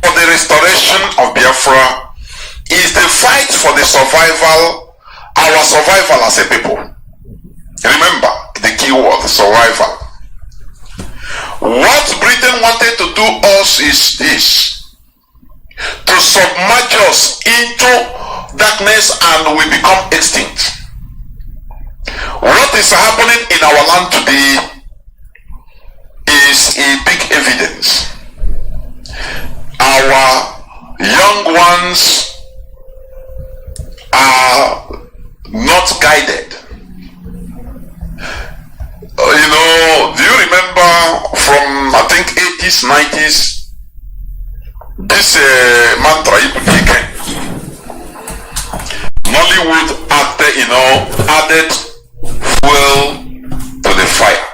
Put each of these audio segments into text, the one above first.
for the restoration of Biafra is the fight for the survival, our survival as a people. Remember the key word, survival. What Britain wanted to do us is this: to submerge us into darkness and we become extinct. What is happening in our land today is a big evidence. Our young ones are not guided. Do you remember from I think 80s, 90s, this mantra, Nollywood actor, added fuel to the fire.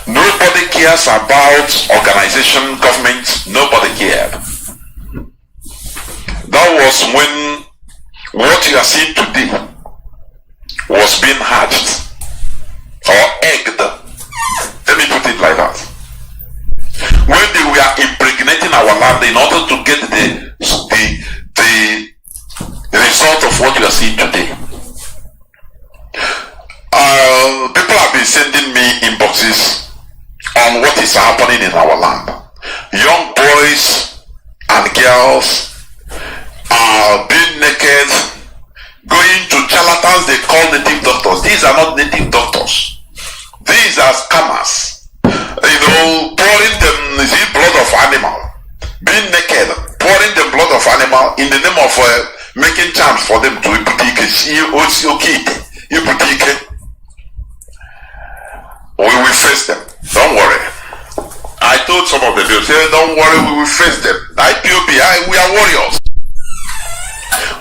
Nobody cares about organization, government, nobody cared. That was when what you are seeing today was being hatched or egged. Let me put it like that. When they were impregnating our land in order to get the result of what you are seeing today. People have been sending me inboxes on what is happening in our land. Young boys and girls are being naked, going to charlatans they call native doctors. These are not native doctors. These are scammers. Pouring them blood of animal. Being naked, pouring the blood of animal in the name of making charms for them to we will face them. Don't worry. I told some of the people, say, don't worry, we will face them. IPOB, we are warriors.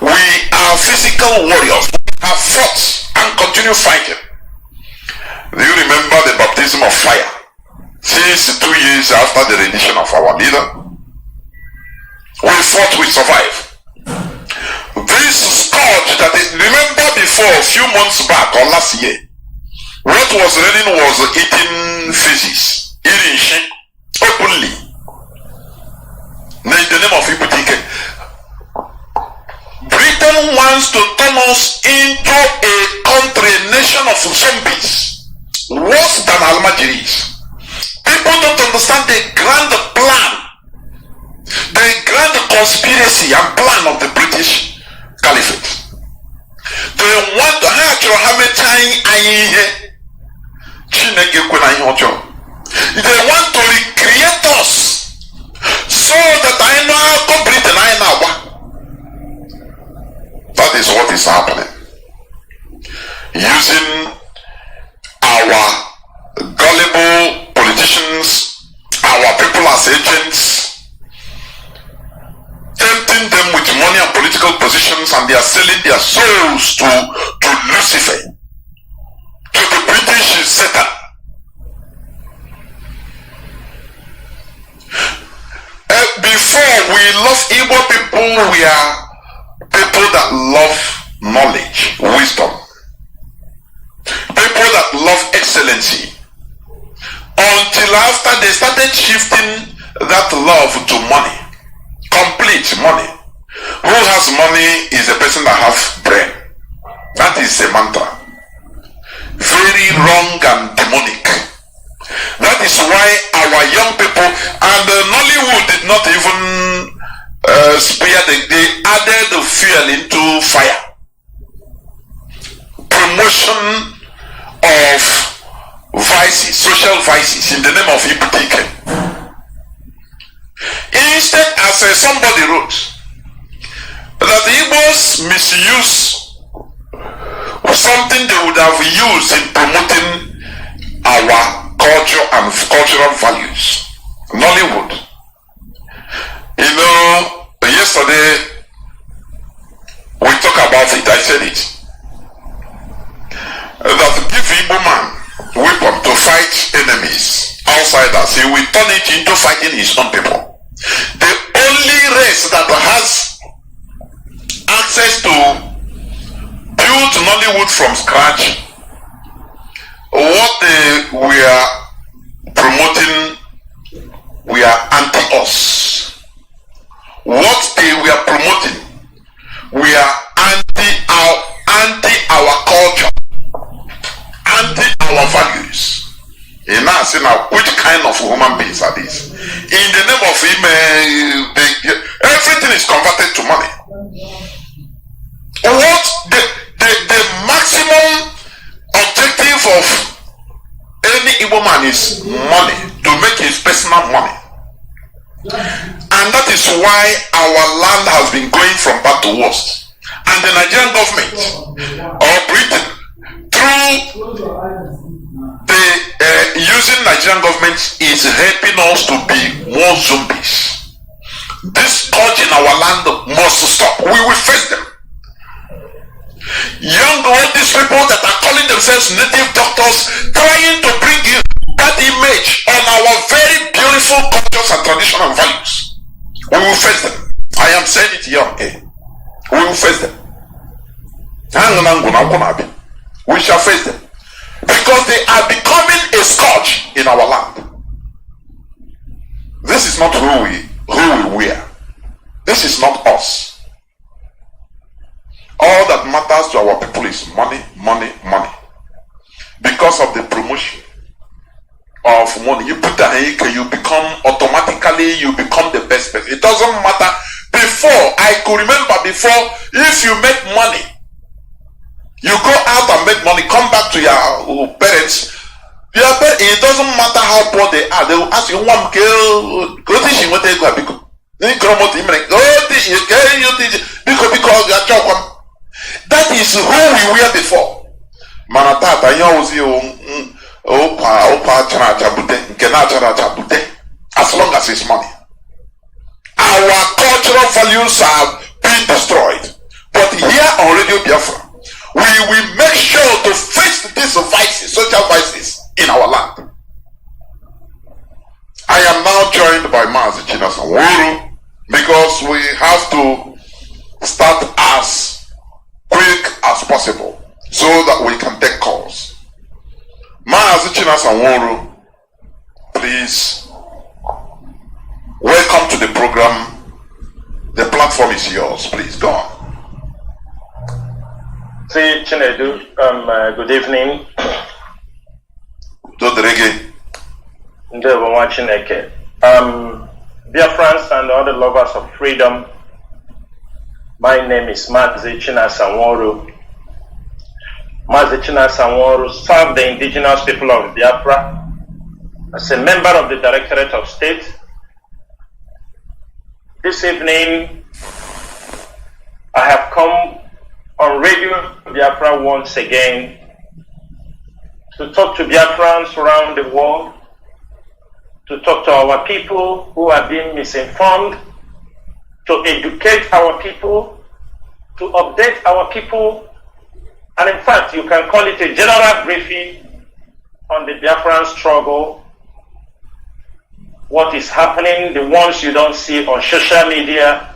We are physical warriors. We have fought and continue fighting. Do you remember the baptism of fire? Since 2 years after the rendition of our leader, we fought, we survived. This scourge that is, remember before a few months back or last year, what was raining was eating feces, eating shit openly. In the name of Ibutike. Britain wants to turn us into a country, a nation of zombies, worse than Almajiris. People don't understand the grand plan, the grand conspiracy and plan of the British Caliphate. They want to have they want to recreate us so that I know how Britain I know. That is what is happening. Using our gullible politicians, our people as agents, tempting them with money and political positions, and they are selling their souls to Lucifer, to the British Satan. Before we love Igbo people, we are people that love knowledge, wisdom, people that love excellency. Until after they started shifting that love to money, complete money. Who has money is a person that has brain. That is a mantra. Very wrong and demonic. That is why our young people, and Nollywood did not even spare they added the fuel into fire. Promotion of vices, social vices in the name of Ibutike. Instead, as somebody wrote, that the Igbos misuse something they would have used in promoting our culture and cultural values. Nollywood. Yesterday we talked about it. I said it. That give Igbo man weapon to fight enemies, outsiders, he will turn it into fighting his own people. The only race that has access to build Nollywood from scratch, what the we are promoting, we are anti-us. What they were promoting, we are anti our culture, anti our values. And I say now, which kind of human beings are these? In the name of him, everything is converted to money. What the maximum objective of any Igbo man is money, to make his personal money. And that is why our land has been going from bad to worse. And the Nigerian government or Britain, through the using Nigerian government, is helping us to be more zombies. This scourge in our land must stop. We will face them. All these people that are calling themselves native doctors, trying to bring in that image on our very beautiful cultures and tradition and values. We will face them. I am saying it here. We will face them. We shall face them. Because they are becoming a scourge in our land. This is not who we are. This is not us. All that matters to our people is money, money, money. Because of the promotion of money, you put that in, you become the best person. It doesn't matter. Before, I could remember before, if you make money, you go out and make money, come back to your parents. It doesn't matter how poor they are. They will ask you, because you are joking. That is who we were before. Manatata, as long as it's money. Our cultural values are being destroyed. But here on Radio Biafra, we will make sure to face these vices, social vices in our land. I am now joined by Mazi Chinasanwuru because we have to start as quick as possible so that we can take calls. Mazi Chinasanwuru, please welcome to the program. The platform is yours. Please go on. See Chinedu, good evening. Dear friends and other lovers of freedom, my name is Mazi Chinasanwuru. Mazi Chinasanwuru served the indigenous people of Biafra as a member of the Directorate of State. This evening, I have come on Radio Biafra once again to talk to Biafrans around the world, to talk to our people who are being misinformed, to educate our people, to update our people, and in fact, you can call it a general briefing on the Biafran struggle, what is happening, the ones you don't see on social media,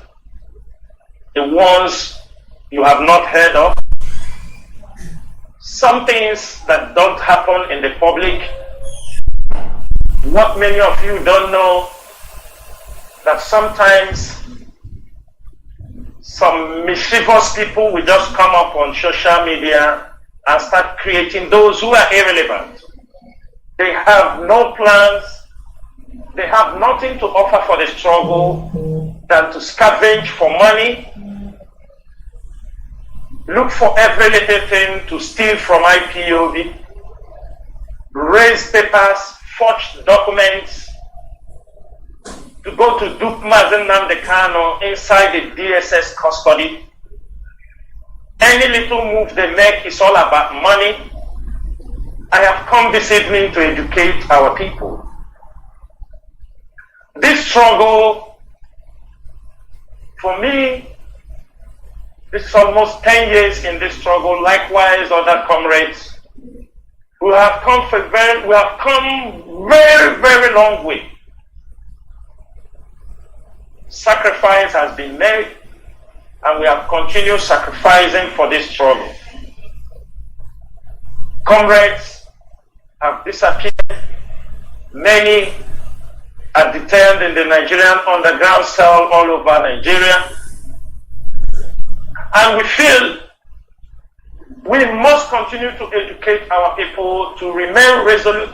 the ones you have not heard of, some things that don't happen in the public. What many of you don't know, that sometimes some mischievous people will just come up on social media and start creating those who are irrelevant. They have no plans, they have nothing to offer for the struggle than to scavenge for money, look for every little thing to steal from IPOB, raise papers, forged documents, to go to dupe Mazi Nnamdi Kanu inside the DSS custody. Any little move they make is all about money. I have come this evening to educate our people. This struggle, for me, this is almost 10 years in this struggle. Likewise, other comrades, we have come very, very long way. Sacrifice has been made, and we have continued sacrificing for this struggle. Comrades, have disappeared. Many are detained in the Nigerian underground cell all over Nigeria. And we feel we must continue to educate our people to remain resolute,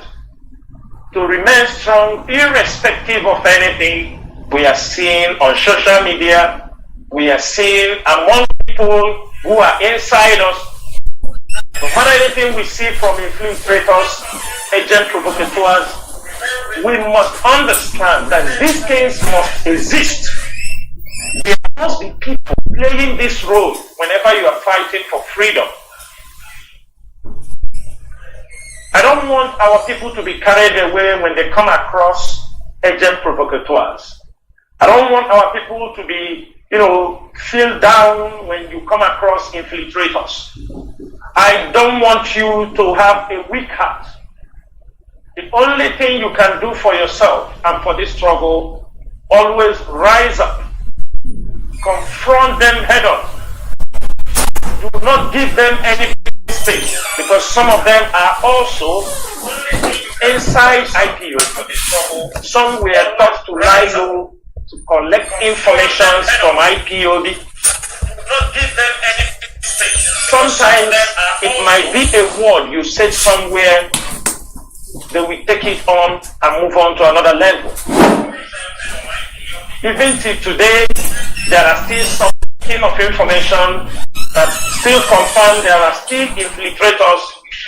to remain strong, irrespective of anything we are seeing on social media, we are seeing among people who are inside us. No matter anything we see from infiltrators, agent provocateurs, we must understand that these things must exist. There must be people playing this role whenever you are fighting for freedom. I don't want our people to be carried away when they come across agent provocateurs. I don't want our people to be, feel down when you come across infiltrators. I don't want you to have a weak heart. The only thing you can do for yourself and for this struggle, always rise up. Confront them head on. Do not give them any space, because some of them are also inside IPOB. Some were taught to lie low, to collect information from IPOB. Do not give them any space. Sometimes it might be a word you said somewhere, they will take it on and move on to another level. Even till today, there are still some kind of information that still confirm there are still infiltrators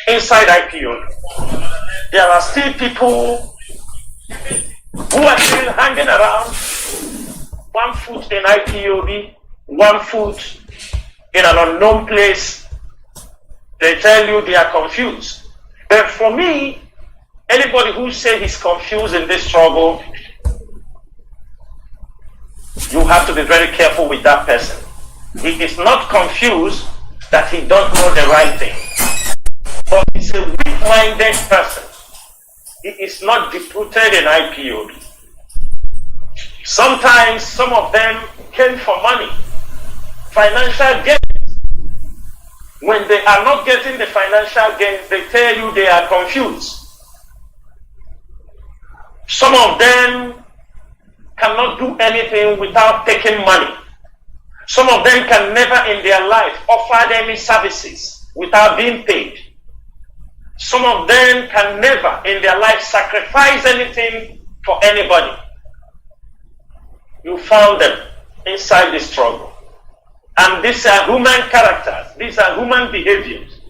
inside IPOB. There are still people who are still hanging around, 1 foot in IPOB, 1 foot in an unknown place. They tell you they are confused. But for me, anybody who says he's confused in this struggle, you have to be very careful with that person. He is not confused that he don't know the right thing, but he's a weak-minded person. He is not deep-rooted in IPOB. Sometimes some of them came for money, financial gains. When they are not getting the financial gains, they tell you they are confused. Some of them cannot do anything without taking money. Some of them can never in their life offer any services without being paid. Some of them can never in their life sacrifice anything for anybody. You found them inside the struggle. And these are human characters. These are human behaviors.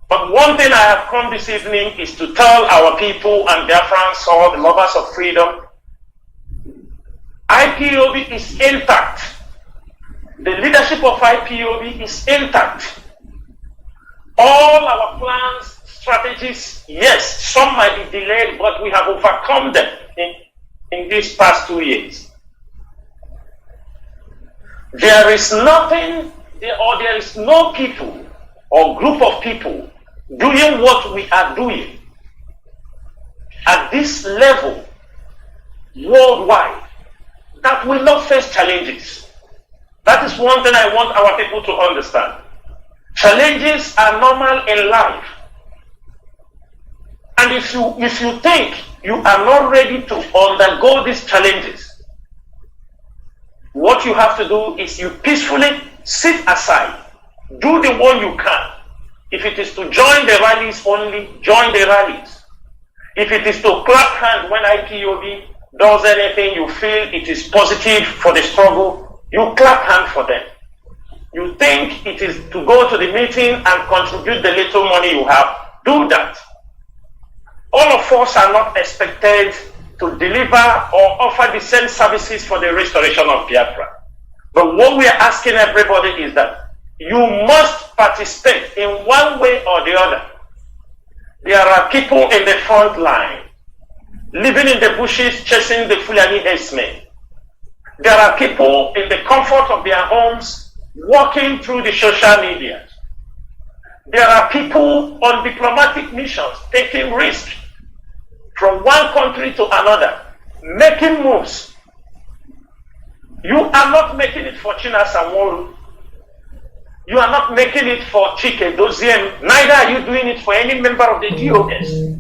But one thing I have come this evening is to tell our people and Biafrans, all the lovers of freedom, IPOB is intact. The leadership of IPOB is intact. All our plans, strategies, yes, some might be delayed, but we have overcome them in these past 2 years. There is nothing, or there is no people or group of people doing what we are doing at this level worldwide that will not face challenges. That is one thing I want our people to understand. Challenges are normal in life. And if you think you are not ready to undergo these challenges, what you have to do is you peacefully sit aside. Do the one you can. If it is to join the rallies only, join the rallies. If it is to clap hands when IPOB does anything you feel it is positive for the struggle, you clap hands for them. You think it is to go to the meeting and contribute the little money you have, do that. All of us are not expected to deliver or offer the same services for the restoration of Biafra. But what we are asking everybody is that you must participate in one way or the other. There are people in the front line, living in the bushes, chasing the Fulani herdsmen. There are people in the comfort of their homes, walking through the social media. There are people on diplomatic missions, taking risks from one country to another, making moves. You are not making it for China Samoru. You are not making it for Chike Doziem, neither are you doing it for any member of the GOS.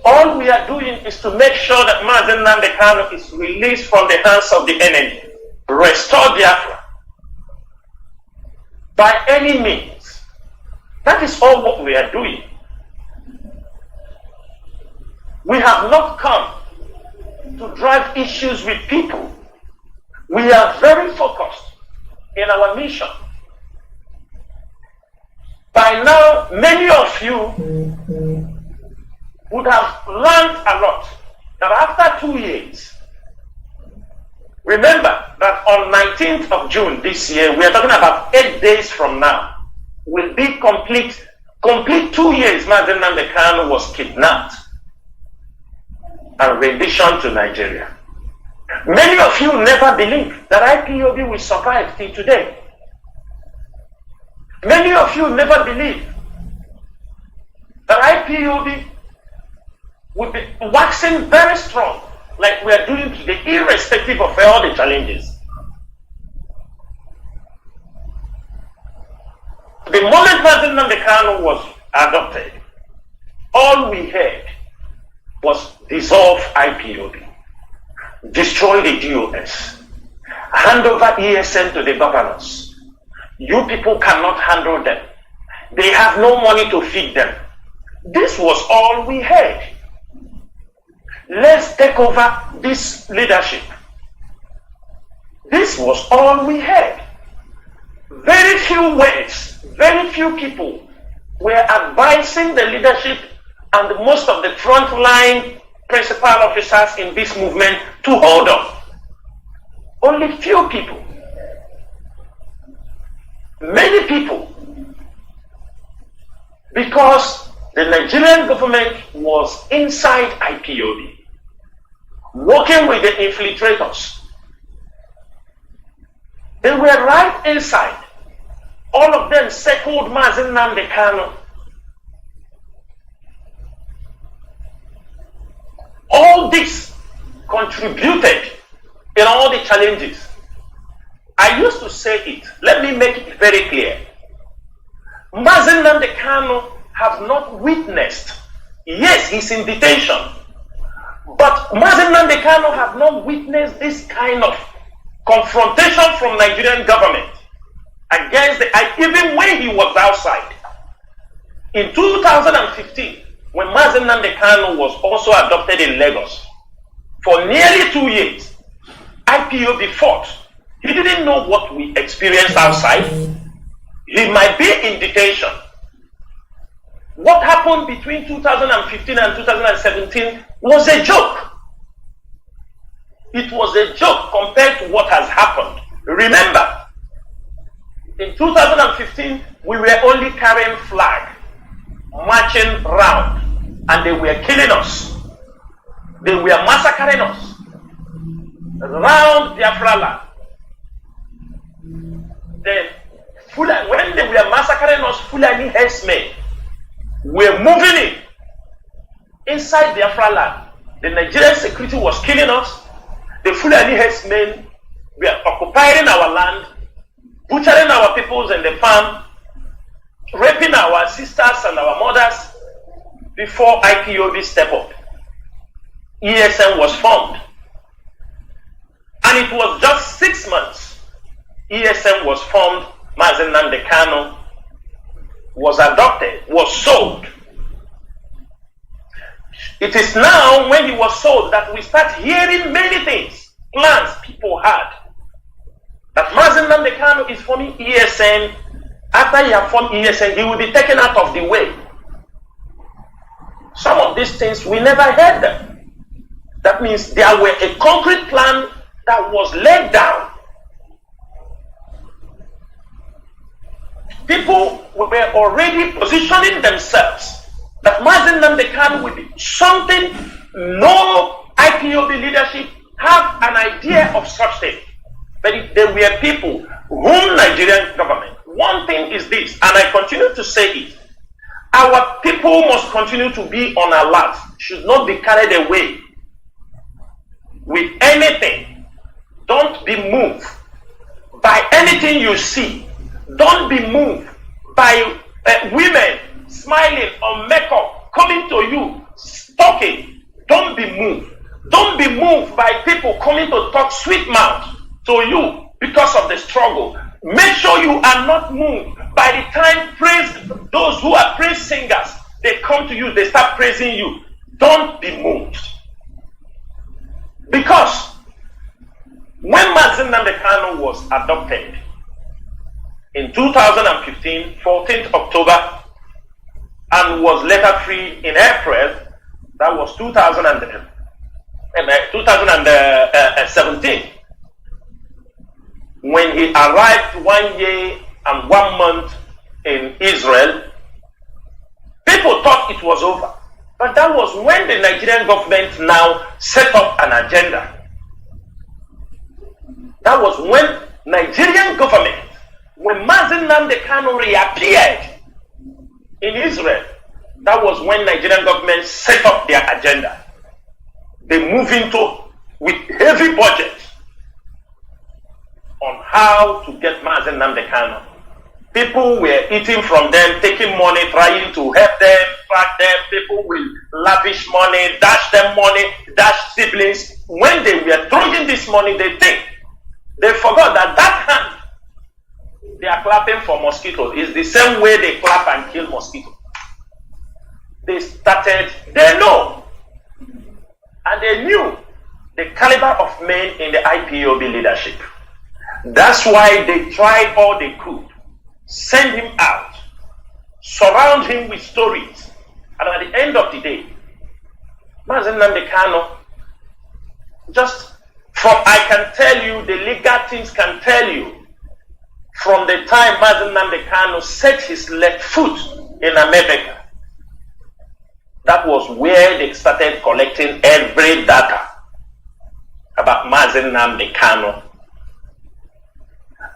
All we are doing is to make sure that Mazen Nnamdi Kanu is released from the hands of the enemy. Restore Biafra by any means. That is all what we are doing. We have not come to drive issues with people. We are very focused in our mission. By now, many of you would have learned a lot that after 2 years, remember that on 19th of June this year, we are talking about 8 days from now, will be complete 2 years Mazen Nnamdi Kanu was kidnapped and renditioned to Nigeria. Many of you never believed that IPOB will survive till today. Many of you never believed that IPOB will be waxing very strong like we are doing today, irrespective of all the challenges. The moment Mazen Nnamdi Kanu was adopted, all we heard was dissolve IPOB, destroy the GOS, hand over ESN to the governors. You people cannot handle them. They have no money to feed them. This was all we heard. Let's take over this leadership. This was all we heard. Very few words, very few people were advising the leadership and most of the frontline principal officers in this movement to hold on. Only few people. Many people. Because the Nigerian government was inside IPOB, working with the infiltrators. They were right inside. All of them circled Mazen Nnamdi Kanu. All this contributed in all the challenges. I used to say it. Let me make it very clear. Mazen Nnamdi Kanu have not witnessed, yes, he's in detention, but Mazen Nnamdi Kanu have not witnessed this kind of confrontation from Nigerian government against the, even when he was outside. In 2015, when Mazen Nnamdi Kanu was also adopted in Lagos, for nearly 2 years, IPOB fought. He didn't know what we experienced outside. He might be in detention. What happened between 2015 and 2017 was a joke. It was a joke compared to what has happened. Remember, in 2015, we were only carrying flag, marching round, and they were killing us. They were massacring us around Biafra land. When they were massacring us, Fulani herdsmen were moving in inside Biafra land. The Nigerian security was killing us. The Fulani herdsmen were occupying our land, butchering our peoples in the farm, raping our sisters and our mothers before IPOB stepped up. ESN was formed. And it was just 6 months. ESN was formed. Mazen Nnamdi Kanu was adopted, was sold. It is now when he was sold that we start hearing many things, plans people had. That Mazen Nnamdi Kanu is forming ESN. After he has formed ESN, he will be taken out of the way. Some of these things, we never heard them. That means there were a concrete plan that was laid down. People were already positioning themselves that Mazen Nnamdi Kanu will be something no IPOB leadership have an idea of such thing. But if there were people whom Nigerian government, one thing is this, and I continue to say it, our people must continue to be on alert, should not be carried away with anything. Don't be moved by anything you see. Don't be moved by women smiling or makeup coming to you, talking. Don't be moved. Don't be moved by people coming to talk sweet mouth to you because of the struggle. Make sure you are not moved by the time those who are praise singers, they come to you, they start praising you. Don't be moved. Because when Mazi Nnamdi Kanu was adopted in 2015, 14th October, and was later freed in April, that was 2017, when he arrived 1 year and 1 month in Israel, people thought it was over. But that was when the Nigerian government now set up an agenda. That was when Nigerian government, when Mazi Nnamdi Kanu reappeared in Israel, that was when Nigerian government set up their agenda. They moved into with heavy budget on how to get Mazi Nnamdi Kanu. People were eating from them, taking money, trying to help them, track them. People will lavish money, dash them money, dash siblings. When they were throwing this money, they forgot that hand they are clapping for mosquitoes is the same way they clap and kill mosquitoes. They know, and they knew the caliber of men in the IPOB leadership. That's why they tried all they could. Send him out, surround him with stories, and at the end of the day, Mazi Nnamdi Kanu, I can tell you, the legal teams can tell you, from the time Mazi Nnamdi Kanu set his left foot in America, that was where they started collecting every data about Mazi Nnamdi Kanu.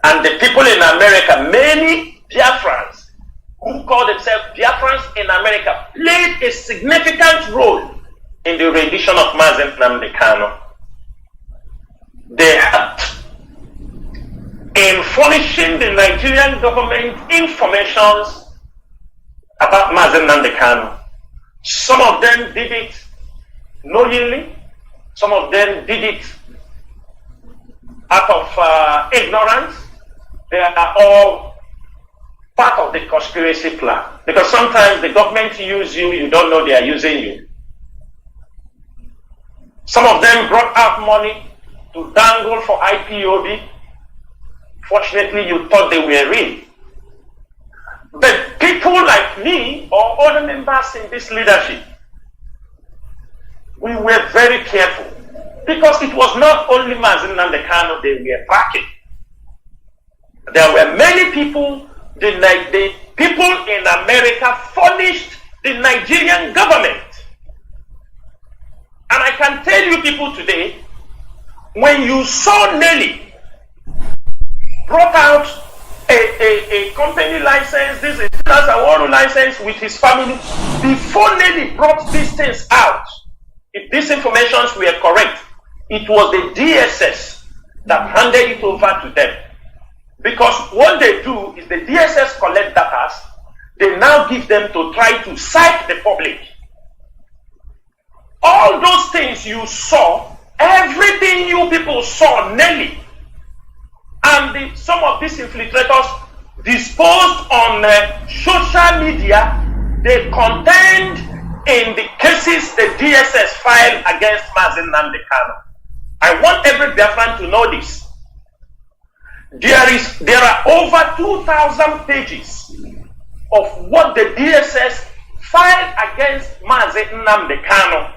And the people in America, many Biafrans who call themselves Biafrans in America, played a significant role in the rendition of Mazi Nnamdi Kanu. They helped in furnishing the Nigerian government informations about Mazi Nnamdi Kanu. Some of them did it knowingly, some of them did it out of ignorance. They are all part of the conspiracy plan. Because sometimes the government use you, you don't know they are using you. Some of them brought out money to dangle for IPOB. Fortunately, you thought they were real. But people like me or other members in this leadership, we were very careful. Because it was not only Mazi Nnamdi Kanu they were tracking. There were many people, the people in America furnished the Nigerian government. And I can tell you people today, when you saw Nelly brought out a company license, this is a Waru license with his family, before Nelly brought these things out, if these informations were correct, it was the DSS that handed it over to them. Because what they do is the DSS collect data, they now give them to try to psych the public. All those things you saw, everything you people saw, Nelly, and some of these infiltrators disposed on social media, they contained in the cases the DSS filed against Mazi Nnamdi Kanu. I want every Biafran to know this. There are over 2,000 pages of what the DSS filed against Mazi Nnamdi Kanu,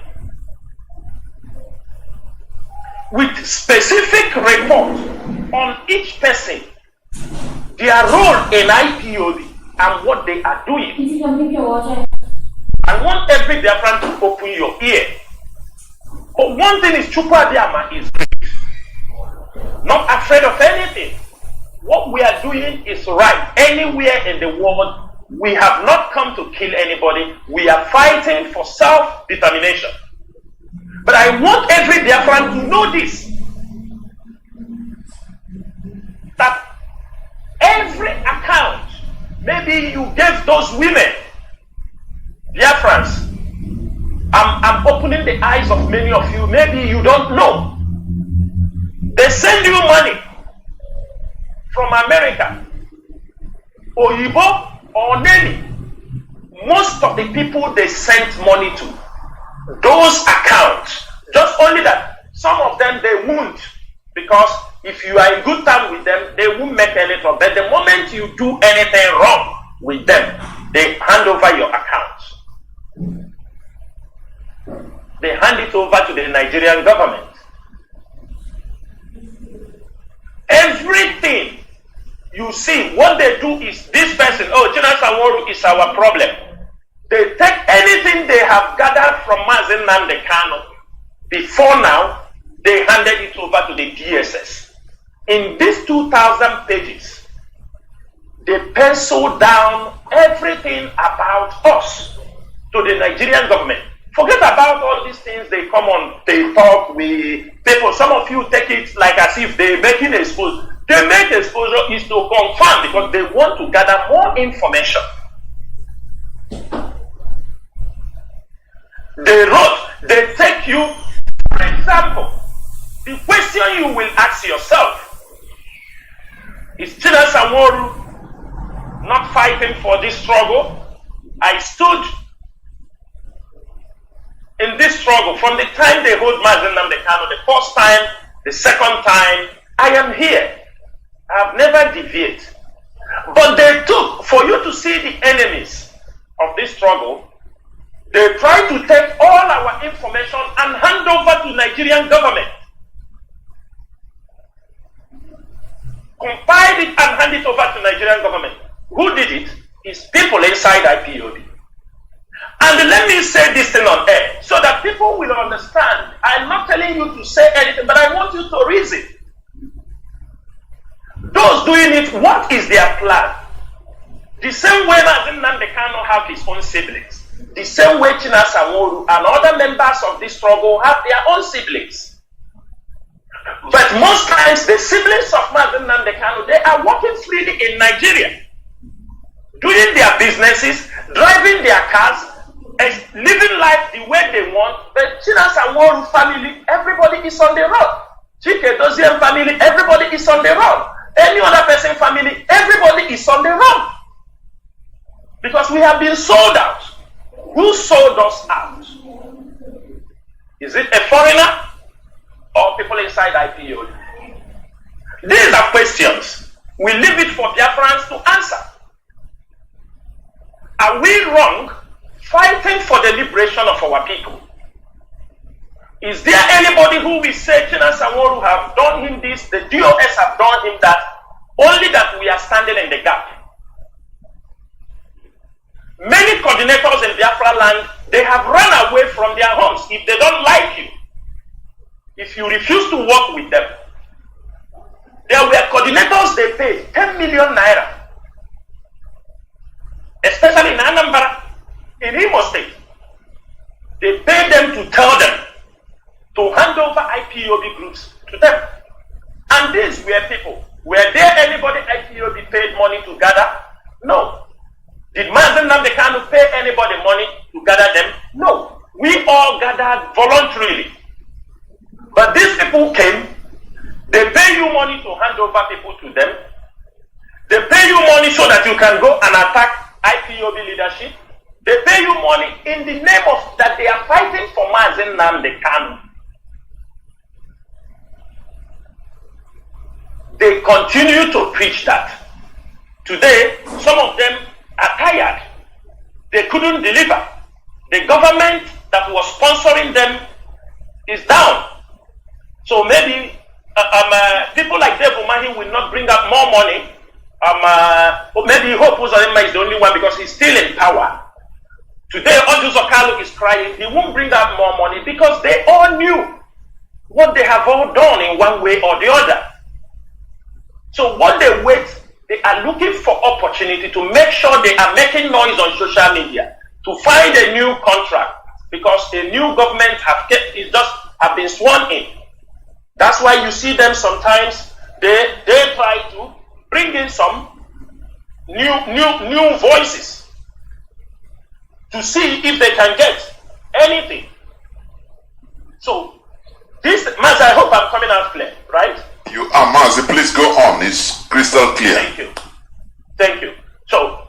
with specific report on each person, their role in IPOB and what they are doing. I want every Biafran to open your ear. But one thing is, Chukwu Abịama is not afraid of anything. What we are doing is right. Anywhere in the world, we have not come to kill anybody. We are fighting for self-determination. But I want every Biafran to know this, that Maybe you gave those women, Biafrans. I'm opening the eyes of many of you. Maybe you don't know. They send you money from America, Oyibo or Nemi. Most of the people they sent money to, those accounts, just only that some of them they won't, because if you are in good time with them, they won't make any trouble. But the moment you do anything wrong with them, they hand over your accounts. They hand it over to the Nigerian government. Everything you see, what they do is this person, oh, Chinasa Nworu is our problem. They take anything they have gathered from Mazi Nnamdi Kanu. Before now, they handed it over to the DSS. In these 2,000 pages, they pencil down everything about us to the Nigerian government. Forget about all these things they come on, they talk with people. Some of you take it like as if they're making exposure. They make exposure is to confirm because they want to gather more information. They wrote, they take you, for example, the question you will ask yourself, is Chinasa Nworu not fighting for this struggle? I stood in this struggle from the time they hold Mazi Nnamdi Kanu, the first time, the second time, I am here. I have never deviated. But they took, for you to see the enemies of this struggle, they tried to take all our information and hand over to Nigerian government. Compiled it and hand it over to Nigerian government. Who did it? It's people inside IPOB. And let me say this thing on air so that people will understand. I'm not telling you to say anything, but I want you to reason. Those doing it, what is their plan? The same way Mazi Nnamdi Kanu have his own siblings, the same way Chinasa Nworu and other members of this struggle have their own siblings. But most times, the siblings of Mazi Nnamdi Kanu, they are working freely in Nigeria, doing their businesses, driving their cars, and living life the way they want. But Chinasa Nworu family, everybody is on the road. Chike Doziem family, everybody is on the road. Any other person family, everybody is on the road. Because we have been sold out. Who sold us out? Is it a foreigner or people inside IPOB? These are questions. We leave it for Biafrans to answer. Are we wrong fighting for the liberation of our people? Is there anybody who will say Chinasa Nworu have done him this, the DOS have done him that, only that we are standing in the gap? Many coordinators in Biafra land, they have run away from their homes if they don't like you. If you refuse to work with them. There were coordinators they paid 10 million naira. Especially in Anambra, in Imo State. They paid them to tell them to hand over IPOB groups to them. And these were people. Were there anybody IPOB paid money to gather? No. Did Mazi Nnamdi Kanu pay anybody money to gather them? No. We all gathered voluntarily. But these people came, they pay you money to hand over people to them. They pay you money so that you can go and attack IPOB leadership. They pay you money in the name of that they are fighting for Mazi Nnamdi Kanu. They continue to preach that. Today, some of them are tired. They couldn't deliver. The government that was sponsoring them is down. So maybe people like Dave Umahi will not bring up more money. Maybe Hope Uzodinma is the only one because he's still in power. Today, Orji Uzor is crying. He won't bring out more money because they all knew what they have all done in one way or the other. So what they wait, they are looking for opportunity to make sure they are making noise on social media to find a new contract because a new government have been sworn in. That's why you see them sometimes, they try to bring in some new voices to see if they can get anything. So this, Mazi, I hope I'm coming out clear, right? You are, Mazi. Please go on. It's crystal clear. Thank you. So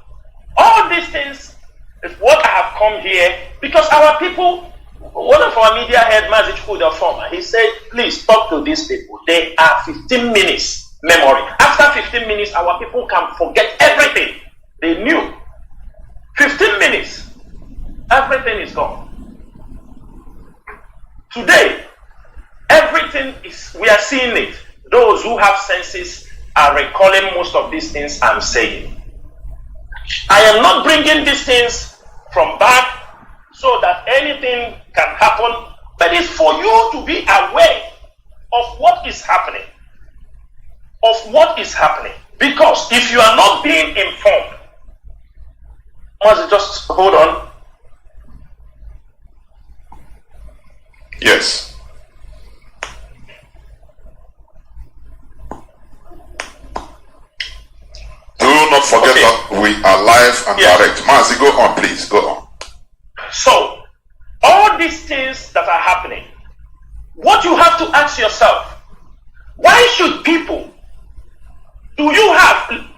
all these things is what I have come here because our people. One of our media head, Mazi Chukwuda former, he said, please talk to these people. They are 15 minutes memory. After 15 minutes, our people can forget everything they knew. 15 minutes, everything is gone. Today, everything is, we are seeing it. Those who have senses are recalling most of these things I'm saying. I am not bringing these things from back so that anything can happen, but it's for you to be aware of what is happening. Because if you are not being informed, must just hold on. Yes. Do not forget that we are live and direct. Mazi, go on, please. Go on. So, all these things that are happening, what you have to ask yourself, why should people,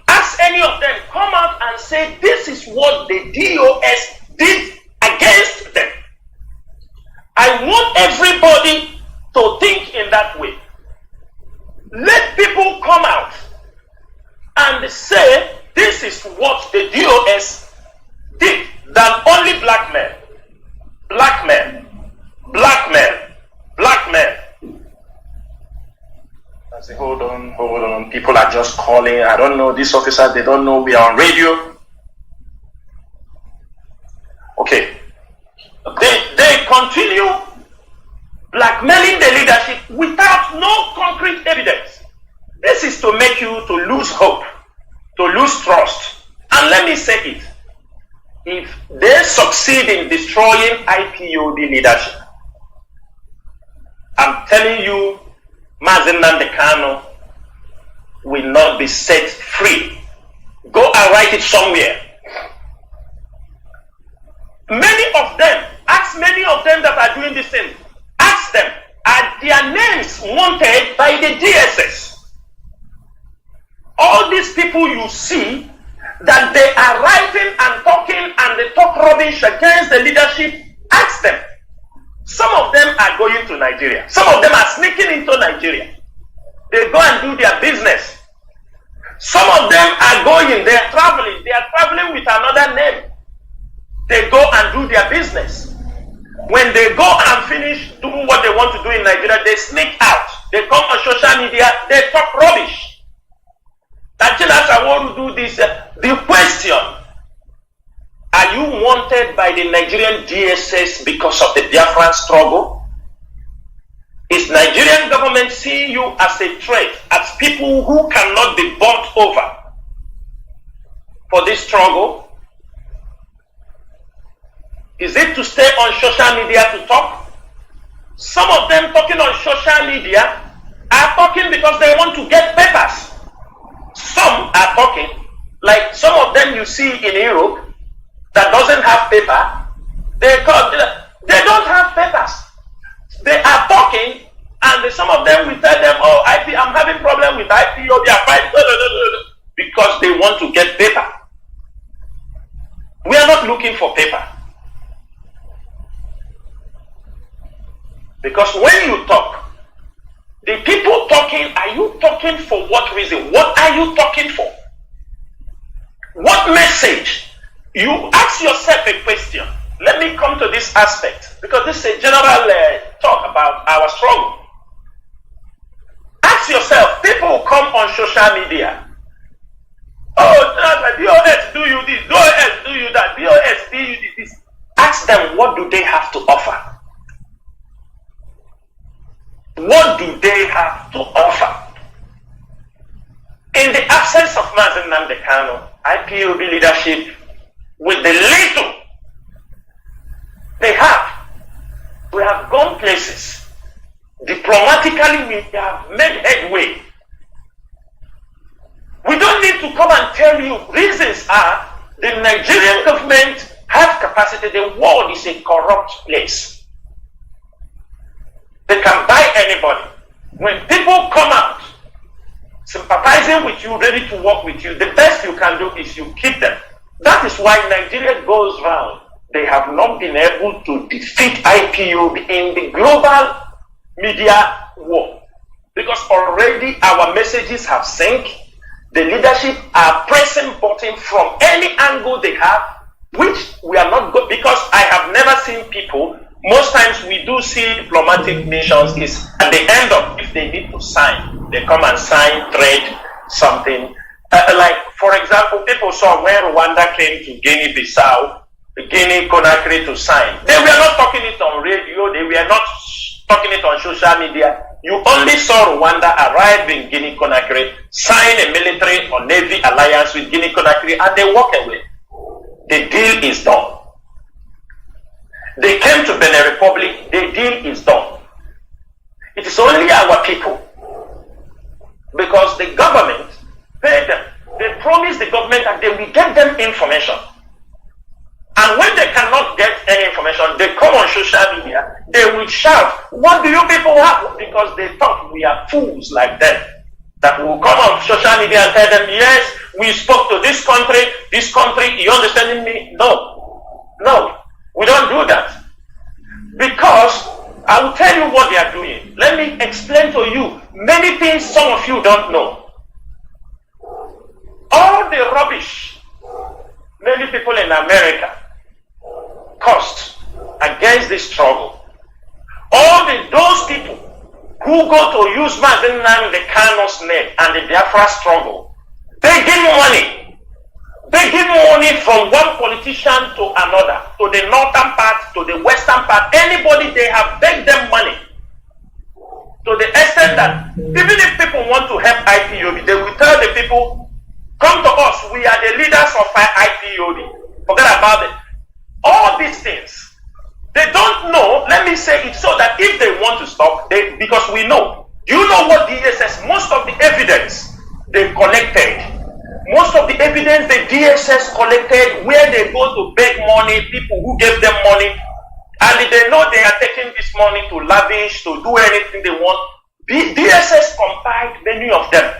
ask any of them, come out and say, this is what the DOS did against them? I want everybody to think in that way. Let people come out and say, this is what the DOS did, than only black men. I say, hold on. People are just calling. I don't know. These officers, they don't know we are on radio. Okay. They continue blackmailing the leadership without no concrete evidence. This is to make you to lose hope, to lose trust. And let me say it. If they succeed in destroying IPOB leadership, I'm telling you, Mazi Nnamdi Kanu will not be set free. Go and write it somewhere. Ask many of them that are doing this thing, ask them, are their names wanted by the DSS? All these people you see, that they are writing and talking and they talk rubbish against the leadership, ask them. Some of them are going to Nigeria. Some of them are sneaking into Nigeria. They go and do their business. Some of them are going, they are traveling. They are traveling with another name. They go and do their business. When they go and finish doing what they want to do in Nigeria, they sneak out. They come on social media, they talk rubbish. I want to do this. The question, are you wanted by the Nigerian DSS because of the Biafran struggle? Is Nigerian government seeing you as a threat, as people who cannot be bought over for this struggle? Is it to stay on social media to talk? Some of them talking on social media are talking because they want to get papers. Some are talking, like some of them you see in Europe that doesn't have paper, they don't have papers. They are talking, and some of them will tell them, oh, I'm having problem with IPO, they are fighting, because they want to get paper. We are not looking for paper. Because when you talk, the people talking, are you talking for what reason? What are you talking for? What message? You ask yourself a question. Let me come to this aspect, because this is a general talk about our struggle. Ask yourself, people come on social media. Oh, BOS do you this, BOS do you that, BOS do you this. Ask them, what do they have to offer? What do they have to offer? In the absence of Mazi Nnamdi Kanu, IPOB leadership, with the little they have, we have gone places. Diplomatically, we have made headway. We don't don't need to come and tell you. Reasons are the Nigerian government have capacity. The world is a corrupt place. They can buy anybody. When people come out sympathizing with you, ready to work with you, the best you can do is you keep them. That is why Nigeria goes round. They have not been able to defeat IPOB in the global media war. Because already our messages have sunk. The leadership are pressing button from any angle they have, which we are not good, because I have never seen people. Most times we do see diplomatic missions is at the end of, if they need to sign, they come and sign, trade, something. Like, for example, people saw when Rwanda came to Guinea-Bissau, Guinea-Conakry to sign. They were not talking it on radio, they were not talking it on social media. You only saw Rwanda arrive in Guinea-Conakry, sign a military or navy alliance with Guinea-Conakry, and they walk away. The deal is done. They came to Benin Republic, the deal is done. It is only our people. Because the government paid them. They promised the government that they will get them information. And when they cannot get any information, they come on social media, they will shout, what do you people have? Because they thought we are fools like them. That will come on social media and tell them, yes, we spoke to this country, you understanding me? No, we don't do that. Because I will tell you what they are doing. Let me explain to you many things some of you don't know. All the rubbish many people in America caused against this struggle, those people who go to use Mazen Nnamdi Kanu's name and the Biafra struggle, they give money. They give money from one politician to another, to the northern part, to the western part. Anybody, they have begged them money. To the extent that even if people want to help IPOB, they will tell the people, come to us, we are the leaders of IPOB. Forget about it. All these things, they don't know. Let me say it so that if they want to stop, because we know. Do you know what DSS, most of the evidence they collected, most of the evidence the DSS collected, where they go to beg money, people who gave them money, and they know they are taking this money to lavish, to do anything they want. DSS compiled many of them.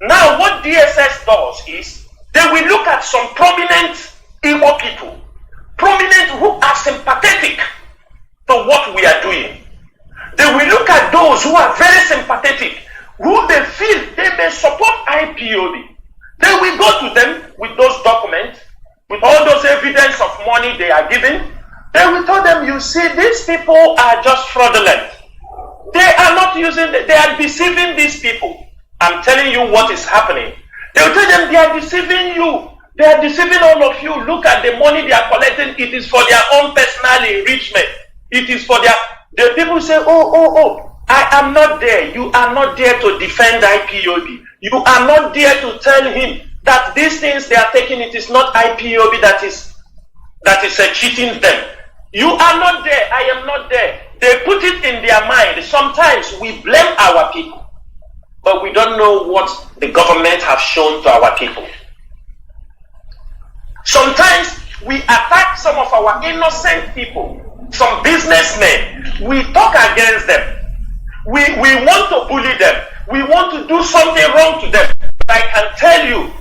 Now what DSS does is, they will look at some prominent Igbo people, prominent who are sympathetic to what we are doing. They will look at those who are very sympathetic, who they feel they may support IPOB. They will go to them with those documents, with all those evidence of money they are giving. They will tell them, you see, these people are just fraudulent. They are not using, they are deceiving these people. I'm telling you what is happening. They will tell them they are deceiving you. They are deceiving all of you. Look at the money they are collecting. It is for their own personal enrichment. It is for the people say, oh, I am not there. You are not there to defend IPOB. You are not there to tell him that these things they are taking, it is not IPOB that is cheating them. You are not there. I am not there. They put it in their mind. Sometimes we blame our people, but we don't know what the government have shown to our people. Sometimes we attack some of our innocent people, some businessmen. We talk against them. We want to bully them. We want to do something wrong to them. But I can tell you,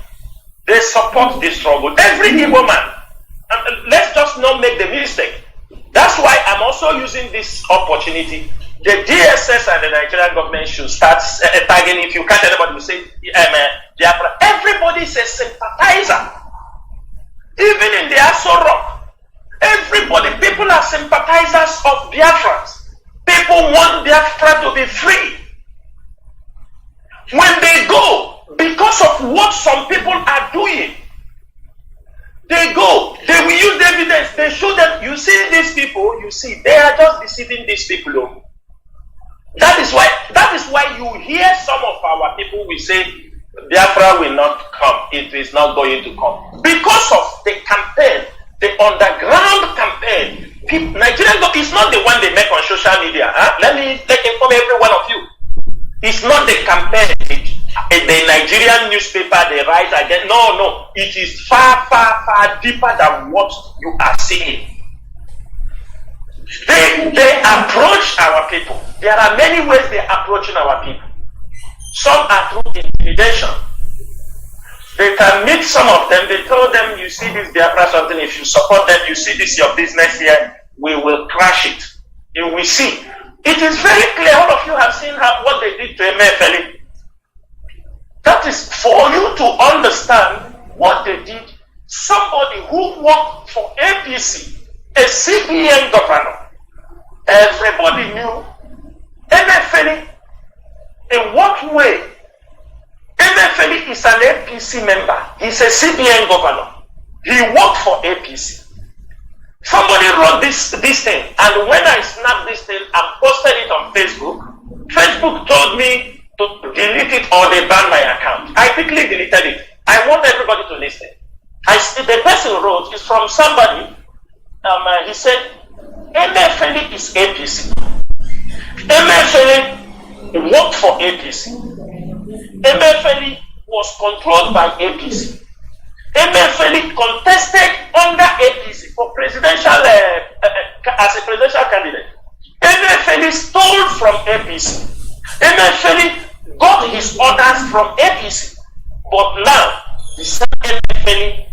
they support this struggle. Every Igbo man. And let's just not make the mistake. That's why I'm also using this opportunity. The DSS and the Nigerian government should start tagging. If you catch anybody who say Biafra, everybody is a sympathizer. Even in the Aso Rock, everybody, people are sympathizers of Biafrans. People want Biafra to be free. When they go, because of what some people are doing, they go, they will use the evidence, they show them, you see these people, you see, they are just deceiving these people. That is why you hear some of our people will say, Biafra will not come, it is not going to come. Because of the campaign, the underground campaign, Nigerian government is not the one they make on social media. Let me inform every one of you. It's not the campaign. the Nigerian newspaper, they write again. No. It is far, far, far deeper than what you are seeing. They approach our people. There are many ways they are approaching our people. Some are through intimidation. They can meet some of them. They tell them, you see this Biafra something, if you support them, you see this your business here, we will crash it. You will see. It is very clear. All of you have seen what they did to Emefiele. That is for you to understand what they did. Somebody who worked for APC, a CBN governor, everybody knew Emefiele. In what way? Emefiele is an APC member. He's a CBN governor. He worked for APC. Somebody wrote this thing, and when I snapped this thing and posted it on Facebook, Facebook told me to delete it or they banned my account. I quickly deleted it. I want everybody to listen. The person wrote is from somebody. He said, Emefiele is APC. Emefiele worked for APC. Emefiele was controlled by APC. Emefiele contested under APC for presidential as a presidential candidate. Emefiele stole from APC. Emefiele got his orders from APC. But now, the same Emefiele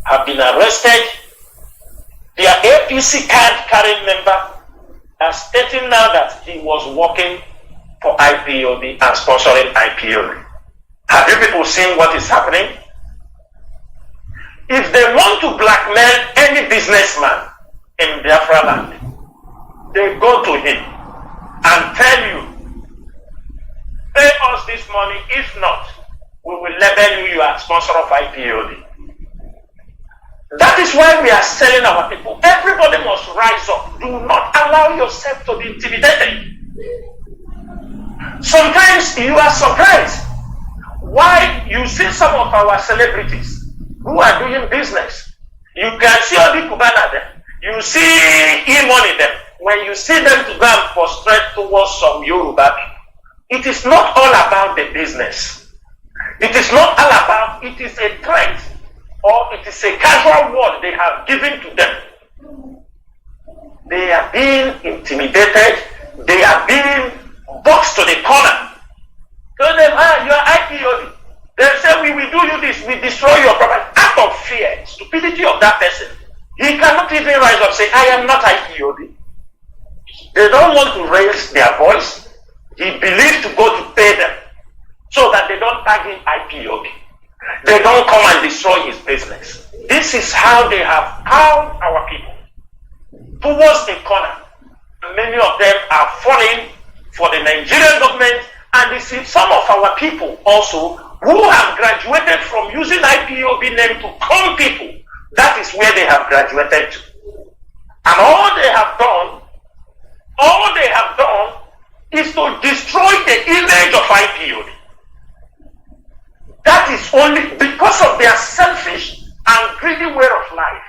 have been arrested. Their APC card carrying member are stating now that he was working for IPOB and sponsoring IPOB. Have you people seen what is happening? If they want to blackmail any businessman in Biafra land, they go to him and tell you, pay us this money, if not, we will label you, you are sponsor of IPOB. That is why we are telling our people, everybody must rise up. Do not allow yourself to be intimidated. Sometimes you are surprised why you see some of our celebrities who are doing business. You can see Obi Kubana there. You see E-Money there. When you see them to go and prostrate towards some Yoruba people, it is not all about the business. It is not all about, it is a threat or it is a casual word they have given to them. They are being intimidated. They are being boxed to the corner. Tell them, you are IPOB. They say, we will do you this, we destroy your property. Out of fear, stupidity of that person, he cannot even rise up and say, I am not IPOB. They don't want to raise their voice. He believes to go to pay them so that they don't tag him IPOB. They don't come and destroy his business. This is how they have cowed our people towards a corner. Many of them are falling for the Nigerian government, and this is some of our people also who have graduated from using IPOB name to con people. That is where they have graduated to. And all they have done is to destroy the image of IPOB. That is only because of their selfish and greedy way of life.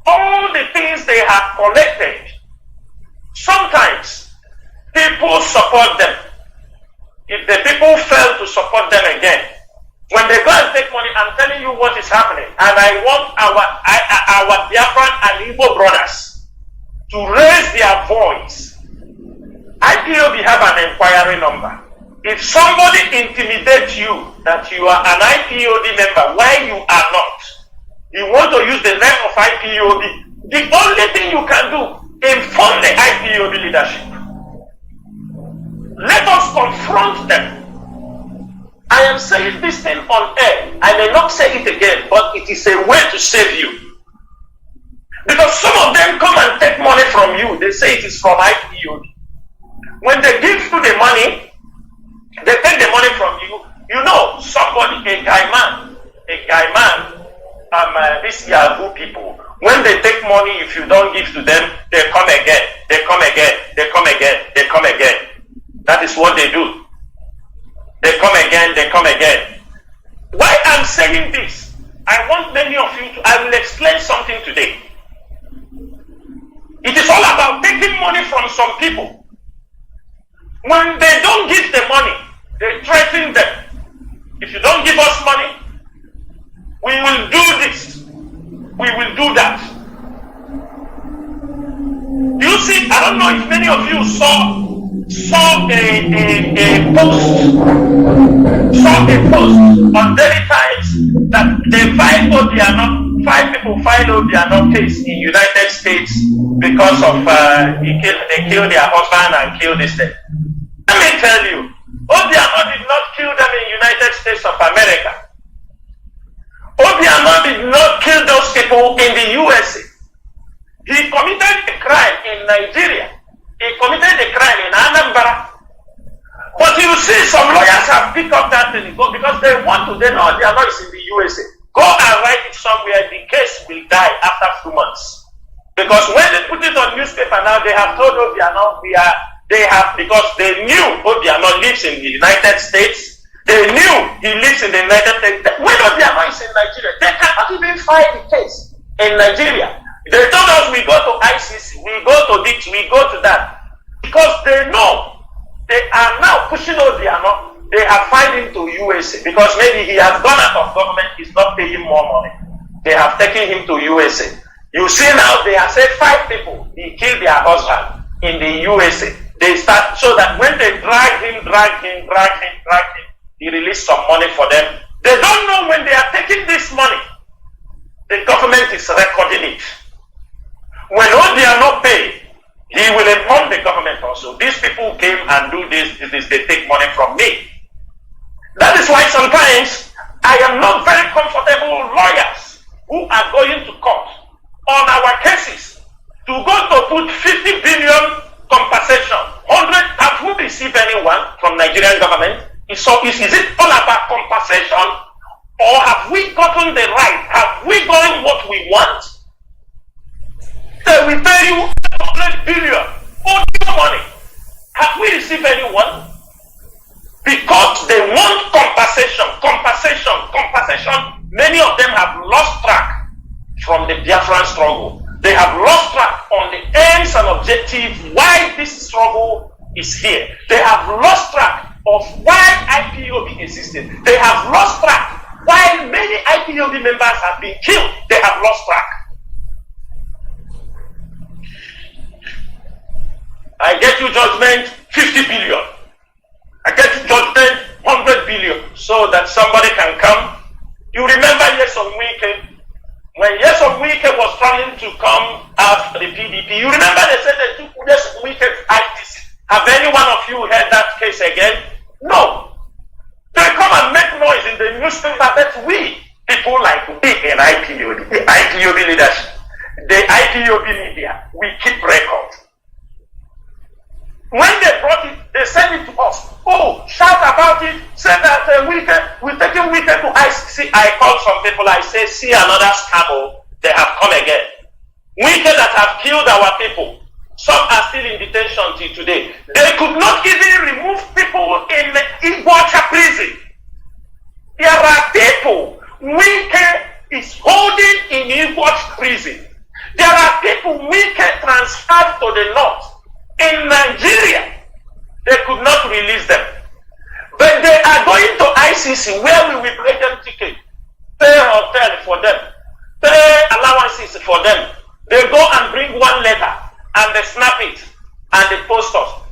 All the things they have collected, sometimes people support them. If the people fail to support them again, when they go and take money, I'm telling you what is happening. And I want our Biafran and Igbo brothers to raise their voice. IPOB have an inquiry number. If somebody intimidates you that you are an IPOB member while you are not, you want to use the name of IPOB, the only thing you can do, inform the IPOB leadership. Let us confront them. I am saying this thing on air. I may not say it again, but it is a way to save you. Because some of them come and take money from you. They say it is from IPOB. When they give you the money, they take the money from you. You know, somebody, a guy man, these Yahoo people, when they take money, if you don't give to them, they come again, they come again, they come again, they come again. That is what they do. They come again, they come again. Why I'm saying this, I want many of you to, I will explain something today. It is all about taking money from some people. When they don't give the money, they threaten them. If you don't give us money, we will do this. We will do that. You see, I don't know if many of you saw a post on Daily Times that they five people filed Obiano case in United States because of they killed their husband and killed this thing. Let me tell you, Obiano did not kill them in United States of America. Obiano did not kill those people in the USA. He committed a crime in Nigeria. He committed a crime in Anambra. But you see, some lawyers have picked up that thing because they know their lawyers in the USA. Go and write it somewhere, the case will die after 2 months. Because when they put it on newspaper now, they have told Obiano, because they knew Obiano lives in the United States. They knew he lives in the United States. When Obiano is in Nigeria, they cannot even file the case in Nigeria. They told us we go to ICC, we go to this, we go to that. Because they know they are now pushing Obiano. They have filed him to USA because maybe he has gone out of government, he's not paying more money. They have taken him to USA. You see now they have said 5 people, he killed their husband in the USA. They start so that when they drag him, he released some money for them. They don't know when they are taking this money. The government is recording it. When Obiano pay, he will inform the government also. These people came and do this, they take money from me. That is why sometimes I am not very comfortable lawyers who are going to court on our cases to go to put 50 billion compensation. 100, have we received anyone from Nigerian government? Is it all about compensation? Or have we gotten the right? Have we gotten what we want? They will tell you 100 billion. All your money. Have we received anyone? Because they want compensation. Many of them have lost track from the Biafran struggle. They have lost track on the aims and objectives why this struggle is here. They have lost track of why IPOB existed. They have lost track why many IPOB members have been killed. They have lost track. I get you judgment 50 billion. I get you judgment 100 billion so that somebody can come. You remember Nyesom Wike? When Nyesom Wike was trying to come after the PDP, you remember they said they took Nyesom Wike's ITC. Have any one of you heard that case again? No. They come and make noise in the newspaper that we, people like we in IPOB, the IPOB leadership, the IPOB media, we keep record. When they brought it, they sent it to us. Oh, shout about it. Say that we're taking Wike to ICC. I called some people. I say, see another scandal. They have come again. Wike that have killed our people. Some are still in detention till today. They could not even remove people in Iguacha prison. There are people Wike is holding in Iguacha prison. There are people Wike transferred to the north. In Nigeria, they could not release them. But they are going to ICC where we will pay them ticket, pay hotel for them, pay allowances for them. They go and bring one letter and they snap it and they post us.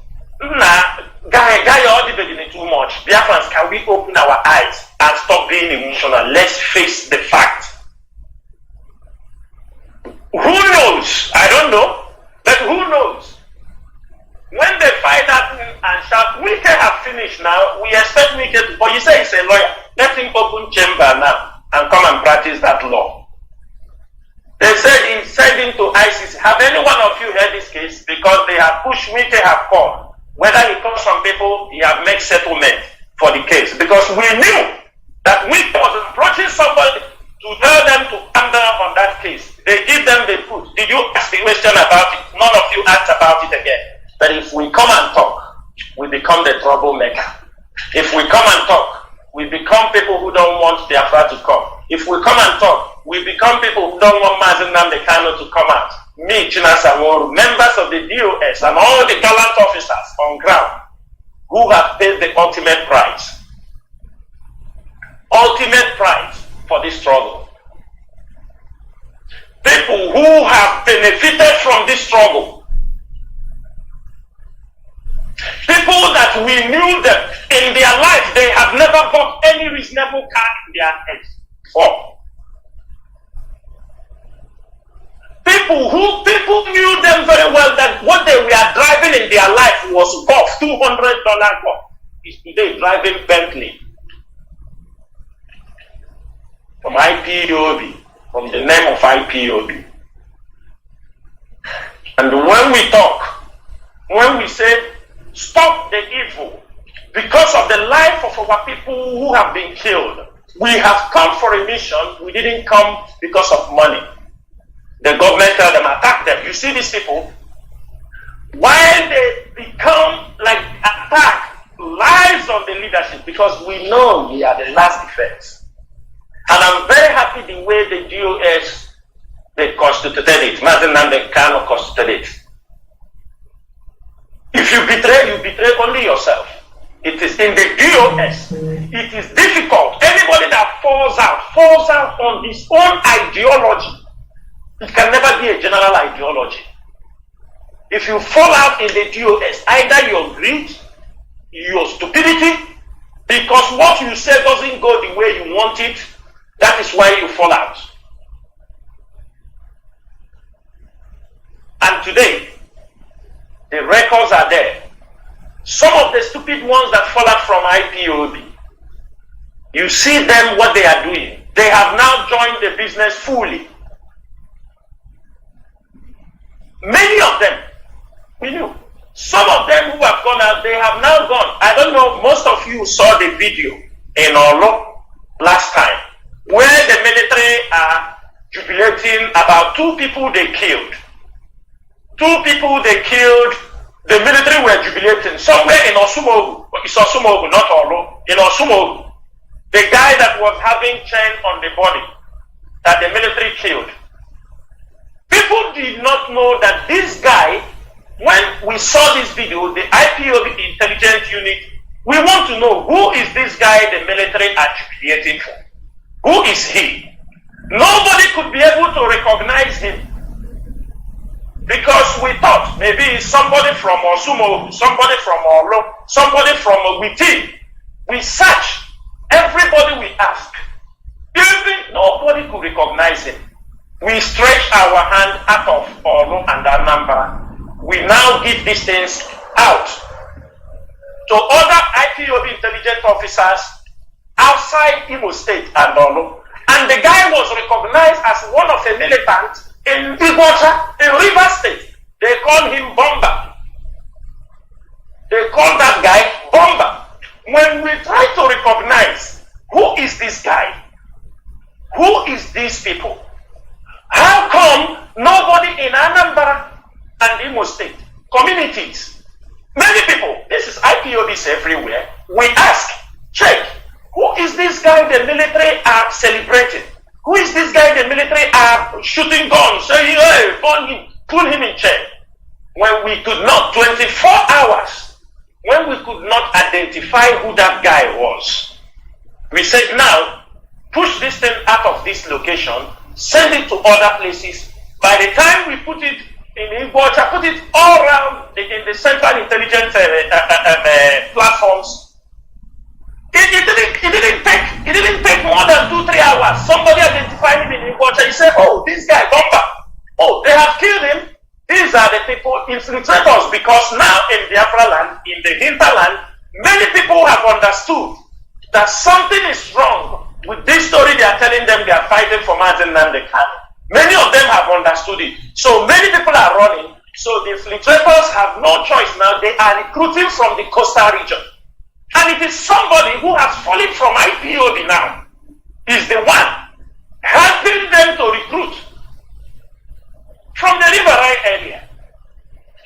Guy, all the beginning too much. Biafrans, can we open our eyes and stop being emotional? Let's face the fact. Who knows? I don't know. But who knows? When they find that and shout, Wike have finished now, we expect Wike to, but you say he's a lawyer. Let him open chamber now and come and practice that law. They said he's sending to ICC. Have any one of you heard this case? Because they have pushed, Wike have called. Whether he comes from people, he have made settlement for the case. Because we knew that Wike was approaching somebody to tell them to calm down on that case. They give them the proof. Did you ask the question about it? None of you asked about it again. But if we come and talk, we become the troublemaker. If we come and talk, we become people who don't want Biafra to come. If we come and talk, we become people who don't want Mazi Nnamdi Kanu to come out. Me, Chinasa Nworu, members of the DOS and all the gallant officers on ground who have paid the ultimate price. ultimate prize for this struggle. People who have benefited from this struggle. People that we knew that in their life they have never bought any reasonable car in their heads before. People knew them very well that what they were driving in their life was Golf, $200 Golf. Is today driving Bentley. From IPOB, from the name of IPOB. And when we talk, when we say stop the evil because of the life of our people who have been killed, we have come for a mission. We didn't come because of money. The government tell them, attack them. You see these people, while they become like attack lives on the leadership, because we know we are the last defense. And I'm very happy the way the DOS, they constituted it. Mazi Nnamdi Kanu constituted it. If you betray only yourself. It is in the DOS. It is difficult. Anybody that falls out on his own ideology. It can never be a general ideology. If you fall out in the DOS, either your greed, your stupidity, because what you say doesn't go the way you want it, that is why you fall out. And today, the records are there. Some of the stupid ones that fall out from IPOB, you see them, what they are doing. They have now joined the business fully. Many of them, we knew. Some of them who have gone out, they have now gone. I don't know, most of you saw the video in Olo last time, where the military are jubilating about 2 people they killed. 2 people they killed, the military were jubilating somewhere in Osumogu. It's Osumogu, not Olo. In Osumogu, the guy that was having chain on the body that the military killed. People did not know that this guy, when we saw this video, the IPOB intelligence unit, we want to know who is this guy the military are jubilating for? Who is he? Nobody could be able to recognize him because we thought maybe it's somebody from Osumo, somebody from Olo, somebody from Witi. We search, everybody we ask, even nobody could recognize him. We stretch our hand out of Olo and Anambra. We now give these things out to other IPOB intelligence officers outside Imo State and Olo. And the guy was recognized as one of the militants in Iguacha, in River State. They call him Bomba. They call that guy Bomba. When we try to recognize who is this guy, who is these people, how come nobody in Anambra and Imo State communities, many people, this is IPOBs everywhere, we ask, check, who is this guy the military are celebrating? Who is this guy the military are shooting guns, saying, hey, burn him, put him in check? When we could not, 24 hours, when we could not identify who that guy was, we said, now, push this thing out of this location, send it to other places. By the time we put it in Iguacha, put it all around in the central intelligence platforms, it didn't take more than 2-3 hours. Somebody identified him in Iguacha. He said, oh, this guy, Bomba. Oh, they have killed him. These are the people, infiltrators, because now in Biafra land, in the hinterland, many people have understood that something is wrong with this story they are telling them they are fighting for Mazi Nnamdi Kanu. Many of them have understood it. So many people are running. So the infiltrators have no choice now. They are recruiting from the coastal region. And it is somebody who has fallen from IPOB now, is the one helping them to recruit from the Riverine area.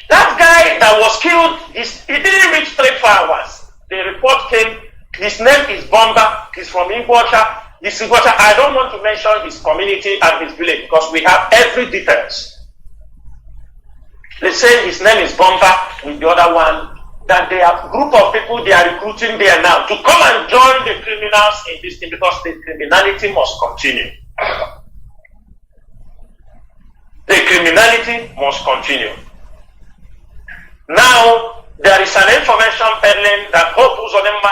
That guy that was killed, he didn't reach 3-4 hours. The report came, his name is Bomba, he's from Iguacha. I don't want to mention his community and his village because we have every details. They say his name is Bomba with the other one, that there are a group of people they are recruiting there now to come and join the criminals in this thing because the criminality must continue. The criminality must continue. Now, there is an information peddling that Hope Uzodimma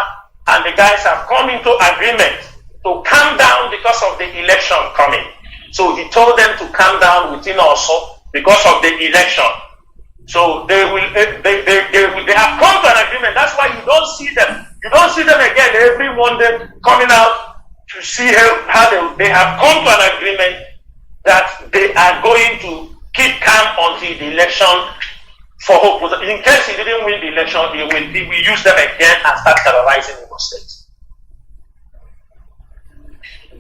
and the guys have come into agreement to calm down because of the election coming. So he told them to calm down within also because of the election. So they have come to an agreement. That's why you don't see them. You don't see them again every Monday coming out to see how they have come to an agreement that they are going to keep calm until the election for Hope. In case he didn't win the election, he will use them again and start terrorizing Imo State.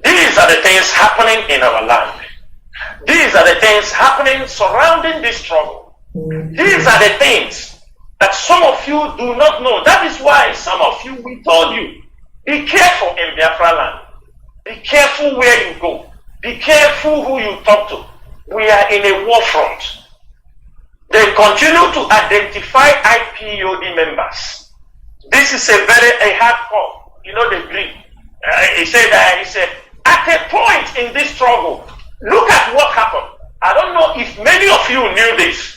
These are the things happening in our land. These are the things happening surrounding this struggle. These are the things that some of you do not know. That is why some of you, we told you, be careful in Biafra land. Be careful where you go. Be careful who you talk to. We are in a war front. They continue to identify IPOB members. This is a hard call. You know the Greek. He said at a point in this struggle, look at what happened. I don't know if many of you knew this.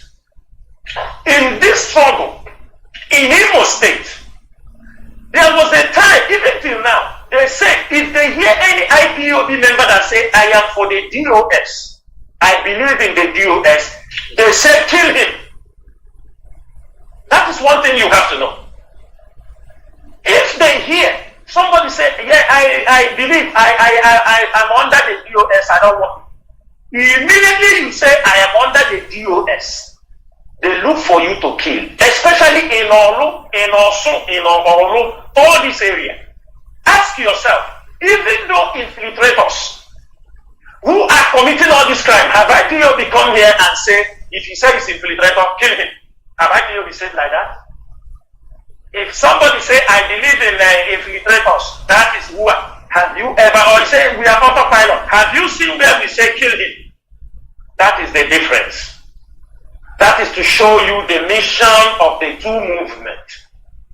In this struggle, in Imo State, there was a time, even till now, they say, if they hear any IPOB member that say, I am for the DOS, I believe in the DOS, they say, kill him. That is one thing you have to know. If they hear somebody say, yeah, I believe, I'm under the DOS, I don't want it. Immediately you say, I am under the DOS. They look for you to kill, especially in Olu, in Osun, in Olu, all this area. Ask yourself, even though infiltrators who are committing all this crime, have IPOB come here and say, if he says he's infiltrator, kill him? Have IPOB said like that? If somebody say, I believe in infiltrators, that is who have you ever, or say, we are autopilot, have you seen where we say kill him? That is the difference. That is to show you the mission of the two movements.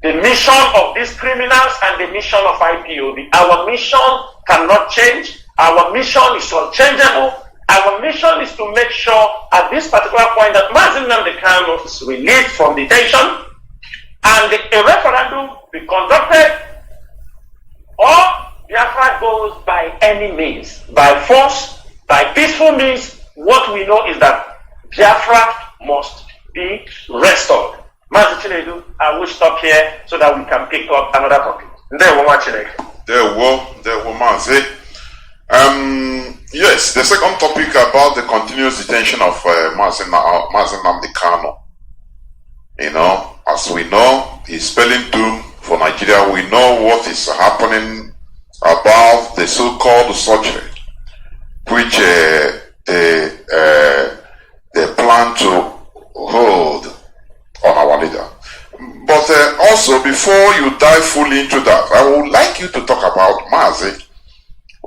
The mission of these criminals and the mission of IPOB. Our mission cannot change. Our mission is unchangeable. Our mission is to make sure at this particular point that Mazi Nnamdi Kanu is released from detention and a referendum be conducted, or Biafra goes by any means, by force, by peaceful means. What we know is that Biafra must be restored. Mazi Chinedu, I will stop here so that we can pick up another topic. There we Mazi. Yes, the second topic about the continuous detention of Mazi Nnamdi Kanu. You know, as we know, he's spelling doom for Nigeria. We know what is happening about the so-called surgery, which they plan to hold on our leader. But also, before you dive fully into that, I would like you to talk about Mazi.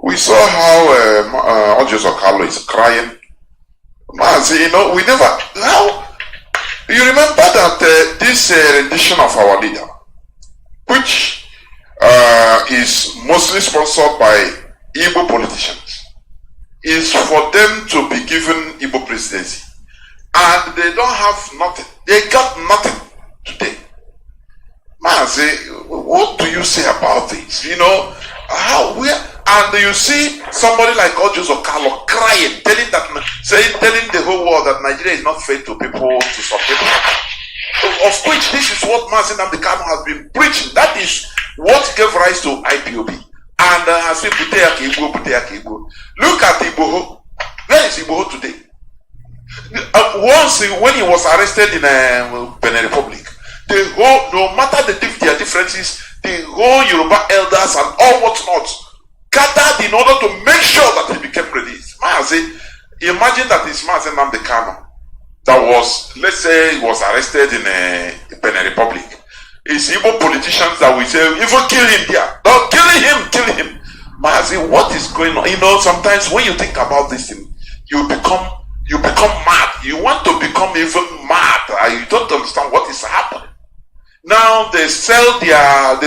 We saw how Orji Uzor Kalu is crying. Mazi, you know, we never, how, you remember that this rendition of our leader, which is mostly sponsored by Igbo politicians, is for them to be given Igbo presidency. And they don't have nothing. They got nothing today. Mazi, what do you say about this? You know, how, where, and you see somebody like Orji Uzor Kalu crying, telling the whole world that Nigeria is not fair to people, to some people. Of which this is what Mazi Nnamdi Kanu has been preaching. That is what gave rise to IPOB. And has been Buteaka Igbo. Look at Igboho. Where is Igboho today? Once when he was arrested in Benin Republic, the whole, no matter their differences, the whole Yoruba elders and all whatnot gathered in order to make sure that he became released. Mazi, imagine that it's Mazi Nnamdi Kanu that was, let's say, he was arrested in Benin Republic. It's Igbo politicians that we say, even kill him there. No, kill him. Mazi, what is going on? You know, sometimes when you think about this thing, you become mad. You want to become even mad. You don't understand what is happening. Now they sold their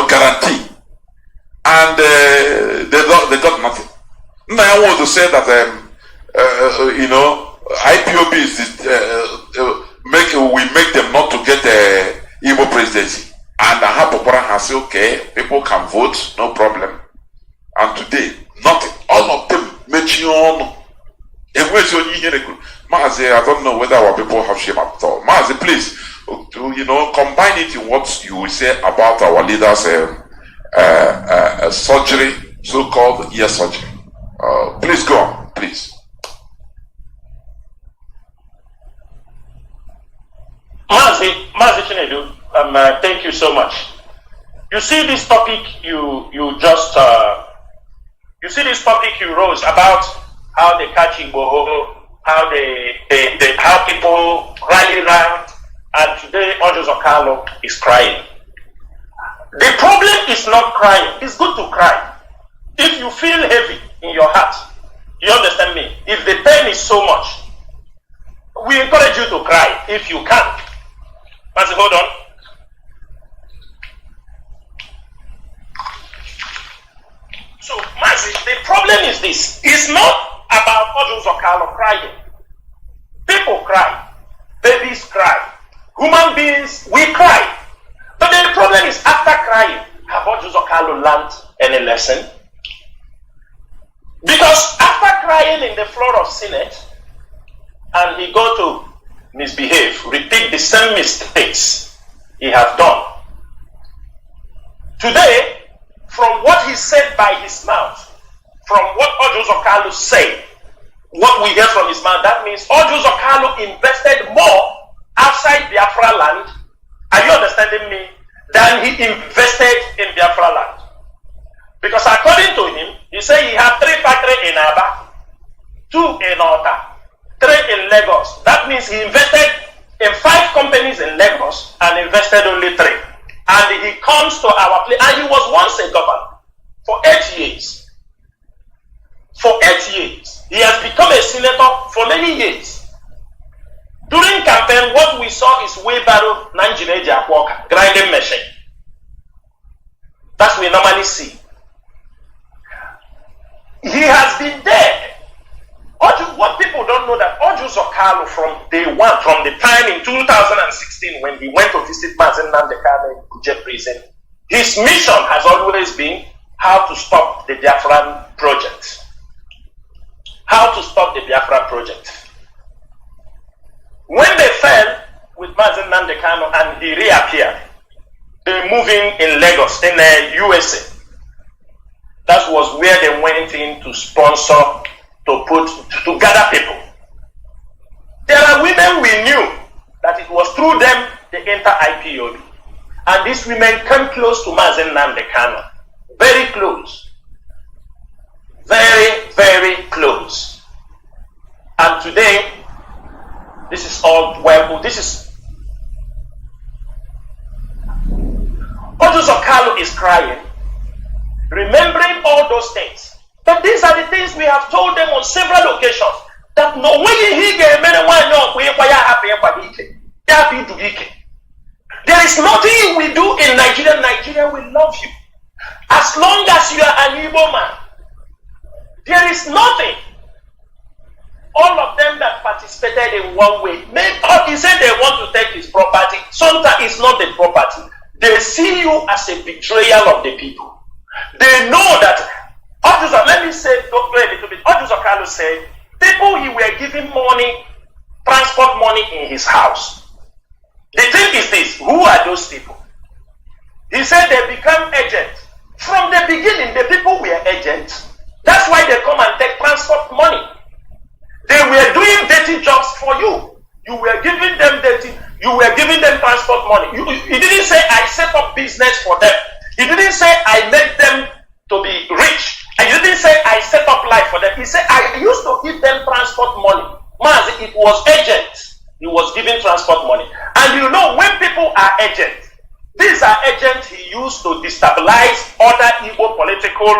guarantee, and they got nothing. Now I want to say that IPOB is we make them not to get the Igbo presidency, and Ahapopora has said, okay, people can vote, no problem. And today, nothing. All of them mention. Mazi, I don't know whether our people have shame at all. Mazi, please, combine it in what you will say about our leaders' surgery, so-called ear surgery. Please go on, please. Mazi Chinedu, thank you so much. You see this topic you rose about how they catch Igbo, how how people rally around, and today Ojos Okalo is crying. The problem is not crying. It's good to cry. If you feel heavy in your heart, you understand me? If the pain is so much, we encourage you to cry if you can. Mazi, hold on. So, Mazi, the problem is this. It's not about Ojos Okalo crying. People cry. Babies cry. Human beings, we cry. But the problem is, after crying, have Ojos Okalo learned any lesson? Because after crying in the floor of Senate, and he go to misbehave, repeat the same mistakes he has done. Today, from what he said by his mouth, from what Ojos Okalo said, what we hear from his mouth, that means Ojos Okalo invested more outside Biafra land, are you understanding me, than he invested in Biafra land. Because according to him, he said he had 3 factories in Aba, 2 in Ota, 3 in Lagos. That means he invested in 5 companies in Lagos and invested only 3. And he comes to our place, and he was once a governor for 8 years. For 8 years. He has become a senator for many years. During campaign, what we saw is wheelbarrow, Nanjineja Walker, grinding machine. That's what we normally see. He has been there. What people don't know that Ojos Okalo from day one, from the time in 2016 when he went to visit Mazen Nnamdi Kanu in Kuje prison, his mission has always been how to stop the Biafran project. How to stop the Biafra project. When they fell with Mazen Nnamdi Kanu and he reappeared, they moving in Lagos, in the USA. That was where they went in to sponsor, to gather people. There are women we knew that it was through them they enter IPOB. And these women came close to Mazen Nnamdi Kanu. Very close. Very, very close. And today, this is all well. This is Ojos Okalo is crying, remembering all those things. But these are the things we have told them on several occasions. That no way he get many one there is nothing we do in Nigeria. Nigeria will love you. As long as you are an Igbo man, there is nothing. All of them that participated in one way, he said they want to take his property. Sometimes it's not the property. They see you as a betrayal of the people. They know that, let me say, don't play a little bit. Ojos Okalo said, people he were giving money, transport money in his house. The thing is this, who are those people? He said they become agents. From the beginning, the people were agents. That's why they come and take transport money. They were doing dirty jobs for you. You were giving them transport money. He didn't say I set up business for them. He didn't say I made them to be rich. And he didn't say I set up life for them. He said I used to give them transport money. Mazi, it was agents. He was giving transport money. And you know, when people are agents, these are agents he used to destabilize other Igbo political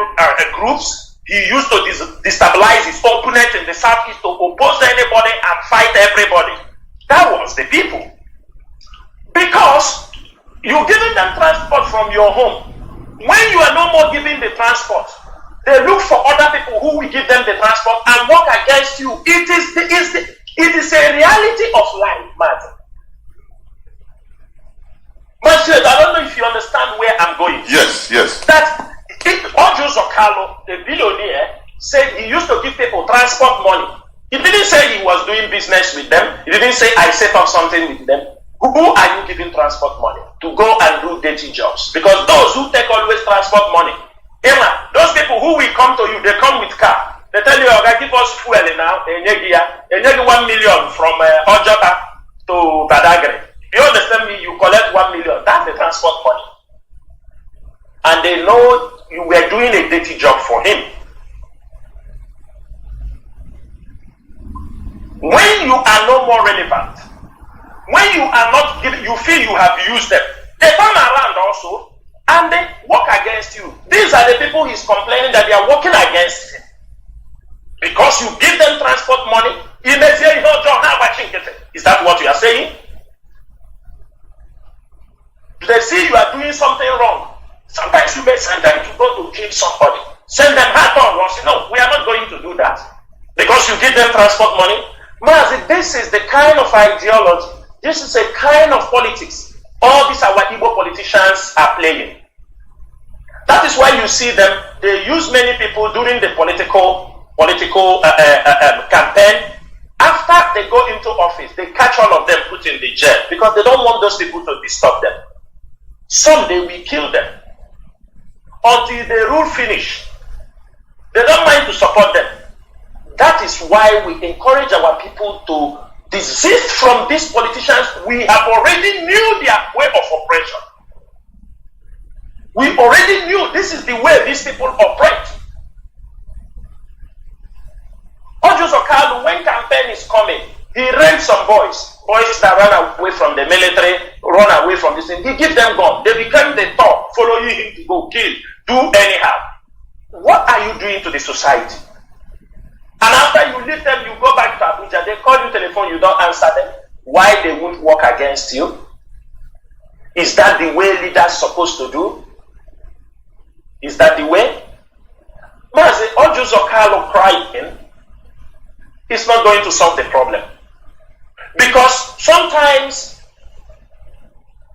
groups. He used to destabilize his opponent in the southeast to oppose anybody and fight everybody. That was us, the people. Because you're giving them transport from your home. When you are no more giving the transport, they look for other people who will give them the transport and work against you. It is a reality of life, Martin. Monsieur, I don't know if you understand where I'm going. Yes. That Ojo Zokalo, the billionaire, said he used to give people transport money. He didn't say he was doing business with them. He didn't say I set up something with them. Who are you giving transport money to go and do dirty jobs? Because those who take always transport money, Emma, those people who will come to you, they come with car. They tell you, okay, give us fuel now, and you 1 million from Ojota to Badagry. You understand me? You collect 1 million. That's the transport money. And they know you were doing a dirty job for him. When you are no more relevant, when you are not giving, you feel you have used them, they turn around also and they work against you. These are the people he's complaining that they are working against him. Because you give them transport money, he may say, is that what you are saying? Do they see you are doing something wrong? Sometimes you may send them to go to kill somebody. Send them hard on. No, we are not going to do that. Because you give them transport money. Mazi, this is the kind of ideology, this is a kind of politics all these our Igbo politicians are playing. That is why you see them, they use many people during the political campaign. After they go into office, they catch all of them, put in the jail, because they don't want those people to disturb them. Some they will kill them until the rule finish. They don't mind to support them. That is why we encourage our people to desist from these politicians. We have already knew their way of operation. We already knew this is the way these people operate. Ojo Zokalo, when campaign is coming, he rents some boys that run away from the military, run away from this thing. He gives them gun. They become the top, following him to go kill, do anyhow. What are you doing to the society? And after you leave them, you go back to Abuja, they call you telephone, you don't answer them. Why they won't work against you? Is that the way leaders supposed to do? Is that the way? Mazi, Ojo Zokalo crying is not going to solve the problem. Because sometimes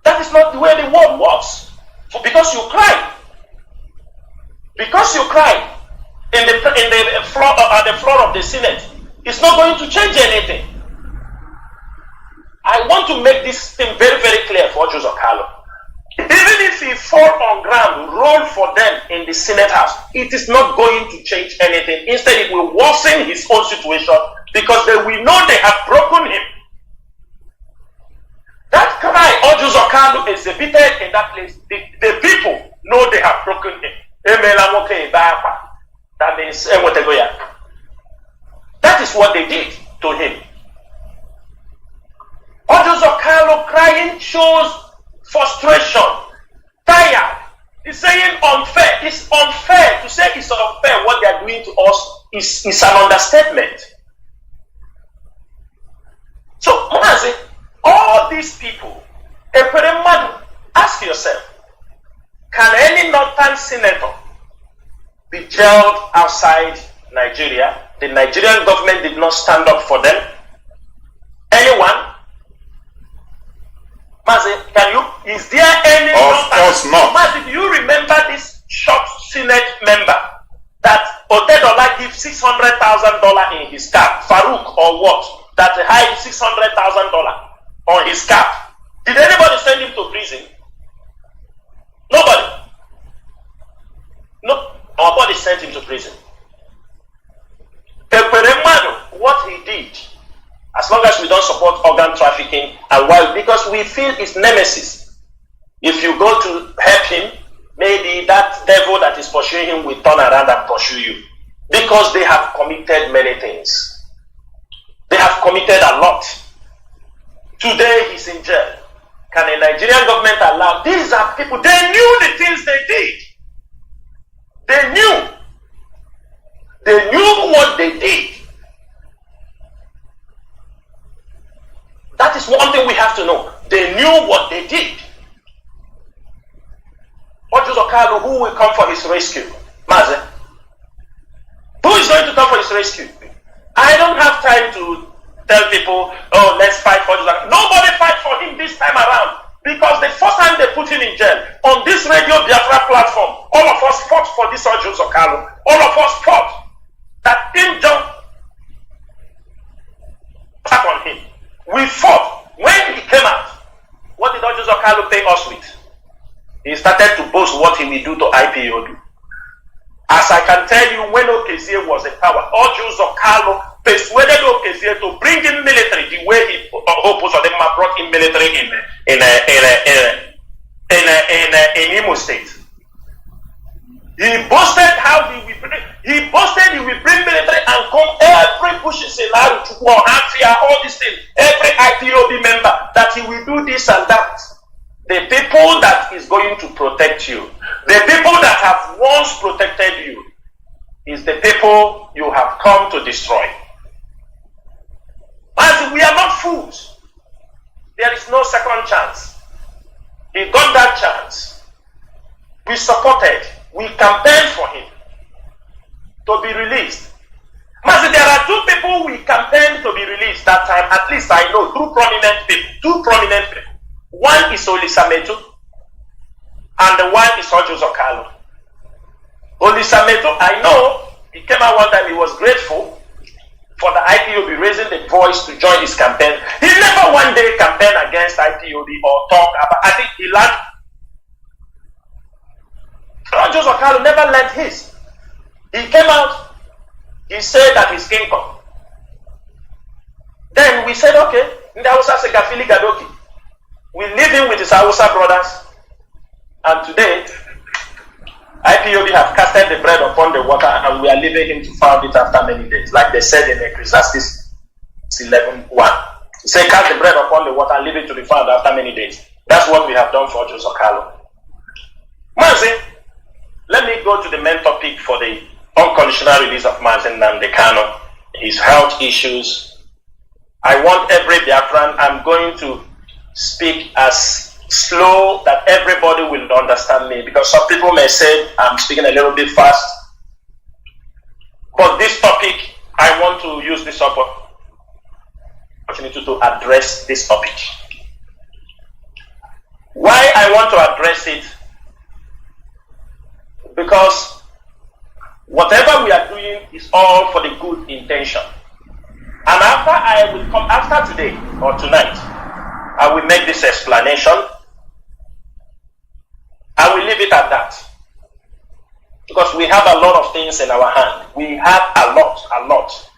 that is not the way the world works. So because you cry. Because you cry in the floor of the Senate, it's not going to change anything. I want to make this thing very, very clear for Ojo Zokalo. Even if he fall on ground, roll for them in the Senate House, it is not going to change anything. Instead, it will worsen his own situation because they will know they have broken him. That cry Ojo Zokalo exhibited in that place, the people know they have broken him. That means that is what they did to him. Ojo Zokalo crying shows frustration, tired. He's saying unfair. It's unfair. To say it's unfair what they are doing to us is an understatement. So, Mazi, all these people, ask yourself, can any northern senator be jailed outside Nigeria? The Nigerian government did not stand up for them. Anyone? Mazi, is there any? Of course not. Mazi, do you remember this short Senate member that Otedola gave $600,000 in his cap? Farouk or what? That hide $600,000 on his cap. Did anybody send him to prison? Nobody. No, nobody sent him to prison. Ekweremadu, what he did, as long as we don't support organ trafficking, and why? Because we feel it's nemesis. If you go to help him, maybe that devil that is pursuing him will turn around and pursue you. Because they have committed many things. They have committed a lot. Today he's in jail. Can a Nigerian government allow? These are people, they knew the things they did. They knew. They knew what they did. That is one have to know. They knew what they did. Ojus Okalu, who will come for his rescue? Mazi. Who is going to come for his rescue? I don't have time to tell people, oh, let's fight for Ojus Okalu. Nobody fight for him this time around. Because the first time they put him in jail, on this Radio Biafra platform, all of us fought for this Ojus Okalu. All of us fought that him jump back on him. We fought. When he came out, what did Ojus Okalu pay us with? He started to boast what he will do to IPOB. As I can tell you, when Okezie was in power, Ojus Okalu persuaded Okezie to bring in military the way he brought in military in Imo State. He boasted he will bring military and come every Bushi scenario to war, all these things, every IPOB member that he will do this and that. The people that is going to protect you, the people that have once protected you, is the people you have come to destroy. As we are not fools. There is no second chance. He got that chance. We supported. We campaigned for him to be released. Mazi, there are two people we campaigned to be released that time. At least I know two prominent people. One is Olisametu, and the one is Ojus Okalu. Olisametu, I know, he came out one time, he was grateful for the IPOB raising the voice to join his campaign. He never one day campaigned against IPOB or talk about, I think he learned. Ojus Okalu never learned his. He came out, he said that his income. Then we said, okay, Ndausa Segafili Gadoki. We leave him with his Hausa brothers, and today IPOB have casted the bread upon the water, and we are leaving him to found it after many days, like they said in Ecclesiastes 11:1. He said, cast the bread upon the water and leave it to be found after many days. That's what we have done for Ojus Okalu. Mazi, let me go to the main topic for the unconditional release of Mazi Nnamdi Kanu, his health issues. I want every Biafran, I'm going to speak as slow that everybody will understand me, because some people may say I'm speaking a little bit fast. But this topic, I want to use this opportunity to address this topic. Why I want to address it? Because whatever we are doing is all for the good intention. And after I will come, after today or tonight, I will make this explanation. I will leave it at that. Because we have a lot of things in our hand. We have a lot.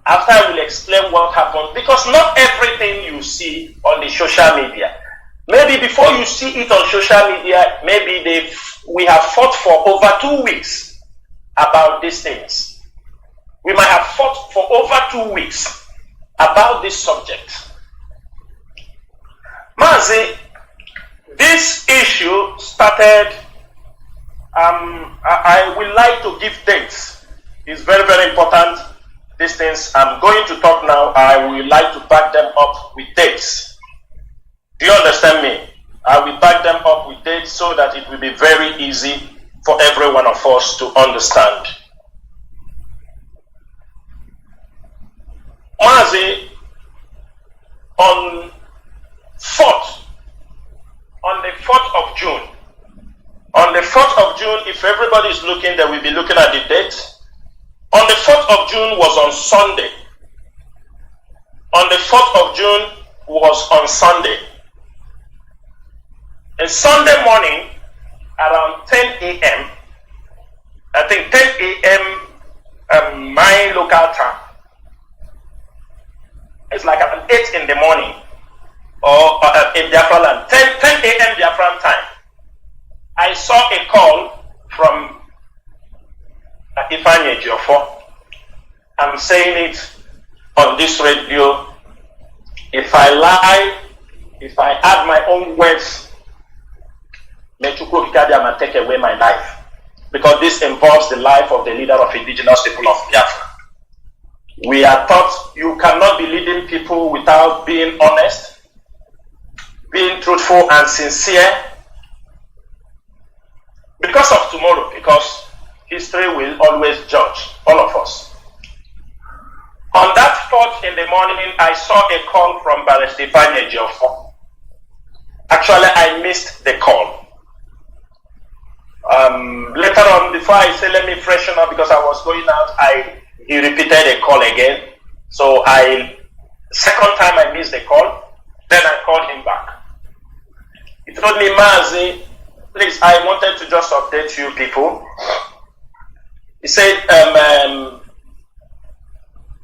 After I will explain what happened, because not everything you see on the social media, maybe before you see it on social media, maybe we have fought for over 2 weeks about these things. We might have fought for over 2 weeks about this subject. Mazi, this issue started, I would like to give dates. It's very, very important. These things I'm going to talk now, I would like to back them up with dates. Do you understand me? I will back them up with dates so that it will be very easy for every one of us to understand. Mazi, on the 4th of June. On the 4th of June, if everybody is looking, they will be looking at the date. On the 4th of June was on Sunday. On the 4th of June was on Sunday. And Sunday morning, around 10 a.m., I think 10 a.m. My local time. It's like at 8 in the morning, or in Biafra land, 10 a.m. Biafran time. I saw a call from Ifeanyi Ejiofor. I'm saying it on this radio. If I lie, if I add my own words, may Chukwu Kikadiama take away my life. Because this involves the life of the leader of indigenous people of Biafra. We are taught you cannot be leading people without being honest, being truthful and sincere. Because of tomorrow, because history will always judge all of us. On that 4th in the morning, I saw a call from Barrister Ifeanyi Ejiofor. Actually, I missed the call. Later on, before I say let me freshen up because I was going out, he repeated a call again. So second time I missed the call, then I called him back. He told me, Mazi, please, I wanted to just update you people. He said,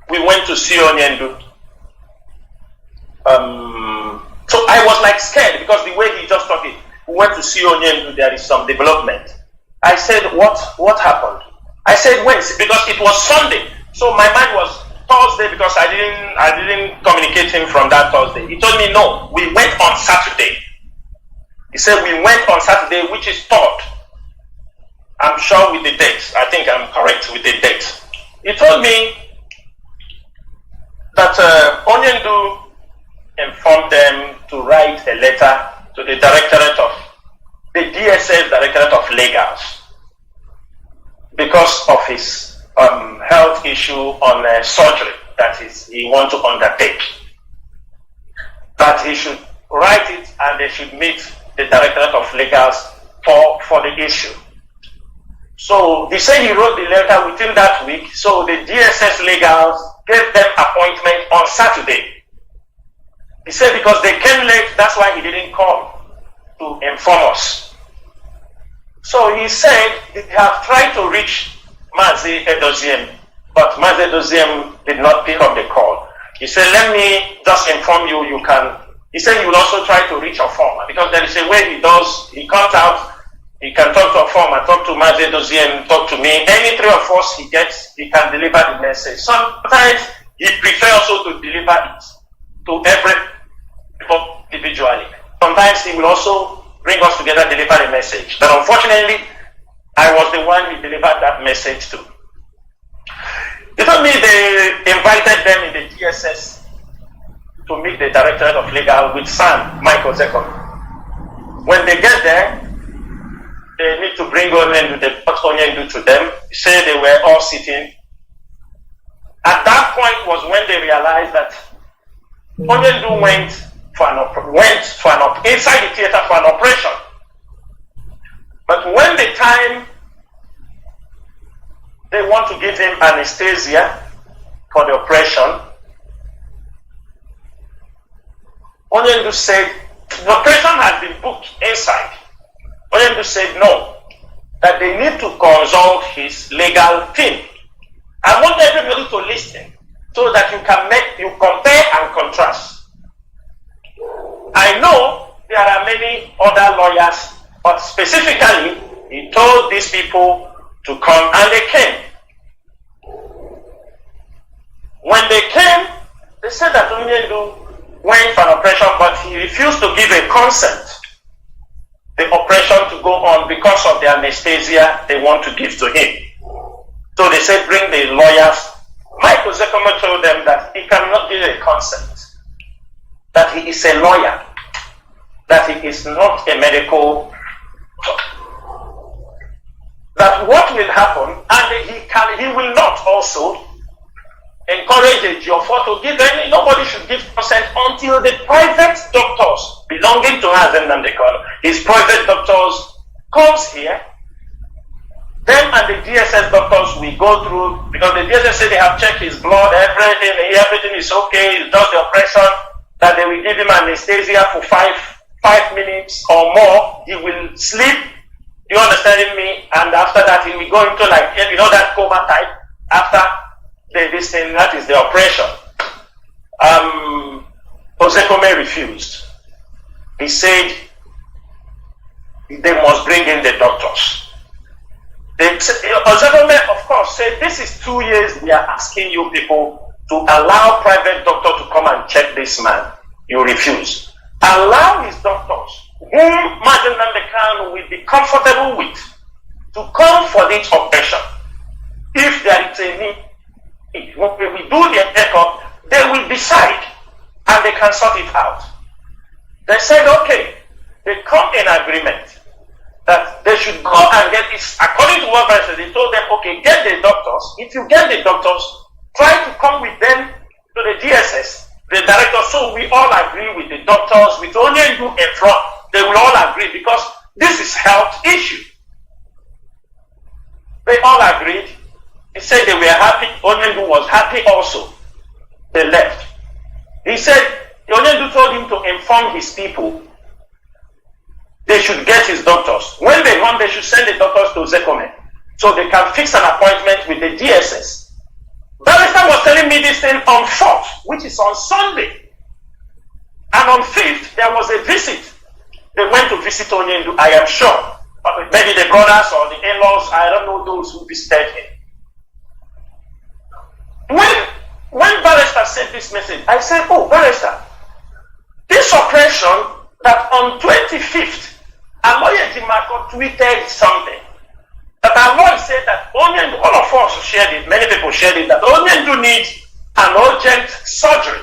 we went to see Onyendu. So I was like scared because the way he just talked it, we went to see Onyendu, there is some development. I said, what happened? I said, when? Because it was Sunday. So my mind was Thursday because I didn't communicate him from that Thursday. He told me, no, we went on Saturday. He said, we went on Saturday, which is 3rd. I'm sure with the dates. I think I'm correct with the dates. He told me that Onyendu informed them to write a letter to the DSS Directorate of Legals because of his health issue on surgery that he wants to undertake. That he should write it and they should meet the Directorate of Legals for the issue. So they say he wrote the letter within that week. So the DSS Legals gave them appointment on Saturday. He said because they came late, that's why he didn't call to inform us. So he said they have tried to reach Mazi Edoziem, but Mazi Edoziem did not pick up the call. He said, let me just inform you, he said he will also try to reach a farmer because there is a way he comes out, he can talk to a farmer, talk to Mazi Edoziem, talk to me. Any three of us he can deliver the message. Sometimes he prefers also to deliver it to every people individually. Sometimes he will also bring us together, deliver the message. But unfortunately, I was the one he delivered that message to. They told me they invited them in the DSS to meet the Directorate of Legal with Sam, Michael Zekon. When they get there, they need to bring Onyendu to them. He said they were all sitting. At that point was when they realized that Onyendu went inside the theater for an operation. But when the time they want to give him anesthesia for the operation, Onyendu said, the operation has been booked inside. Onyendu said no, that they need to consult his legal team. I want everybody to listen so that you compare and contrast. I know there are many other lawyers, but specifically, he told these people to come, and they came. When they came, they said that Onyendu went for an operation, but he refused to give a consent, the operation to go on because of the anesthesia they want to give to him. So they said, bring the lawyers. Michael Zekomo told them that he cannot give a consent, that he is a lawyer, that he is not a medical doctor. That what will happen, and he will not also encourage Ejiofor to give any, nobody should give consent until the private doctors belonging to Mazi Nnamdi Kanu, his private doctors comes here. Them and the DSS doctors we go through, because the DSS say they have checked his blood, everything is okay, he does the operation, that they will give him anesthesia for five minutes or more, he will sleep, you understanding me? And after that he will go into that coma type after this thing, that is the operation. Ozekome refused. He said they must bring in the doctors. Ozekome, of course, said this is 2 years we are asking you people to allow private doctor to come and check this man. You refuse. Allow his doctors, whom Mazi Nnamdi Kanu will be comfortable with, to come for this operation. If there is a need, when we do their checkup, they will decide and they can sort it out. They said, okay, they come in agreement that they should go and get this. According to what I said, they told them, okay, get the doctors. If you get the doctors, try to come with them to the DSS, the director. So we all agree with the doctors, with Onyendu in front. They will all agree because this is health issue. They all agreed. He said they were happy. Onyendu was happy also. They left. He said, Onyendu told him to inform his people they should get his doctors. When they want, they should send the doctors to Zekome so they can fix an appointment with the DSS. Barrister was telling me this thing on 4th, which is on Sunday. And on 5th, there was a visit. They went to visit Onyendu, I am sure. But maybe the brothers or the in-laws, I don't know those who visited him. When Barrister sent this message, I said, oh, Barrister, this operation that on 25th, Aloye Jimarko tweeted something. That Aloye said that Onyendu, all of us shared it, many people shared it, that Onyendu needs an urgent surgery.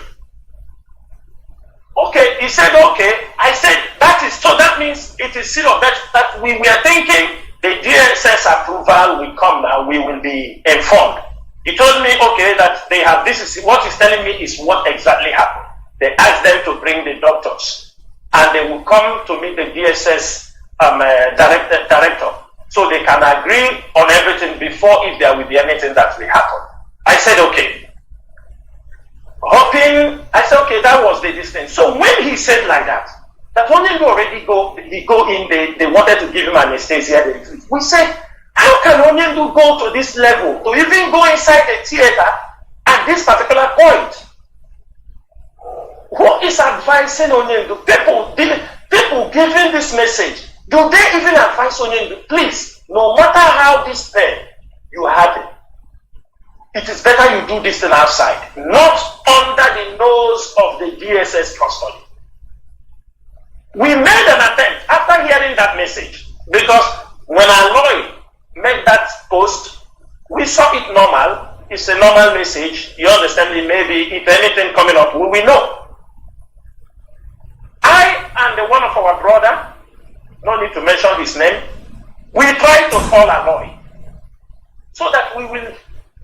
Okay, he said, okay. I said, that means it is serious. That we are thinking the DSS approval will come now, we will be informed. He told me, okay, that they have, this is what he's telling me is what exactly happened. They asked them to bring the doctors and they will come to meet the DSS director so they can agree on everything before if there will be anything that will happen. I said, okay. I said, okay, that was the distance. So when he said like that Onyendu already go in, they wanted to give him anesthesia. We said, how can Onyendu go to this level, to even go inside the theater at this particular point? Who is advising Onyendu? People giving this message, do they even advise Onyendu? Please, no matter how this pain you have it, it is better you do this thing outside, not under the nose of the DSS custody. We made an attempt after hearing that message, because when Aloy made that post, we saw it normal. It's a normal message. You understand me? Maybe if anything coming up, we will know. I and one of our brother, no need to mention his name, we tried to call Aloy so that we will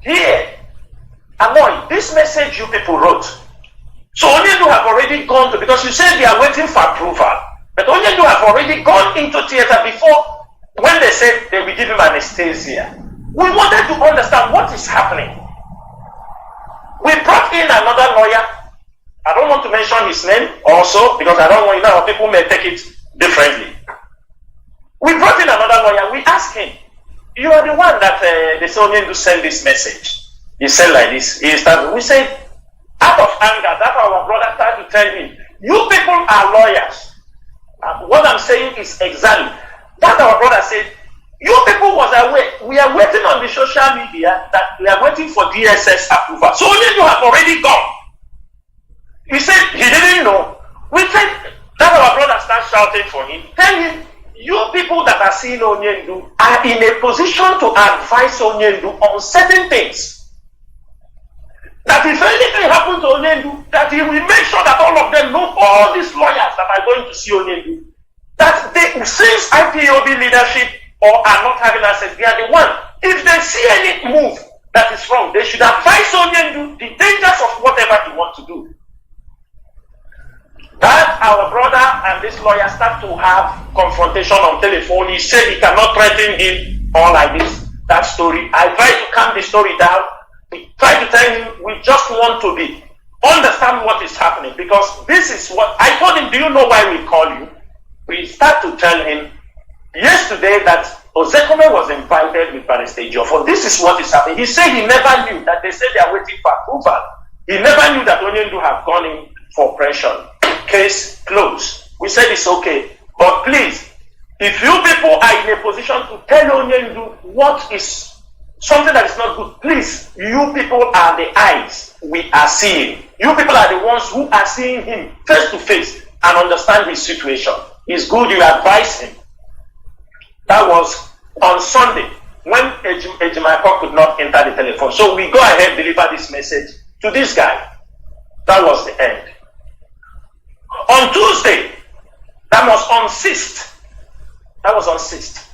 hear, Aloy, this message you people wrote. So Onyendu have already gone to, because you said they are waiting for approval, but Onyendu have already gone into theater before, when they said they will give him anesthesia. We wanted to understand what is happening. We brought in another lawyer. I don't want to mention his name also, because I don't want, people may take it differently. We brought in another lawyer. We asked him, you are the one that the Onyendu sent this message. He said like this. We said, out of anger, that our brother started to tell him, you people are lawyers. What I'm saying is exactly that our brother said, you people was aware, we are waiting on the social media that we are waiting for DSS approval. So Onyendu have already gone. He said he didn't know. We said that our brother started shouting for him, tell him, you people that are seeing Onyendu are in a position to advise Onyendu on certain things. That if anything happens to Onyendu, that he will make sure that all of them know, all these lawyers that are going to see Onyendu, that they, since IPOB leadership or are not having access, they are the one. If they see any move that is wrong, they should advise Onyendu the dangers of whatever he wants to do. That our brother and this lawyer start to have confrontation on telephone. He said he cannot threaten him or like this. That story. I tried to calm the story down. We try to tell him we just want to understand what is happening, because this is what I told him. Do you know why we call you? We start to tell him yesterday that Ozekome was invited with Barrister Ejiofor. This is what is happening. He said he never knew that they said they are waiting for approval. He never knew that Onyendu have gone in for operation. Case closed. We said it's okay, but please, if you people are in a position to tell Onyendu what is something that is not good, please, you people are the eyes we are seeing. You people are the ones who are seeing him face to face and understand his situation. It's good you advise him. That was on Sunday. when Ejimako could not enter the telephone. So we go ahead, deliver this message to this guy. That was the end. On Tuesday, that was on 6th.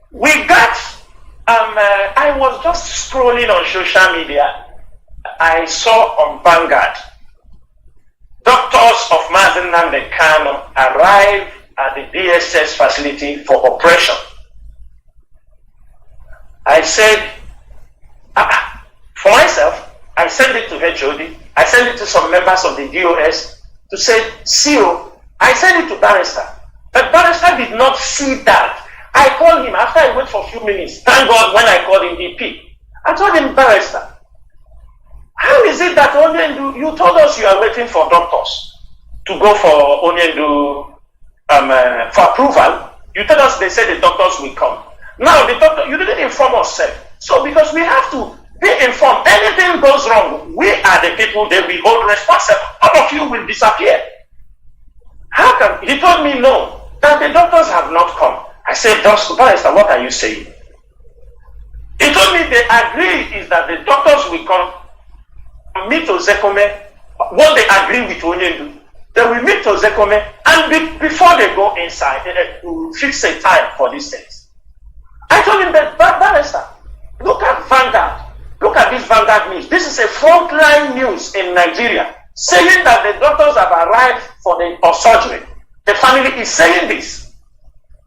We got, I was just scrolling on social media. I saw on Vanguard, doctors of Mazi Nnamdi Kanu arrived at the DSS facility for operation. I said, for myself, I sent it to HOD, I sent it to some members of the DOS to say, CEO, I sent it to Barrister. But Barrister did not see that. I called him after I waited for a few minutes. Thank God when I called him DP. I told him, Barrister, how is it that Onyendu, you told us you are waiting for doctors to go for Onyendu for approval. You told us they said the doctors will come. Now the doctor, you didn't inform us, sir. So because we have to be informed, anything goes wrong, we are the people that we hold responsible. All of you will disappear. How can, he told me no, that the doctors have not come. I said, Barrister, what are you saying? He told me they agree is that the doctors will come, meet Ozekome, what they agree with Onyendu. They will meet Ozekome, and before they go inside, to fix a time for these things. I told him that, Barrister, look at Vanguard. Look at this Vanguard news. This is a frontline news in Nigeria, saying that the doctors have arrived for the surgery. The family is saying this.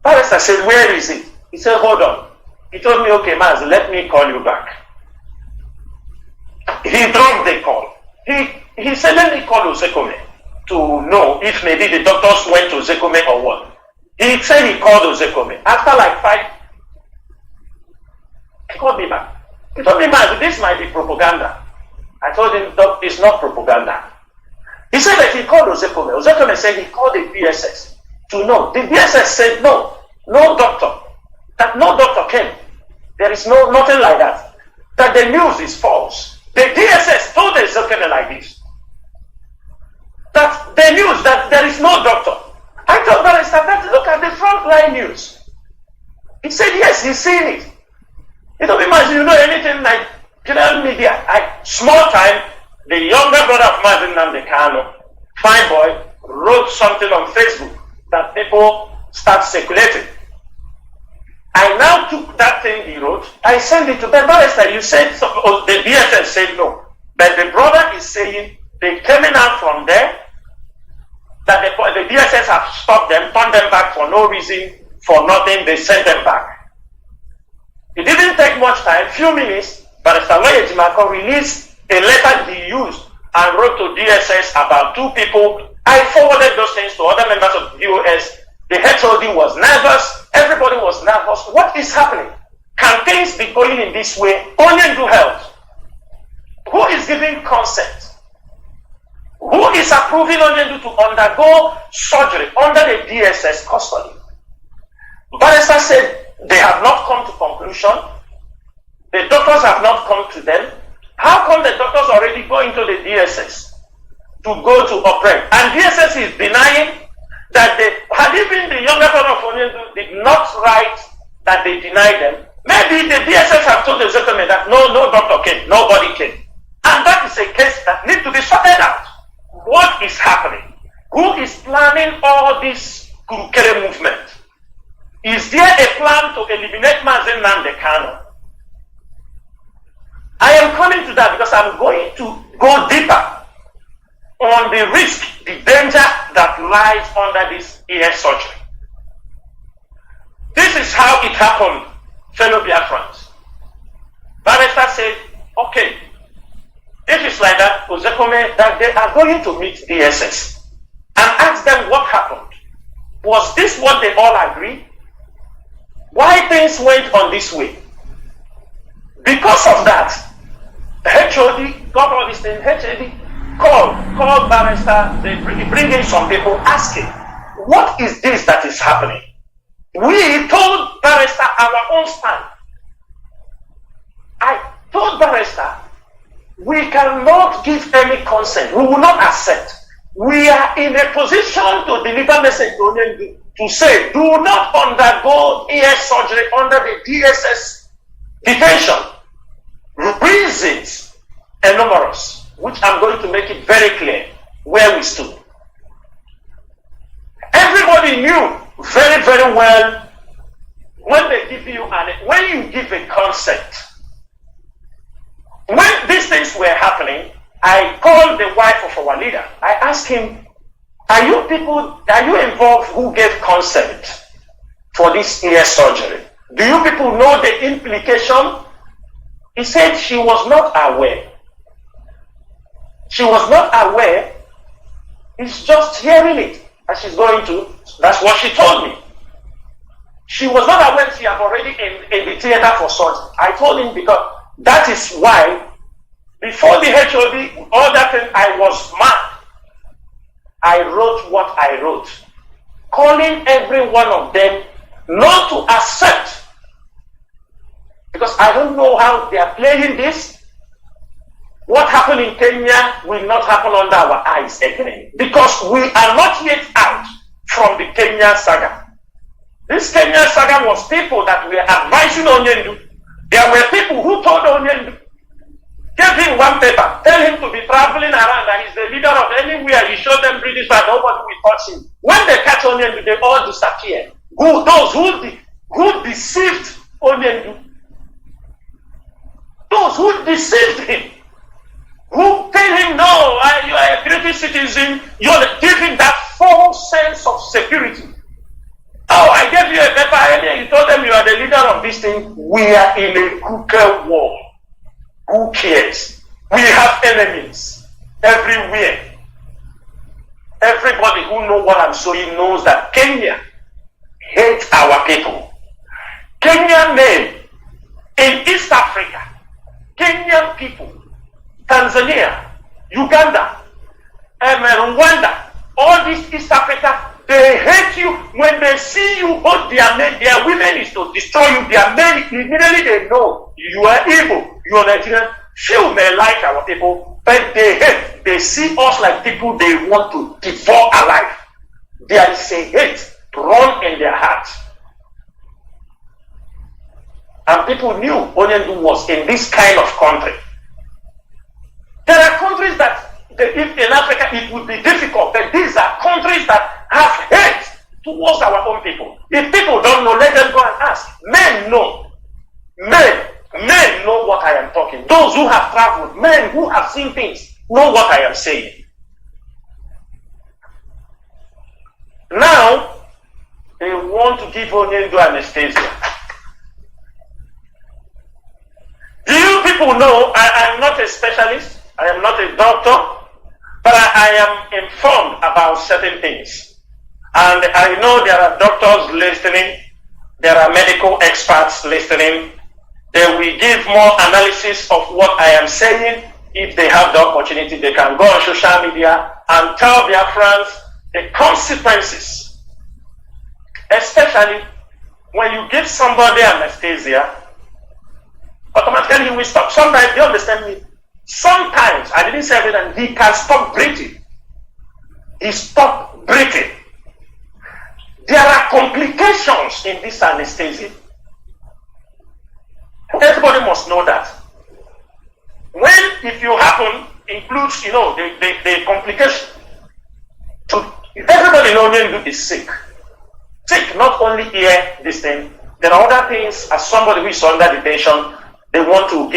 Barrister said, where is it? He said, hold on. He told me, okay, Maz, let me call you back. He dropped the call. He said, let me call Ozekome to know if maybe the doctors went to Ozekome or what. He said he called Ozekome. After like 5, he called me back. He told me, man, this might be propaganda. I told him, it's not propaganda. He said that he called Ozekome. Ozekome said he called the DSS to know. The DSS said no doctor. That no doctor came. There is nothing like that. That the news is false. The DSS told Ozekome like this. That the news that there is no doctor. I told Barrister, look at the frontline news. He said yes, he's seen it. He told me, man, you know anything like general media? Small time, the younger brother of Mazi Nnamdi Kanu, fine boy, wrote something on Facebook that people start circulating. I now took that thing he wrote, I sent it to the Barrister. You said, the DSS said no. But the brother is saying they coming out from there, that the DSS have stopped them, turned them back for no reason, for nothing, they sent them back. It didn't take much time, few minutes, Barrister Ejimako released a letter he used and wrote to DSS about 2 people. I forwarded those things to other members of the DOS. The HOD was nervous, everybody was nervous. What is happening? Can things be going in this way? Onyendu Health. Who is giving consent? Who is approving Onyendu to undergo surgery under the DSS custody? Barrister said they have not come to conclusion. The doctors have not come to them. How come the doctors already go into the DSS to go to operate? And DSS is denying that had even the younger brother of Onyendu did not write that they denied them. Maybe the DSS have told the Ozekome that no doctor came, nobody came. And that is a case that needs to be sorted out. What is happening? Who is planning all this Kurukere movement? Is there a plan to eliminate Mazi Nnamdi Kanu? I am coming to that because I'm going to go deeper on the risk, the danger that lies under this ear surgery. This is how it happened, fellow Biafrans. Barrister said, okay, if it's like that, Ozekome, that they are going to meet DSS and ask them what happened. Was this what they all agreed? Why things went on this way? Because of that, HOD got all this thing. HOD called Barrister. They bring in some people asking, what is this that is happening? We told Barrister our own stand. I told Barrister, we cannot give any consent. We will not accept. We are in a position to deliver message to Onyendu to say, do not undergo ear surgery under the DSS detention. Reasons are numerous, which I'm going to make it very clear where we stood. Everybody knew very, very well when they give you when you give a consent. When these things were happening, I called the wife of our leader. I asked him, are you involved who gave consent for this ear surgery? Do you people know the implication? He said she was not aware. She was not aware. He's just hearing it as she's going to. That's what she told me. She was not aware she had already in the theater for surgery. I told him because that is why before the HOD, all that thing, I was mad. I wrote what I wrote, calling every one of them not to accept, because I don't know how they are playing this. What happened in Kenya will not happen under our eyes again, because we are not yet out from the Kenya saga. This Kenya saga was people that were advising Onyendu. There were people who told Onyendu, give him one paper, tell him to be traveling around and he's the leader of anywhere. He showed them British but nobody will touch him. When they catch Onyendu, they all disappear. Those who deceived Onyendu, those who deceived him, who tell him, no, you are a British citizen, you're giving that false sense of security. Oh, I gave you a paper and you told them you are the leader of this thing. We are in a crooked war. Who cares? We have enemies everywhere. Everybody who knows what I'm saying knows that Kenya hates our people. Kenyan name in East Africa, Kenyan people, Tanzania, Uganda, Rwanda, all this East Africa, they hate you. When they see you hold their men, their women is to destroy you. Their men, immediately they know you are evil, you are Nigerian. Few may like our people, but they hate. They see us like people they want to devour alive. There is a hate run in their hearts. And people knew Onyendu was in this kind of country. There are countries that, if in Africa it would be difficult, but these are countries that have hate towards our own people. If people don't know, let them go and ask. Men know. Men know what I am talking. Those who have traveled, men who have seen things, know what I am saying. Now, they want to give Onyendu anesthesia. Do you people know I am not a specialist, I am not a doctor, but I am informed about certain things. And I know there are doctors listening, there are medical experts listening. They will give more analysis of what I am saying. If they have the opportunity, they can go on social media and tell their friends the consequences. Especially when you give somebody anesthesia, automatically he will stop. Sometimes, you understand me? Sometimes, I didn't say that he can stop breathing. He stopped breathing. There are complications in this anesthesia. Everybody must know that. When, if you happen, includes, the complication. Everybody knows Onyendu is sick. Sick, not only here, this thing. There are other things, as somebody who is under detention, they want to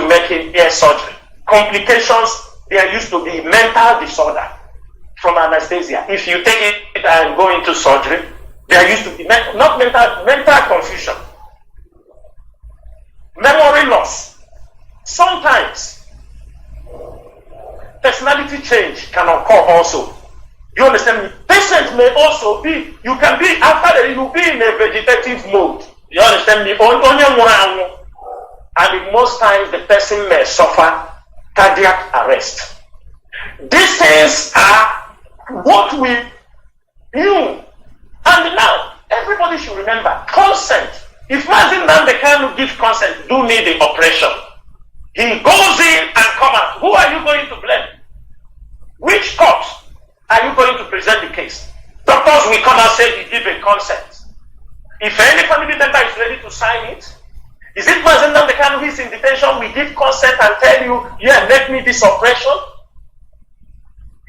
make him ear surgery. Complications, there used to be mental disorder from anesthesia. If you take it and go into surgery, there used to be mental confusion. Memory loss. Sometimes personality change can occur also. You understand me? Patient may also be, you can be after that, you be in a vegetative mode. You understand me? And in most times the person may suffer cardiac arrest. These things are what we knew. And now everybody should remember consent. If Mazi Nnamdi Kanu gives consent, do need the operation. He goes in and comes out. Who are you going to blame? Which court are you going to present the case? Doctors will come and say he gave a consent. If any family member is ready to sign it, Is it Mazen Nnamdi Kanu who is in detention? We give consent and tell you, yeah, make me this operation?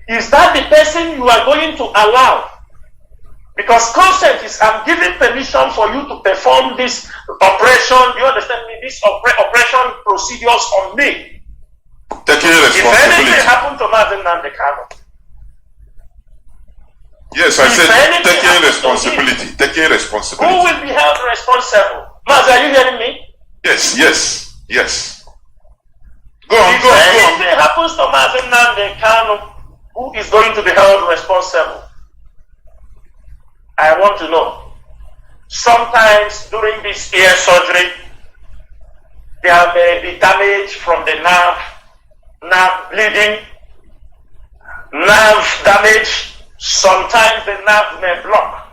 Is that the person you are going to allow? Because consent is, I'm giving permission for you to perform this operation, you understand me, this operation procedures on me. Taking If responsibility. anything happened to Mazen Nnamdi Kanu, Yes, I if said anything taking happens to responsibility. Taking who responsibility. will be held responsible? Maz, are you hearing me? Yes, yes, yes. Go on, If go on, go on. anything happens to Mazen Nnamdi Kanu, who is going to be held responsible? I want to know. Sometimes during this ear surgery, there may be damage from the nerve bleeding, nerve damage. Sometimes the nerve may block.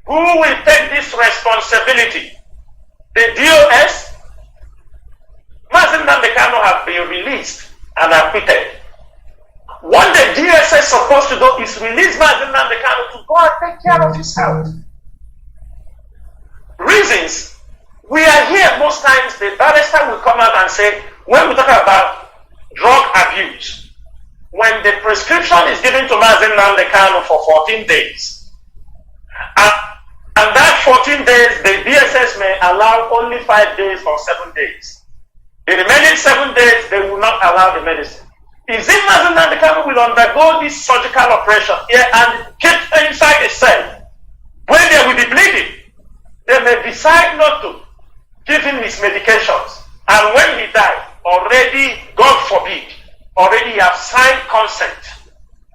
Who will take this responsibility? The DOS? Mazen Nnamdi Kanu have been released and acquitted. What the DSS is supposed to do is release Mazen Nnamdi Kanu to go and take care of his health. Reasons. We are here most times, the barrister will come out and say, when we talk about drug abuse, when the prescription is given to Mazen Nnamdi Kanu for 14 days, and that 14 days, the DSS may allow only 5 days or 7 days. The remaining 7 days, they will not allow the medicine. Is it Mazen Nnamdi Kanu will undergo this surgical operation here and kept inside the cell? When there will be bleeding, they may decide not to give him his medications. And when he died, already, God forbid, already you have signed consent.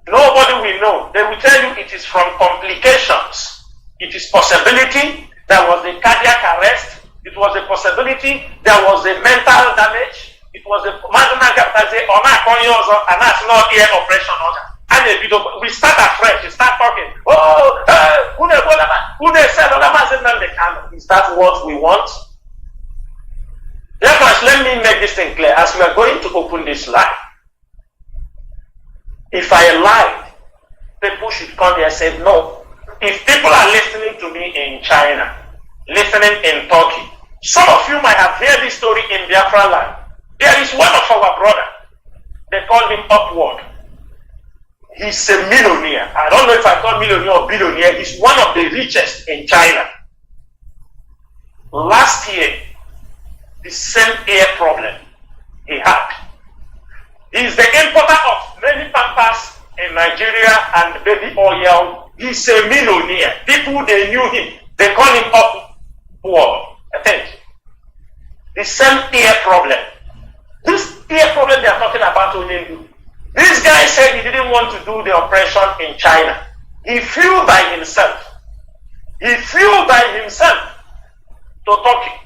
Nobody will know. They will tell you it is from complications. It is possibility there was a cardiac arrest. It was a possibility there was a mental damage. It was a ear operation order. And we start afresh. We start talking. Is that what we want? Therefore, let me make this thing clear. As we are going to open this line, if I lied, people should come here and say no. If people are listening to me in China, listening in Turkey, some of you might have heard this story in Biafra land. There is one of our brother. They call him Upward. He's a millionaire. I don't know if I call millionaire or billionaire. He's one of the richest in China. Last year, the same ear problem he had. He's the importer of many pampers in Nigeria and baby oil. He's a millionaire. People, they knew him. They call him Upward. I think. The same ear problem. This ear problem they are talking about only. This guy said he didn't want to do the operation in China. He flew by himself. He flew by himself to Turkey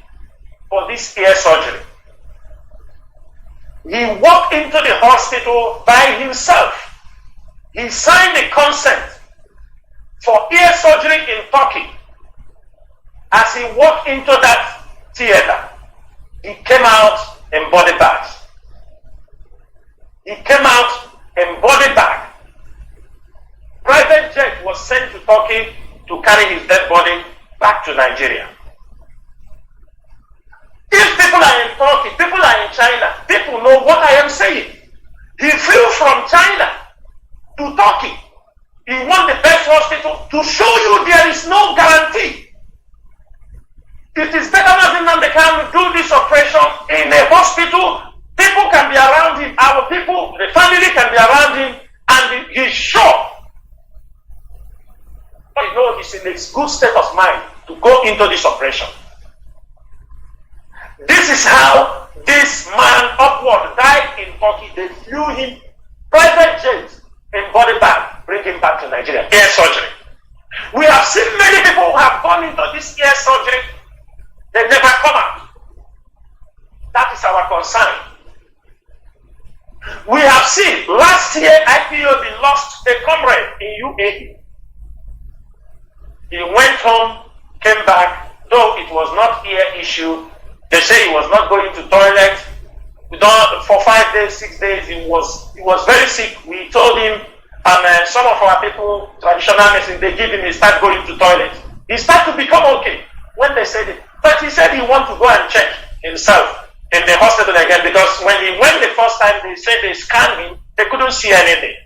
for this ear surgery. He walked into the hospital by himself. He signed the consent for ear surgery in Turkey. As he walked into that theater, he came out in body bags. He came out in body bag. Private jet was sent to Turkey to carry his dead body back to Nigeria. If people are in Turkey, people are in China, people know what I am saying. He flew from China to Turkey. He won the best hospital to show you there is no guarantee. It is better than they can do this operation in a hospital. People can be around him, our people, the family can be around him, and he's sure. But you know, he's in a good state of mind to go into this operation. This is how this man Upward died in Turkey. They flew him private jet in body bag, bring him back to Nigeria. Ear surgery. We have seen many people who have gone into this ear surgery. They never come out. That is our concern. We have seen last year IPOB lost a comrade in UAE. He went home, came back, though it was not ear issue. They say he was not going to toilet. For 5 days, 6 days, he was very sick. We told him, and some of our people, traditional medicine, they give him, he start going to toilet. He started to become okay. When they said, But he said he wanted to go and check himself in the hospital again, because when he went the first time, they said they scanned him, they couldn't see anything.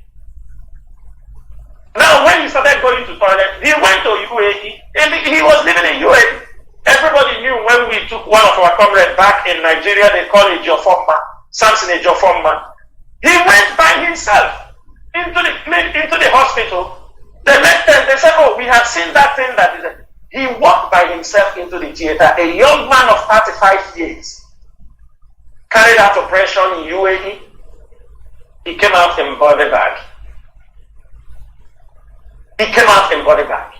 Now, when he started going to toilet, he went to UAE. He was living in UAE. Everybody knew when we took one of our comrades back in Nigeria, they called it Jofoma, Samson Jofoma. He went by himself into the hospital. They met them, they said, oh, we have seen that thing that is. He walked by himself into the theater. A young man of 35 years carried out operation in UAE. He came out in body bag. He came out in body bag.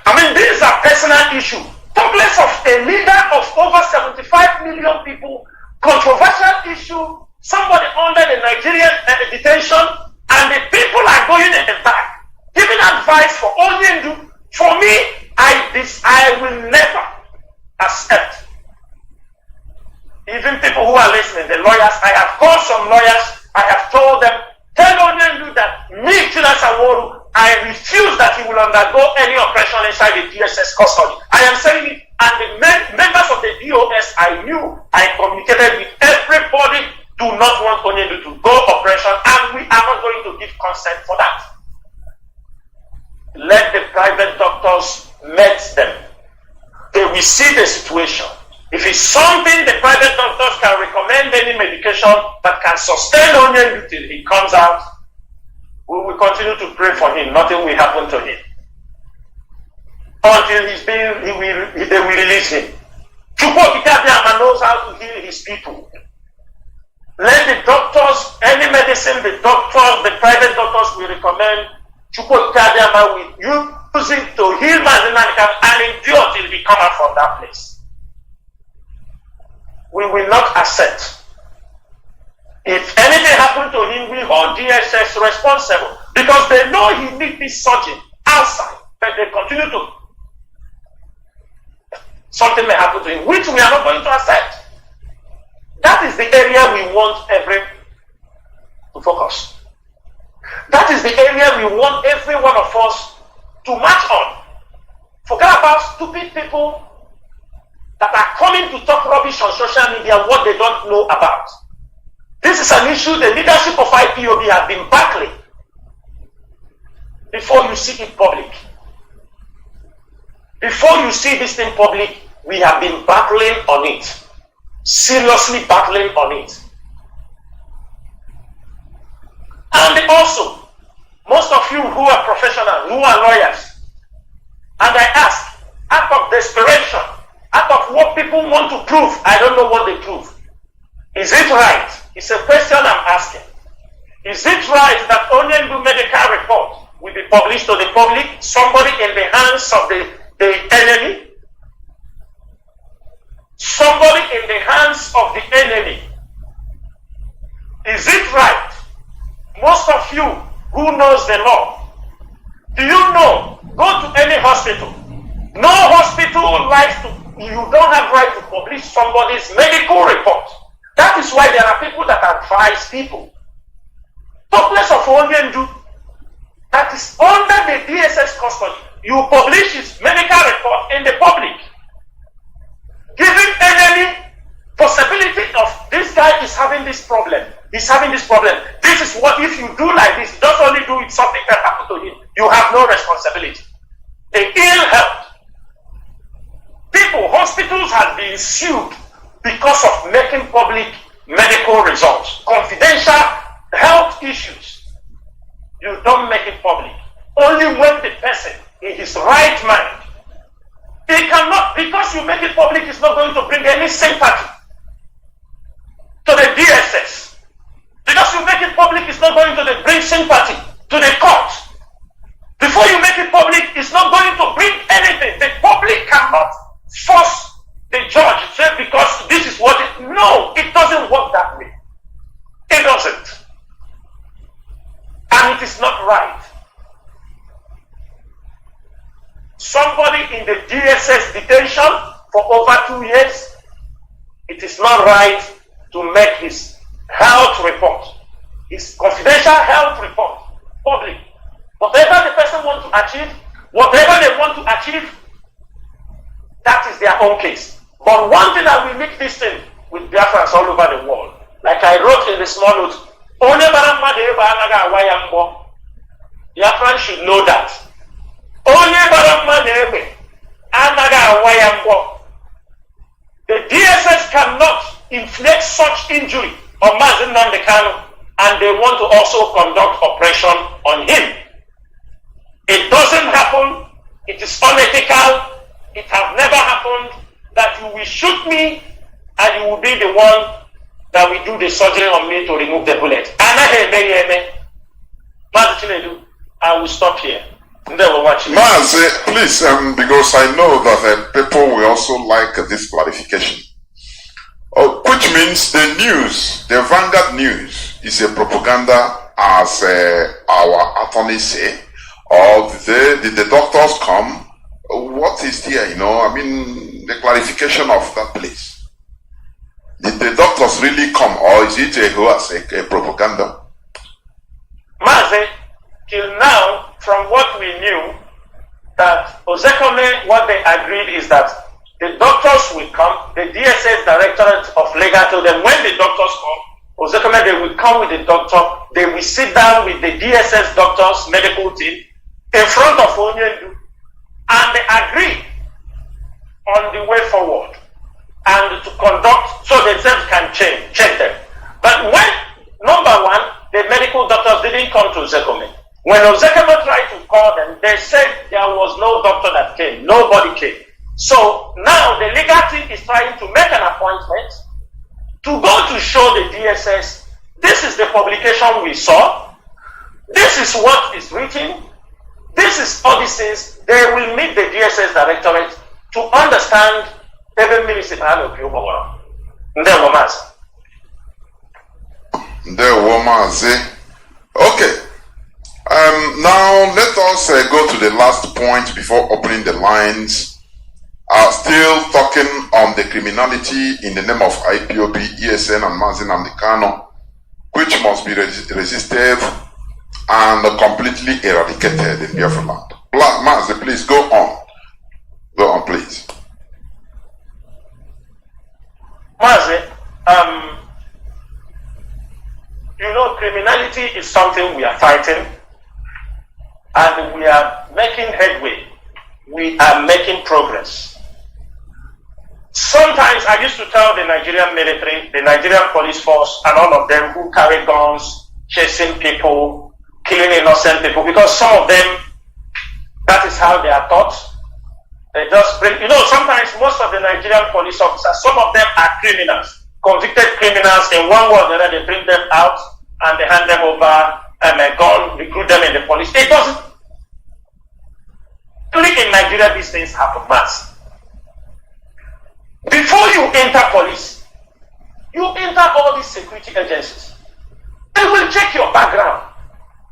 I mean, these are personal issues. Complex of a leader of over 75 million people, controversial issue, somebody under the Nigerian detention, and the people are going in the back, giving advice for Onyendu. For me, I will never accept. Even people who are listening, the lawyers, I have called some lawyers, I have told them, tell Onyendu that me, Chinasa Woru, I refuse that he will undergo any operation inside the DSS custody. I am saying it, and the members of the DOS, I knew, I communicated with everybody, do not want Onyendu to go operation, and we are not going to give consent for that. Let the private doctors meet them. They will see the situation. If it's something the private doctors can recommend any medication that can sustain Onyendu till he comes out, we will continue to pray for him. Nothing will happen to him until they will release him. Chukwu Kitabiama knows how to heal his people. Let the doctors, any medicine the doctors, the private doctors will recommend, Chukwu Kitabiama will use it to heal Mazinani and endure till he come out from that place. We will not accept. If anything happened to him, we hold DSS responsible, because they know he needs this surgeon outside, but they continue to. Something may happen to him, which we are not going to accept. That is the area we want to focus. That is the area we want every one of us to march on. Forget about stupid people that are coming to talk rubbish on social media, what they don't know about. This is an issue the leadership of IPOB have been battling before you see it public. Before you see this thing public, we have been battling on it. Seriously battling on it. And also, most of you who are professionals, who are lawyers, and I ask, out of desperation, out of what people want to prove, I don't know what they prove. Is it right? It's a question I'm asking. Is it right that Onyendu medical report will be published to the public, somebody in the hands of the enemy? Somebody in the hands of the enemy. Is it right? Most of you who knows the law, do you know, go to any hospital. No hospital likes to, you don't have right to publish somebody's medical report. That is why there are people that advise people. Talkless of Onyendu, that is under the DSS custody, you publish his medical report in the public, giving enemy possibility of this guy is having this problem. He's having this problem. This is what, if you do like this, don't only do it, something can happen to him. You have no responsibility. The ill health. People, hospitals have been sued because of making public medical results. Confidential health issues. You don't make it public. Only when the person in his right mind. He cannot, because you make it public, it's not going to bring any sympathy to the DSS. Because you make it public, it's not going to bring sympathy to the court. Before you make it public, it's not going to bring anything. The public cannot force the judge to say, because this is what it. No, it doesn't work that way. It doesn't. And it is not right. Somebody in the DSS detention for over 2 years, it is not right to make his health report, his confidential health report, public. Whatever the person wants to achieve, whatever they want to achieve, that is their own case. But one thing that will make this thing with Biafrans all over the world, like I wrote in the small note, Biafrans should know that. The DSS cannot inflict such injury on Mazi Nnamdi Kanu, and they want to also conduct operation on him. It doesn't happen. It is unethical. It has never happened that you will shoot me and you will be the one that will do the surgery on me to remove the bullet. I will stop here. Mazi, please, because I know that people will also like this clarification. Which means the news, the Vanguard news, is a propaganda, as our attorneys say, or did the doctors come? What is there, the clarification of that place? Did the doctors really come, or is it a propaganda? Mazi, till now, from what we knew, that Ozekome, what they agreed is that the doctors will come, the DSS Directorate of Legal told them when the doctors come, Ozekome, they will come with the doctor, they will sit down with the DSS doctors, medical team, in front of Onyendu, and they agree on the way forward, and to conduct, so themselves can check them. But when, number one, the medical doctors didn't come to Ozekome. When Ozekome tried to call them, they said there was no doctor that came. Nobody came. So now the legal team is trying to make an appointment to go to show the DSS, this is the publication we saw, this is what is written, this is all these things. They will meet the DSS Directorate to understand every municipality of Yobogono. Okay. Now let us go to the last point before opening the lines. Still talking on the criminality in the name of IPOB, ESN, and Mazi Nnamdi Kanu, which must be resisted and completely eradicated in Biafra land. Mazi, please go on. Go on, please. Mazi, criminality is something we are fighting, and we are making headway. We are making progress. Sometimes I used to tell the Nigerian military, the Nigerian police force, and all of them who carry guns, chasing people, killing innocent people, because some of them, that is how they are taught. They just bring, sometimes most of the Nigerian police officers, some of them are criminals, convicted criminals. In one word or another, they bring them out and they hand them over a gun, recruit them in the police. It doesn't. Only in Nigeria these things happen, mass. Before you enter police, you enter all these security agencies. They will check your background.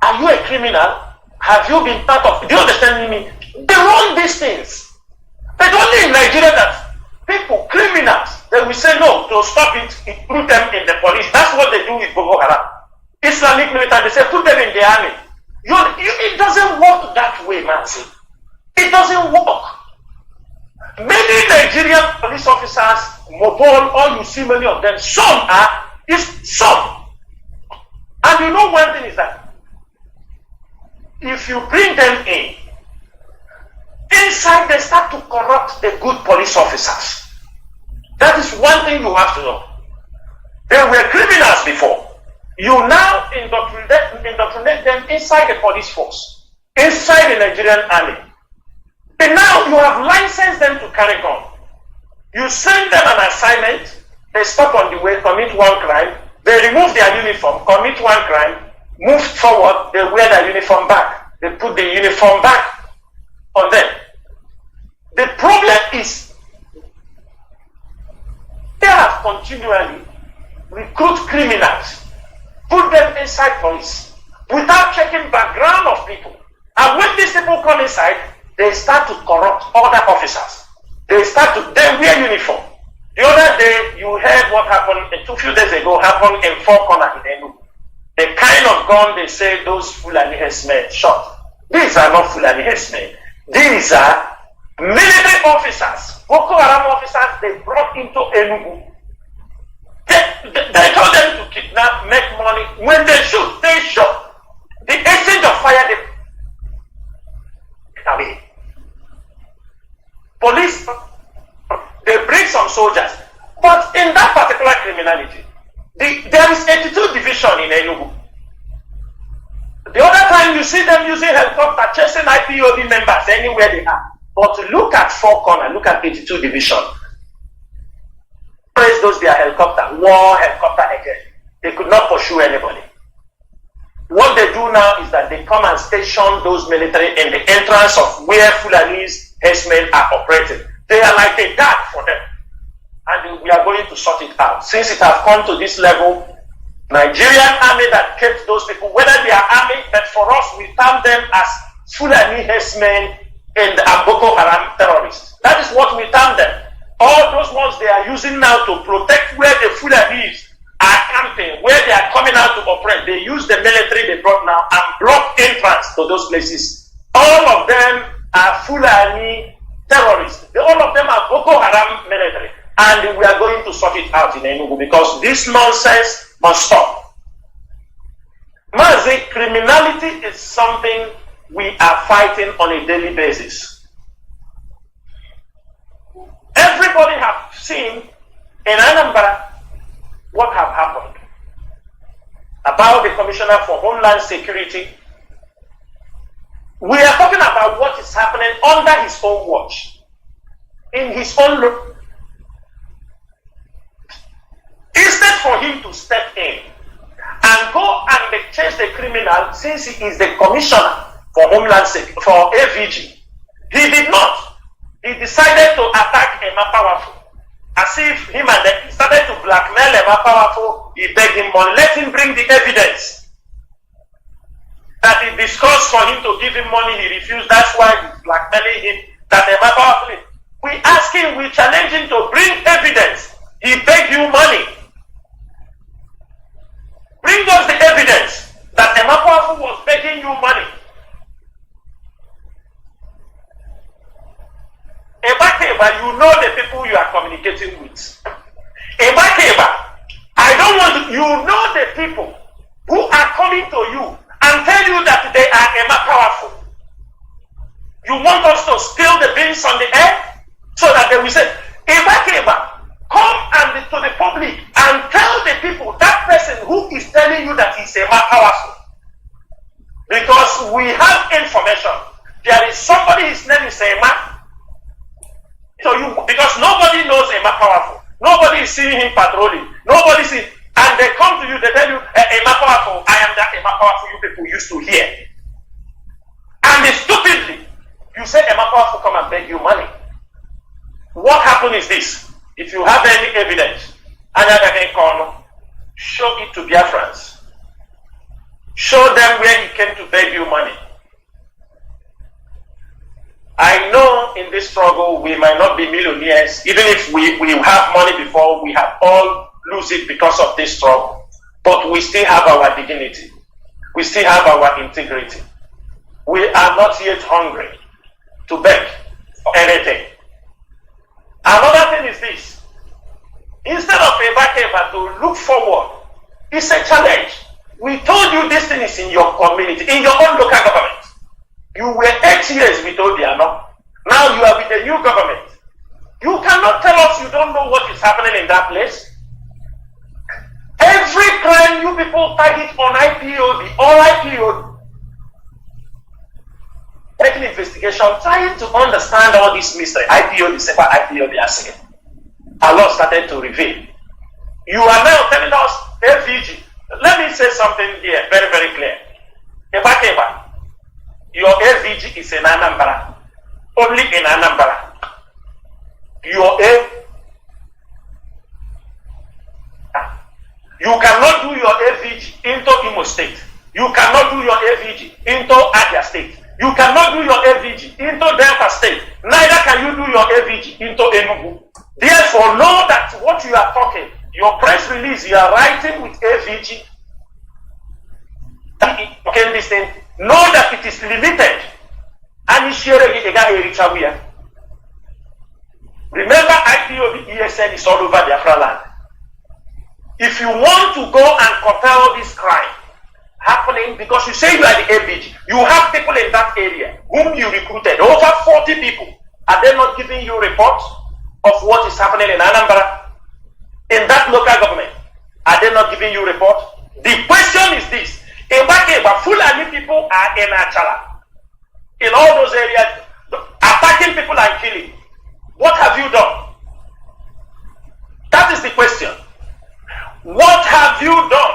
Are you a criminal? Have you been part of? Do you understand me? They run these things. But only in Nigeria that people, criminals, they will say no, to stop it, put them in the police. That's what they do with Boko Haram. Islamic military, they say put them in the army. It doesn't work that way, man. It doesn't work. Many Nigerian police officers, Mobile, all you see many of them, some. And one thing is that if you bring them in, inside they start to corrupt the good police officers. That is one thing you have to know. They were criminals before. You now indoctrinate them inside the police force, inside the Nigerian army. And now you have licensed them to carry gun. You send them an assignment, they stop on the way, commit one crime, they remove their uniform, commit one crime, move forward, they wear their uniform back. They put the uniform back on them. The problem is they have continually recruit criminals, put them inside police without checking background of people. And when these people come inside, they start to corrupt other officers. They wear uniform. The other day, you heard what happened a few days ago, happened in Four Corners in Enugu. The kind of gun they say those Fulani herdsmen shot. These are not Fulani herdsmen. These are military officers, Boko Haram officers, they brought into Enugu. They told them to kidnap, make money. When they shoot, they shoot. The exchange of fire, they away. Police, they bring some soldiers. But in that particular criminality, there is 82 division in Enugu. The other time you see them using helicopter chasing IPOB members anywhere they are. But look at Four Corner, look at 82 division. Praise those their helicopter, war helicopter again. They could not pursue anybody. What they do now is that they come and station those military in the entrance of where Fulanese herdsmen are operating. They are like a guard for them. And we are going to sort it out. Since it has come to this level, Nigerian army that kept those people, whether they are army, but for us, we term them as Fulani herdsmen and Boko Haram terrorists. That is what we term them. All those ones they are using now to protect where the Fulanis are camping, where they are coming out to operate. They use the military they brought now and block entrance to those places. All of them are Fulani terrorists. All of them are Boko Haram military. And we are going to sort it out in Enugu because this nonsense must stop. Mazi, criminality is something we are fighting on a daily basis. Everybody have seen in Anambra what have happened about the Commissioner for Homeland Security. We are talking about what is happening under his own watch, in his own look. Instead for him to step in and go and chase the criminal, since he is the Commissioner for Homeland Security, for AVG, he did not. He decided to attack Emma Powerful. As if him and them, he started to blackmail Emma Powerful. He begged him money. Let him bring the evidence. That he discussed for him to give him money. He refused. That's why he's blackmailing him. That Emma Powerful. We ask him, we challenge him to bring evidence. He begged you money. Bring us the evidence that Emma Powerful was begging you money. Ebakeba, you know the people you are communicating with. Ebakeba, I don't want to, you know the people who are coming to you and tell you that they are Emma Powerful. You want us to steal the beans on the air so that they will say, Ebakeba, come and to the public and tell the people, that person who is telling you that he's Emma Powerful. Because we have information. There is somebody, his name is Emma. So because nobody knows Emma Powerful. Nobody is seeing him patrolling. Nobody sees, and they come to you, they tell you, Emma Powerful, I am that Emma Powerful you people used to hear. And stupidly, you say Emma Powerful come and beg you money. What happened is this. If you have any evidence, show it to Biafrans. Show them where he came to beg you money. I know in this struggle we might not be millionaires. Even if we have money before, we have all lose it because of this struggle. But we still have our dignity. We still have our integrity. We are not yet hungry to beg for anything. Another thing is this. Instead of Ebakeba to look forward, it's a challenge. We told you this thing is in your community, in your own local government. You were 8 years with Obiano. Now you are with the new government. You cannot tell us you don't know what is happening in that place. Every crime you people target on IPOB or IPOB. Making investigation, trying to understand all this mystery. IPOB, separate IPOB, asking. A lot started to reveal. You are now telling us AVG. Let me say something here, very, very clear. Ebakeba. Your AVG is in Anambra. Only in Anambra. You cannot do your AVG into Imo State. You cannot do your AVG into Abia State. You cannot do your AVG into Delta State. Neither can you do your AVG into Enugu. Therefore, know that what you are talking, your press release, you are writing with AVG. Okay, this thing. Know that it is limited. Remember, IPOB ESN is all over Biafra land. If you want to go and compel this crime happening, because you say you are the ABG, you have people in that area whom you recruited, over 40 people. Are they not giving you reports of what is happening in Anambra? In that local government, are they not giving you reports? The question is this: Fulani people are in Achala, in all those areas, attacking people and killing. What have you done? That is the question. What have you done?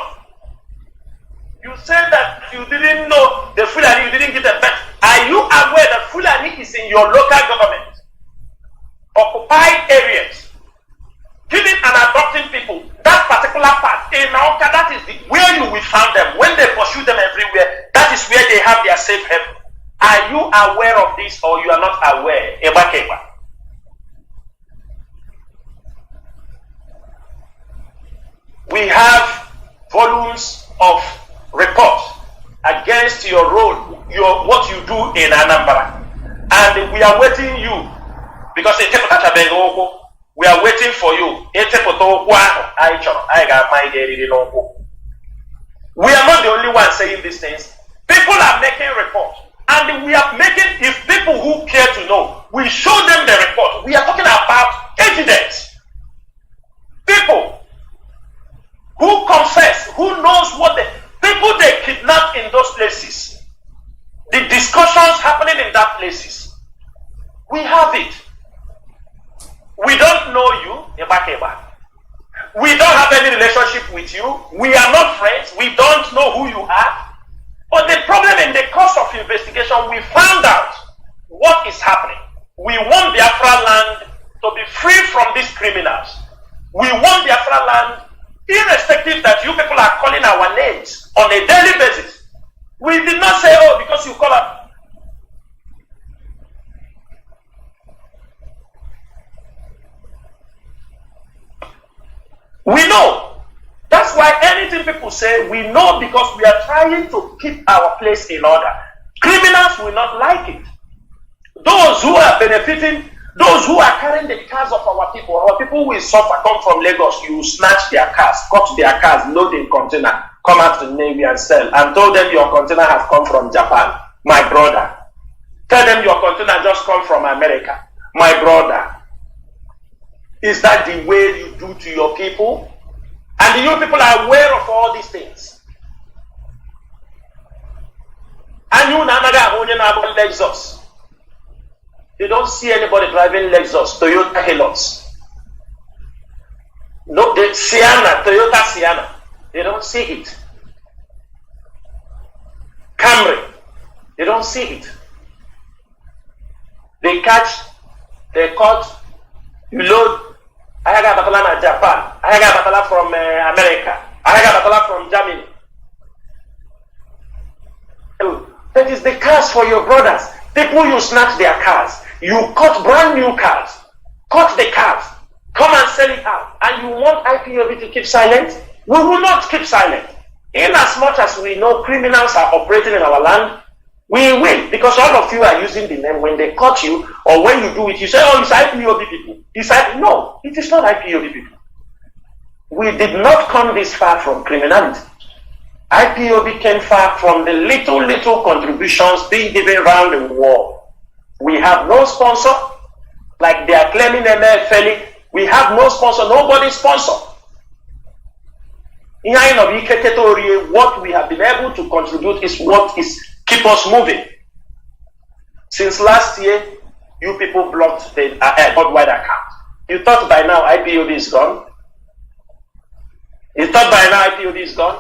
You said that you didn't know the Fulani, you didn't get a bet. Are you aware that Fulani is in your local government? Occupied areas, giving and adopting people. That particular part, in Nauka, that is where you will find them. When they pursue them everywhere, that is where they have their safe haven. Are you aware of this, or you are not aware? Eba. We have volumes of reports against your role, what you do in Anambra, and we are waiting you because we are waiting for you. We are not the only ones saying these things. People are making reports, and we are making. If people who care to know, we show them the report. We are talking about evidence. People who confess, who knows what the people they kidnap in those places, the discussions happening in that places, we have it. We don't know you, Eba. We don't have any relationship with you. We are not friends. We don't know who you are. But the problem, in the course of investigation, we found out what is happening. We want Biafra land to be free from these criminals. We want Biafra land, irrespective that you people are calling our names on a daily basis. We did not say, oh, because you call up. We know. That's why anything people say, we know, because we are trying to keep our place in order. Criminals will not like it. Those who are benefiting, those who are carrying the cars of our people will suffer. Come from Lagos, you snatch their cars, cut their cars, load in container, come out to the Navy and sell, and told them your container has come from Japan, my brother. Tell them your container just come from America, my brother. Is that the way you do to your people? And you people are aware of all these things. And you Nanaga Lexus. You don't see anybody driving Lexus, Toyota Hilux. No, the Toyota Sienna. They don't see it. Camry. They don't see it. They catch, they cut, you load. I got Batala Japan. I got Batala from America. I got Batala from Germany. That is the cars for your brothers. People, you snatch their cars. You cut brand new cars. Cut the cars. Come and sell it out. And you want IPOB to keep silent? We will not keep silent. In as much as we know criminals are operating in our land, we will. Because all of you are using the name. When they cut you, or when you do it, you say, oh, it's IPOB people. It's no, it is not IPOB people. We did not come this far from criminality. IPOB came far from the little contributions being given around the world. We have no sponsor, like they are claiming MFL. We have no sponsor, nobody sponsor. What we have been able to contribute is what is keep us moving. Since last year, you people blocked the worldwide account. You thought by now IPOB is gone? You thought by now IPOB is gone?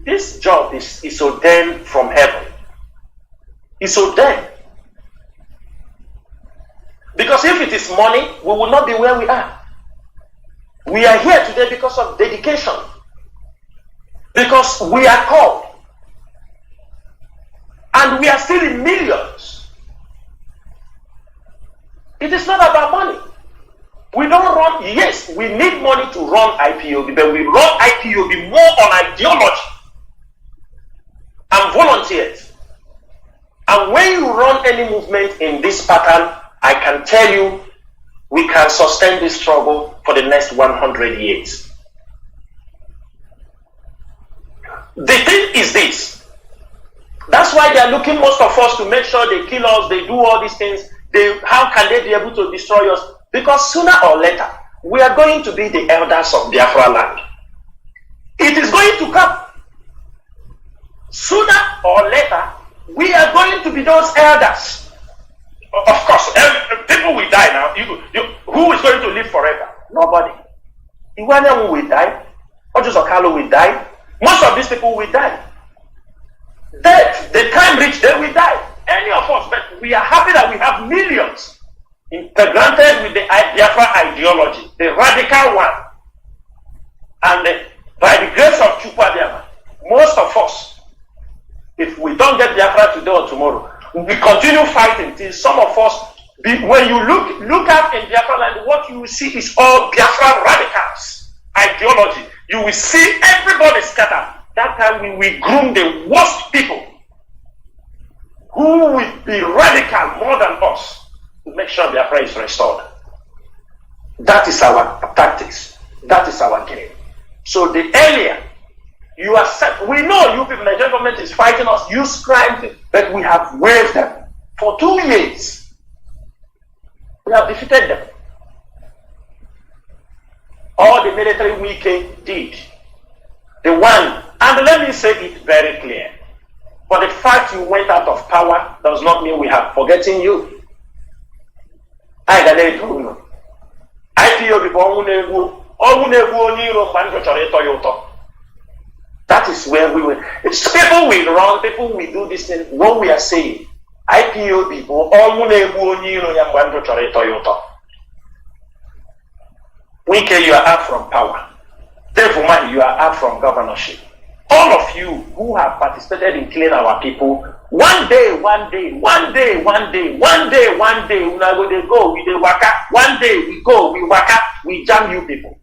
This job is ordained from heaven. It's ordained. Because if it is money, we will not be where we are. We are here today because of dedication. Because we are called. And we are still in millions. It is not about money. We don't run, yes, we need money to run IPOB, but we run IPOB more on ideology and volunteers. And when you run any movement in this pattern, I can tell you, we can sustain this struggle for the next 100 years. The thing is this. That's why they are looking, most of us, to make sure they kill us, they do all these things. How can they be able to destroy us? Because sooner or later, we are going to be the elders of Biafra land. It is going to come. Sooner or later, we are going to be those elders. Of course, people will die now. Who is going to live forever? Nobody. Iwanyamu will die. Ojuzokalo will die. Most of these people will die. Death, the time reached, they will die. Any of us, but we are happy that we have millions integrated with the Biafra ideology, the radical one. And by the grace of Chukwu Abịama, most of us, if we don't get Biafra today or tomorrow, we continue fighting till some of us, when you look up in Biafra land, what you will see is all Biafra radicals ideology. You will see everybody scattered. That time we will groom the worst people who will be radical more than us to make sure Biafra is restored. That is our tactics. That is our game. So the earlier you are set, we know you people, Nigerian government is fighting us, use crime, but we have waved them for 2 years. We have defeated them. All the military we did. The one, and let me say it very clear. For the fact you went out of power does not mean we have forgotten you. IPOB that is where we will. It's people will run, people will do this thing. What we are saying, IPOB Wike, you are out from power. Therefore, you are out from governorship. All of you who have participated in killing our people, one day, we go, we waka. One day we go, we waka, we jam you people.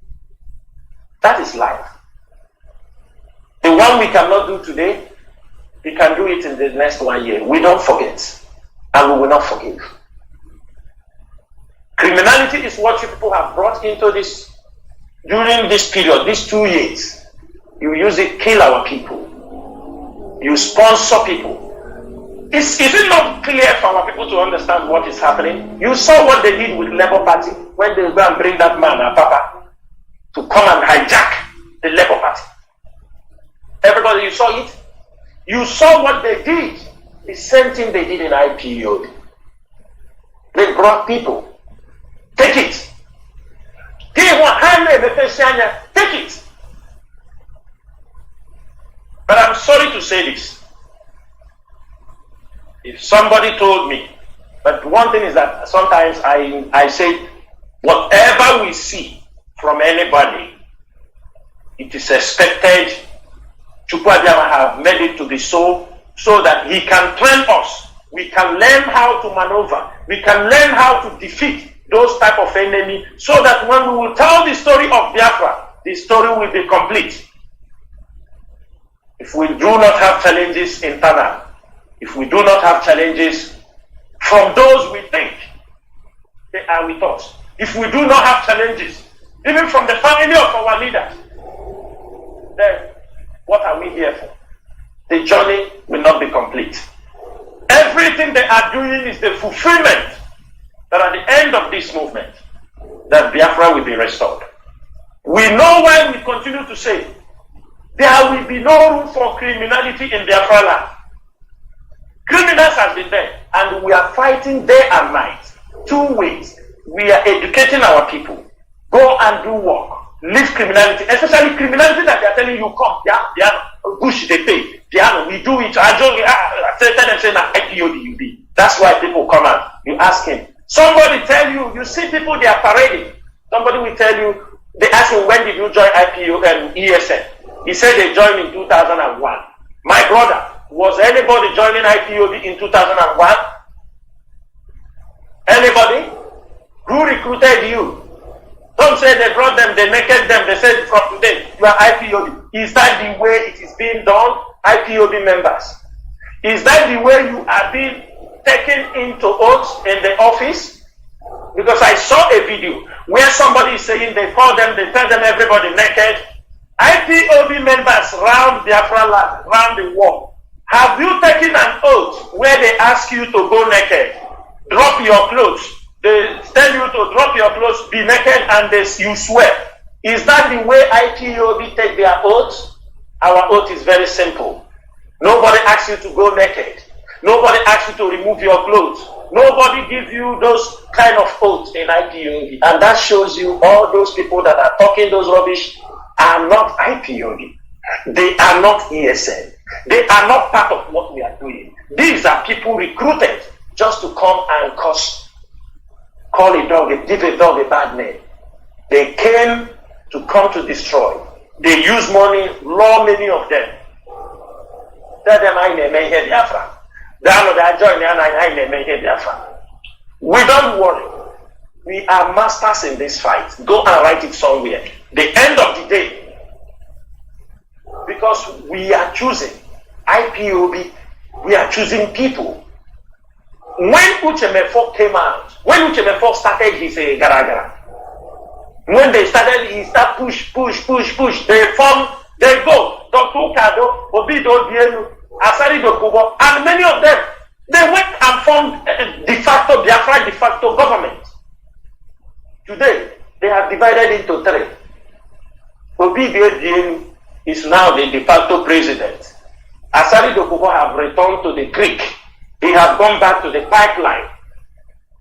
That is life. The one we cannot do today, we can do it in the next 1 year. We don't forget, and we will not forgive. Criminality is what you people have brought into this during this period, these 2 years. You use it, kill our people. You sponsor people. Is it not clear for our people to understand what is happening? You saw what they did with Labour Party when they go and bring that man, Papa, to come and hijack the Labour Party. Everybody, you saw it? You saw what they did. The same thing they did in IPOB. They brought people. Take it. Take it. But I'm sorry to say this. If somebody told me, but one thing is that sometimes I say, whatever we see from anybody, it is expected Chukwu Abịama have made it to be so that he can train us. We can learn how to maneuver. We can learn how to defeat those type of enemy, so that when we will tell the story of Biafra, the story will be complete. If we do not have challenges internal, if we do not have challenges from those we think they are with us, if we do not have challenges, even from the family of our leaders, then what are we here for? The journey will not be complete. Everything they are doing is the fulfillment that at the end of this movement, that Biafra will be restored. We know why we continue to say, there will be no room for criminality in Biafra land. Criminals have been there, and we are fighting day and night. 2 ways. We are educating our people. Go and do work. Leave criminality, especially criminality that they are telling you, come, push they pay. We do it. I tell them, say, IPOB. That's why people come out. You ask him. Somebody tell you, you see people, they are parading. Somebody will tell you, they ask him, when did you join IPO and ESN? He said they joined in 2001. My brother, was anybody joining IPOB in 2001? Anybody? Who recruited you? Don't say they brought them, they naked them, they said from today, you are IPOB. Is that the way it is being done? IPOB members. Is that the way you are being taken into oaths in the office? Because I saw a video where somebody is saying they call them, they tell them everybody naked. IPOB members round Biafra land, round the world. Have you taken an oath where they ask you to go naked, drop your clothes? They tell you to drop your clothes, be naked, and you swear. Is that the way IPOB take their oath? Our oath is very simple. Nobody asks you to go naked. Nobody asks you to remove your clothes. Nobody gives you those kind of oaths in IPOB. And that shows you all those people that are talking those rubbish are not IPOB. They are not ESN. They are not part of what we are doing. These are people recruited just to come and call a dog, give a dog a bad name. They came to come to destroy. They use money, law many of them. Tell them I may hear Biafra. We don't worry. We are masters in this fight. Go and write it somewhere. The end of the day, because we are choosing IPOB, we are choosing people. When Uchemefo came out, when Uchemefo started his garagara, when they started, he started push. They formed, they go, Dr. Ukado, Obido Dienu, Asari Dokubo, and many of them, they went and formed de facto Biafra de facto government. Today, they have divided into three. Obido Dienu is now the de facto president. Asari Dokubo have returned to the creek. He has gone back to the pipeline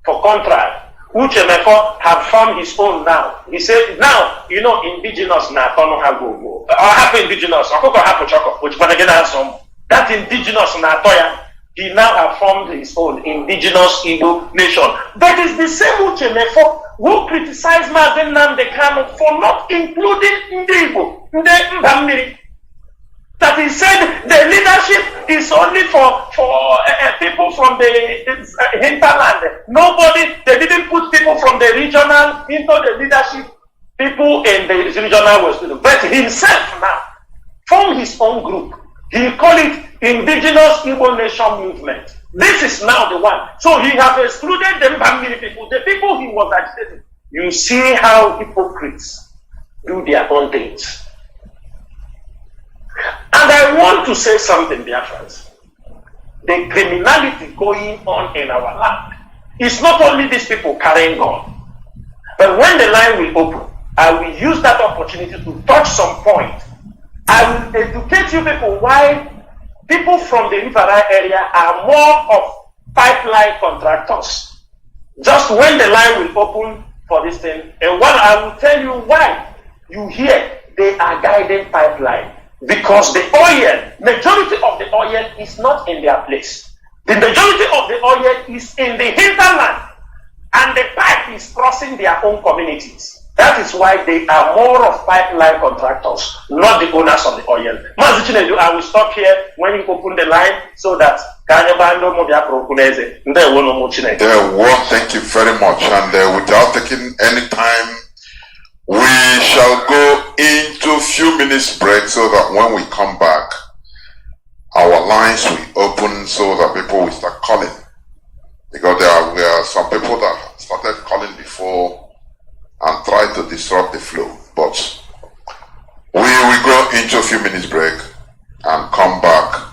for contract. Uchemefo have formed his own now. He said, now, indigenous na tono hago. Or happy indigenous, or hapo choko, which one again has some. That indigenous na toya, he now have formed his own indigenous Igbo nation. That is the same Uchemefo who criticized Mazen Nnamdi Kanu for not including Igbo, Ndamiri. That he said the leadership is only for people from the hinterland. They didn't put people from the regional into the leadership. People in the regional was doing. But himself now formed his own group. He called it Indigenous Igbo Nation Movement. This is now the one. So he has excluded the Mbamiri people, the people he was agitating. You see how hypocrites do their own things. And I want to say something, dear friends. The criminality going on in our land is not only these people carrying gun, but when the line will open, I will use that opportunity to touch some point. I will educate you people why people from the Rivera area are more of pipeline contractors. Just when the line will open for this thing, and what I will tell you why you hear they are guiding pipeline. Because the oil, majority of the oil is not in their place. The majority of the oil is in the hinterland. And the pipe is crossing their own communities. That is why they are more of pipeline contractors, not the owners of the oil. I will stop here when you open the line so that thank you very much. And without taking any time, we shall go into a few minutes break so that when we come back, our lines will open so that people will start calling. Because there are some people that started calling before and tried to disrupt the flow. But we will go into a few minutes break and come back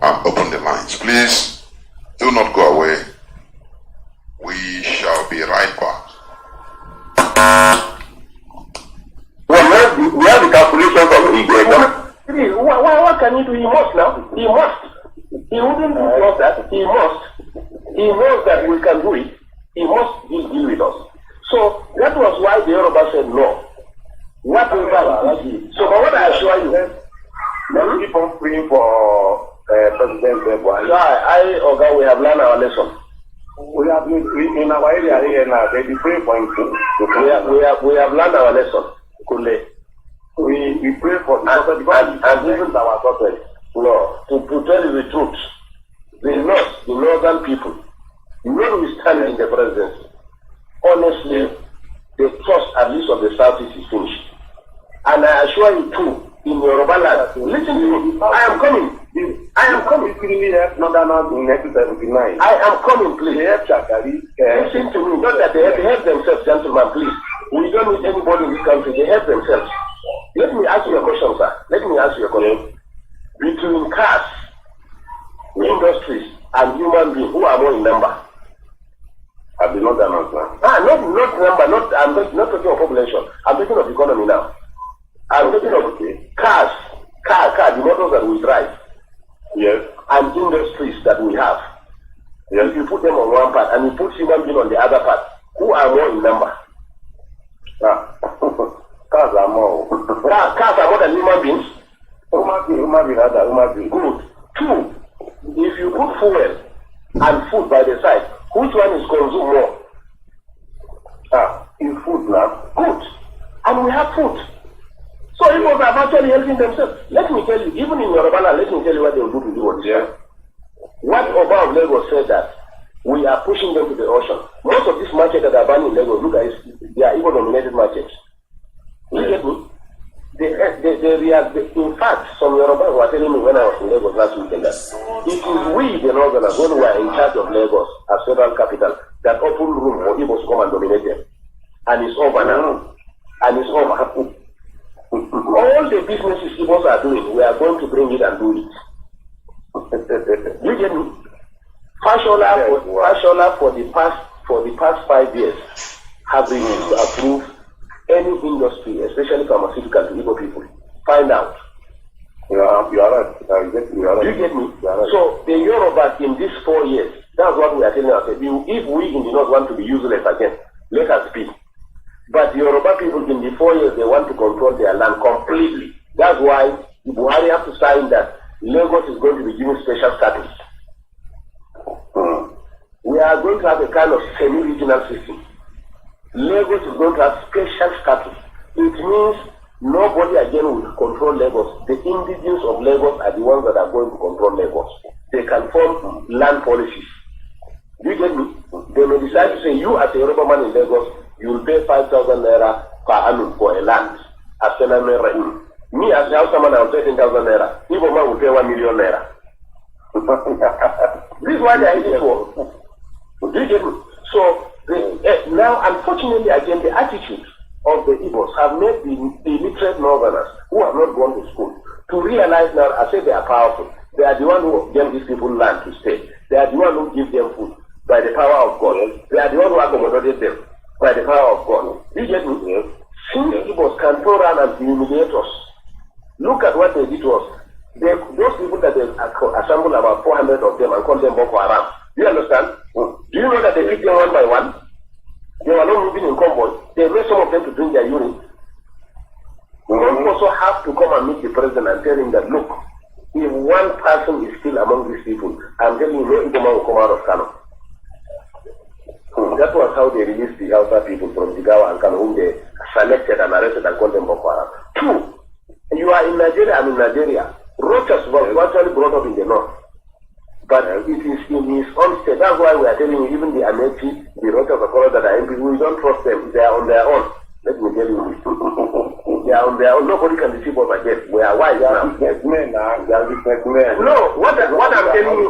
and open the lines. Please do not go away. We shall be right back. We have the calculation from the what can he do? He must now. He must. He wouldn't do just that. He must. He knows that we can do it. He must deal with us. So that was why the Yoruba said no. Whatever it is. So but what I assure you, we keep on praying for President Buhari. So we have learned our lesson. We have in our area here now. They be praying for him too. We have learned our lesson. We pray for and this is our purpose. No, to tell you the truth, the northern people, when we stand in the presidency, honestly, the trust at least of the southeast is finished. And I assure you too, in Yoruba land, listen to me, I am coming. I am coming. Northerners in 1979. I am coming, please. Listen to me. Not that they help themselves, gentlemen, please. We don't need anybody in this country. They help themselves. Let me ask you a question, sir. Let me ask you a question. Between cars, industries, and human beings, who are more in number? Have the Northerners now. Not number. I'm not talking of population. I'm talking of economy now. I'm talking of cars, the motors that we drive. Yes. And industries that we have. Yes. If you put them on one part and you put human being on the other part, who are more in number? Cars are more. Cars are more than human beings. Human beings. Good. Two, if you put fuel and food by the side, which one is consumed more? In food now. Good. And we have food. So Igbos are actually helping themselves. Let me tell you, even in Yoruba, let me tell you what they will do to you. Yeah. What Oba of Lagos said that we are pushing them to the ocean. Most of these markets that are banned in Lagos, look at it, they are Igbo-dominated markets. You get me? In fact, some Yorubas were telling me when I was in Lagos last weekend that it is we, the Northerners, when we are in charge of Lagos as federal capital, that open room for Igbos to come and dominate them. And it's over now. And it's over. All the businesses Igbos are doing, we are going to bring it and do it. You get me? Fashola for the past 5 years have refused to approve any industry, especially pharmaceutical, to Igbo people. Find out. You are right. You get me? Right. So the Yorubas in these 4 years, that's what we are telling ourselves. If we in the North want to be useless again, let us speak. But the Yoruba people in the 4 years, they want to control their land completely. That's why Buhari have to sign that Lagos is going to be given special status. We are going to have a kind of semi-regional system. Lagos is going to have special status. It means nobody again will control Lagos. The indigenes of Lagos are the ones that are going to control Lagos. They can form land policies. You get me? They may decide to say, you as a Yoruba man in Lagos, you will pay 5,000 naira per annum for a land. As me as a Hausa man, I will pay 10,000 naira. Igbo man will pay 1 million naira. This is why they are eating for. Do you get me? So now, unfortunately, again, the attitude of the Igbos have made the illiterate Northerners who have not gone to school to realize now, I say they are powerful. They are the one who gave these people land to stay. They are the one who give them food by the power of God. They are the one who accommodated them by the power of God. You get me? Since Igbos can go around and humiliate us, look at what they did to us. Those people that they assembled about 400 of them and called them Boko Haram. Do you understand? Do you know that they picked them one by one? They were not moving in convoy. They made some of them to drink their urine. We also have to come and meet the president and tell him that, look, if one person is still among these people, I'm telling you, no Igbo man will come out of Kano. That was how they released the Hausa people from Jigawa and Kano, whom they selected and arrested and called them Boko Haram. Two, you are in Nigeria, I'm in Nigeria. Rochas was actually brought up in the north. But it is in his own state. That's why we are telling you, even the Amechi, the Rochas of Color that are MP, we don't trust them. They are on their own. Let me tell you this. They are on their own. Nobody can deceive us again. We are wise now. No, what I'm telling you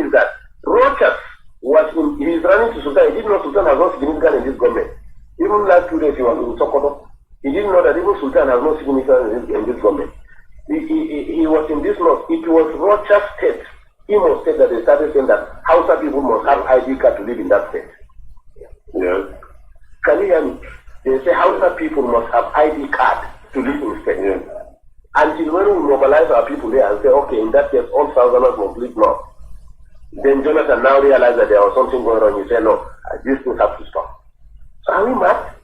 is that Rochas was he is running to Sultan. He didn't know Sultan has no significance in this government. Even last 2 days he was in Sokoto. He didn't know that even Sultan has no significance in this government. He was in this north. It was Rochas State, Imo State, that they started saying that Hausa people must have ID card to live in that state. Yes. Can you hear me? They say Hausa people must have ID card to live in state. Yes. Until when we mobilize our people there and say, okay, in that case, all Southerners must live north. Then Jonathan now realized that there was something going on. He said, no, these things have to stop. So are we mad?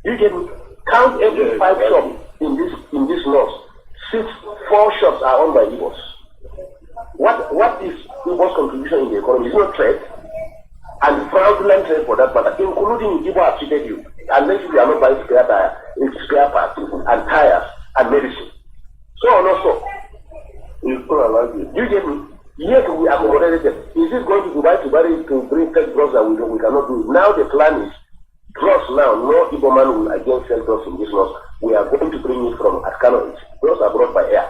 You can count every 5 shops in this north. 4 shops are owned by Igbos. What is Igbo's contribution in the economy? It's not trade, and fraudulent trade for that matter, including Igbo have cheated you, unless you are not buying spare parts and tires and medicine. So or not so? You get me? Yet we accommodated them. Is this going to Dubai to bring tech drugs that we cannot do? Now the plan is drugs now. No Igbo man will again sell drugs in this loss. We are going to bring it from Askano. Those are brought by air.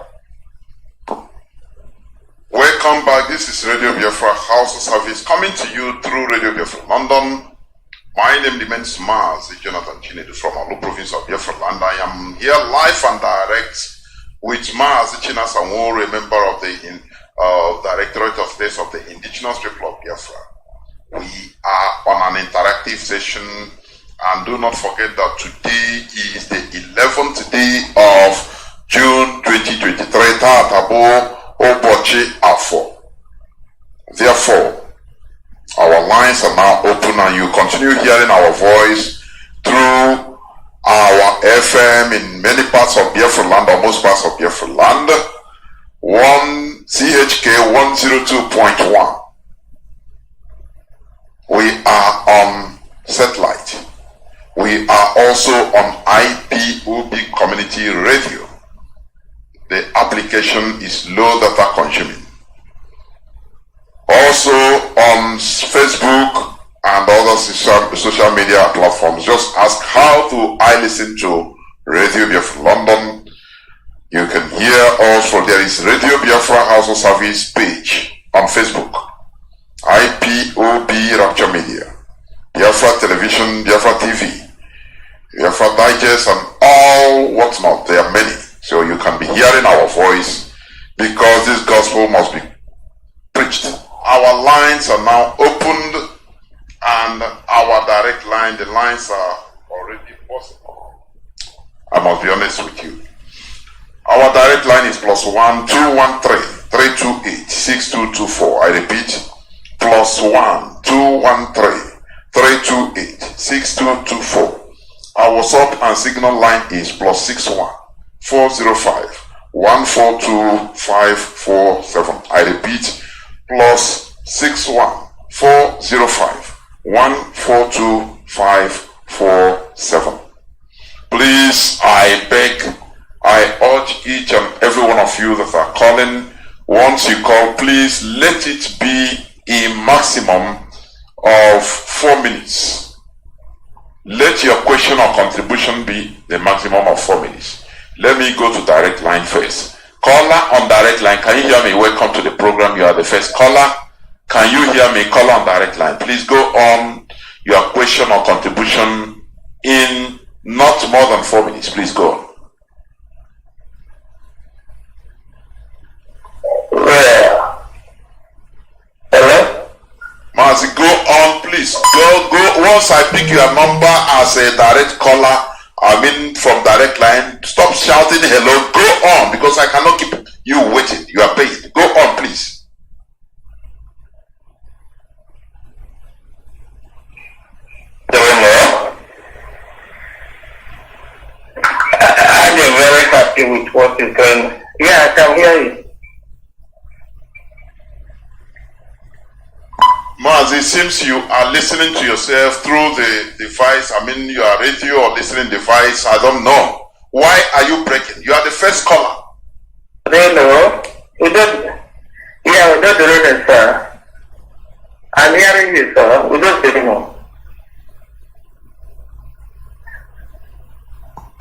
Welcome back. This is Radio Biafra House of Service coming to you through Radio Biafra London. My name remains Mars Jonathan Chinedu from Olu province of Biafra land. I am here live and direct with Mars Chinasanwore, a member of the Directorate of States of the Indigenous People of Biafra. We are on an interactive session, and do not forget that today is the 11th day of June 2023. Tatabo Obochi Afo. Therefore, our lines are now open, and you continue hearing our voice through our FM in many parts of Biafra land, or most parts of Biafra land. 1 CHK 102.1. We are on satellite. We are also on IPOB Community Radio. The application is low data consuming. Also on Facebook and other social media platforms. Just ask how do I listen to Radio Biafra London. You can hear us from there is Radio Biafra House of Service page on Facebook. IPOB Rapture Media, Biafra Television, Biafra TV, Biafra Digest, and all whatnot. There are many. So you can be hearing our voice, because this gospel must be preached. Our lines are now opened, and our direct line, the lines are already possible. I must be honest with you. Our direct line is +1 213 328 6224. I repeat, +1 213 328 6224. Our WhatsApp and Signal line is +61 405 142 547. I repeat, +61 405 142 547. Please, I beg, I urge each and every one of you that are calling, once you call, please let it be a maximum of 4 minutes. Let your question or contribution be the maximum of 4 minutes. Let me go to direct line first. Caller on direct line, can you hear me? Welcome to the program. You are the first caller. Can you hear me? Caller on direct line. Please go on your question or contribution in not more than 4 minutes. Please go on. Hello? Mazi, go on, please. Go. Once I pick your number as a direct caller, from direct line, stop shouting hello. Go on, because I cannot keep you waiting. You are paid. Go on, please. Hello? I'm very happy with what is going on. Yeah, I can hear you. Maz, it seems you are listening to yourself through the device. Your radio or listening device. I don't know. Why are you breaking? You are the first caller. Hello? We don't do it, sir. I'm hearing you, sir. We don't do anymore.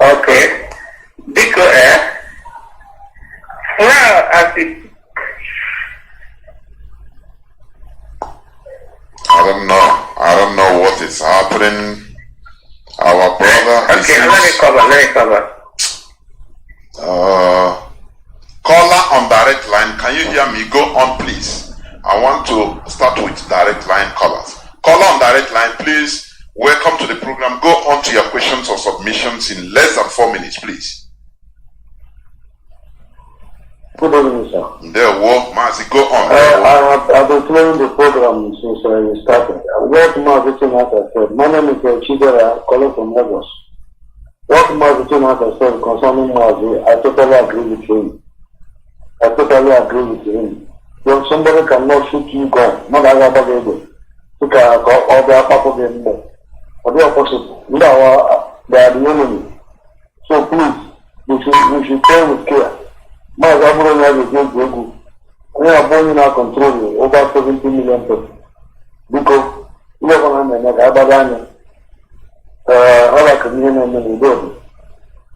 Okay. Because, now, as it I don't know what is happening. Our brother. Okay, let me cover. Caller on direct line, can you hear me? Go on, please. I want to start with direct line callers. Caller on direct line, please. Welcome to the program. Go on to your questions or submissions in less than 4 minutes, please. Good evening, sir. There, Mazi, go on. I've been playing the program since we started. What Mazi has said, my name is Chidera, calling from Lagos. What Mazi has said concerning Mazi, I totally agree with him. When somebody cannot shoot you gun, not available, you can go all the part of them there. But they are possible. They are the enemy. So please, we should play with care. My government has a great goal. We are born in our control over 70 million people. Because we are going to make a Abadani. Our community is good.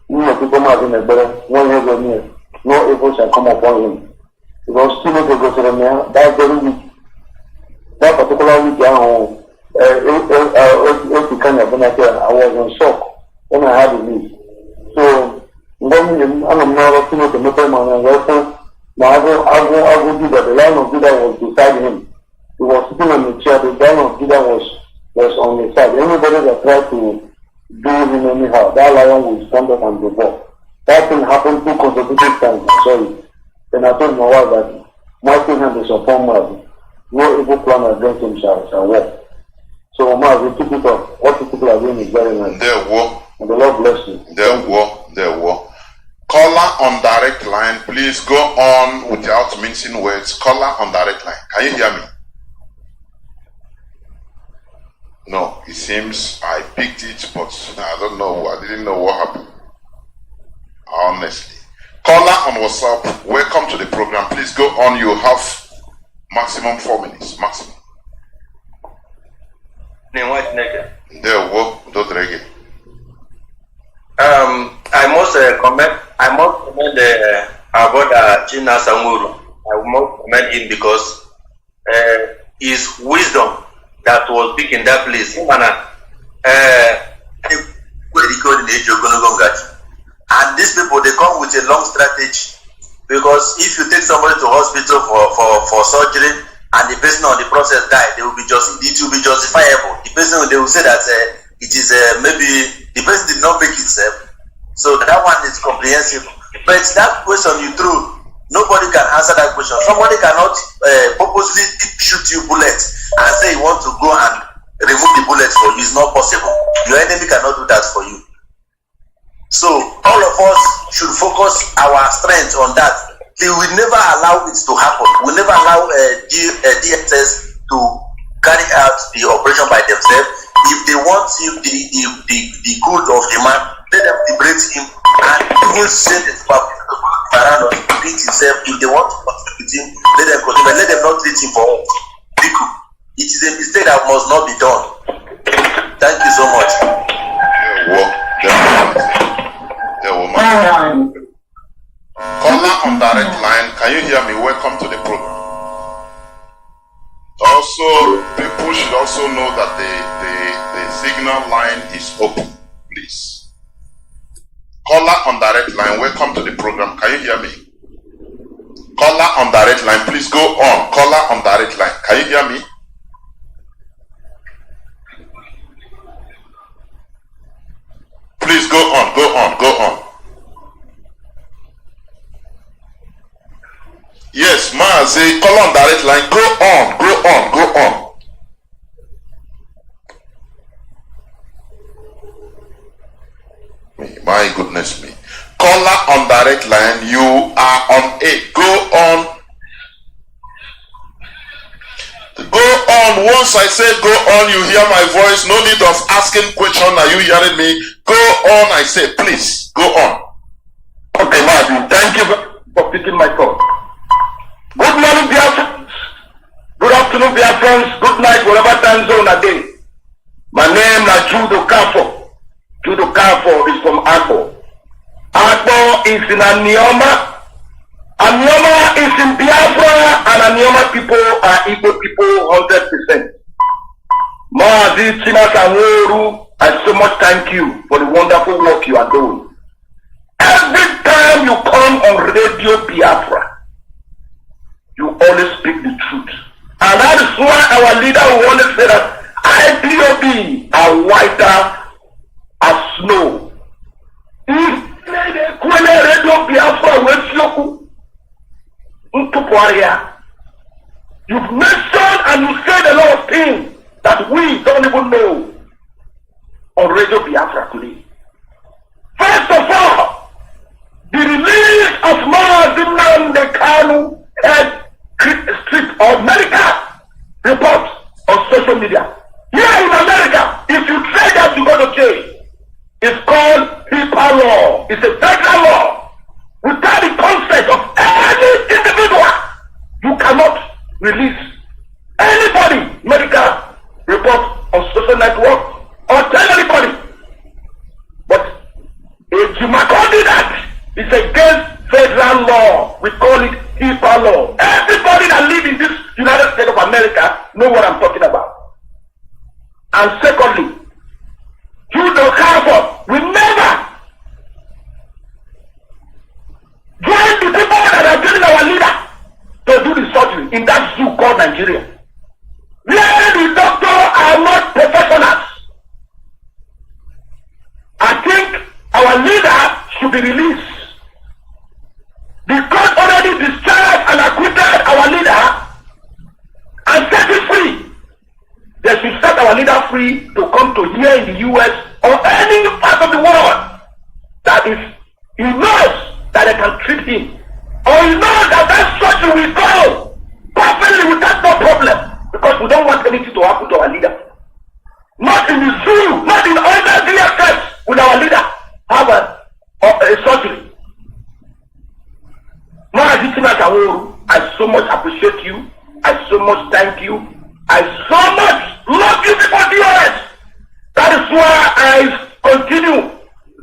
We are people having a better, one year. No evil shall come upon him. Because still not go to the man, that very week. That particular week, I was in shock when I had the news. So, then I'm not to the metal man and also, I will do that. The line of Judah was beside him. He was sitting on the chair, the line of Judah was on the side. Anybody that tried to do him anyhow, that lion will stand up and go back. That thing happened 2 consecutive times, sorry. And I told my wife that my hand is upon me. No evil plan against him shall work. So, Omar, we keep it up. What the people are doing is very nice. There war. And the Lord bless you. There war. Caller on direct line, please go on without mincing words. Caller on direct line. Can you hear me? No, it seems I picked it, but I don't know. I didn't know what happened. Honestly. Caller on WhatsApp, welcome to the program. Please go on. You have maximum 4 minutes. Maximum. There war. Don't reggae. I must comment about China Samuru. I must commend him because his wisdom that was big in that place. And these people, they come with a long strategy, because if you take somebody to hospital for surgery and the person on the process die, it will be justifiable. The person, they will say that it is maybe the person did not make itself. So that one is comprehensive. But that question you threw, nobody can answer that question. Somebody cannot purposely shoot you bullets and say you want to go and remove the bullet for you. It's not possible. Your enemy cannot do that for you. So all of us should focus our strength on that. We will never allow it to happen. We never allow DSS to carry out the operation by themselves. If they want the good of the man, let them liberate him and even send it back around us to treat himself. If they want to continue with him, let them continue, but let them not treat him for all. It is a mistake that must not be done. Thank you so much. Caller on direct line, can you hear me? Welcome to the program. Also, people should also know that the signal line is open, please. Caller on direct line, welcome to the program. Can you hear me? Caller on direct line, please go on. Caller on direct line, can you hear me? Please go on, go on, go on. Yes, Mazi, call on direct line. Go on, go on, go on. My goodness me. Caller on direct line, you are on it. Go on. Go on. Once I say go on, you hear my voice. No need of asking question. Are you hearing me? Go on, I say, please. Go on. Okay, Martin. Thank you for picking my call. Good morning, dear friends. Good afternoon, dear friends. Good night, whatever time zone a day. My name is Judo Kafo. Judo Kafo is from Agbo. Agbo is in Anioma. Anioma is in Biafra, and Anioma people are Igbo people 100%. Maazi Chinasanworu, I so much thank you for the wonderful work you are doing. Every time you come on Radio Biafra, you always speak the truth. And that is why our leader will always say that IPOB are whiter as snow. When Radio Biafra you've mentioned and you said a lot of things that we don't even know on Radio Biafra today. First of all, the release of Mazi Nnamdi Kanu street or medical report on social media. Here in America, if you say that you go to jail, it's called HIPAA law. It's a federal law. Without the consent of any individual, you cannot release anybody medical report on social network or tell anybody. But if you might call it that, it's against federal law. We call it Ipalo. Everybody that lives in this United States of America know what I'm talking about. And secondly, you don't have us. We never join the people that are telling our leader to do the surgery in that zoo called Nigeria. Where the doctors are not professionals. I think our leader should be released. The court already discharged and acquitted our leader and set him free. They should set our leader free to come to here in the US or any part of the world that if he knows that they can treat him, or he knows that that surgery will go perfectly without no problem, because we don't want anything to happen to our leader. Not in the zoo, not in other DSS with our leader have a surgery. I so much appreciate you. I so much thank you. I so much love you people, DOS. That is why I continue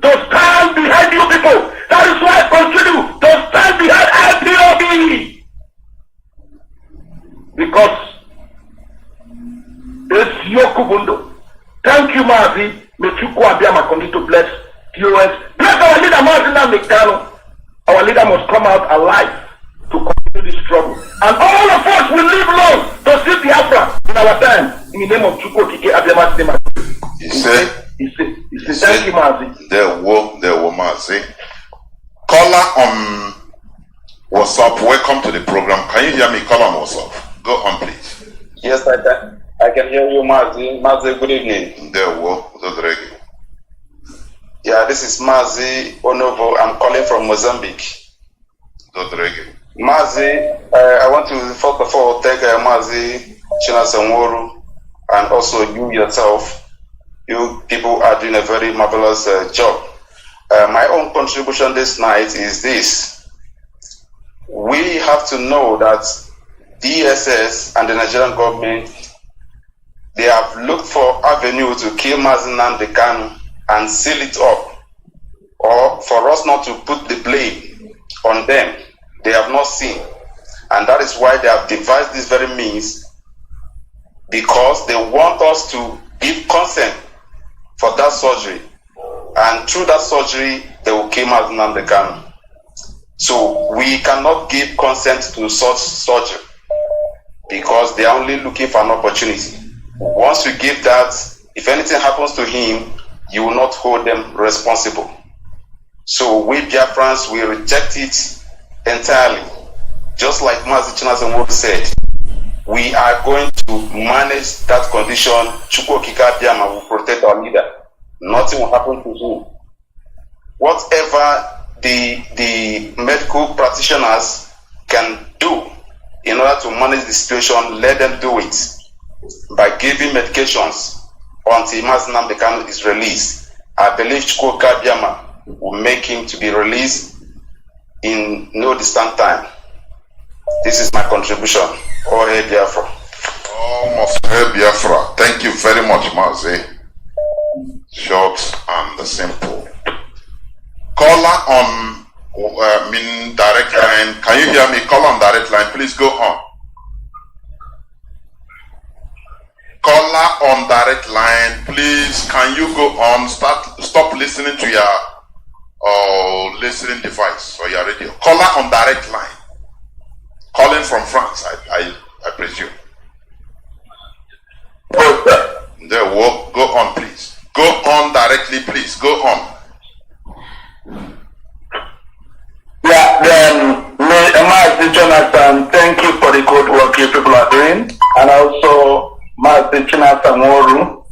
to stand behind you people. That is why I continue to stand behind IPOB. Because it's your Kubundo. Thank you, Mazi. May Chukwu Abiyama continue to bless DOS. Bless our leader, Martin Mcdonald. Our leader must come out alive to continue this struggle. And all of us will live long to see Biafra in our time. In the name of Chukwu Abiyama's name. He said, thank you, Mazi. There were Mazi. Caller on WhatsApp, welcome to the program. Can you hear me? Call on WhatsApp. Go on, please. Yes, I can. I can hear you, Mazi. Mazi, good evening. There were Dodrege. Yeah, this is Mazi Onovo. I'm calling from Mozambique. Dodrege. Mazi, I want to first of all thank Mazi Chinasanworu and also you yourself. You people are doing a very marvelous job. My own contribution this night is this. We have to know that DSS and the Nigerian government, they have looked for avenue to kill Mazi Nnamdi Kanu and seal it up, or for us not to put the blame on them. They have not seen, and that is why they have devised this very means, because they want us to give consent for that surgery, and through that surgery they will kill Mazi Nnamdi Kanu. So we cannot give consent to such surgery because they are only looking for an opportunity. Once you give that, if anything happens to him, you will not hold them responsible. So we Biafrans, we reject it entirely. Just like Mazi Chinasanworu said, we are going to manage that condition. Chukwu Abiyama will protect our leader. Nothing will happen to him. Whatever the medical practitioners can do in order to manage the situation, let them do it by giving medications until Mazi Nnamdi Kanu is released. I believe Chukwu Abiyama will make him to be released in no distant time. This is my contribution. Oh, hey, Biafra. Almost hey, Biafra. Thank you very much, Mazi. Short and simple. Caller on direct line. Can you hear me? Call on direct line. Please go on. Caller on direct line. Please, can you go on? Stop listening to your listening device or your radio. Caller on direct line. Calling from France, I presume. There, go on, please. Go on directly, please. Go on. Yeah, then, Mazi Jonathan, thank you for the good work you people are doing. And also, Mazi Chinasanworu,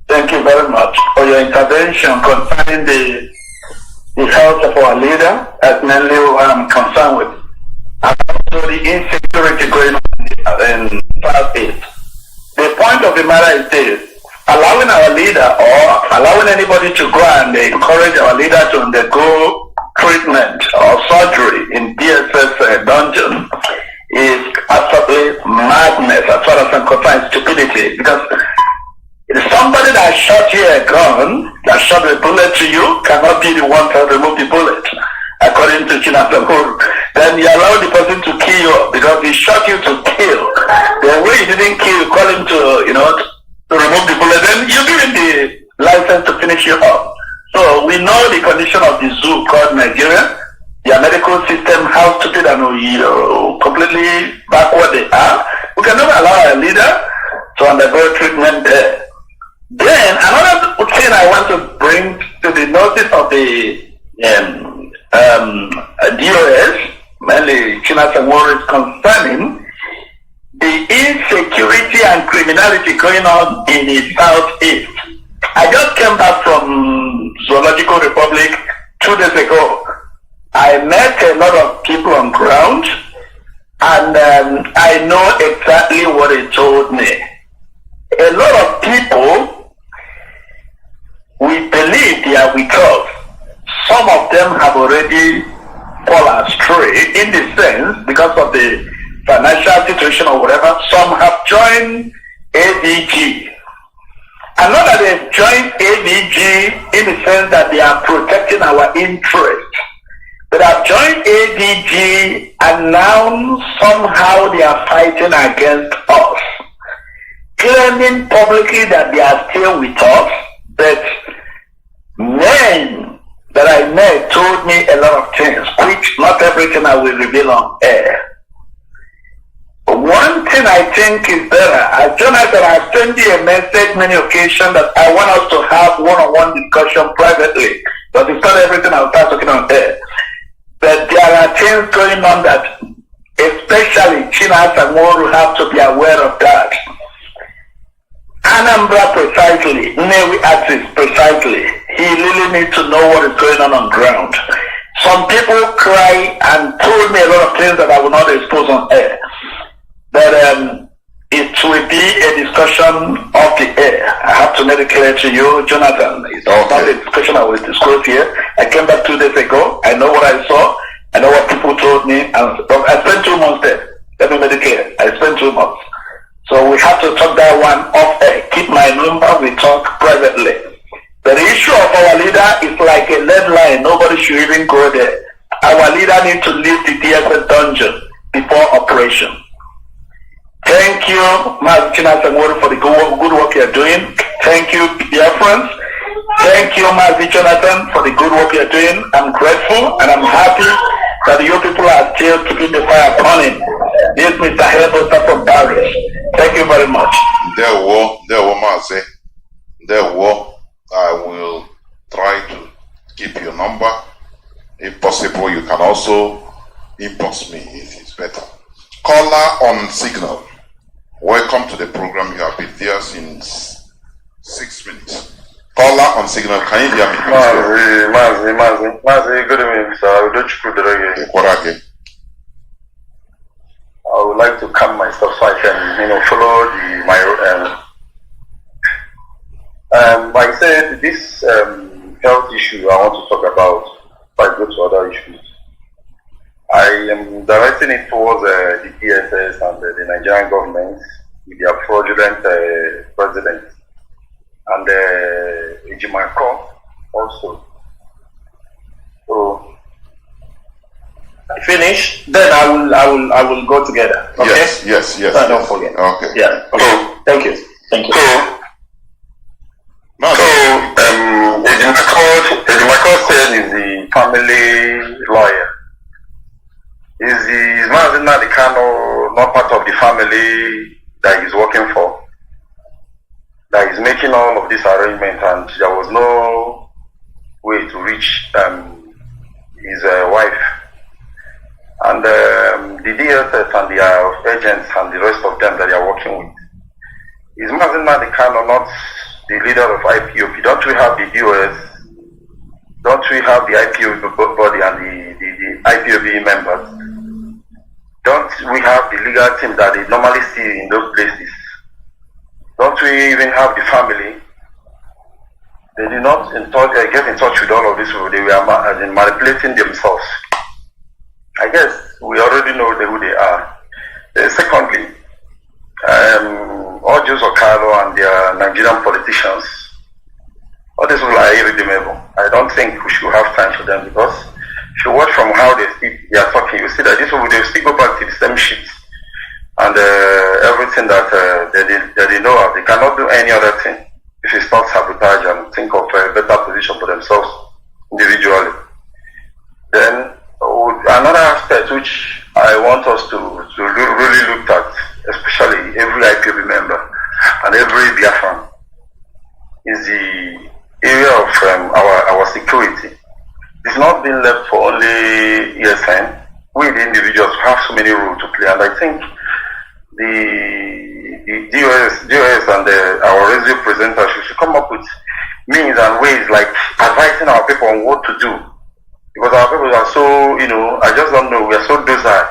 thank you very much for your intervention concerning the health of our leader, as mainly what I'm concerned with. And also the insecurity going on in Southeast. The point of the matter is this: allowing our leader or allowing anybody to go and encourage our leader to undergo treatment or surgery in DSS dungeon is absolutely madness as far as I'm concerned, stupidity. Because somebody that shot you a gun, that shot a bullet to you, cannot be the one to remove the bullet, according to Chinasanworu. Then you allow the person to kill he shot you to kill. The way you didn't kill, you call him to, to remove the bullet. Then you give him the license to finish you up. So we know the condition of the zoo called Nigeria, their medical system, how stupid and completely backward they are. We can never allow a leader to undergo treatment there. Then another thing I want to bring to the notice of the DOS, mainly Chinasa Sangworo, is concerning the insecurity and criminality going on in the southeast. I just came back from Zoological Republic 2 days ago. I met a lot of people on ground, and I know exactly what they told me. A lot of people, we believe they are with us. Some of them have already fallen astray in the sense because of the financial situation or whatever. Some have joined ADG. And not that they've joined ADG in the sense that they are protecting our interests. But have joined ADG and now somehow they are fighting against us, claiming publicly that they are still with us, but men that I met told me a lot of things, which not everything I will reveal on air. One thing I think is better, Jonathan, I've sent you a message many occasions that I want us to have one-on-one discussion privately, but it's not everything I'll start talking on air. But there are things going on that, especially Chinasa Sangworo, have to be aware of that. Anambra precisely, Newi Axis precisely, he really needs to know what is going on ground. Some people cry and told me a lot of things that I will not expose on air. But it will be a discussion off the air. I have to make it clear to you, Jonathan. It's not a discussion I will disclose here. I came back 2 days ago. I know what I saw. I know what people told me. And I spent 2 months there. Let me make it clear. I spent 2 months. So we have to talk that one off air. Keep my number. We talk privately. The issue of our leader is like a lead line. Nobody should even go there. Our leader needs to leave the DSS dungeon before operation. Thank you, Mas Chinasa Sangworo, for the good work you're doing. Thank you, dear friends. Thank you, Mas Jonathan, for the good work you're doing. I'm grateful and I'm happy that you people are still keeping the fire burning. This is Mr. Hellbuster from Paris. Thank you very much. I will try to keep your number. If possible, you can also inbox me if it's better. Caller on signal. Welcome to the program. You have been there since 6 minutes. Caller on signal. Can you hear me? Mazi, good evening, sir. I would like to calm myself so I can, follow I said this health issue I want to talk about, but I go to other issues. I am directing it towards the DSS and the Nigerian government with their fraudulent president and Ejimako also. So finish, then I will go together. Okay? Yes. So don't forget. Okay. Yeah. Okay. Thank you. Ejimako said is the family lawyer. Is Mazi Nnamdi Kanu not part of the family that he's working for? That is making all of this arrangement, and there was no way to reach his wife. And the DSS and the agents and the rest of them that they are working with. Is Mazi Nnamdi Kanu not the leader of IPOB? Don't we have the DOS? Don't we have the IPOB body and the IPOB members? Don't we have the legal team that they normally see in those places? Don't we even have the family? They did not get in touch with all of these people. They were manipulating themselves. I guess we already know who they are. Secondly, all Joseph Okaro and their Nigerian politicians, all these people are irredeemable. I don't think we should have time for them, because if you watch from how they are talking, you see that these people, they still go back to the same shit any other thing if it's not sabotage and think of a better position for themselves individually. Then another aspect which I want us to really look at, especially every IPOB member and every Biafran, is the area of our security. It's not been left for only ESN. We, the individuals, have so many roles to play, and I think the DOS and our radio presenters should come up with means and ways like advising our people on what to do. Because our people are so, I just don't know, we are so docile.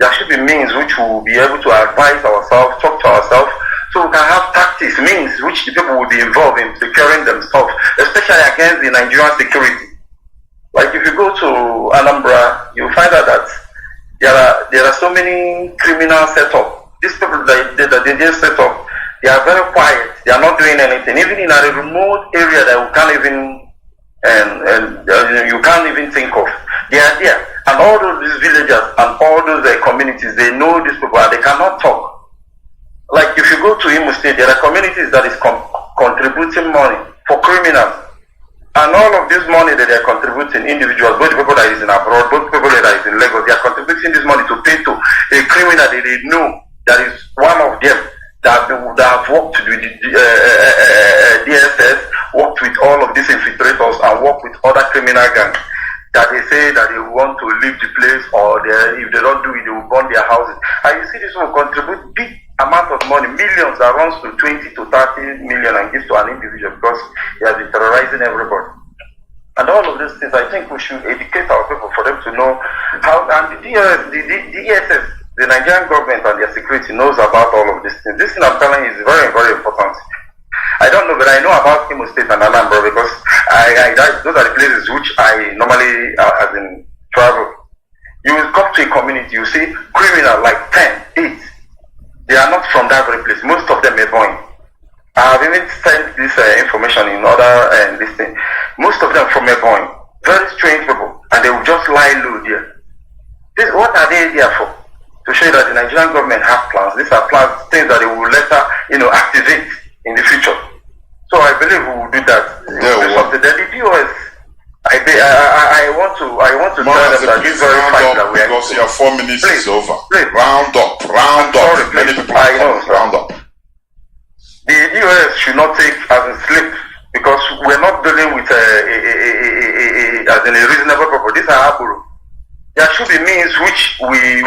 There should be means which we will be able to advise ourselves, talk to ourselves, so we can have tactics, means which the people will be involved in securing themselves, especially against the Nigerian security. Like if you go to Anambra, you find out that there are so many criminal setups. These people that they just set up, they are very quiet. They are not doing anything. Even in a remote area that we can't even you can't even think of, they are there. And all these villagers and all those communities, they know these people and they cannot talk. Like if you go to Imo State, there are communities that is contributing money for criminals. And all of this money that they are contributing, individuals, both the people that is in abroad, both people that is in Lagos, they are contributing this money to pay to a criminal that they know that is one of them that have worked with DSS, worked with all of these infiltrators, and worked with other criminal gangs that they say that they want to leave the place, or if they don't do it, they will burn their houses. And you see, this will contribute big amount of money, millions that runs to 20 to 30 million and gives to an individual because he has been terrorizing everybody. And all of these things, I think we should educate our people for them to know how, and the DSS, the Nigerian government and their security knows about all of these things. This thing I'm telling you is very, very important. I don't know, but I know about Imo State and Anambra because those are the places which I normally, as in travel. You will come to a community, you see criminal like 10, 8. They are not from that very place. Most of them are born. I have even sent this information in other this thing. Most of them from Ebonyi. Very strange people, and they will just lie low there. What are they there for? To show you that the Nigerian government have plans. These are plans, things that they will later, activate in the future. So I believe we will do that. Then the DOS, I want to tell them that this very fight that we are because your 4 minutes is over. Please. Round up. Sorry, Many people are coming. Round up. The DOS should not take as a slip because we're not dealing with as in a reasonable purpose. These are Aburu. There should be means which we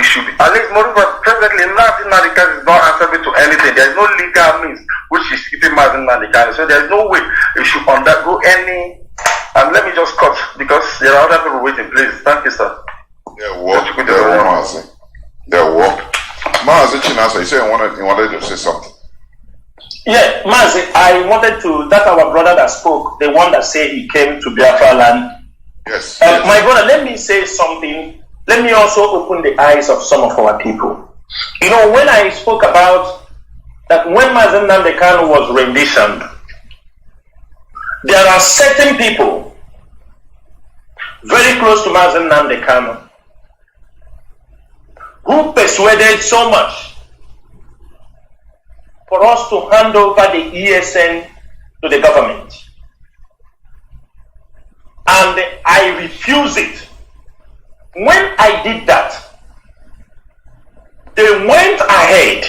should be. At least moreover, presently Mazin Nandekano is not answerable to anything. There is no legal means which is keeping Mazin Nandekano. So there is no way it should undergo any. And let me just cut because there are other people waiting. Please, thank you, sir. Their work. Mazi Chinasa, you said you wanted to say something. Yeah, Mazi, I wanted to. That our brother that spoke, the one that said he came to Biafra land. Yes. My brother, let me say something. Let me also open the eyes of some of our people. When I spoke about that when Mazin Nandekano was renditioned, there are certain people very close to Mazin Nandekano who persuaded so much for us to hand over the ESN to the government. And I refuse it. When I did that, they went ahead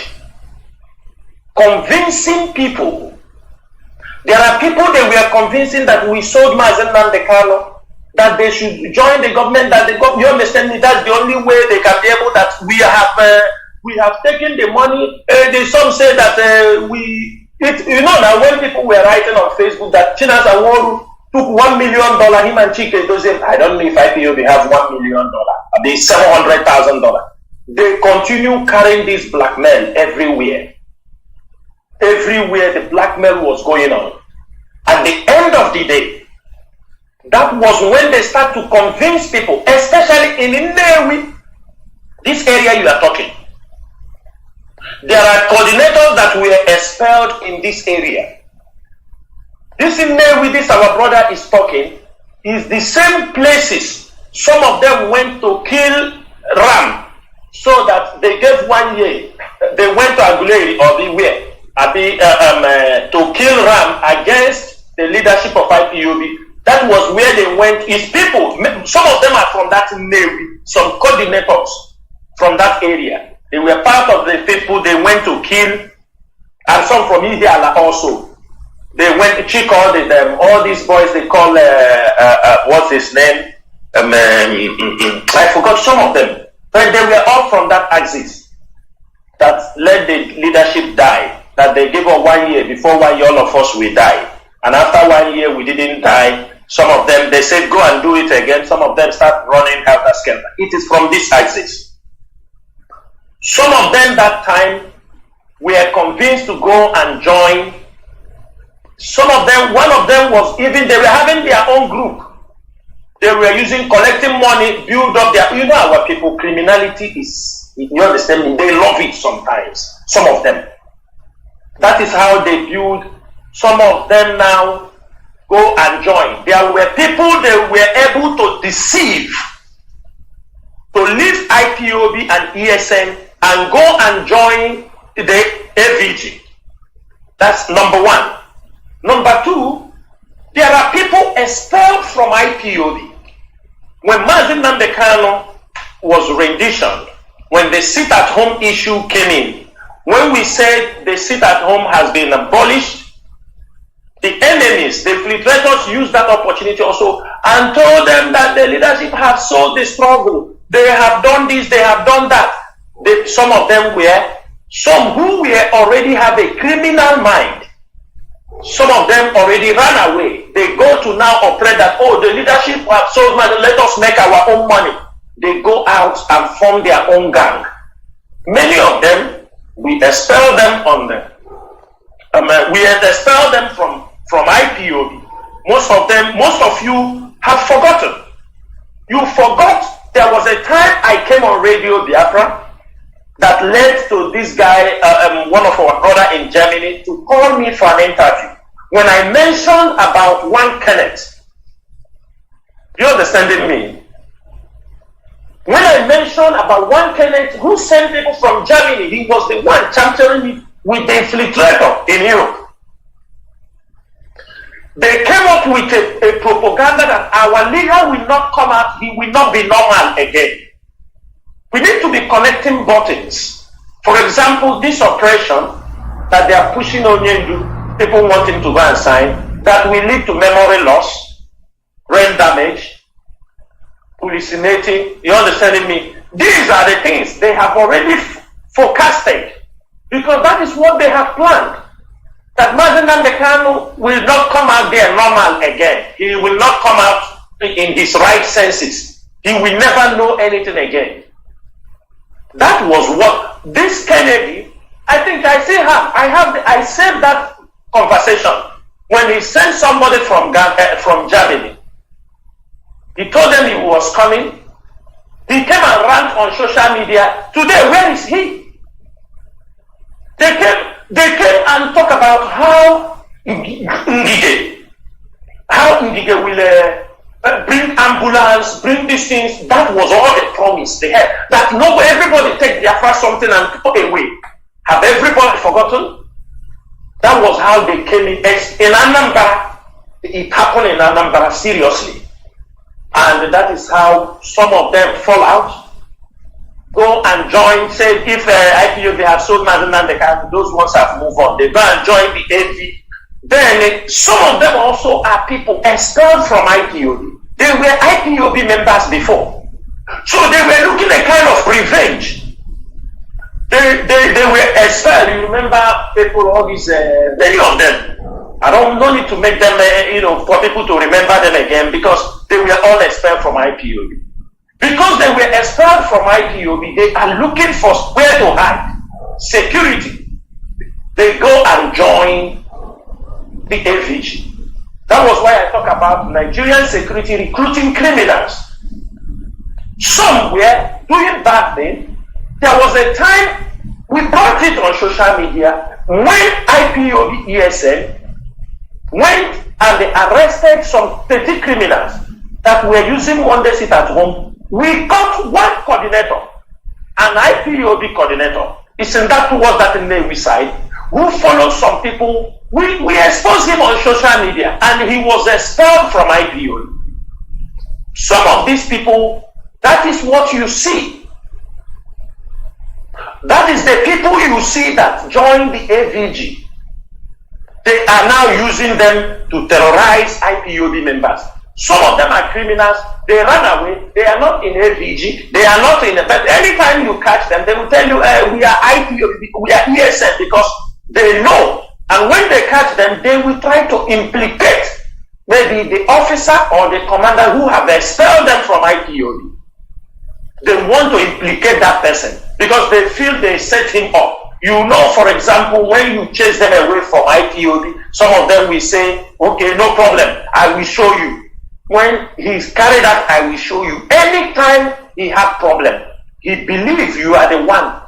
convincing people. There are people they were convincing that we sold Mazin Nandekano, that they should join the government, you understand me, that's the only way they can be able, that we have taken the money. Some say that now when people were writing on Facebook that Chinasa Nworu took $1 million, him and Chike Doziem, I don't know if IPOB have $1 million, they $700,000. They continue carrying this blackmail everywhere. Everywhere the blackmail was going on. At the end of the day, that was when they start to convince people, especially in Nnewi, this area you are talking. There are coordinators that were expelled in this area. This Nnewi, this our brother is talking, is the same places. Some of them went to kill Ram, so that they gave 1 year. They went to Aguleri or beware to kill Ram against the leadership of IPOB. That was where they went. His people, some of them are from that Navy, some coordinators from that area. They were part of the people they went to kill, and some from Ihiala also. They went to check all these boys they call, what's his name? I forgot some of them. But they were all from that axis that let the leadership die. That they gave us 1 year. Before 1 year, all of us will die. And after 1 year, we didn't die. Some of them, they said, go and do it again. Some of them start running after skelter. It is from this axis. Some of them that time were convinced to go and join. Some of them, one of them was even, they were having their own group. They were collecting money, build up their, our people, criminality is, you understand me? They love it sometimes. Some of them. That is how they build. Some of them now go and join. There were people they were able to deceive to leave IPOB and ESN and go and join the AVG. That's number one. Number two, there are people expelled from IPOB. When Mazi Nnamdi Kanu was renditioned, when the sit-at-home issue came in, when we said the sit-at-home has been abolished, the enemies, the infiltrators used that opportunity also and told them that the leadership have sold the struggle. They have done this, they have done that. Some of them were, some who were already have a criminal mind. Some of them already ran away. They go to now operate that, oh, the leadership have sold money, let us make our own money. They go out and form their own gang. Many of them, we expel them on them. We expel them from IPOB. Most of you have forgotten. You forgot there was a time I came on Radio Biafra that led to this guy, one of our brother in Germany, to call me for an interview. When I mentioned about one Kenneth, you understanding me? When I mentioned about one Kenneth who sent people from Germany, he was the one championing me with the infiltrator in Europe. They came up with a propaganda that our leader will not come out, he will not be normal again. We need to be connecting buttons. For example, this operation that they are pushing on you, people wanting to go and sign, that will lead to memory loss, brain damage, hallucinating. You understanding me? These are the things they have already forecasted, because that is what they have planned. That Mazi Nnamdi Kanu will not come out there normal again. He will not come out in his right senses. He will never know anything again. That was what this Kennedy, I think I still have. I saved that conversation when he sent somebody from Germany. He told them he was coming. He came and ran on social media. Today, where is he? They came and talk about how Ngige will bring ambulance, bring these things. That was all the promise they had. That everybody take their first something and put away. Have everybody forgotten? That was how they came in Anambra. It happened in Anambra seriously. And that is how some of them fall out. Go and join, say if IPOB have sold Mazi Nnamdi Kanu, those ones have moved on. They go and join the AV. Then some of them also are people expelled from IPOB. They were IPOB members before. So they were looking at a kind of revenge. They were expelled. You remember people, all these, many of them. I don't need to make them, for people to remember them again, because they were all expelled from IPOB. Because they were expelled from IPOB, they are looking for where to hide. Security. They go and join the AVG. That was why I talk about Nigerian security recruiting criminals. Some were doing bad things. There was a time we brought it on social media when IPOB ESN went and they arrested some petty criminals that were using one day sit at home. We got one coordinator, an IPOB coordinator. It's in that towards that Navy side. who follows some people. We exposed him on social media and he was expelled from IPOB. Some of these people, that is what you see. That is the people you see that join the AVG. They are now using them to terrorize IPOB members. Some of them are criminals. They run away. They are not in AVG. They are not in. But anytime you catch them, they will tell you, we are IPOB, we are ESN, because they know. And when they catch them, they will try to implicate maybe the officer or the commander who have expelled them from IPOB. They want to implicate that person because they feel they set him up. You know, for example, when you chase them away from IPOB, some of them will say, okay, no problem, I will show you. When he's carried out, I will show you. Anytime he has problem, he believes you are the one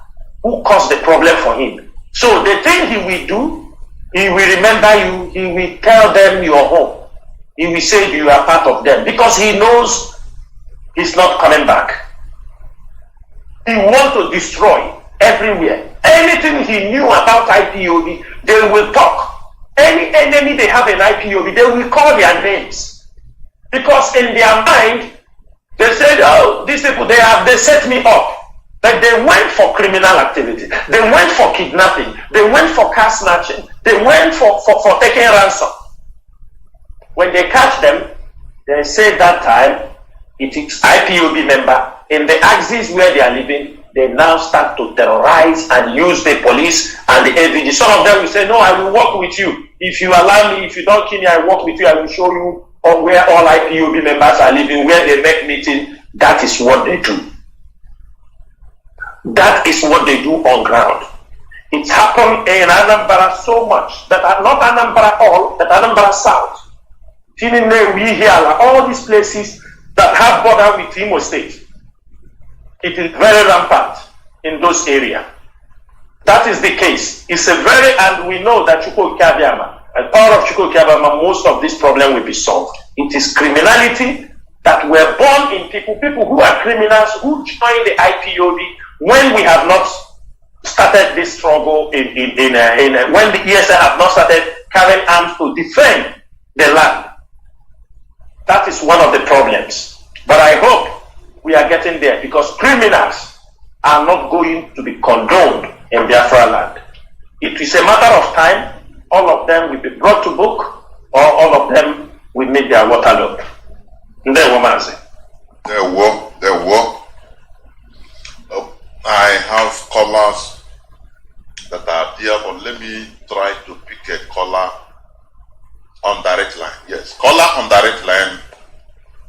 who caused the problem for him. So the thing he will do, he will remember you, he will tell them your home. He will say you are part of them because he knows he's not coming back. He wants to destroy everywhere. Anything he knew about IPOB, they will talk. Any enemy they have in IPOB, they will call their names. Because in their mind, they said, oh, these people, they set me up. Like they went for criminal activity. They went for kidnapping. They went for car snatching. They went for taking ransom. When they catch them, they say that time, it is IPOB member. In the axis where they are living, they now start to terrorize and use the police and the AVG. Some of them will say, no, I will work with you. If you allow me, if you don't kill me, I will work with you. I will show you where all IPOB members are living, where they make meeting. That is what they do. That is what they do on ground. It's happened in Anambra so much that are not Anambra all, that Anambra South. Tinine, Wihiala, all these places that have border with Imo State. It is very rampant in those areas. That is the case. It's a very, and we know that Chukwukabiama, and power of Chukwukabiama, most of this problem will be solved. It is criminality that were born in people who are criminals, who join the IPOB when we have not started this struggle when the ESN have not started carrying arms to defend the land. That is one of the problems. But I hope we are getting there because criminals are not going to be condoned in Biafra land. It is a matter of time. All of them will be brought to book, or all of them will meet their waterloo. There were. I have callers that are there, but let me try to pick a caller on direct line. Yes, caller on direct line.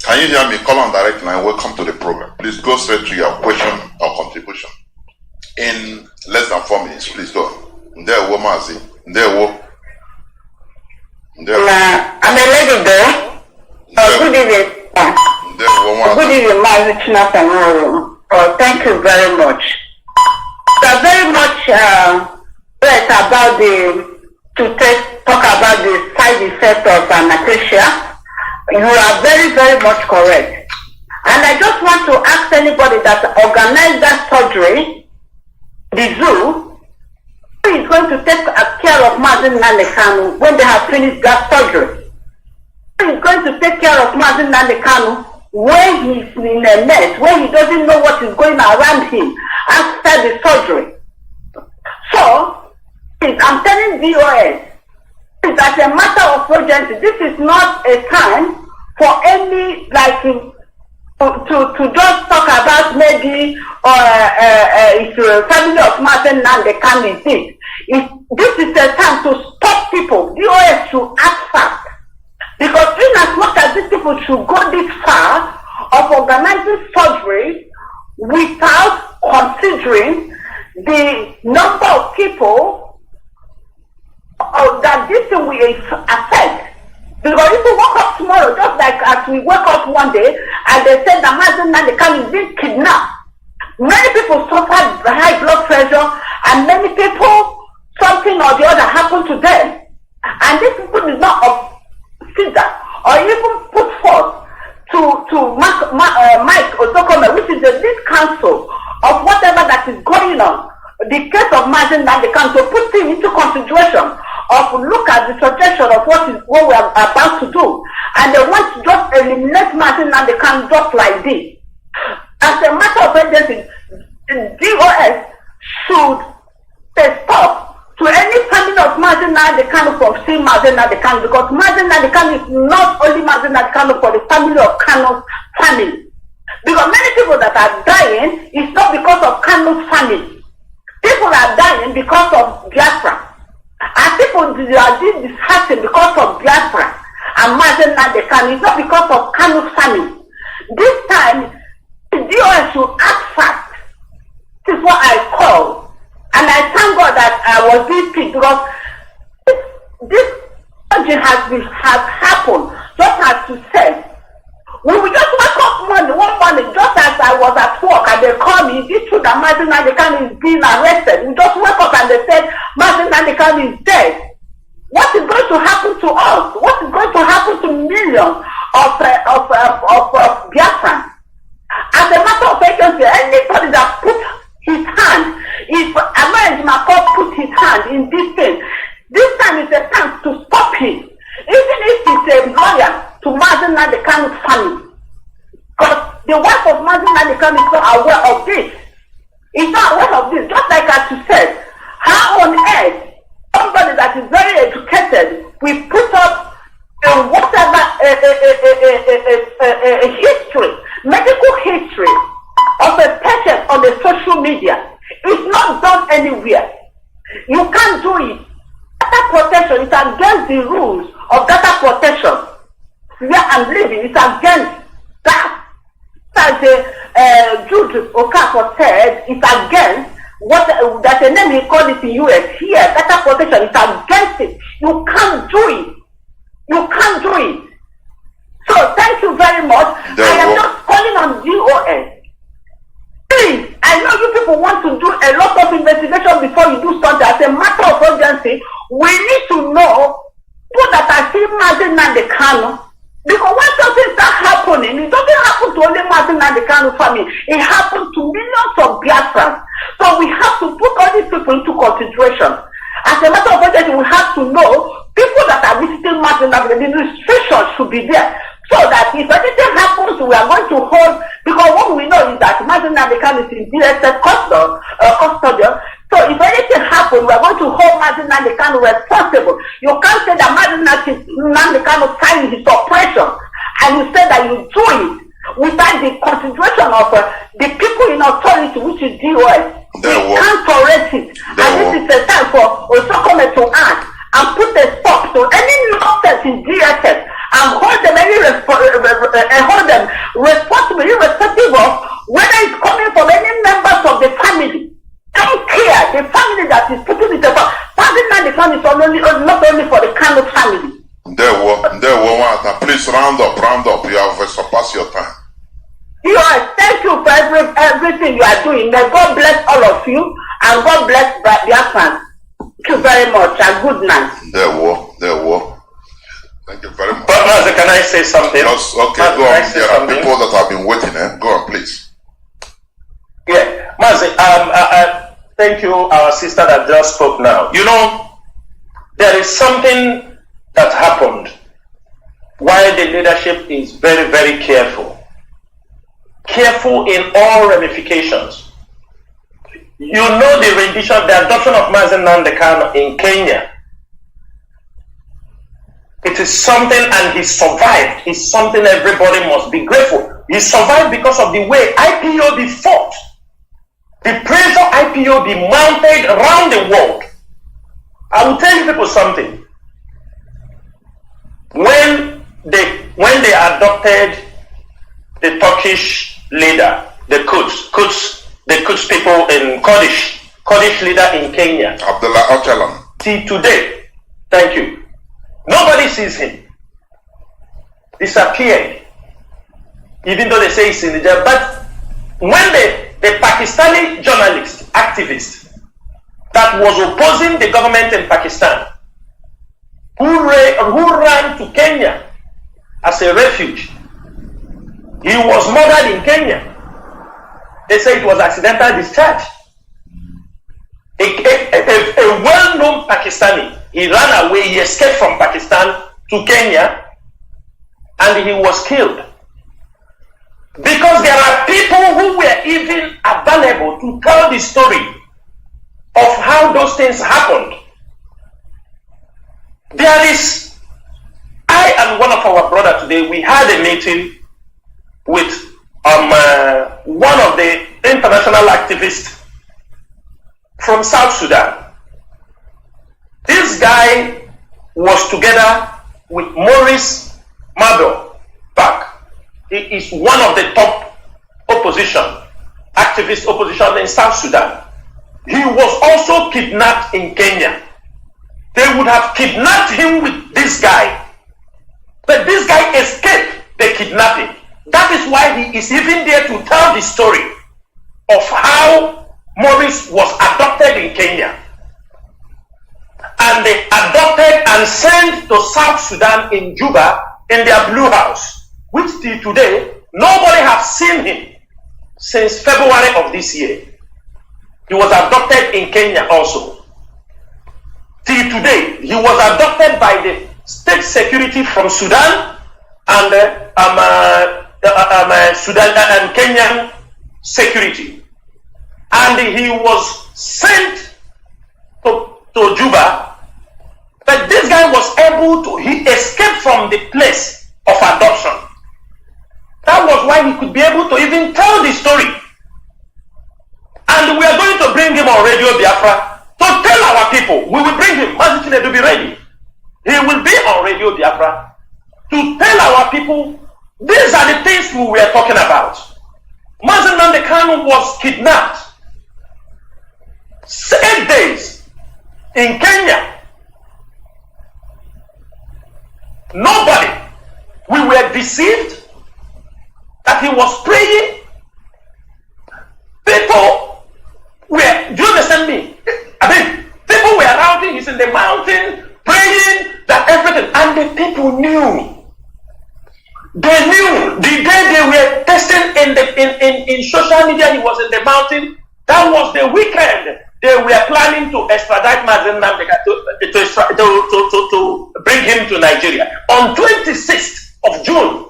Can you hear me? Caller on direct line. Welcome to the program. Please go straight to your question or contribution in less than 4 minutes. Please go. There were Mazi. I'm a lady there. Good evening. Good evening, Mazi Chinasanoro. Thank you very much. We are very much right about talk about the side effect of anesthesia. You are very, very much correct. And I just want to ask anybody that organized that surgery, the zoo, who is going to take care of Mazi Nnamdi Kanu when they have finished that surgery? Who is going to take care of Mazi Nnamdi Kanu when he's in a mess, when he doesn't know what is going around him after the surgery? So, I'm telling DOS, as a matter of urgency, this is not a time for any, like, to just talk about maybe if the family of Mazi Nnamdi Kanu is this. This is a time to stop people. DOS should act fast. Because in as much as these people should go this far of organizing surgery without considering the number of people that this will affect. Because if we wake up tomorrow, just like as we wake up one day, and they said that Mazi Nnamdi Kanu is being kidnapped, many people suffered high blood pressure, and many people, something or the other happened to them. And these people did not consider or even put forth to Mike Ozokome, which is the lead counsel of whatever that is going on, the case of Mazen Nandekan to put him into consideration of look at the suggestion of what we are about to do, and they want to just eliminate Mazen Nandekan just like this. As a matter of urgency, DOS should stop to any family of Mazen Nandekan from seeing Mazen Nandekan, because Mazen Nandekan is not only Mazen Nandekan for the family of Kano's family. Because many people that are dying is not because of Kano's family. People are dying because of Biafra. And people are disheartened because of Biafra. And Mazen Nandekan is not because of Kano's family. This time, the DOS should act fast. This is what I call. And I thank God that I was being picked, because this surgery has happened, just as you said. We will just wake up one morning, just as I was at work, and they called me, is it true that Mazen Nandekan is being arrested? We just woke up and they said Mazen Nandekan is dead. What is going to happen to us? What is going to happen to millions of Biafrans? As a matter of fact, anybody that put his hand, if American Macron put his hand in this thing, this time is a chance to stop him. Even if he's a lawyer to Mazen Nandekan's family. Because the wife of Mazen Nandekan is not aware of this. He's not aware of this. Just like as you said, how on earth somebody that is very educated will put up whatever a history, medical history of a patient on the social media. It's not done anywhere. You can't do it. Data protection is against the rules of data protection. Where I'm living is against that. As Jude Okafor said, it's against what that's a name he called it in US. Here, data protection is against it. You can't do it. You can't do it. So thank you very much. I am just calling on DOS. Please, I know you people want to do a lot of investigation before you do something. As a matter of urgency, we need to know people that are still Mazen Nandekan. Because when something starts happening, it doesn't happen to only Mazen Nandekan family. It happens to millions of Biafrans. So we have to put all these people into consideration. As a matter of urgency, we have to know people that are visiting Mazen Nandekan, the restrictions should be there. So that if anything happens, we are going to hold, because what we know is that Mazen Nandekan is in DSS custodian. So if anything happens, we are going to hold Mazen Nandekan responsible. You can't say that Mazen Nandekan signed his operation and you say that you do it without the consideration of the people in authority, which is DOS. We can't tolerate it. And this is a time for Osokome to act and put a stop to any nonsense in DSS. And hold them responsible, irrespective of whether it's coming from any members of the family. Don't care. The family that is putting it about. Mazen Nandekan is not only for the Kano family. Please round up. You have surpassed your time. Thank you for everything you are doing. May God bless all of you, and God bless Biafrans. Thank you very much, and good night. Thank you very much. But Mazi, can I say something? Yes, okay, go on. There are people that have been waiting. Go on, please. Yeah, Mazi, thank you, our sister that just spoke now. You know, there is something that happened while the leadership is very, very careful. Careful in all ramifications. You know the rendition, the adoption of Mazen Nandekan in Kenya. It is something, and he survived. It's something everybody must be grateful. He survived because of the way IPOB fought. The pressure IPOB mounted around the world. I will tell you people something. When they adopted the Turkish leader, the Quds people in Kurdish leader in Kenya, Abdullah Öcalan. till today, thank you. Nobody sees him. Disappeared. Even though they say he's in the jail. But when the Pakistani journalist, activist, that was opposing the government in Pakistan, who ran to Kenya as a refuge, he was murdered in Kenya. They say it was accidental discharge. a well-known Pakistani. He ran away, he escaped from Pakistan to Kenya, and he was killed. Because there are people who were even available to tell the story of how those things happened. I and one of our brothers today, we had a meeting with one of the international activists from South Sudan. This guy was together with Maurice Mado back. He is one of the top activist opposition in South Sudan. He was also kidnapped in Kenya. They would have kidnapped him with this guy. But this guy escaped the kidnapping. That is why he is even there to tell the story of how Maurice was adopted in Kenya. And they adopted and sent to South Sudan in Juba in their blue house, which till today, nobody has seen him since February of this year. He was adopted in Kenya also. Till today, he was adopted by the state security from Sudan and Sudan and Kenyan security. And he was sent to Juba. But this guy was he escaped from the place of adoption. That was why he could be able to even tell the story. And we are going to bring him on Radio Biafra to tell our people. We will bring him. Mazi Chinedu, be ready. He will be on Radio Biafra to tell our people, these are the things we were talking about. Mazi Nnamdi Kanu was kidnapped 8 days in Kenya. Nobody. We were deceived that he was praying. People were, do you understand me? I mean, people were around him. He's in the mountain praying that everything. And the people knew. They knew the day they were testing in social media, he was in the mountain. That was the weekend. They were planning to extradite Mazi Nnamdi to bring him to Nigeria. On 26th of June,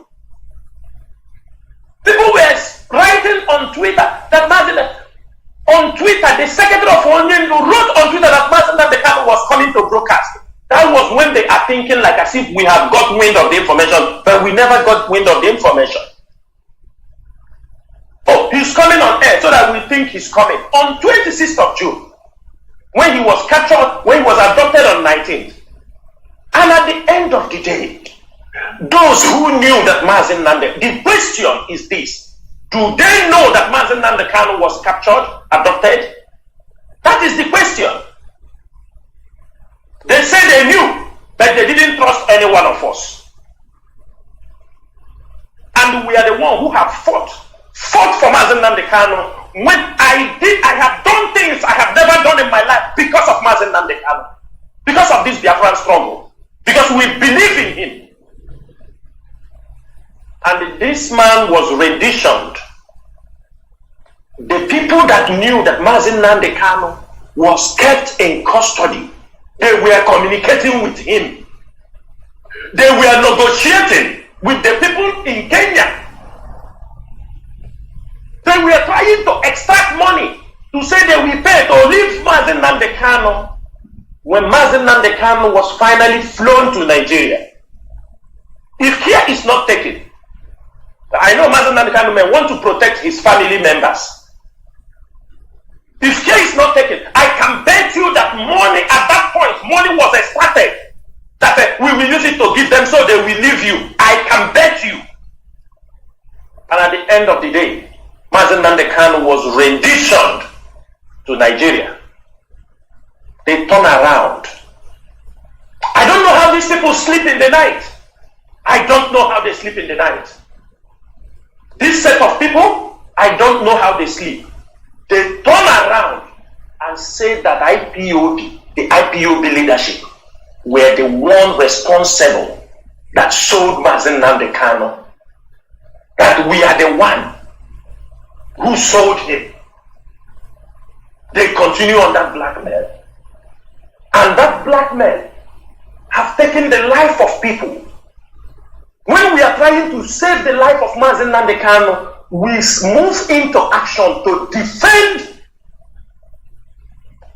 people were writing on Twitter that the secretary of Onion wrote on Twitter that Mazi Nnamdi Kanu was coming to broadcast. That was when they are thinking like as if we have got wind of the information, but we never got wind of the information. Oh, he's coming on air so that we think he's coming. On 26th of June, when he was captured, when he was adopted on 19th. And at the end of the day, those who knew that Mazi Nnamdi, the question is this: do they know that Mazi Nnamdi Kanu was captured, adopted? That is the question. They say they knew, but they didn't trust any one of us. And we are the one who have fought for Mazi Nnamdi Kanu. When I have done things I have never done in my life because of Mazi Nnamdi Kanu, because of this Biafran struggle, because we believe in him. And this man was renditioned. The people that knew that Mazi Nnamdi Kanu was kept in custody, they were communicating with him. They were negotiating with the people in Kenya. They were trying to extract money to say they will pay to leave Mazi Nnamdi Kanu. When Mazi Nnamdi Kanu was finally flown to Nigeria, if care is not taken, I know Mazi Nnamdi Kanu may want to protect his family members. If care is not taken, I can bet you that money at that point, money was extracted. That we will use it to give them so they will leave you. I can bet you. And at the end of the day, Mazi Nnamdi Kanu was renditioned to Nigeria. They turn around. I don't know how these people sleep in the night. I don't know how they sleep in the night. This set of people, I don't know how they sleep. They turn around and say that IPOB, the IPOB leadership, were the one responsible that sold Mazi Nnamdi Kanu. That we are the one who sold him. They continue on that blackmail. And that blackmail have taken the life of people. When we are trying to save the life of Mazi Nnamdi Kanu, we move into action to defend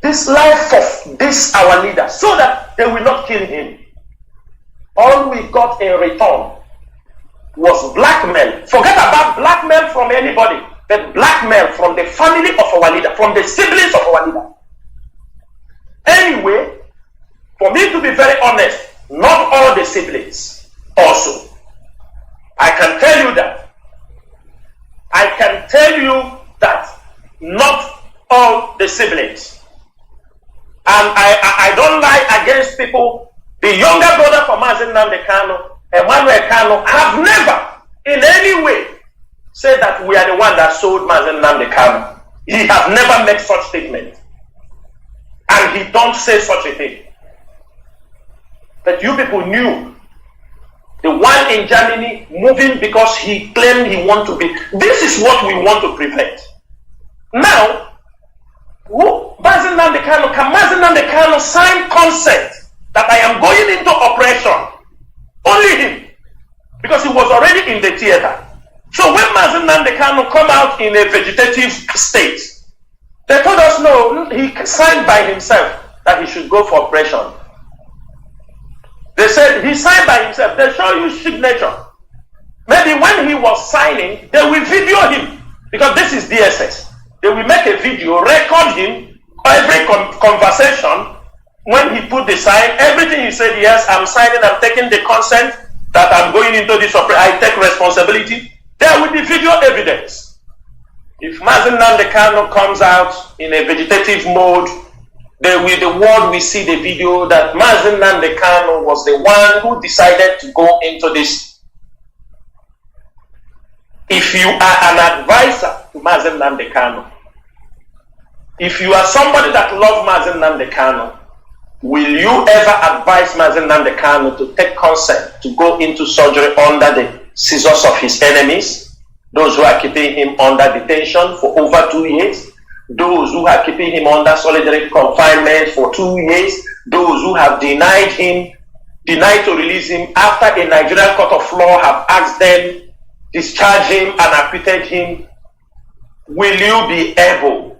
this life of this our leader so that they will not kill him. All we got in return was blackmail. Forget about blackmail from anybody, but blackmail from the family of our leader, from the siblings of our leader. Anyway, for me to be very honest, not all the siblings also. I can tell you that. I can tell you that not all the siblings. And I don't lie against people. The younger brother for Mazi Nnamdi Kanu, Emmanuel Kanu, have never in any way said that we are the one that sold Mazi Nnamdi Kanu. He has never made such statement. And he don't say such a thing. But you people knew. The one in Germany moving because he claimed he want to be. This is what we want to prevent. Now, Mazi Nnamdi Kanu, can Mazi Nnamdi Kanu sign consent that I am going into operation? Only him. Because he was already in the theater. So when Mazi Nnamdi Kanu come out in a vegetative state, they told us no, he signed by himself that he should go for operation. They said he signed by himself. They show you signature. Maybe when he was signing, they will video him because this is DSS. They will make a video, record him, every conversation. When he put the sign, everything he said, yes, I'm signing, I'm taking the consent that I'm going into this operation. I take responsibility. There will be video evidence. If Mazi Nnamdi Kanu comes out in a vegetative mode, the world will see the video that Mazi Nnamdi Kanu was the one who decided to go into this. If you are an advisor to Mazi Nnamdi Kanu, if you are somebody that loves Mazi Nnamdi Kanu, will you ever advise Mazi Nnamdi Kanu to take consent to go into surgery under the scissors of his enemies, those who are keeping him under detention for over 2 years? Those who are keeping him under solitary confinement for 2 years, those who have denied to release him after a Nigerian court of law have asked them, discharge him and acquitted him, will you be able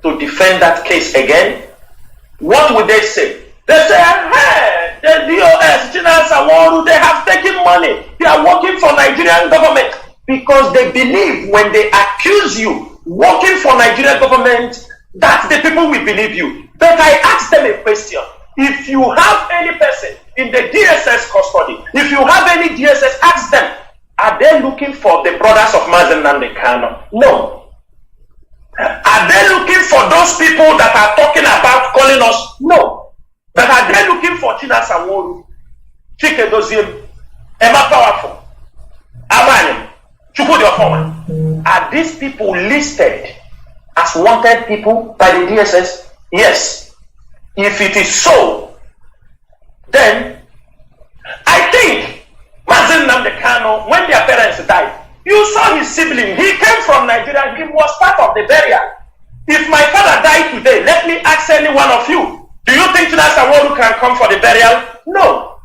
to defend that case again? What would they say? They say, hey, the DOS, Chinasa Nworu, they have taken money. They are working for Nigerian government because they believe when they accuse you working for Nigerian government, that the people will believe you. But I ask them a question. If you have any person in the DSS custody, if you have any DSS, ask them, are they looking for the brothers of Mazi Nnamdi Kanu? No. Are they looking for those people that are talking about calling us? No. But are they looking for Chinasa Nworu, Chike Doziem, Emma Powerful, Abani, Chukwudi Ofoma? Are these people listed as wanted people by the DSS? Yes. If it is so, then I think Mazi Nnamdi Kanu, when their parents died, you saw his sibling. He came from Nigeria. He was part of the burial. If my father died today, let me ask any one of you, do you think Chinasa Nworu can come for the burial? No.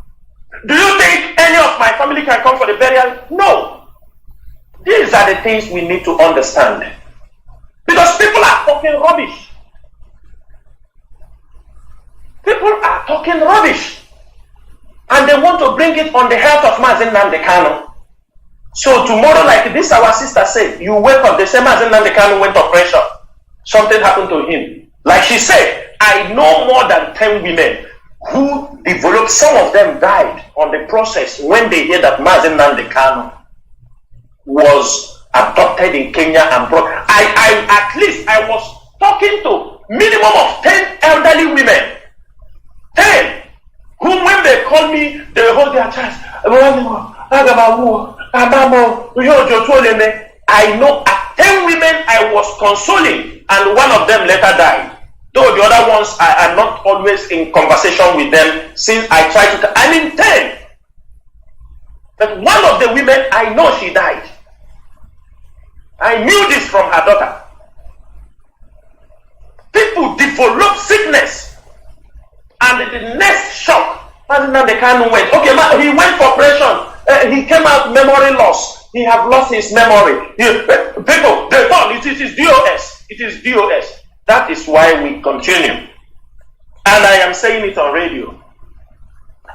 Do you think any of my family can come for the burial? No. These are the things we need to understand. Because people are talking rubbish. People are talking rubbish. And they want to bring it on the health of Mazi Nnamdi Kanu. So tomorrow, like this our sister said, you wake up, they say Mazi Nnamdi Kanu went operation. Something happened to him. Like she said, I know more than 10 women who developed, some of them died on the process when they hear that Mazi Nnamdi Kanu was adopted in Kenya and brought. At least I was talking to minimum of 10 elderly women. 10 who when they call me, they hold their child. I know at 10 women I was consoling, and one of them later died. Though the other ones I am not always in conversation with them since I try to. I mean 10. But one of the women I know she died. I knew this from her daughter. People people develop sickness. And the next shock, Mazi Nnamdi Kanu went. Okay, he went for operation. He came out memory loss. He have lost his memory. People, they thought it is DOS. It is DOS. That is why we continue. And I am saying it on radio.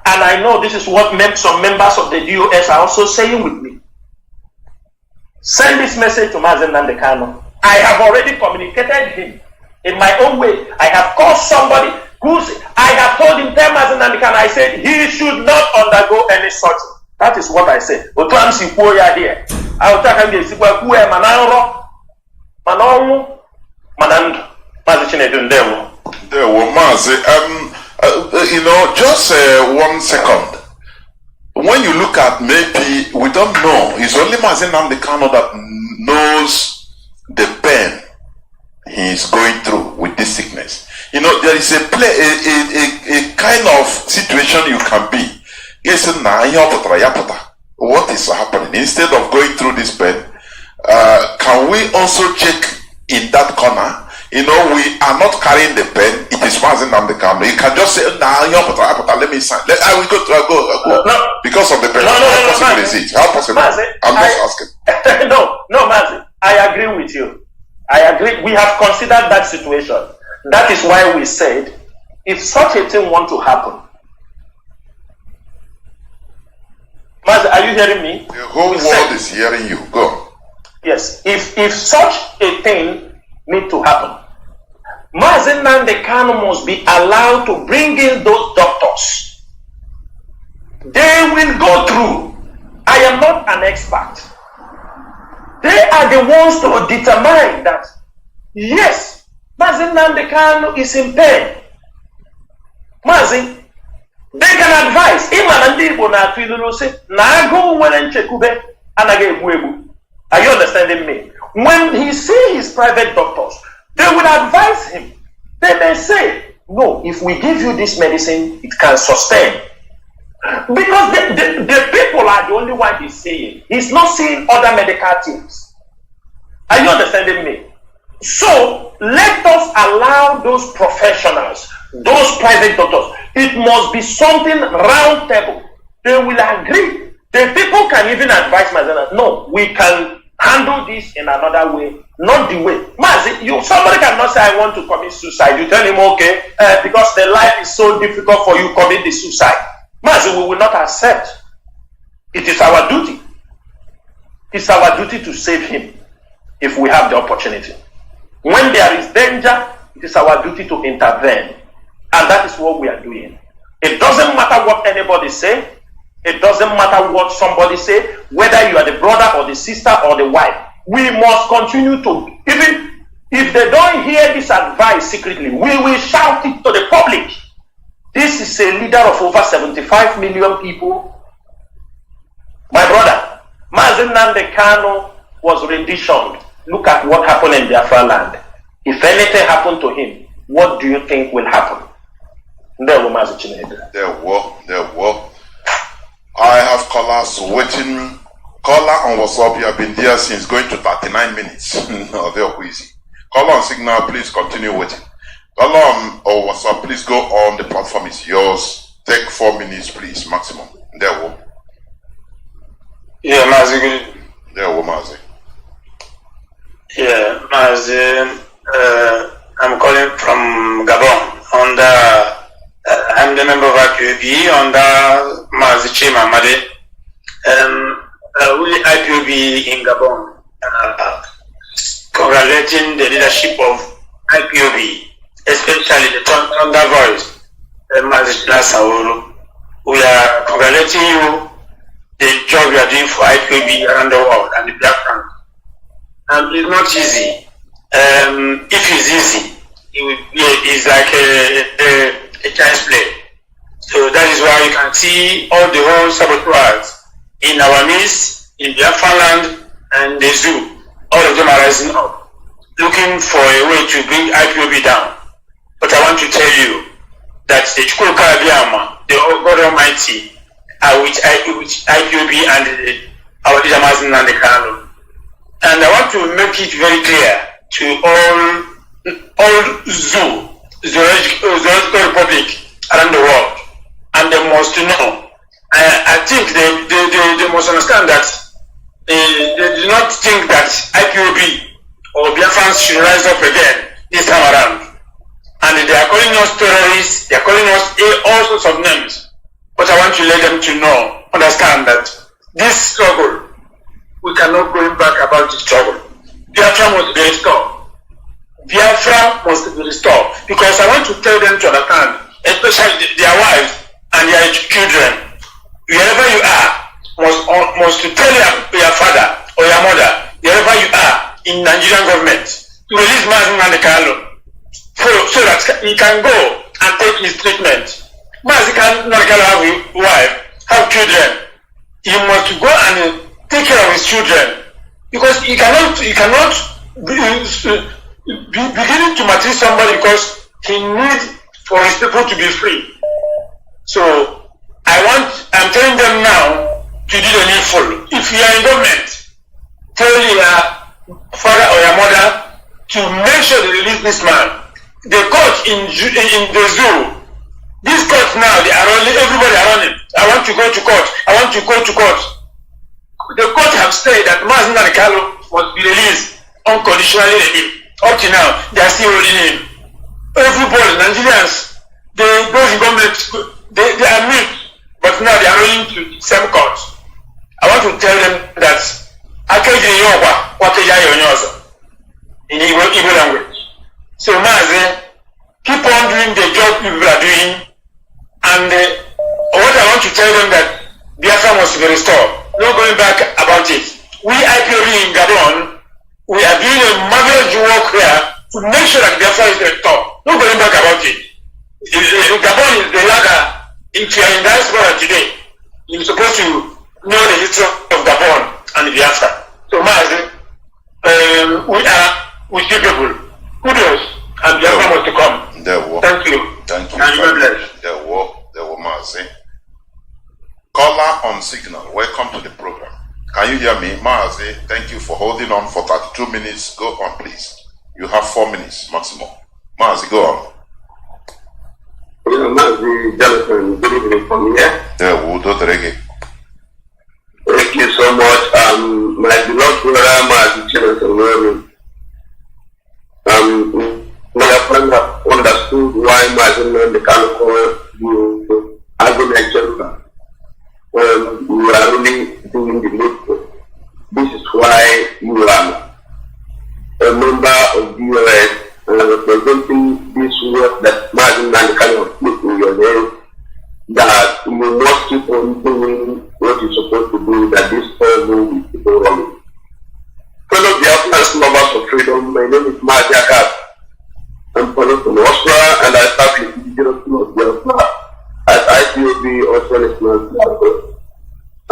And I know this is what some members of the DOS are also saying with me. Send this message to Mazi Nnamdi Kanu. I have already communicated him in my own way. I have called somebody I have told him 10 Mazi Nnamdi Kanu. I said he should not undergo any such. That is what I said. Here. I will tell him just 1 second. When you look at, maybe we don't know, it's only Mazi Nnamdi Kanu that knows the pain he is going through with this sickness. There is a kind of situation you can be. Yes, what is happening? Instead of going through this pain, can we also check in that corner? We are not carrying the pen. It is Mazi Nnamdi Kanu. You can just say, let me sign. I will go. No. Because of the pen. How possible is it? How possible? Mazi, I'm just asking. No, Mazi. I agree with you. I agree. We have considered that situation. That is why we said, if such a thing want to happen, Mazi, are you hearing me? The whole world is hearing you. Go. Yes. If such a thing need to happen, Mazi Nnamdi Kanu must be allowed to bring in those doctors. They will go through. I am not an expert. They are the ones to determine that, yes, Mazi Nnamdi Kanu is in pain. Mazi, they can advise. Are you understanding me? When he see his private doctors, they will advise him. They may say, no, if we give you this medicine, it can sustain. Because the people are the only one he's seeing. He's not seeing other medical teams. Are you understanding me? So, let us allow those professionals, those private doctors. It must be something round table. They will agree. The people can even advise Mazi, no, we can handle this in another way, not the way. Mazi, somebody cannot say, I want to commit suicide. You tell him, okay, because the life is so difficult for you, commit the suicide. Mazi, we will not accept. It is our duty. It's our duty to save him if we have the opportunity. When there is danger, it is our duty to intervene. And that is what we are doing. It doesn't matter what anybody say. It doesn't matter what somebody say, whether you are the brother or the sister or the wife. We must continue to, even if they don't hear this advice secretly, we will shout it to the public. This is a leader of over 75 million people. My brother, Mazi Nnamdi Kanu was renditioned. Look at what happened in Biafra land. If anything happened to him, what do you think will happen? There were. I have callers waiting. Caller on WhatsApp, you have been there since going to 39 minutes. No, they're easy. Caller on Signal, please continue waiting. Caller on WhatsApp, please go on. The platform is yours. Take 4 minutes, please, maximum. There we go. Yeah, Mazi. There we go, Mazi. Yeah, Mazi. I'm calling from Gabon. I'm the member of IPOB under Mazi Chima Made. We IPOB in Gabon, congratulating the leadership of IPOB, especially the Thunder Voice, Mazi Nasauru. We are congratulating you, the job you are doing for IPOB around the world and the Biafran. It's not easy. If it's easy, it's like a child's play. So that is why you can see all the whole saboteurs in our midst, in Biafra land and the zoo. All of them are rising up, looking for a way to bring IPOB down. But I want to tell you that the Chukwuka Abiyama, the God Almighty, are with IPOB and our leader Mazi Nnamdi Kanu. And I want to make it very clear to all zoo Republic around the world, and they must know. I think they must understand that they do not think that IPOB or Biafrans should rise up again this time around. And they are calling us terrorists, they are calling us all sorts of names. But I want to let them to know, understand that this struggle, we cannot go back about this struggle. Biafra must be restored. Biafra must be restored. Because I want to tell them to understand, especially their wives and their children, wherever you are, must tell your father or your mother, wherever you are in Nigerian government, to release Mazi Nnamdi Kanu, so that he can go and take his treatment. Mazi Nnamdi Kanu have a wife, have children. He must go and take care of his children, because he cannot be beginning to maltreat somebody because he needs for his people to be free. So I'm telling them now to do the needful. If you are in government, tell your father or your mother to make sure they release this man. The court in the zoo, this court now, they are running, everybody are running. I want to go to court. I want to go to court. The court have said that Mazi Nnamdi Kanu must be released unconditionally. Up to now, they are still holding him. Everybody, Nigerians, those in government, they are mute, but now they are running to the same court. I want to tell them that in Igbo language. So Mazi, keep on doing the job people are doing, and what I want to tell them that Biafra must be restored. No going back about it. We IPOB in Gabon, we are doing a marvelous work here to make sure that Biafra is restored. No going back about it. Gabon is the ladder. If you are in diaspora today, you're supposed to know the history of Gabon and Biafra. So Mazi, we are with you people. Kudos, and Biafra must come. Thank you. Thank you. And God bless. There were Mazi. Caller on signal, welcome to the program. Can you hear me? Mazi, thank you for holding on for 32 minutes. Go on, please. You have 4 minutes maximum. Mazi, go on. Mazi Jonathan, good evening from here. Thank you so much. My beloved brother Mazi Jonathan, my friend have understood why Mazi Nnamdi Kanu called you agriculture. You are really doing the needful. This is why you are a member of the US and representing this work that Mazi Nnamdi Kanu has put in your name, that you must keep on doing what you're supposed to do, that this struggle will keep on running. Fellow Biafrans, lovers of freedom, my name is Mazi Akab. I'm calling from Austria, and I serve in the European of Biafra as IPOB also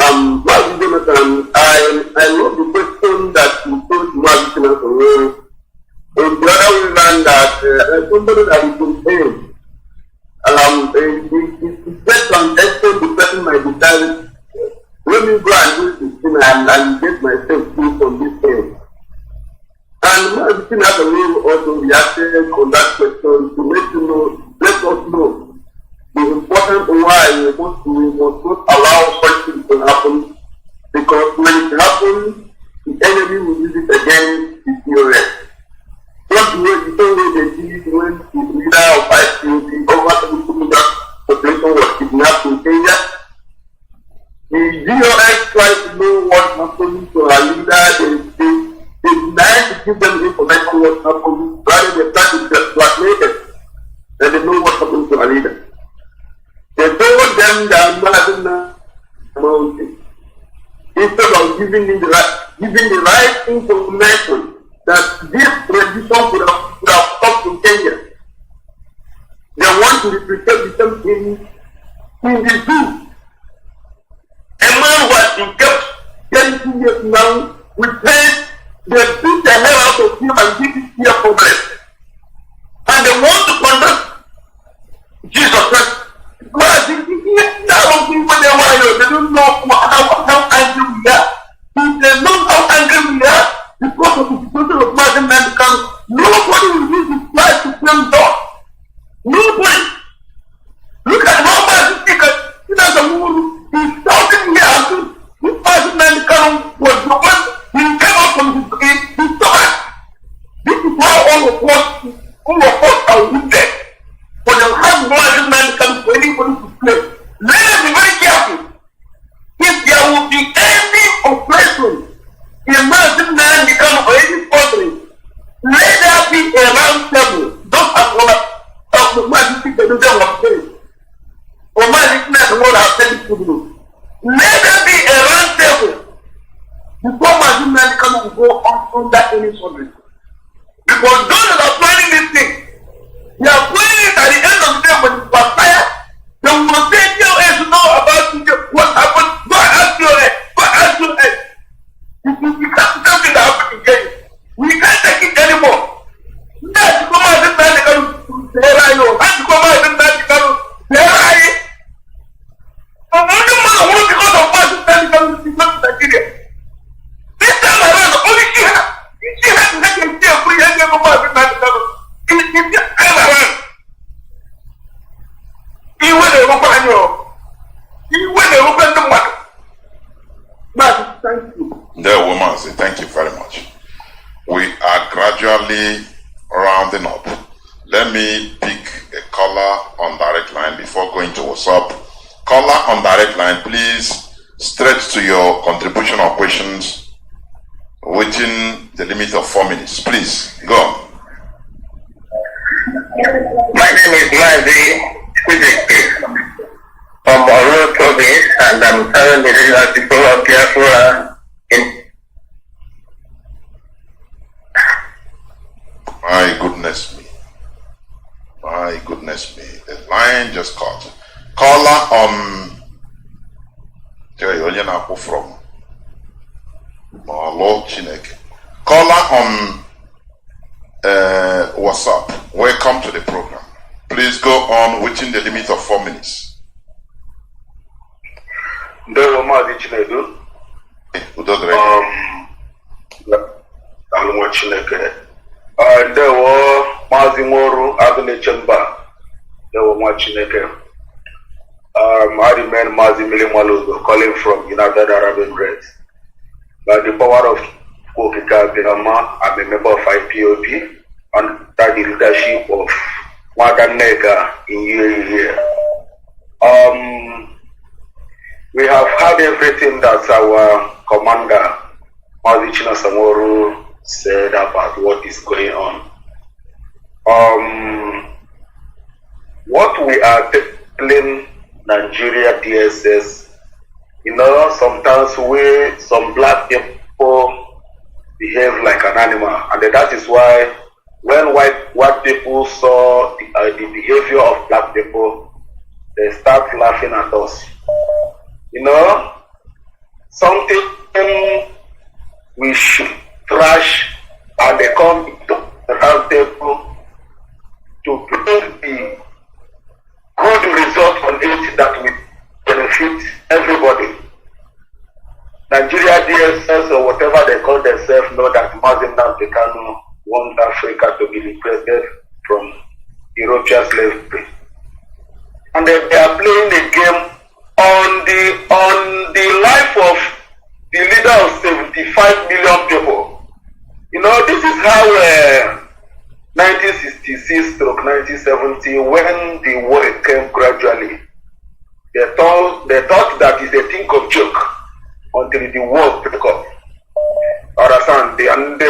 Mazi Jonathan, I love the question that you told Mazi Jonathan, and the other woman that somebody that is in pain. It gets on extent the person might decide, let me go and do this thing and get myself free from this pain. And Mazi Jonathan also reacted on that question to let us know the important why we must not allow such things to happen, because when it happens, the enemy will use it against the POS. Not the same way they did when the leader of IPOB over the population was kidnapped in Kenya. The POS tried to know what happened to our leader. They denied to give them information what happened, rather they tried to blackmail them, and they know what happened to our leader. They told them that Mazi, instead of giving the right information, that this rendition would have stopped in Kenya. They want to replicate the same thing in the zoo. A man who has been kept 22 years now with pain, they beat the hell out of him and give it here for them. And they want to conduct Jesus Christ. But they don't know how angry we are. If they know how angry we are because of the situation of Mazi Nnamdi Kanu, nobody will use his life to blame God. Nobody. do them of faith. For my listeners, what I've said to you. Let there be a round table before Mazin can go on under any subject. Because those that are planning this thing, they are planning it at the end of the day when it backfires. They will say, TOS know about what happened. Go ask TOS. Go ask TOS. We can't tell you that happened again. We can't take it anymore. That's come out and then they can say, I know. That's come out and then they can say, I know. But only man who because of what you tell them to go to Nigeria. This time around, only she had to make him stay free and go back to Nigeria. It's just time around. He went to open your. He went to open the market. But thank you. The woman say thank you very much. We are gradually rounding up. Let me pick a caller on direct line before going to WhatsApp. Caller on direct line, please stretch to your contribution or questions within the limit of 4 minutes. Please, go on. My name is Mazi from Oro Province, and I'm telling the regional people of Biafra in. My goodness me. My goodness me. The line just cut. Caller on from Lord Chineke. Caller on WhatsApp. Welcome to the program. Please go on within the limit of 4 minutes. Ndewo Maazị Chinedu. Alụmọ Chineke. Ndewo Maazị Nworu Agụnechemba. Ndewo Nwa Chineke. I remain Maazị Milimalogo, calling from United Arab Emirates. By the power of Kokika Binama, I'm a member of IPOB under the leadership of Wagan Nega in UAE. We have heard everything that our commander, Maazị China Samoru, said about what is going on. What we are telling Nigeria DSS, sometimes some black people behave like an animal, and that is why when white people saw the behavior of black people, they start laughing at us. Something we should trash, and they come to the round table to bring the good result on it that will benefit everybody. Nigeria DSS or whatever they call themselves know that Mazi Nnamdi Kanu want Africa to be liberated from European slavery, and they are playing a game on the life of the leader of 75 million people. This is how 1966-1970, when the war came gradually, they thought that it's a thing of joke until the war broke up. Understand? And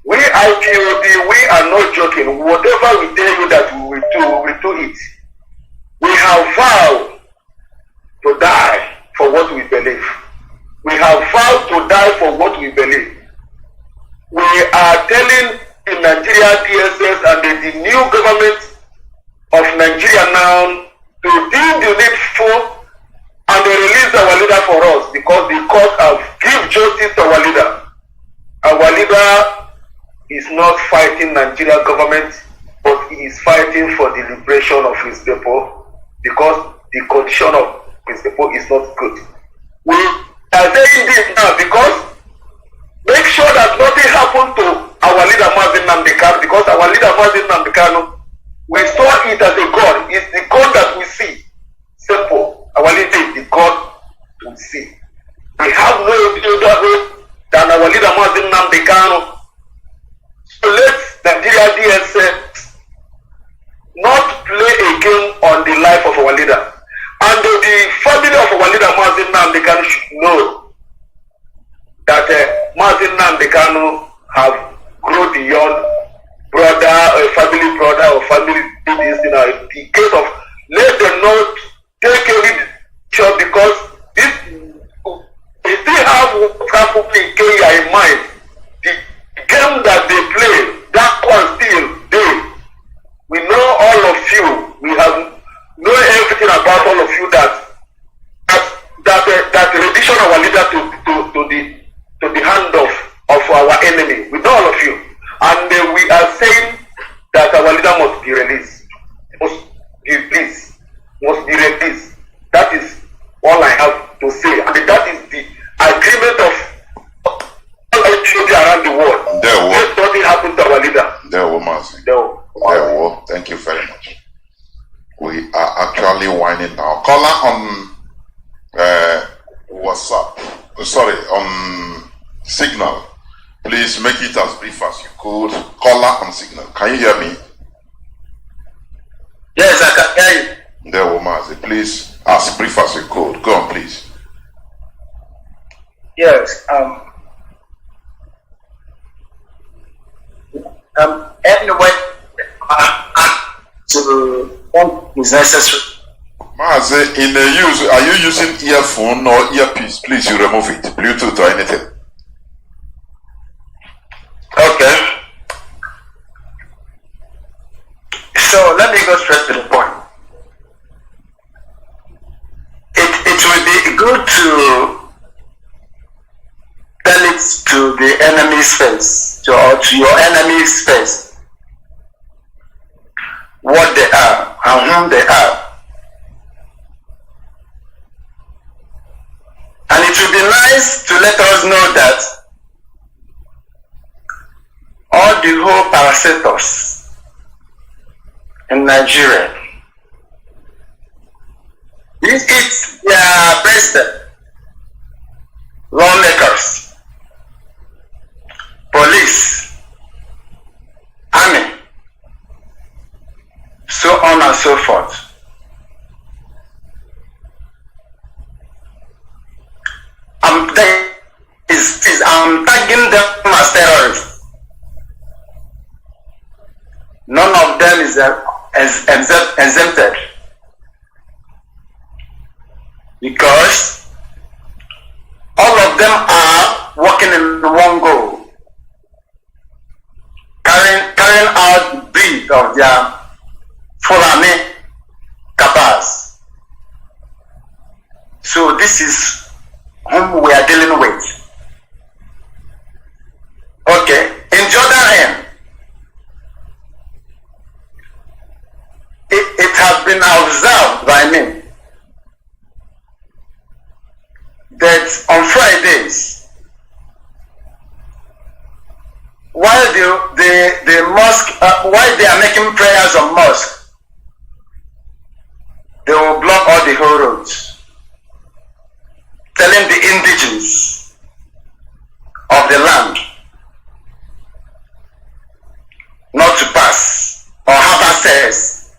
we IPOB, we are not joking. Whatever we tell you that we will do it. We have vowed to die for what we believe. We have vowed to die for what we believe. We are telling the Nigeria DSS and the new government of Nigeria now to do the needful and they release our leader for us, because the court have give justice to our leader. Our leader is not fighting Nigeria government, but he is fighting for the liberation of his people, because the condition of his people is not good. We are saying this now because make sure that nothing happened to our leader Mazi Nnamdi Kanu, because our leader Mazi Nnamdi Kanu, we saw it as a God. It's the God that we see. Simple. Our leader is the God we see. We have no other way than our leader Mazi Nnamdi Kanu. So let Nigeria DSS not play a game on the life of our leader. And the family of our leader Mazi Nnamdi Kanu should know that Mazi Nnamdi Kanu have grown beyond brother or family brother or family this the case of let them not take away shot because if they have what happened in Kenya in mind, the game that they play, that one still there. We know all of you. We have know everything about all of you that rendition our leader to the hand of our enemy. We know all of you, and we are saying that our leader must be released. Must be released. That is all I have to say, and that is the agreement of all the around the world. Let nothing happen to our leader. Thank you very much. We are actually winding now. Caller on WhatsApp. Sorry, on Signal. Please make it as brief as you could. Caller on Signal. Can you hear me? Yes, I can hear you. Please, as brief as you could. Go on, please. Yes. Anyway, to what is necessary. Mazi, are you using earphone or earpiece? Please, you remove it. Bluetooth or anything. Okay. So let me go straight to the point. It will be good to tell it to the enemy's face, to your enemy's face, what they are and whom they are. And it would be nice to let us know that all the whole parasitos in Nigeria, it's their president, lawmakers, police, army, so on and so forth. I'm tagging them as terrorists. None of them is exempted because all of them are working in one goal, carrying out the breed of their Fulani cabals. So this is whom we are dealing with. Okay, in the other hand, it has been observed by me that on Fridays, while the mosque, while they are making prayers on mosque, they will block all the whole roads, telling the indigenes of the land not to pass or have access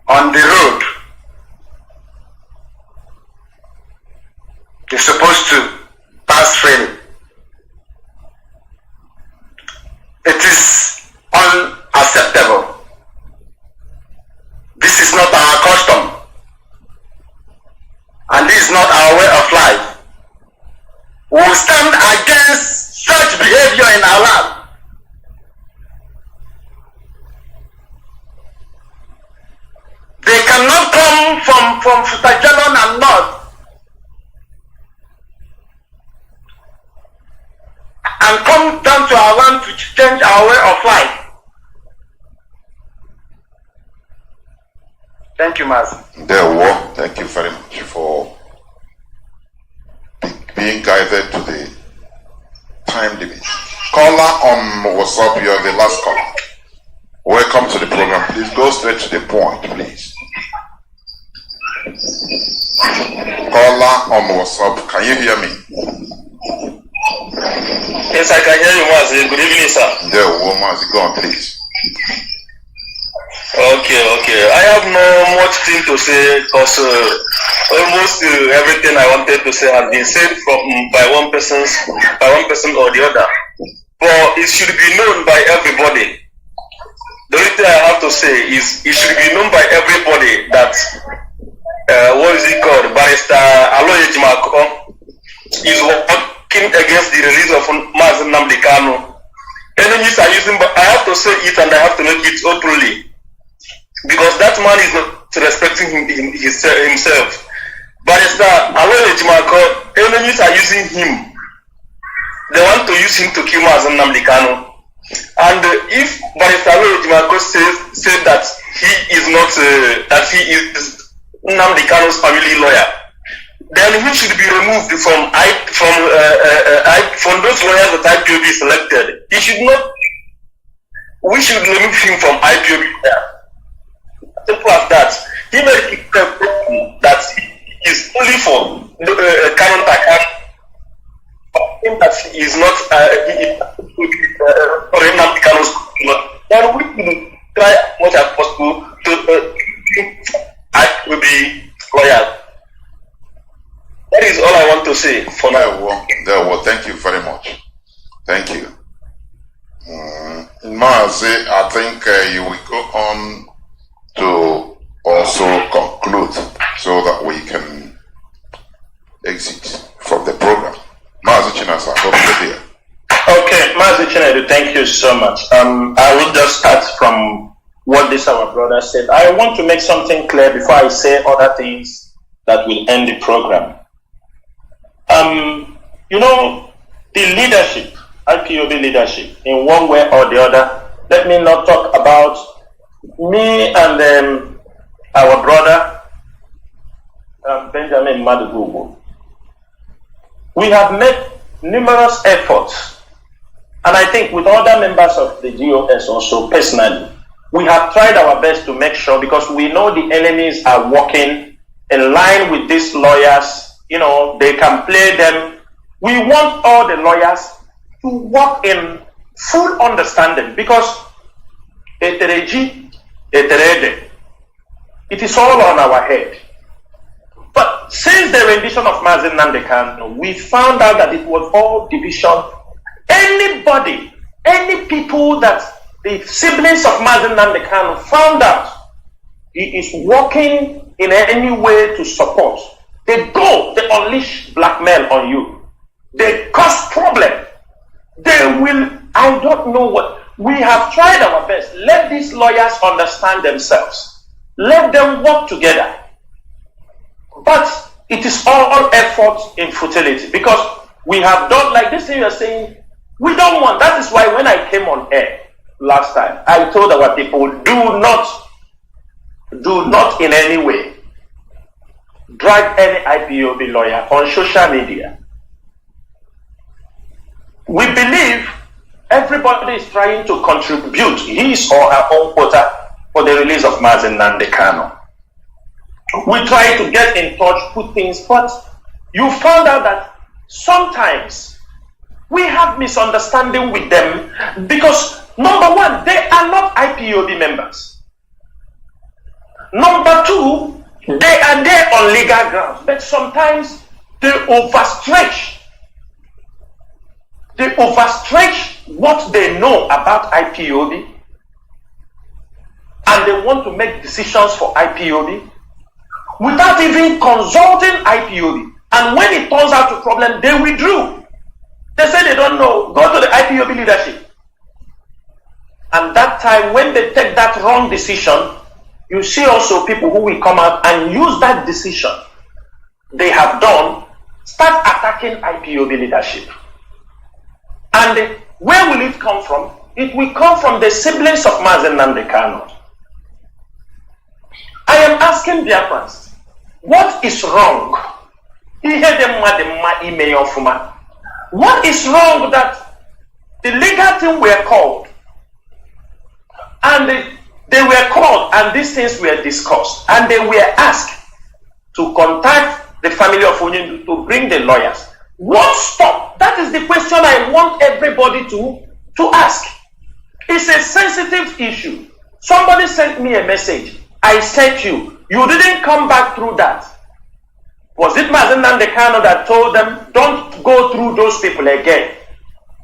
on the road. They're supposed to pass freely. It is unacceptable. This is not our custom, and this is not our way of life. We will stand against such behavior in our land. They cannot come from Futajalon and north and come down to our land to change our way of life. Thank you, Master. Thank you very much for being guided to the time limit. Caller on WhatsApp, you're the last caller. Welcome to the program. Please go straight to the point, please. Caller on WhatsApp, can you hear me? Yes, I can hear you, Mazi. Good evening, sir. Mazi, go on, please. Okay. I have no much thing to say because almost everything I wanted to say has been said by one person or the other. But it should be known by everybody. The only thing I have to say is it should be known by everybody that what is it called? Barrister Aloy Ejimako is working against the release of Mazi Nnamdi Kanu. Enemies are using, but I have to say it and I have to make it openly because that man is not respecting himself. Barrister Aloy Ejimako, enemies are using him. They want to use him to kill Mazi Nnamdi Kanu. And if Barrister Aloy Ejimako said that he is not, that he is Nnamdi Kanu's family lawyer, then he should be removed from those lawyers that IPOB selected. He should not. We should remove him from IPOB. Simple as that. He made it that he is only for Kanu Takan. That he is not Nnamdi Kanu's. Then we will try as much as possible to IPOB lawyers. That is all I want to say for now. Well, thank you very much. Thank you. Mazi, I think you will go on to also conclude so that we can exit from the program. Mazi Chinasa, hope you're here. Okay, Mazi Chinedu, thank you so much. I will just start from what this our brother said. I want to make something clear before I say other things that will end the program. You know, the leadership, IPOB leadership, in one way or the other, let me not talk about me and our brother, Benjamin Madugugu. We have made numerous efforts, and I think with other members of the GOS also personally, we have tried our best to make sure, because we know the enemies are working in line with these lawyers. You know, they can play them. We want all the lawyers to work in full understanding, because it is all on our head. But since the rendition of Mazi Nnamdi Kanu, we found out that it was all division. Anybody, any people that the siblings of Mazi Nnamdi Kanu found out he is working in any way to support, they go, they unleash blackmail on you. They cause problem. They will, I don't know what. We have tried our best. Let these lawyers understand themselves. Let them work together. But it is all effort in futility, because we have done, like this thing you're saying, we don't want. That is why when I came on air last time, I told our people, do not in any way drag any IPOB lawyer on social media. We believe everybody is trying to contribute his or her own quota for the release of Mazi Nnamdi Kanu. We try to get in touch, put things, but you found out that sometimes we have misunderstanding with them, because number one, they are not IPOB members. Number two, they are there on legal grounds, but sometimes they overstretch. They overstretch what they know about IPOB, and they want to make decisions for IPOB without even consulting IPOB. And when it turns out a problem, they withdrew. They say they don't know. Go to the IPOB leadership. And that time, when they take that wrong decision, you see also people who will come out and use that decision they have done, start attacking IPOB leadership. And where will it come from? It will come from the siblings of Mazi Nnamdi Kanu. I am asking Biafrans, what is wrong? What is wrong that the legal team were called, and they were called, and these things were discussed, and they were asked to contact the family of Onyendu to bring the lawyers? What stop? That is the question I want everybody to ask. It's a sensitive issue. Somebody sent me a message. I sent you. You didn't come back through that. Was it Mazi Nnamdi Kanu that told them, don't go through those people again?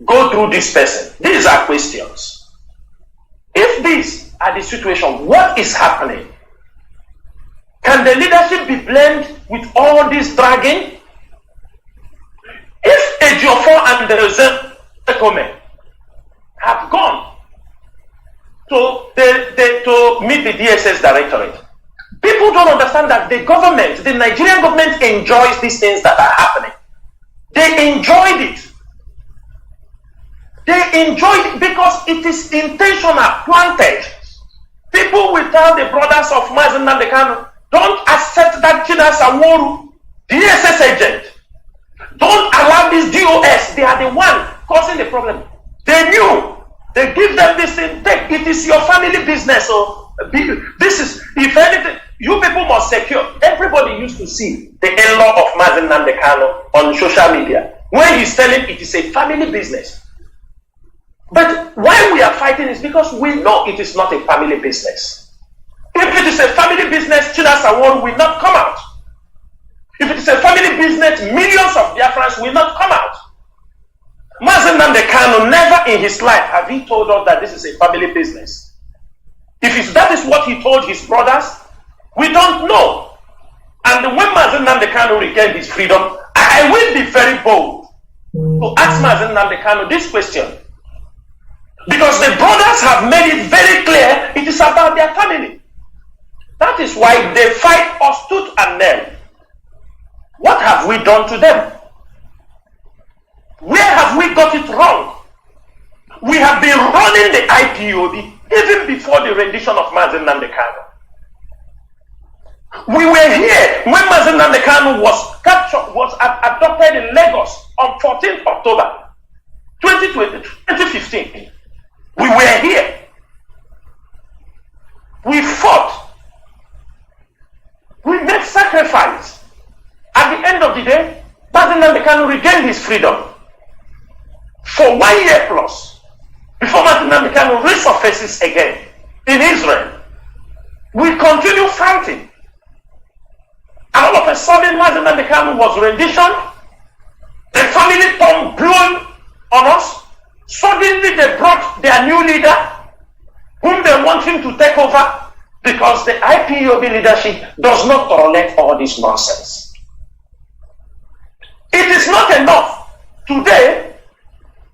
Go through this person. These are questions. If these are the situation, what is happening? Can the leadership be blamed with all this dragging? If Ejiofor and the Zekome have gone to meet the DSS directorate, people don't understand that the government, the Nigerian government, enjoys these things that are happening. They enjoyed it. They enjoyed it because it is intentional, planted. People will tell the brothers of Mazi Nnamdi Kanu, don't accept that Chinasa Nworu, DSS agent. Don't allow this DOS. They are the one causing the problem. They knew. They give them this intake. It is your family business. So this is, if anything, you people must secure. Everybody used to see the in-law of Mazi Nnamdi Kanu on social media when he's telling it is a family business. But why we are fighting is because we know it is not a family business. If it is a family business, Chinasa Nworu will not come out. If it is a family business, millions of Biafrans will not come out. Mazi Nnamdi Kanu never in his life have he told us that this is a family business. If that is what he told his brothers, we don't know. And when Mazi Nnamdi Kanu regained his freedom, I will be very bold to ask Mazi Nnamdi Kanu this question. Because the brothers have made it very clear it is about their family. That is why they fight us tooth and nail. What have we done to them? Where have we got it wrong? We have been running the IPOB even before the rendition of Mazi Nnamdi Kanu. We were here when Mazi Nnamdi Kanu was captured, was abducted in Lagos on 14th October 2015. We were here. We fought. We made sacrifice. At the end of the day, Mazi Nnamdi Kanu regained his freedom. For 1 year plus, before Mazi Nnamdi Kanu resurfaces again in Israel, we continue fighting. And all of a sudden, Mazi Nnamdi Kanu was rendition. The family bomb blown on us. Suddenly they brought their new leader, whom they want him to take over, because the IPOB leadership does not tolerate all this nonsense. It is not enough. Today,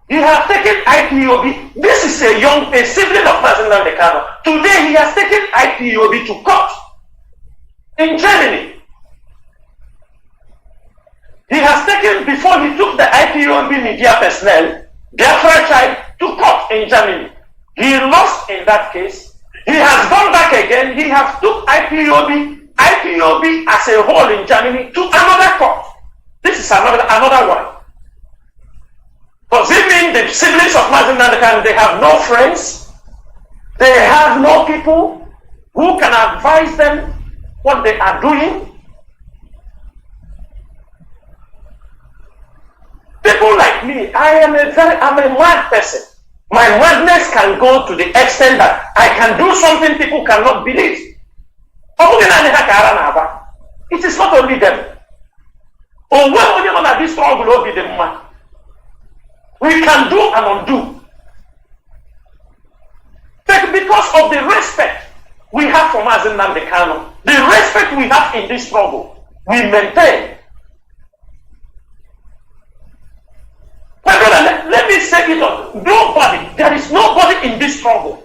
he has taken IPOB. This is a sibling of Mazi Nnamdi Kanu. Today, he has taken IPOB to court in Germany. He has taken, before he took the IPOB media personnel, Biafra child to court in Germany. He lost in that case. He has gone back again. He has took IPOB as a whole in Germany to another court. This is another one. Does it mean the siblings of Mazi Nnamdi Kanu, they have no friends? They have no people who can advise them what they are doing? People like me, I'm a mad person. My madness can go to the extent that I can do something people cannot believe. It is not only them. We can do and undo. But because of the respect we have for Mazi Nnamdi Kanu, the respect we have in this struggle, we maintain. My brother, let me say it on. Nobody, there is nobody in this struggle.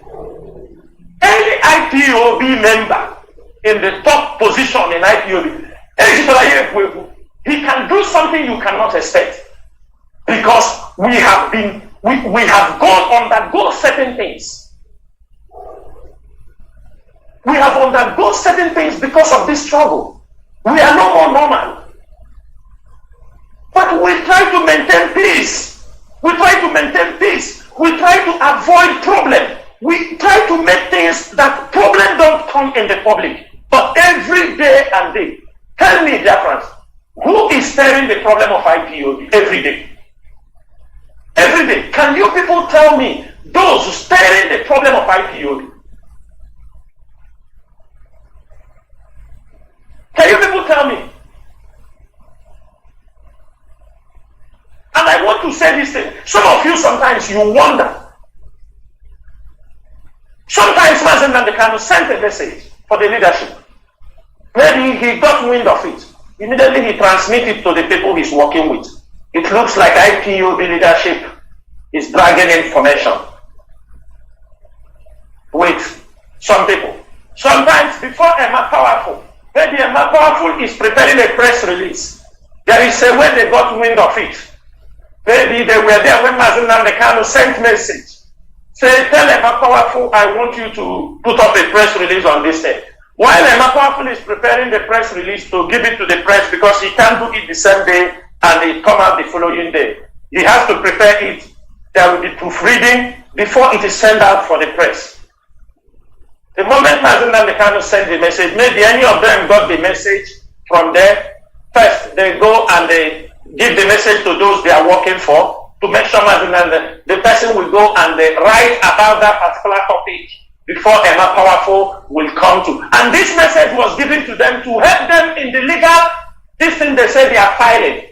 Any IPOB member in the top position in IPOB, he can do something you cannot expect. Because we have undergone certain things. We have undergone certain things because of this struggle. We are no more normal. But we try to maintain peace. We try to maintain peace. We try to avoid problem. We try to make things that problem don't come in the public. But every day and day, tell me, dear friends, who is stirring the problem of IPOB every day? Every day. Can you people tell me those who stirring the problem of IPOB? Can you people tell me? And I want to say this thing. Some of you sometimes you wonder. Sometimes Mazen Nandekano sent a message for the leadership. Maybe he got wind of it. Immediately he transmitted it to the people he's working with. It looks like IPOB leadership is dragging information with some people. Sometimes before Emma Powerful, maybe Emma Powerful is preparing a press release. There is a way they got wind of it. Maybe they were there when Mazen Nandekano sent message. Say, tell Emma Powerful, I want you to put up a press release on this day. While Emma Powerful is preparing the press release to give it to the press because he can't do it the same day and it come out the following day. He has to prepare it. There will be proofreading before it is sent out for the press. The moment Mazen Nandekano sent the message, maybe any of them got the message from there. First, they go and they give the message to those they are working for to make sure the person will go and they write about that particular topic before Emma Powerful will come to. And this message was given to them to help them in the legal, this thing they say they are filing.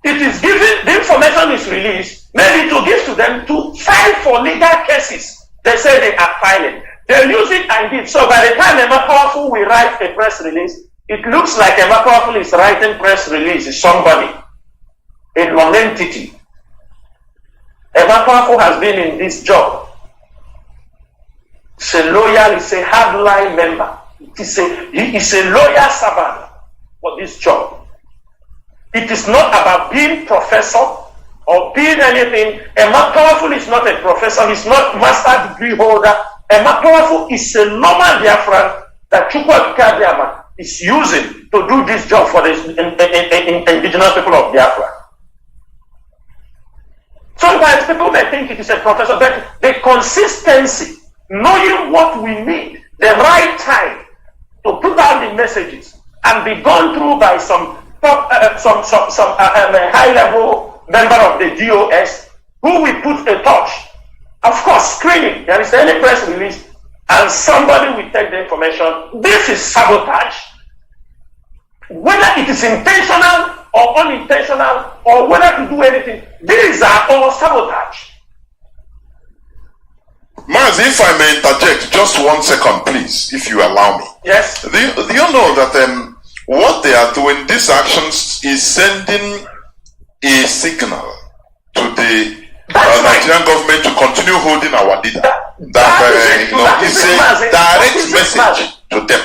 It is given, the information is released, maybe to give to them to file for legal cases. They say they are filing. They use it and give. So by the time Emma Powerful will write a press release, it looks like Emma Powerful is writing press release is somebody, a non-entity. Emma Powerful has been in this job. He's a loyal, he's a hardline member. He is a loyal servant for this job. It is not about being professor or being anything. Emma Powerful is not a professor, he's not master degree holder. Emma Powerful is a normal Biafran that Chukwuka Biafra is using to do this job for the indigenous people of Biafra. Sometimes people may think it is a professor, but the consistency, knowing what we need, the right time to put out the messages and be gone through by some high-level member of the DOS who will put a touch. Of course, screening. There is any press release and somebody will take the information. This is sabotage. Whether it is intentional or unintentional, or whether to do anything, these are all sabotage. Maz, if I may interject just 1 second, please, if you allow me. Yes. Do you know that what they are doing, these actions, is sending a signal to the Nigerian government to continue holding our leader? It's a direct message to them.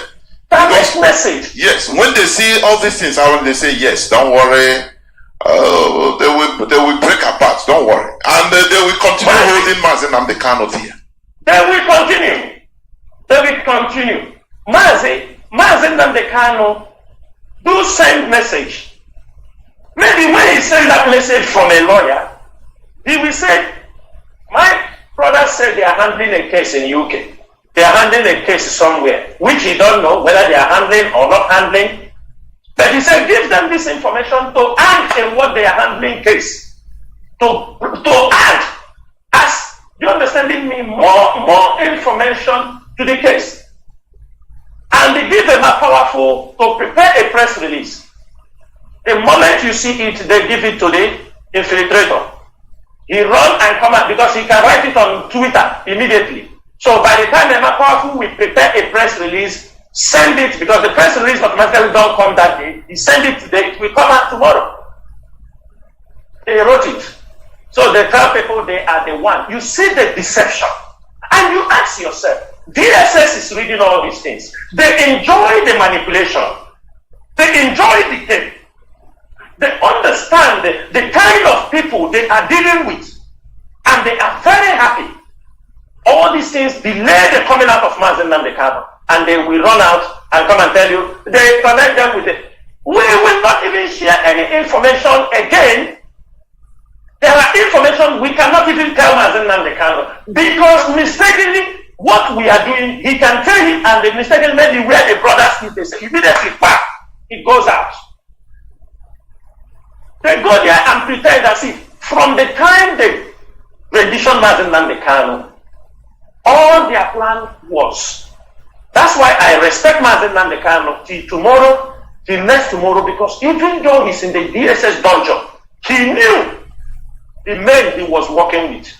Direct message. Yes, when they see all these things happen, they say, yes, don't worry. They will break apart, don't worry. And they will continue holding Mazen Nandekano here. They will continue. They will continue. Mazen Nandekano do send message. Maybe when he send that message from a lawyer, he will say, my brother said they are handling a case in UK. They are handling a case somewhere, which he don't know whether they are handling or not handling. But he said, give them this information to add in what they are handling case. To add, as you understanding me, more information to the case. And they give them a powerful to prepare a press release. The moment you see it, they give it to the infiltrator. He run and come out because he can write it on Twitter immediately. So by the time Emma Powerful will prepare a press release, send it, because the press release automatically don't come that day. He send it today, it will come out tomorrow. They wrote it. So they tell people they are the one. You see the deception. And you ask yourself, DSS is reading all these things. They enjoy the manipulation. They enjoy the game. They understand the kind of people they are dealing with. And they are very happy. All these things delay the coming out of Mazen Nandekano. And they will run out and come and tell you, they connect them with it. We will not even share any information again. There are information we cannot even tell Mazen Nandekano. Because mistakenly, what we are doing, he can tell him, and the mistakenly maybe where the brothers sleep, they say, immediately back, it goes out. They go there and pretend as if from the time they rendition Mazen Nandekano, all their plan was. That's why I respect Mazen Nandekano till tomorrow, till next tomorrow, because even though he's in the DSS dungeon, he knew the men he was working with.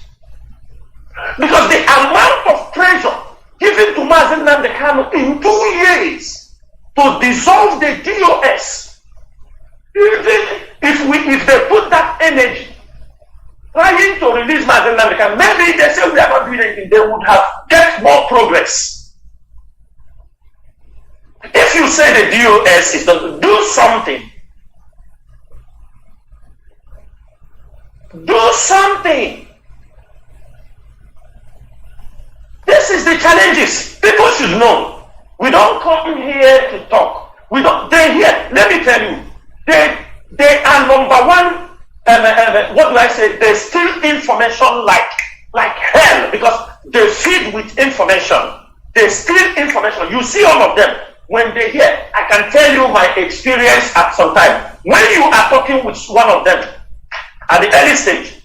Because the amount of pressure given to Mazi Nnamdi Kanu in 2 years to dissolve the DOS, even if they put that energy trying to release Mazi Nnamdi Kanu, maybe they say we are not doing anything, they would have get more progress. If you say the DOS is going to do something, do something. This is the challenges. People should know. We don't come here to talk. We don't. They here. Let me tell you. They are number one. What do I say? They steal information like hell because they feed with information. They steal information. You see all of them when they hear. I can tell you my experience at some time. When you are talking with one of them at the early stage,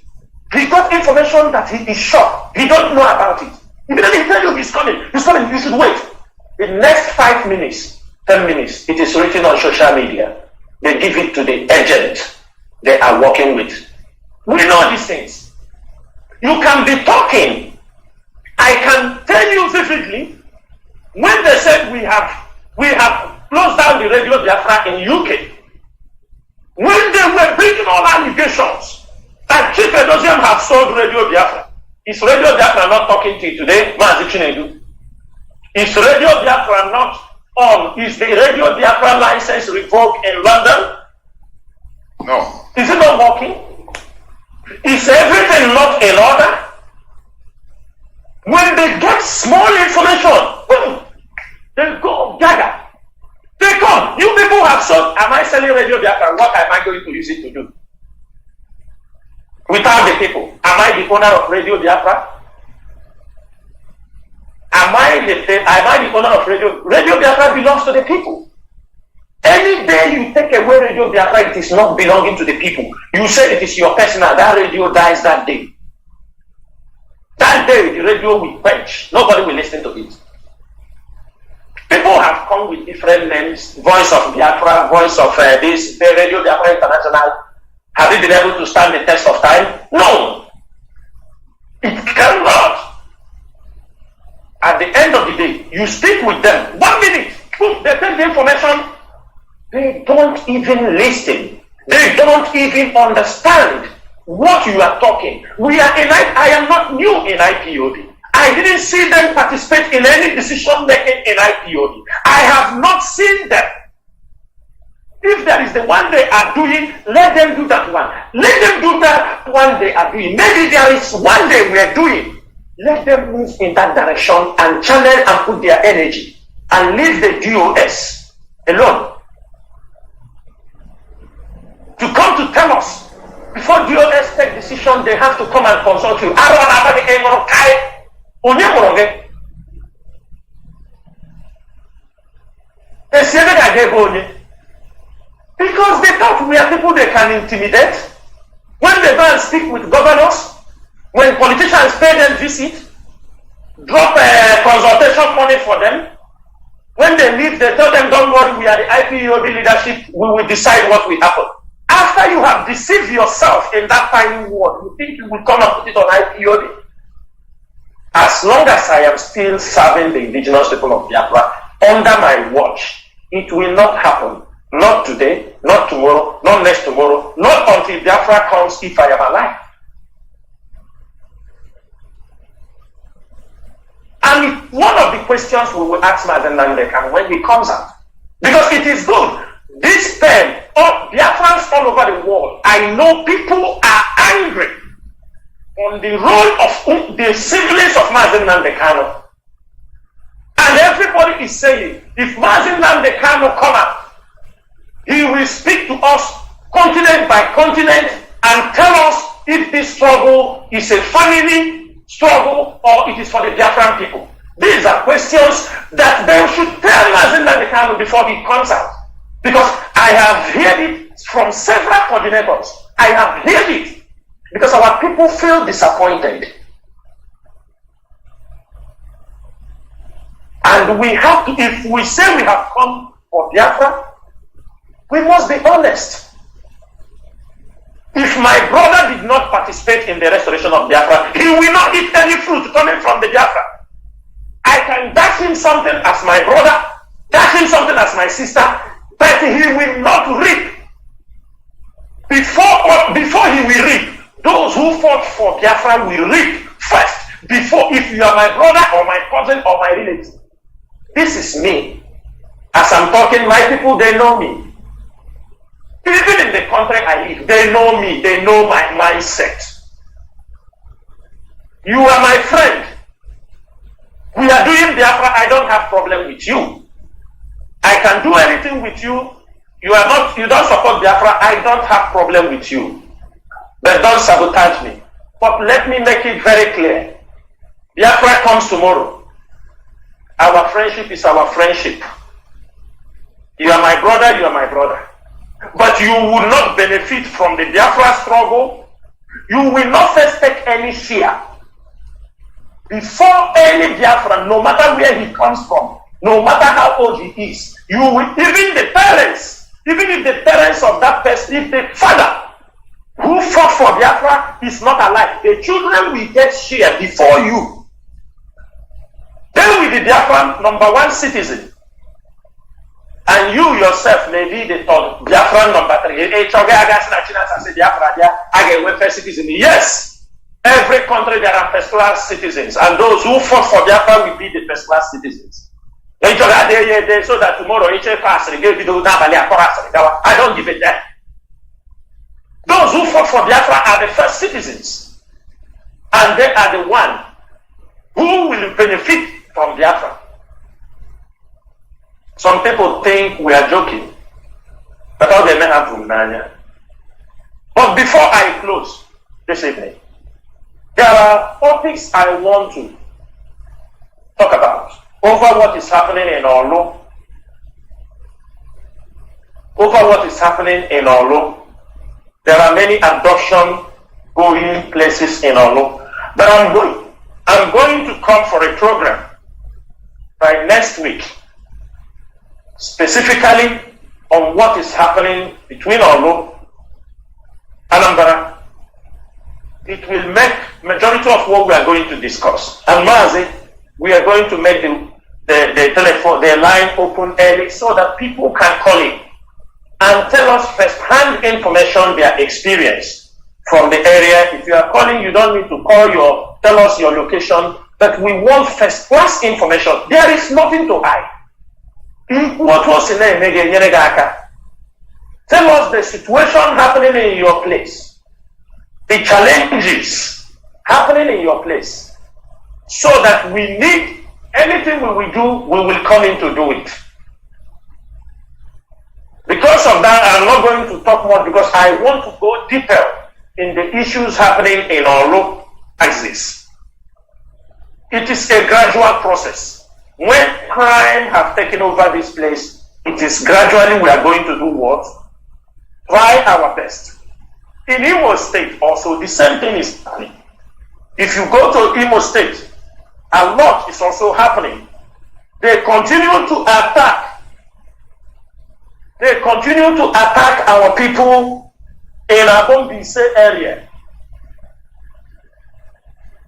he got information that he is shocked. He don't know about it. Immediately he tell you he's coming, you should wait. The next 5 minutes, 10 minutes, it is written on social media. They give it to the agent they are working with. We know these things. You can be talking. I can tell you vividly, when they said we have closed down the Radio Biafra in UK, when they were bringing all allegations that Chief Edoziem have sold Radio Biafra, is Radio Biafra not talking to you today, Mazi Chinedu? Is Radio Biafra not on? Is the Radio Biafra license revoked in London? No. Is it not working? Is everything not in order? When they get small information, boom, they go gather. They come. You people have sold. Am I selling Radio Biafra? What am I going to use it to do? Without the people, am I the owner of Radio Biafra? Am I the owner of Radio? Radio Biafra belongs to the people. Any day you take away Radio Biafra, it is not belonging to the people. You say it is your personal. That radio dies that day. That day, the radio will quench. Nobody will listen to it. People have come with different names. Voice of Biafra, voice of this, the Radio Biafra International. Have they been able to stand the test of time? No. It cannot. At the end of the day, you speak with them. 1 minute, boom, they take the information. They don't even listen. They don't even understand what you are talking. I am not new in IPOB. I didn't see them participate in any decision making in IPOB. I have not seen them. If there is the one they are doing, let them do that one. Let them do that one they are doing. Maybe there is one they were doing. Let them move in that direction and channel and put their energy and leave the DOS alone. To come to tell us, before DOS take decision, they have to come and consult you. Because they thought we are people they can intimidate. When they go and speak with governors, when politicians pay them visit, drop consultation money for them, when they leave, they tell them, don't worry, we are the IPOB leadership, we will decide what will happen. After you have deceived yourself in that tiny word, you think you will come and put it on IPOB? As long as I am still serving the indigenous people of Biafra under my watch, it will not happen. Not today, not tomorrow, not next tomorrow, not until Biafra comes if I am alive. And one of the questions we will ask Mazi Nnamdi Kanu when he comes out, because it is good. This time, Biafrans all over the world, I know people are angry on the role of the siblings of Mazi Nnamdi Kanu. And everybody is saying, if Mazi Nnamdi Kanu come out, he will speak to us continent by continent and tell us if this struggle is a family struggle or it is for the Biafran people. These are questions that they should tell Mazi Nnamdi Kanu before he comes out. Because I have heard it from several coordinators. I have heard it because our people feel disappointed. And we have to, if we say we have come for Biafra, we must be honest. If my brother did not participate in the restoration of Biafra, he will not eat any fruit coming from the Biafra. I can dash him something as my brother, dash him something as my sister, but he will not reap. Before he will reap, those who fought for Biafra will reap first. Before, if you are my brother or my cousin or my relative. This is me. As I'm talking, my people, they know me. Even in the country I live, they know me, they know my mindset. You are my friend. We are doing Biafra, I don't have problem with you. I can do anything with you. You don't support Biafra, I don't have problem with you. But don't sabotage me. But let me make it very clear. Biafra comes tomorrow. Our friendship is our friendship. You are my brother, you are my brother. But you will not benefit from the Biafra struggle. You will not first take any share. Before any Biafra, no matter where he comes from, no matter how old he is, you will, even the parents, even if the parents of that person, if the father who fought for Biafra is not alive, the children will get share before you. They will be Biafra number one citizen. And you yourself may be the third, Biafra number 3. Yes, every country there are first class citizens, and those who fought for Biafra will be the first class citizens. So that tomorrow I don't give a damn. Those who fought for Biafra are the first citizens, and they are the one who will benefit from Biafra. Some people think we are joking, but all they may have Rumania. But before I close this evening, there are topics I want to talk about over what is happening in Olu. Over what is happening in Olu. There are many abduction going places in Olu. But I'm going to come for a program right next week, specifically on what is happening between Olu and Anambra. It will make majority of what we are going to discuss. And Mazi, we are going to make the telephone, the line open early so that people can call in and tell us first-hand information, their experience from the area. If you are calling, you don't need to tell us your location, but we want first-class information. There is nothing to hide. Tell us the situation happening in your place, the challenges happening in your place, so that we need anything we will do, we will come in to do it. Because of that, I'm not going to talk more because I want to go deeper in the issues happening in our axis. It is a gradual process. When crime have taken over this place, it is gradually we are going to do what? Try our best. In Imo State also, the same thing is happening. If you go to Imo State, a lot is also happening. They continue to attack. They continue to attack our people in Abombise area.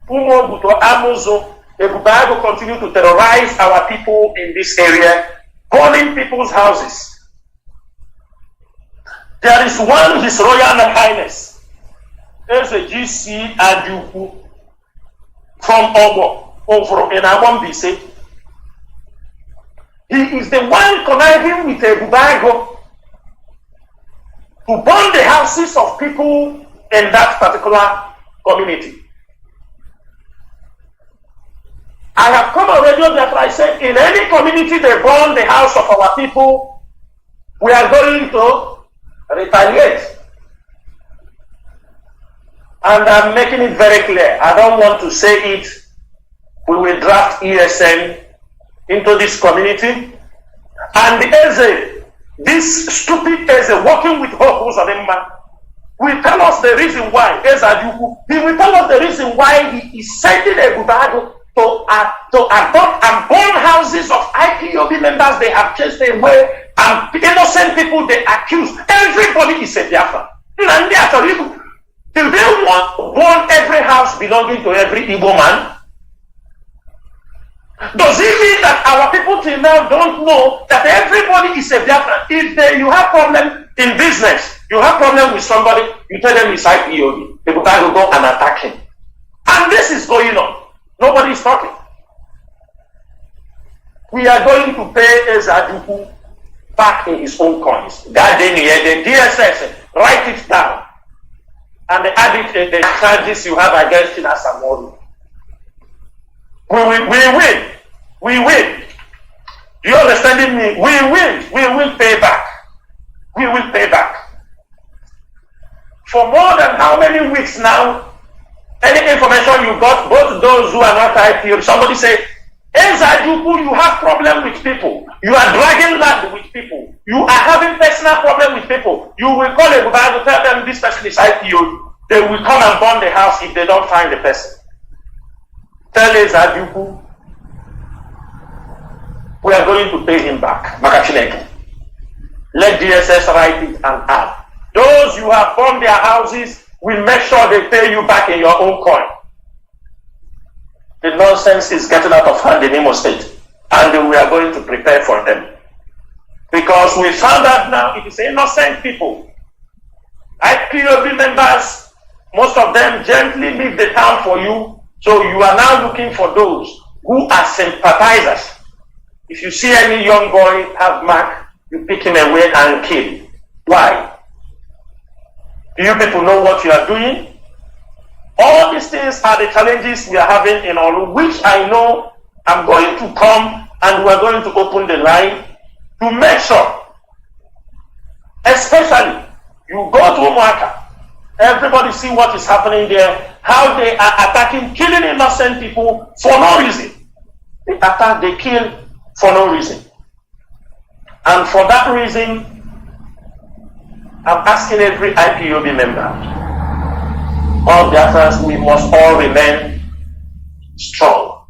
Umobuto, Amuzo, Ebubago continue to terrorize our people in this area, burning people's houses. There is one, His Royal Highness, there's a GC Aduku from Ogo, over in Abombise. He is the one conniving with Ebubago to burn the houses of people in that particular community. I have come on radio that I said, in any community they burn the house of our people, we are going to retaliate. And I'm making it very clear. I don't want to say it. We will draft ESN into this community. And the Eze, this stupid Eze working with Hope Uzademma, will tell us the reason why, he will tell us the reason why he is sending Ebubago to adopt and burn houses of IPOB members they have chased away, and innocent people they accuse. Everybody is a Biafra. Do they want every house belonging to every Igbo man? Does it mean that our people till now don't know that everybody is a Biafran? If you have problem in business, you have problem with somebody, you tell them it's IPOB. People can go and attack him. And this is going on. Nobody is talking. We are going to pay Ezeaduku back in his own coins. That day, the DSS, write it down. And add it in the charges you have against him as a model. We win. We win. Do you understand me? We win. We will pay back. We will pay back. For more than how many weeks now, any information you got, both those who are not IPO, somebody say, Ezeaduku, you have problem with people. You are dragging land with people. You are having personal problem with people. You will call a to tell them this person is IPO. They will come and burn the house if they don't find the person. Tell Ezeaduku, we are going to pay him back. Makachineke. Let DSS write it and add. Those you have burned their houses, will make sure they pay you back in your own coin. The nonsense is getting out of hand in Imo State. And we are going to prepare for them. Because we found out now it is innocent people. IPOB members, most of them gently leave the town for you. So you are now looking for those who are sympathizers. If you see any young boy have mark, you pick him away and kill. Why? Do you people know what you are doing? All these things are the challenges we are having in Olu, which I know I'm going to come and we are going to open the line to make sure, especially you go to Umuaka, everybody see what is happening there, how they are attacking, killing innocent people for no reason. They attack, they kill for no reason. And for that reason, I'm asking every IPOB member, all Biafrans, we must all remain strong.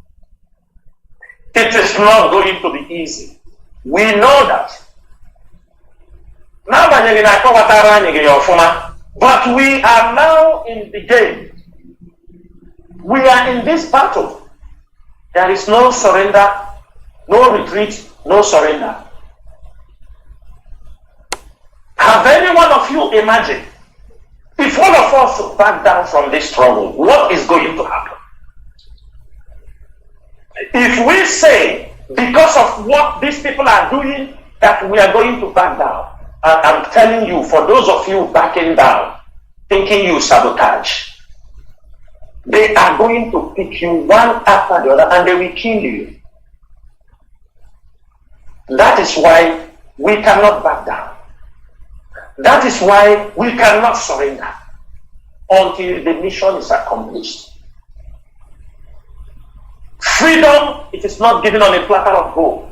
It is not going to be easy. We know that. But we are now in the game. We are in this battle. There is no surrender, no retreat, no surrender. Have any one of you imagined, if one of us back down from this struggle, what is going to happen? If we say, because of what these people are doing, that we are going to back down, and I'm telling you, for those of you backing down, thinking you sabotage, they are going to pick you one after the other and they will kill you. That is why we cannot back down. That is why we cannot surrender until the mission is accomplished. Freedom, it is not given on a platter of gold.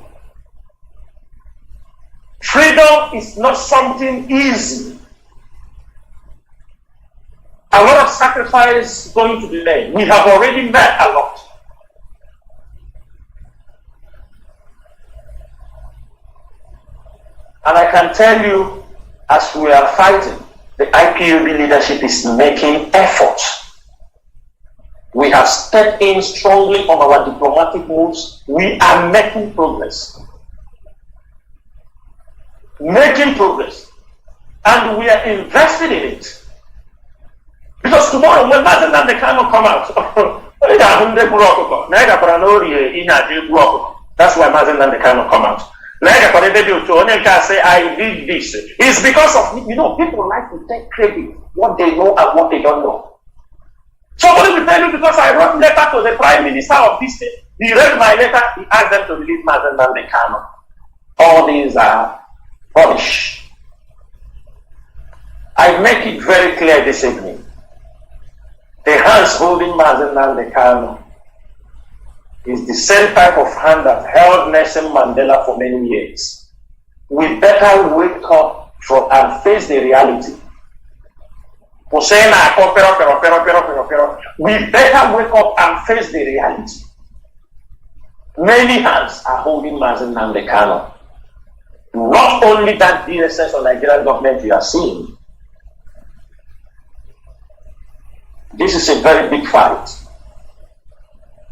Freedom is not something easy. A lot of sacrifice going to be made. We have already met a lot. And I can tell you, as we are fighting, the IPOB leadership is making efforts. We have stepped in strongly on our diplomatic moves. We are making progress. Making progress. And we are invested in it. Because tomorrow, when Mazen they cannot come out, that's why Mazen they cannot come out. Say, I did this. It's because of, people like to take credit, what they know and what they don't know. Somebody will tell you, because I wrote letter to the Prime Minister of this state, he read my letter, he asked them to release Mazen they cannot. All these are rubbish. I make it very clear this evening. The hands holding Mazen they cannot is the same type of hand that held Nelson Mandela for many years. We better wake up and face the reality. We better wake up and face the reality. Many hands are holding Mazen Nnamdi Kanu. Not only that DSS or Nigerian government you are seeing, This is a very big fight.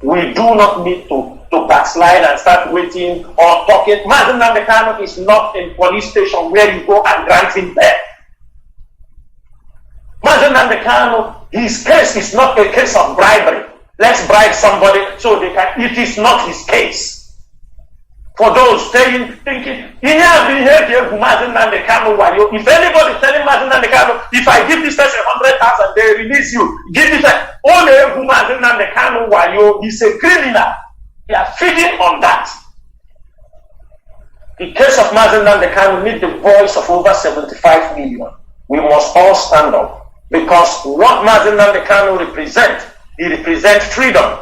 We do not need to backslide and start waiting or talking. Mazi Nnamdi Kanu is not a police station where you go and grant him bail. Mazi Nnamdi Kanu, his case is not a case of bribery. Let's bribe somebody so they can. It is not his case. For those thinking, if anybody telling Mazi Nnamdi Kanu, if I give this person 100,000, they release you. Give this only Mazi Nnamdi Kanu wayo, he's a criminal. They are feeding on that. The case of Mazi Nnamdi Kanu needs the voice of over 75 million. We must all stand up because what Mazi Nnamdi Kanu represents, he represents freedom.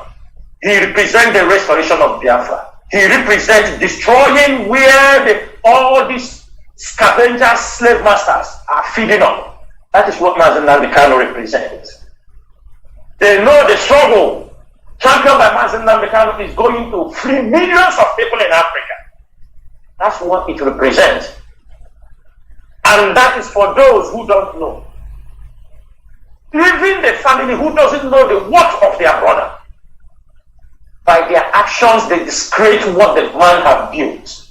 He represents the restoration of Biafra. He represents destroying where all these scavengers, slave masters are feeding on. That is what Mazi Nnamdi Kanu represents. They know the struggle championed by Mazi Nnamdi Kanu is going to free millions of people in Africa. That's what it represents. And that is for those who don't know. Even the family who doesn't know the worth of their brother. By their actions, they discredit what the man has built.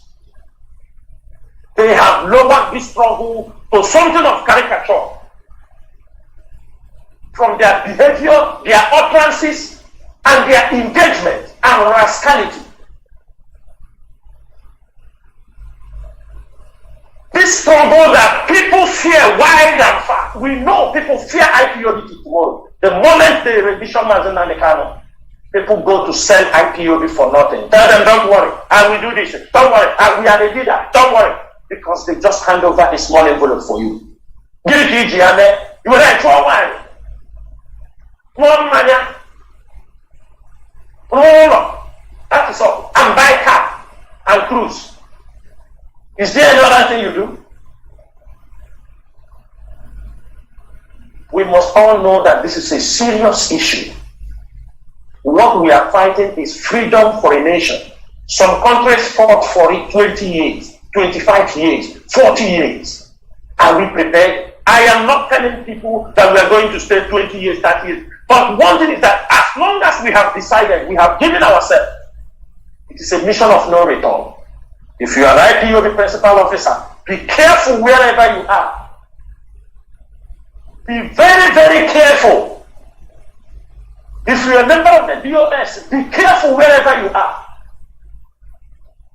They have lowered this struggle to something of caricature. From their behavior, their utterances, and their engagement and rascality. This struggle that people fear wide and far. We know people fear IPOB tomorrow. The moment they rendition Mazi Nnamdi Kanu, people go to sell IPOB for nothing. Tell them, don't worry, I will do this. Don't worry, we are the leader. Don't worry. Because they just hand over a small envelope for you. Give it to EG, you will throw one. One money. Roll up. That is all. And buy car and cruise. Is there any other thing you do? We must all know that this is a serious issue. What we are fighting is freedom for a nation. Some countries fought for it 20 years, 25 years, 40 years. Are we prepared? I am not telling people that we are going to stay 20 years, 30 years. But one thing is that as long as we have decided, we have given ourselves, it is a mission of no return. If you are an IPOB principal officer, be careful wherever you are. Be very, very careful. If you are a member of the DOS, be careful wherever you are.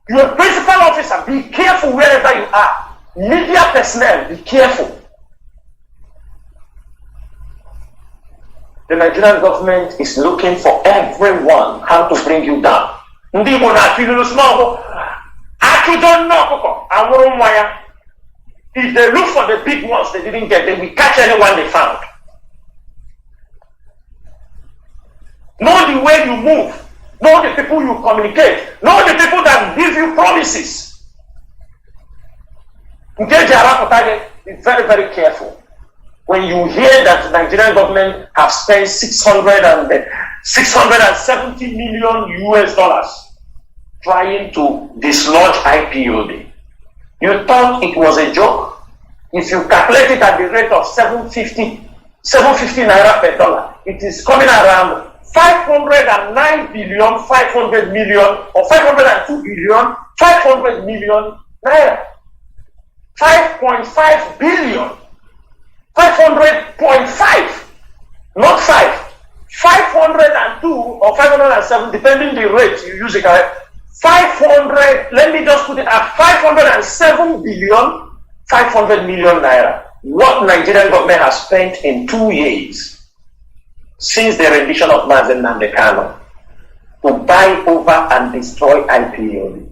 You are a principal officer, be careful wherever you are. Media personnel, be careful. The Nigerian government is looking for everyone how to bring you down. If they look for the big ones they didn't get, they will catch anyone they found. Know the way you move. Know the people you communicate. Know the people that give you promises. Be very, very careful. When you hear that the Nigerian government have spent $670 million US trying to dislodge IPOB. You thought it was a joke? If you calculate it at the rate of 750 naira per dollar, it is coming around 509 billion, 500 million, or 502 billion, 500 million naira. 5.5 billion. 500.5, not 5. 502 or 507, depending the rate you use it. 500, let me just put it at 507 billion, 500 million naira. What Nigerian government has spent in 2 years since the rendition of Mazi Nnamdi Kanu to buy over and destroy IPOB.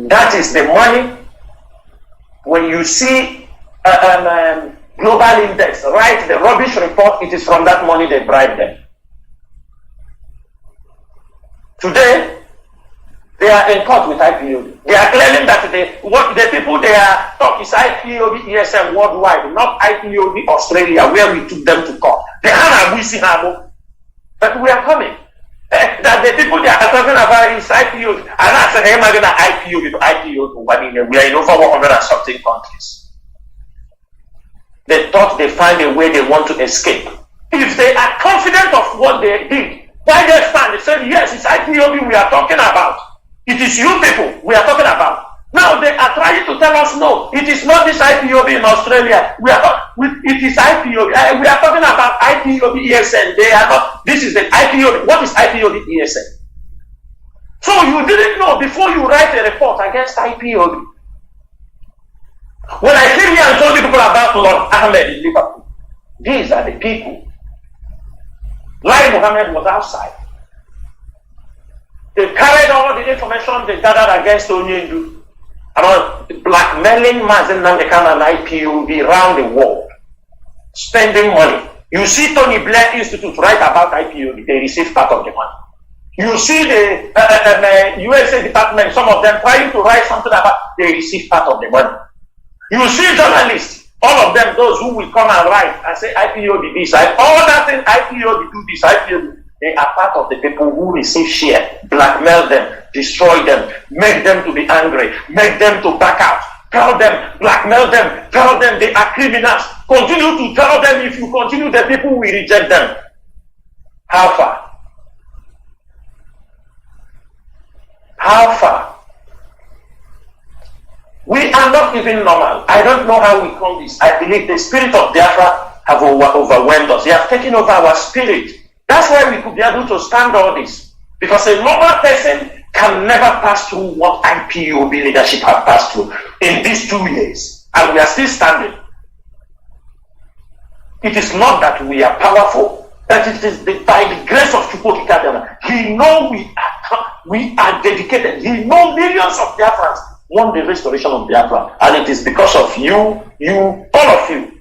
That is the money. When you see global index, right, the rubbish report, it is from that money they bribe them. Today, they are in court with IPOB. They are claiming that the people they are talking is IPOB ESM worldwide, not IPOB Australia, where we took them to court. They are but we are coming. That the people they are talking about is IPOB. And I said, hey, I'm going to IPOB to IPOB. We are in over 100 and something countries. they thought they find a way they want to escape. If they are confident of what they did, why they stand? They said, yes, it's IPOB we are talking about. It is you people we are talking about. Now they are trying to tell us, no, it is not this IPOB in Australia. It is IPOB. We are talking about IPOB ESN. They are not. This is the IPOB. What is IPOB ESN? So you didn't know before you write a report against IPOB. When I came here and told you people about Lord Ahmed in Liverpool, these are the people. Lai Mohammed was outside. They carried all the information they gathered against Onyendu about blackmailing Mazen Nnamdi Kanu and IPOB around the world, spending money. You see Tony Blair Institute write about IPOB, they receive part of the money. You see the USA department, some of them trying to write something about, they receive part of the money. You see journalists, all of them, those who will come and write and say IPOB this, all that thing, IPOB do this, IPOB. They are part of the people who receive share, blackmail them, destroy them, make them to be angry, make them to back out, tell them, blackmail them, tell them they are criminals, continue to tell them if you continue the people will reject them. How far? How far? We are not even normal. I don't know how we come this. I believe the spirit of Biafra have overwhelmed us. They have taken over our spirit. That's why we could be able to stand all this. Because a normal person can never pass through what IPOB leadership have passed through in these 2 years. And we are still standing. It is not that we are powerful, but it is by the grace of Chukwu Okike. He knows we are dedicated. He knows millions of Biafrans want the restoration of Biafra. And it is because of you, all of you,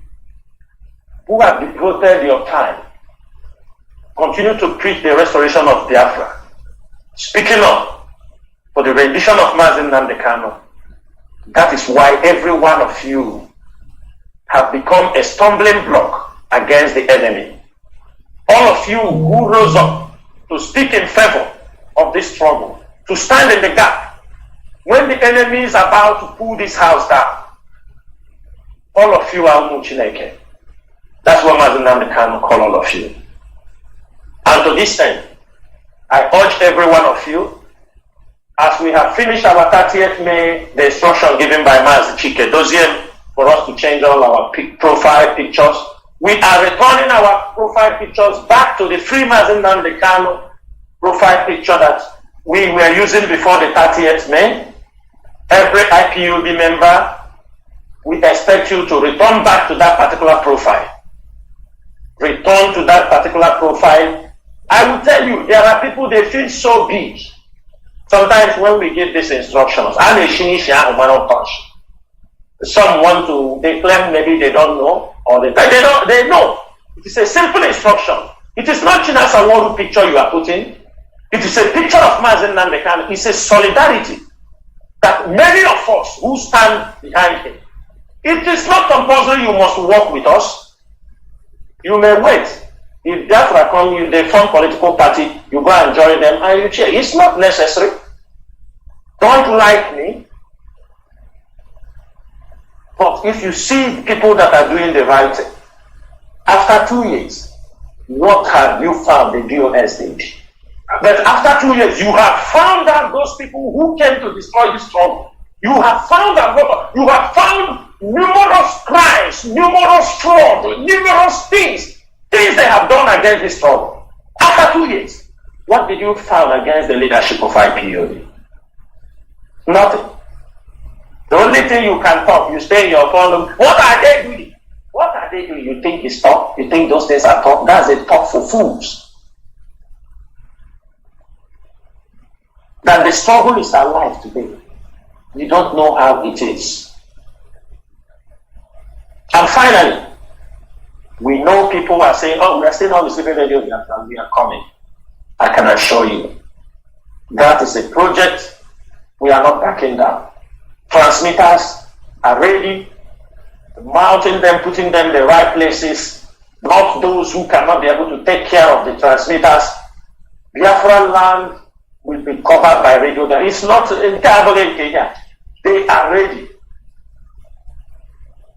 who have devoted your time, continue to preach the restoration of Biafra. Speaking up for the rendition of Mazen Nnamdi Kanu. That is why every one of you have become a stumbling block against the enemy. All of you who rose up to speak in favor of this struggle, to stand in the gap, when the enemy is about to pull this house down, all of you are Umuchineke. That's what Mazen Nnamdi Kanu call all of you. And to this end, I urge every one of you, as we have finished our 30th May, the instruction given by Mazi Chike Doziem for us to change all our profile pictures, we are returning our profile pictures back to the free Mazen Nnamdi Kanu profile picture that we were using before the 30th May. Every IPOB member, we expect you to return back to that particular profile. Return to that particular profile. I will tell you, there are people, they feel so big. Sometimes when we give these instructions, some want to, they claim maybe they don't know, or they know. It is a simple instruction. It is not Chinasa Nworu picture you are putting. It is a picture of Mazen Nnamdi Kanu. It's a solidarity that many of us who stand behind him. It is not compulsory you must work with us. You may wait. If Biafra come, they form political party, you go and join them and you cheer. It's not necessary. Don't like me. But if you see people that are doing the right thing, after 2 years, what have you found the DOS did? But after 2 years, you have found out those people who came to destroy this struggle. You have found out, you have found numerous crimes, numerous fraud, numerous things they have done against this struggle. After 2 years, what did you find against the leadership of IPOB? Nothing. The only thing you can talk, you stay in your column. What are they doing? What are they doing? You think it's talk? You think those things are talk? That's a talk for fools. That the struggle is alive today. You don't know how it is. And finally, we know people are saying, oh, we are still not receiving radio, we are coming. I can assure you, that is a project we are not backing down. Transmitters are ready, mounting them, putting them in the right places, not those who cannot be able to take care of the transmitters. Biafra land will be covered by radio. It's not in Kenya. They are ready.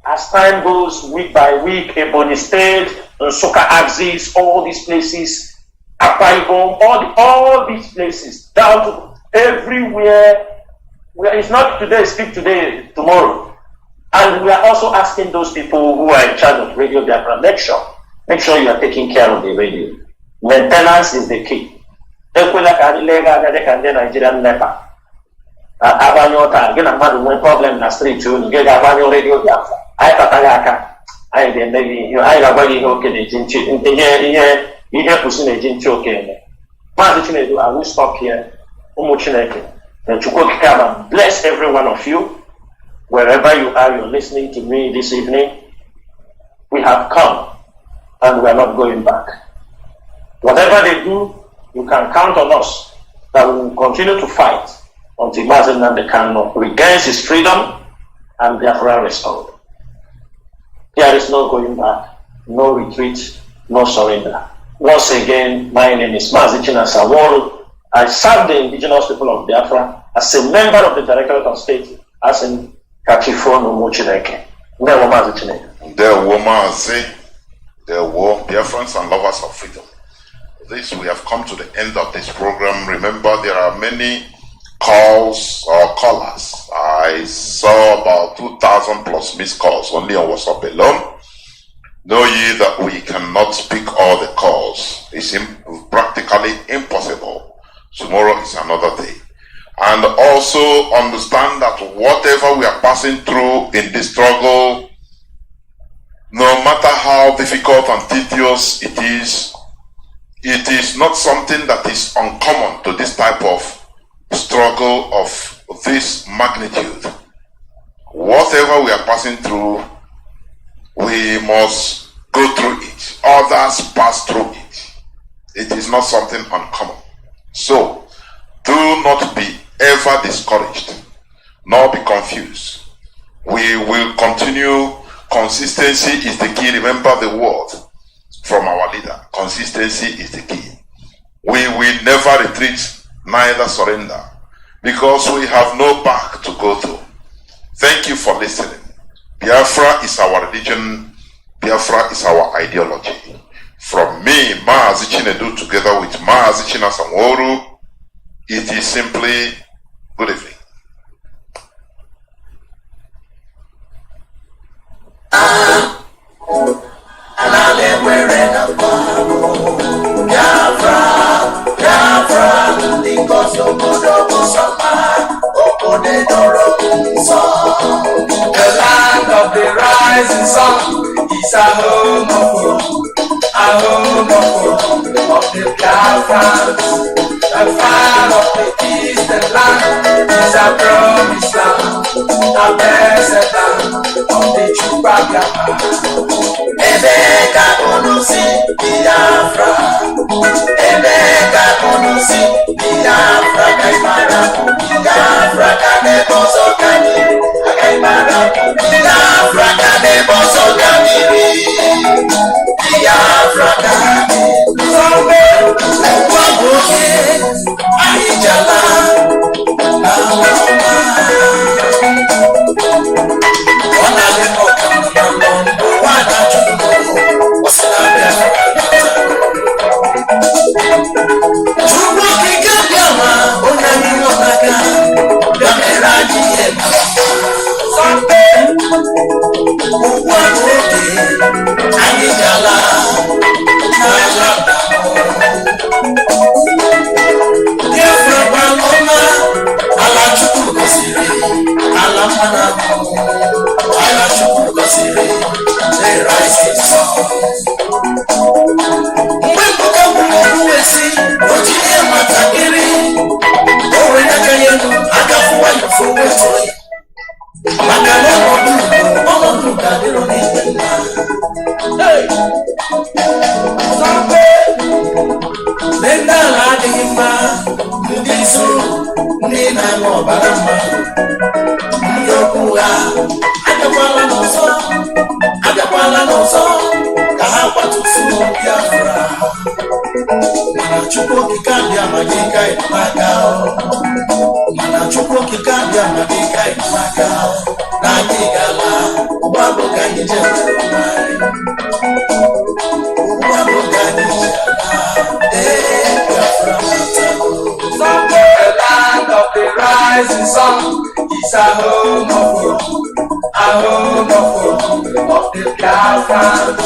as time goes, week by week, Ebonyi State, Nsukka Axis, all these places, Akwa Ibom, all these places, down to everywhere. It's not today, speak today, tomorrow. And we are also asking those people who are in charge of Radio Biafra, make sure you are taking care of the radio. Maintenance is the key. Nigerian NEPA. Abanyota, get a man with problem in the street too, get a radio Biafra. I Tatayaka. I then maybe I have very okay in here pushing a gin choking. I will stop here. Bless every one of you. Wherever you are, you're listening to me this evening. We have come and we are not going back. Whatever they do, you can count on us that we will continue to fight until Mazi Nnamdi Kanu regains his freedom and Biafra restored. There is no going back, no retreat, no surrender. Once again, my name is Mazi Chinasa Nworu. I serve the indigenous people of Biafra as a member of the Directorate of State, as in Kachifo N'Umu Chineke. There were Biafrans and lovers of freedom. This, we have come to the end of this program. Remember, there are many calls or callers. I saw about 2,000 plus missed calls only on WhatsApp alone. Know ye that we cannot speak all the calls. It's practically impossible. Tomorrow is another day. And also understand that whatever we are passing through in this struggle, no matter how difficult and tedious it is not something that is uncommon to this type of struggle of this magnitude. Whatever we are passing through, we must go through it. Others pass through it. It is not something uncommon. So, do not be ever discouraged, nor be confused. We will continue. Consistency is the key. Remember the word from our leader. Consistency is the key. We will never retreat, neither surrender, because we have no back to go to. Thank you for listening. Biafra is our religion. Biafra is our ideology. From me, Mazi Chinedu, together with Mazi Chinasa Nworu, it is simply good evening. The land of the rising sun is a home of the Biafrans. The fire of the eastern land is a promised land, a blessed land of the Chupacabra. Emeka Onusi Biafra, Emeka Onusi Biafra, Kaimara Biafra, Kanebo Sokani, Kaimara Biafra, Kanebo Sokani, Biafra Kani, Zobe, Wabuke, Ahijala, Awoma, Onalemo Kanamambo, Wanachumo, Wasalabia, Chubu Kikabiyama, Onani Onaka, Gameraji Ema, Zobe, Wabuke, Ahijala, Awoma, the rising sun. When you see, what you hear, Matakiri, or when I can, I got one for it. Hey, Lenda Ladima, Nisu, Nina Mobarama, Yokula, Agapala no so, Kahapa to Sumo Biafra. Manachuko Kikambia Madika in Macao. Manachuko Kikambia Madika in Macao. Nagigala, Babu Somewhere the land of the rising sun is a home of hope of the Biafrans.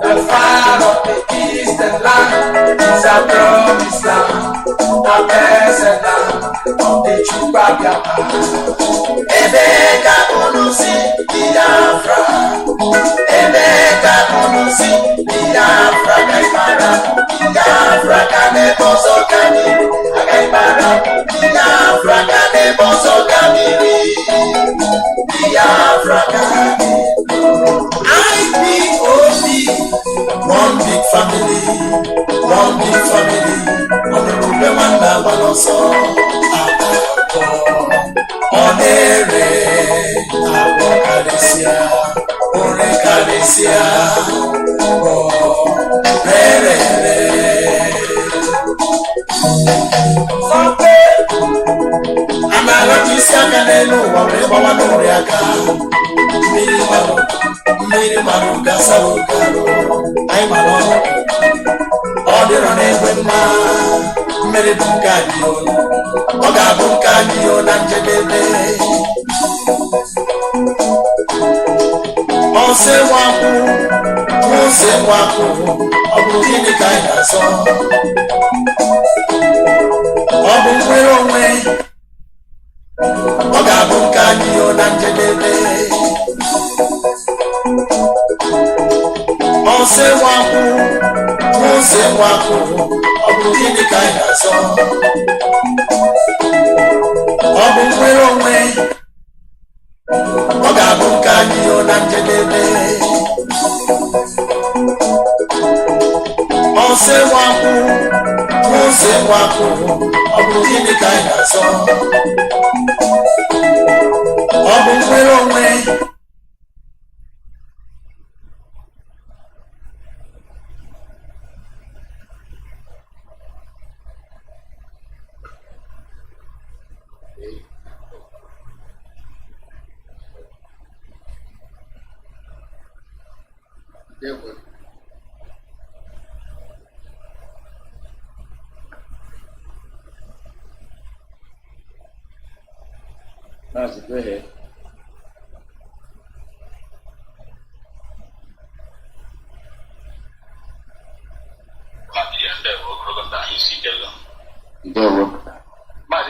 The fire of the eastern land is a promised land, a blessed land of the Chukwuemeka. Ebeka unusi Biafra, Ebeka unusi Biafra, Kaimara, Biafra kane boso kamiri, Kaimara, Biafra kane boso kamiri, Biafra kane. IPOB, one big family, Honorable Wanda Waloso, Onere, Abo Kalesia, Ore Kalesia, Re. Amalotisia Canelo, Wababa Noriaka, Miri Maru Gasaro, I'm alone. Order on every man, Mary Bunkadio, Oga Bunkadio, Nanjebe. Ose waku, Obudini Kaina so. Obu Weronwe, Oga Bunkadio, Nanjebe. Ose waku, Obudini Kaina so. Obu Weronwe, Oga Bunkadio, Nanjebe. Ose waku, Obudini Kaina so. Obu Weronwe. That's a good hit.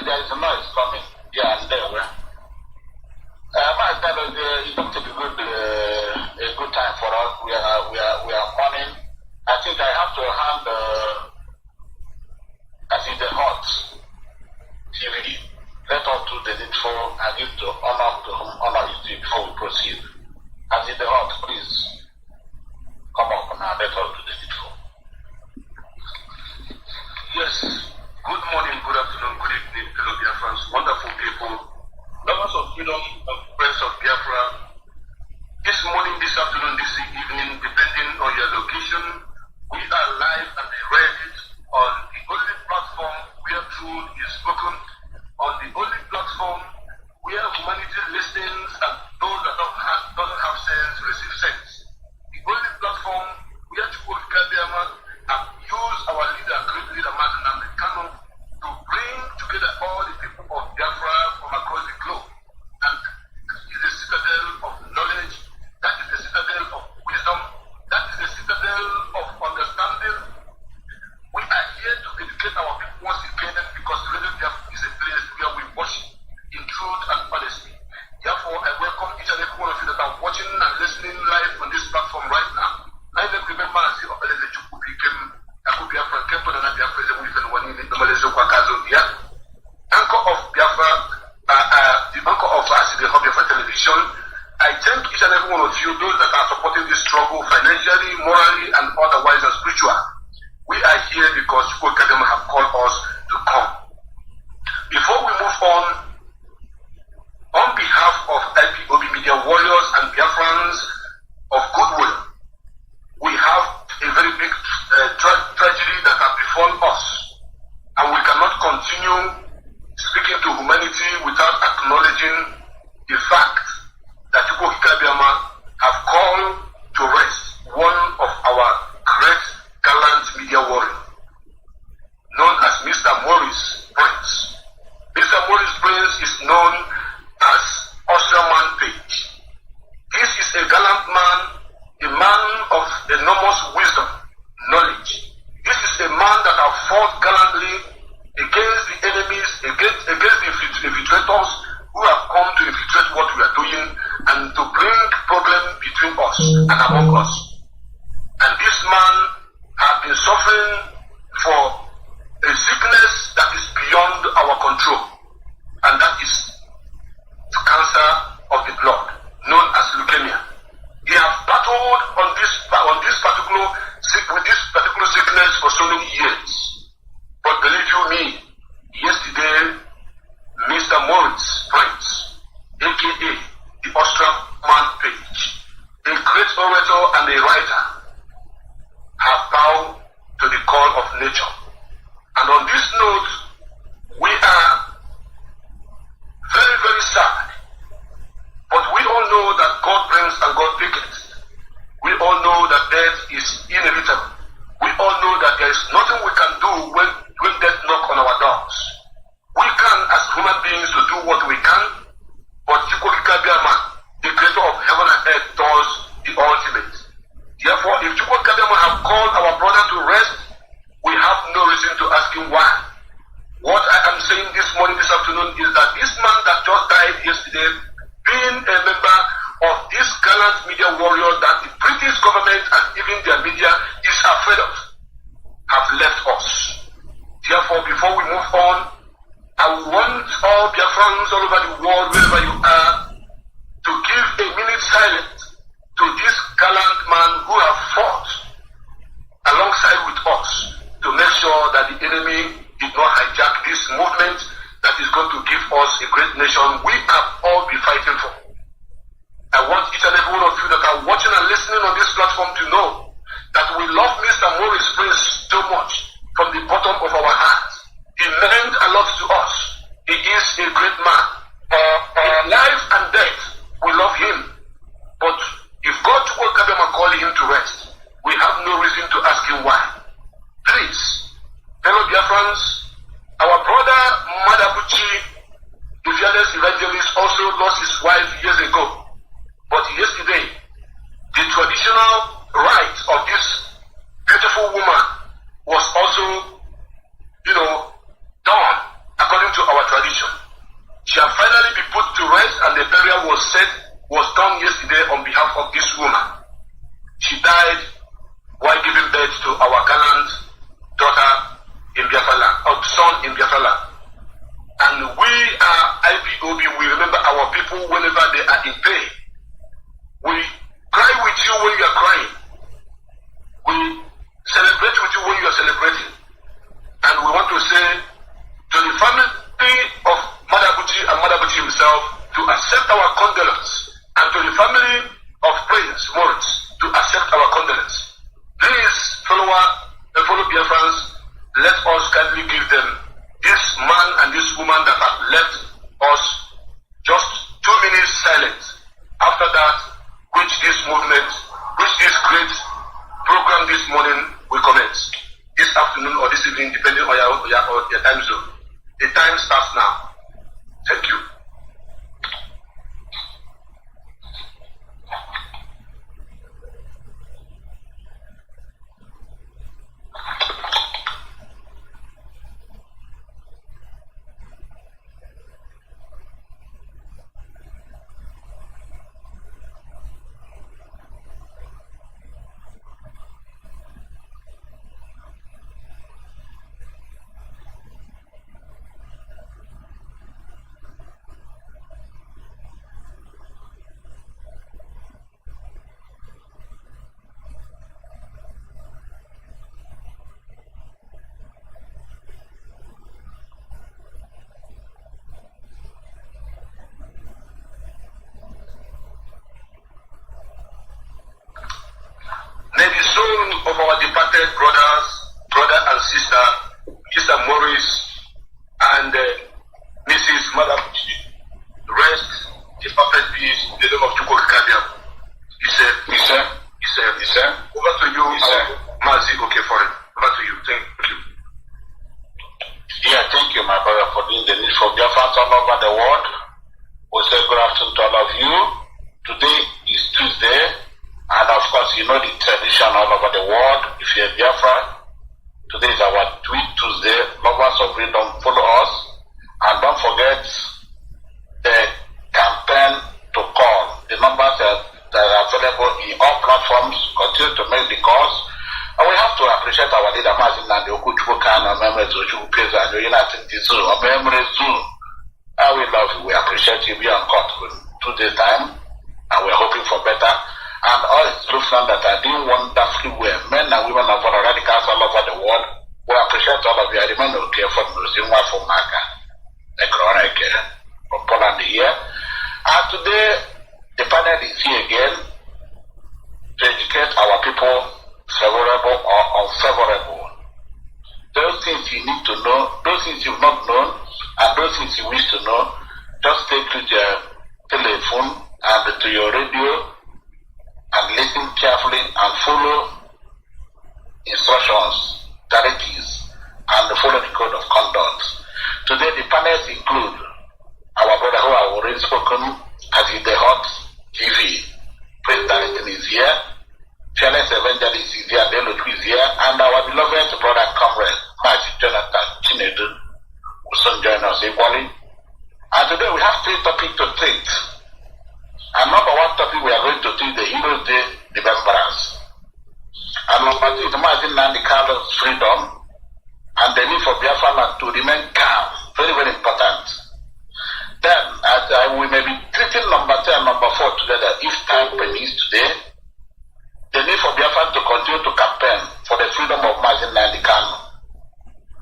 There is a noise coming. Yeah, and there. It's going to be a good time for us. We are running. I think I have to hand the hot TV. Let us do the needful and give to honor his due before we proceed. As in the hot, please come up now. Let us do the needful. Yes. Good morning, good afternoon, good evening, fellow Biafrans, wonderful people, lovers of freedom, of friends of Biafra. This morning, this afternoon, this evening, depending on your location, we are live and ready on the only platform where truth is spoken, on the only platform where humanity listens and those that doesn't have sense receive sense. The only platform where Chukwuemeka have used our leader, great leader, Martin Nnamdi Kanu, to bring together all the people of Biafra from across the globe. And that is the citadel of knowledge, that is the citadel of wisdom, that is the citadel of understanding. We are here to educate our people once again because Radio Biafra is a place where we worship in truth and honesty. Therefore, I welcome each and every one of you that are watching and listening live on this platform right now. I never remember as the Obeleze Chukwu became Biafra, Kempo and Biafra, anchor of Biafra, the anchor of the Biafra television. I thank each and every one of you, those that are supporting this struggle financially, morally, and otherwise and spiritual. We are here because Chukwuemeka have called us to come. Before we move on behalf of IPOB Media Warriors and Biafrans of goodwill, we have a very big tragedy that has befallen us, and we cannot continue speaking to humanity without acknowledging the fact that Chukwuemeka have called is known as Austrian Page. This is a gallant man, a man of enormous wisdom, knowledge. This is a man that has fought gallantly against the enemies, against the infiltrators who have come to infiltrate what we are doing and to bring problem between us and among us. And this man has been suffering for a sickness that is beyond our control, and that is cancer of the blood, known as leukemia. He has battled with this particular sickness for so many years. But believe you me, yesterday, Mr. Moritz Prince, aka the Austrian Page, a great orator and a writer, have bowed to the call of nature. And on this note, we are very, very sad. But we all know that God brings and God taketh. We all know that death is inevitable. We all know that there is nothing we can do when death knocks on our doors. We can, as human beings, to do what we can, but Chukwukabiyama, the creator of heaven and earth, does the ultimate. Therefore, if Chukwukabiyama have called our brother to rest, we have no reason to ask him why. What I am saying this morning, this afternoon, is that this man that just died yesterday, being a member of this gallant media warrior that the British government and even their media is afraid of, have left us. Therefore, before we move on, I want all Biafrans all over the world, wherever you are, to give a minute silence to this gallant man who have fought alongside with us to make sure that the enemy did not hijack this movement that is going to give us a great nation we have all been fighting for. I want each and every one of you that are watching and listening on this platform to know that we love Mr. Maurice Prince so much from the bottom of our hearts. He meant a lot to us. He is a great man. In life and death, we love him. But if God woke up him and called him to rest, we have no reason to ask him why. Please, fellow Biafrans, our brother Madabuchi, the fearless evangelist, also lost his wife years ago. But yesterday, the traditional right of this beautiful woman was also, done according to our tradition. She had finally been put to rest, and the burial was done yesterday on behalf of this woman. She died while giving birth to our gallant daughter in Biafra land, or son in Biafra land. And we are IPOB, we remember our people whenever they are in pain. We cry with you when you are crying. We celebrate with you when you are celebrating. And we want to say to the family of Madabuchi and Madabuchi himself to accept our condolence, and to the family of Prince Moritz to accept our condolence. Please, fellow Biafrans, let us kindly give them this man and this woman that have left us just 2 minutes silence. After that, which this great program this morning will commence. This afternoon or this evening, depending on your time zone. The time starts now. Thank you. May the soul of our departed brother and sister, Mr. Maurice and Mrs. Madabuchi, rest in perfect peace in the name of Chukwukabiyama. He said, over to you, Mazi Okefori. Over to you. Thank you. Yeah, thank you, my brother, for doing the need for Biafrans all over the world. We say good afternoon to all of you. Today is Tuesday, and of course, you know the tradition all over the world. If you're in Biafra, today is our Tweet Tuesday. Lovers of freedom, follow us. And don't forget the campaign to call. The numbers that are available in all platforms. Continue to make the calls. And we have to appreciate our leader, Mazin Nandi Okuchukan, and members of Chukupeza and the United Zoo, or Memory Zoo. We love you. We appreciate you. Be on court through this time. And we're hoping for better. And all his true friends that are doing wonderfully well, men and women of all radicals all over the world, we appreciate all of you. I remain okay for Nusinwa from Maka, from Poland here. And today, the panel is here again to educate our people, favorable or unfavorable. Those things you need to know, those things you've not known, and those things you wish to know, just take to your telephone and to your radio and listen carefully and follow instructions, directives, and follow the code of conduct. Today the panels include our brother who have already spoken, as in the Hot TV. President is here, Fearless Evangelist is here, Delo is here, and our beloved brother comrade, Master Jonathan Chinedu, will soon join us equally. And today we have 3 topics to treat. And number 1 topic we are going to treat the Heroes Day remembrance. And number 2 is Mazin Nandi Carlos freedom and the need for Biafra land to remain calm. Very, very important. Then we may be treating number 3 and number 4 together if time permits today. The need for Biafra to continue to campaign for the freedom of Mazin Nandi Kanu.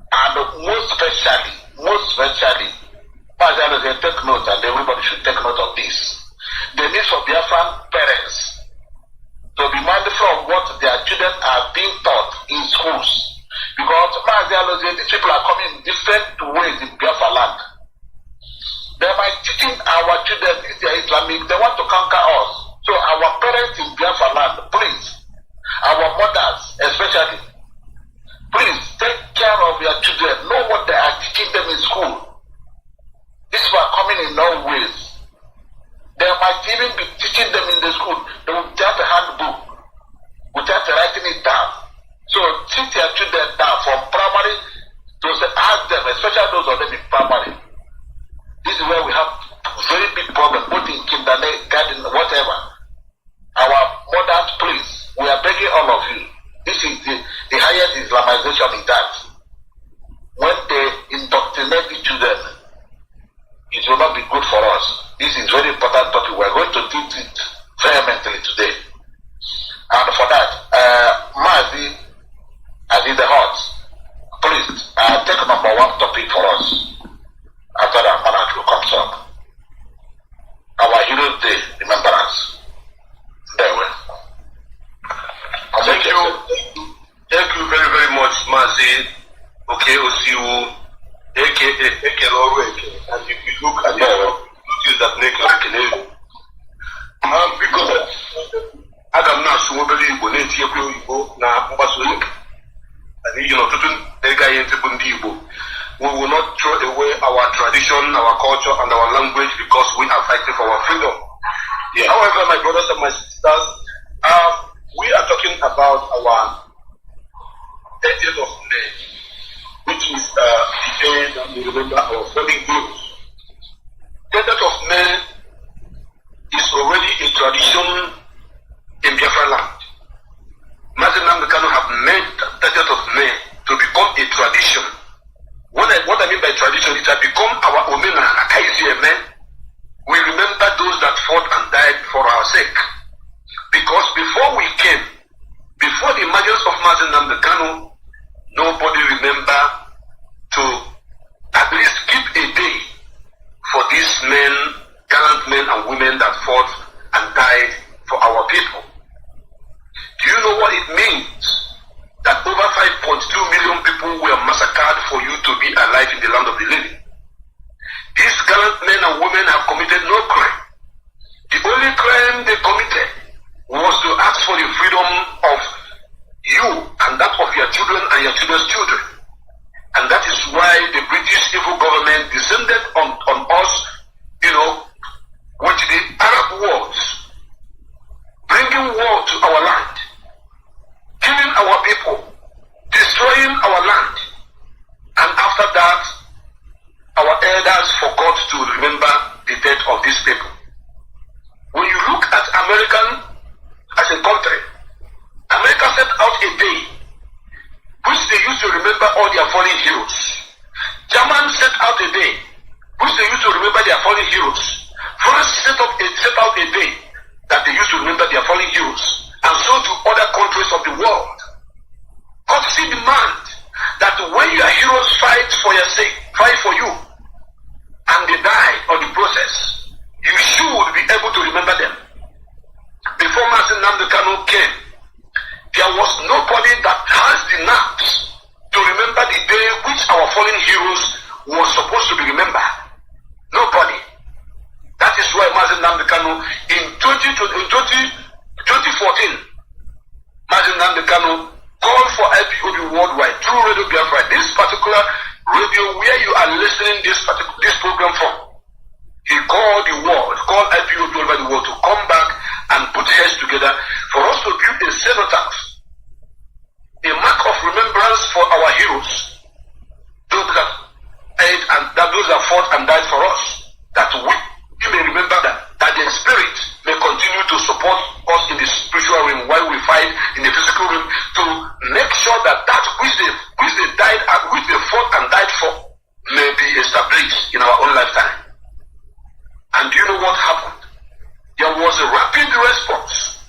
And most especially, Mazin will take note, and everybody should take note of this. The need for Biafran parents to be mindful of what their children are being taught in schools. Because these people are coming in different ways in Biafra land. They might teaching our children this is Islamic, they want to conquer us. So our parents in Biafra land, please, our mothers especially, please take care of your children. Know what they are teaching them in school. These people are coming in all ways. They might even be teaching them in the school. They will have a handbook without writing it down. So sit your children down from primary to ask them, especially those of them in primary. This is where we have very big problem, both in kindergarten, whatever. Our mothers, please, we are begging all of you. This is the highest Islamization in that. When they indoctrinate the children, it will not be good for us. This is very important topic. We are going to teach it vehemently today. And for that, Mazi, as in the Hot, please take number 1 topic for us. After that, Manatru comes up. Our Heroes Day remembrance. There we go. Thank you very, very much, Mazi. Okay, Osiu. And if you look at the that make because Adam now so believe when it's Igbo na Mbasolik. And you know, we will not throw away our tradition, our culture, and our language because we are fighting for our freedom. Yeah. However, my brothers and my sisters, we are talking about our 30th of May, which is the day that we remember our fallen heroes. 30th of May is already a tradition in Biafra land. Mazin Nandi Kanu have made 30th of May to become a tradition. What I mean by tradition, it has become our omena. We remember those that fought and died for our sake. Because before we came, before the emergence of Mazin Nandi Kanu, nobody remember to at least keep a day for these men, gallant men and women that fought and died for our people. Do you know what it means? That over 5.2 million people were massacred for you to be alive in the land of the living. These gallant men and women have committed no crime. The only crime they committed was to ask for the freedom of you and that of your children and your children's children. And that is why the British evil government descended on us these people. When you look at American as a country, America set out a day which they used to remember all their fallen heroes. Germans set out a day which they used to remember their fallen heroes. France set out a day that they used to remember their fallen heroes. And so do other countries of the world. Courtesy demand that when your heroes fight for your sake, fight for you, and they die on the process, you should be able to remember them. Before Mazi Nnamdi Kanu came, there was nobody that has the nerves to remember the day which our fallen heroes was supposed to be remembered. Nobody. That is why Mazi Nnamdi Kanu in 2014, Mazi Nnamdi Kanu called for IPOB worldwide through Radio Biafra. This particular radio where you are listening this program from, he called the world, called IPOB all over the world to come back and put heads together for us to build a cenotaph, a mark of remembrance for our heroes, those that died and those that fought and died for us, that we may remember that their spirit may continue to support us in the spiritual realm while we fight in the physical realm, to make sure that which they died and which they fought and died for may be established in our own lifetime. And do you know what happened? There was a rapid response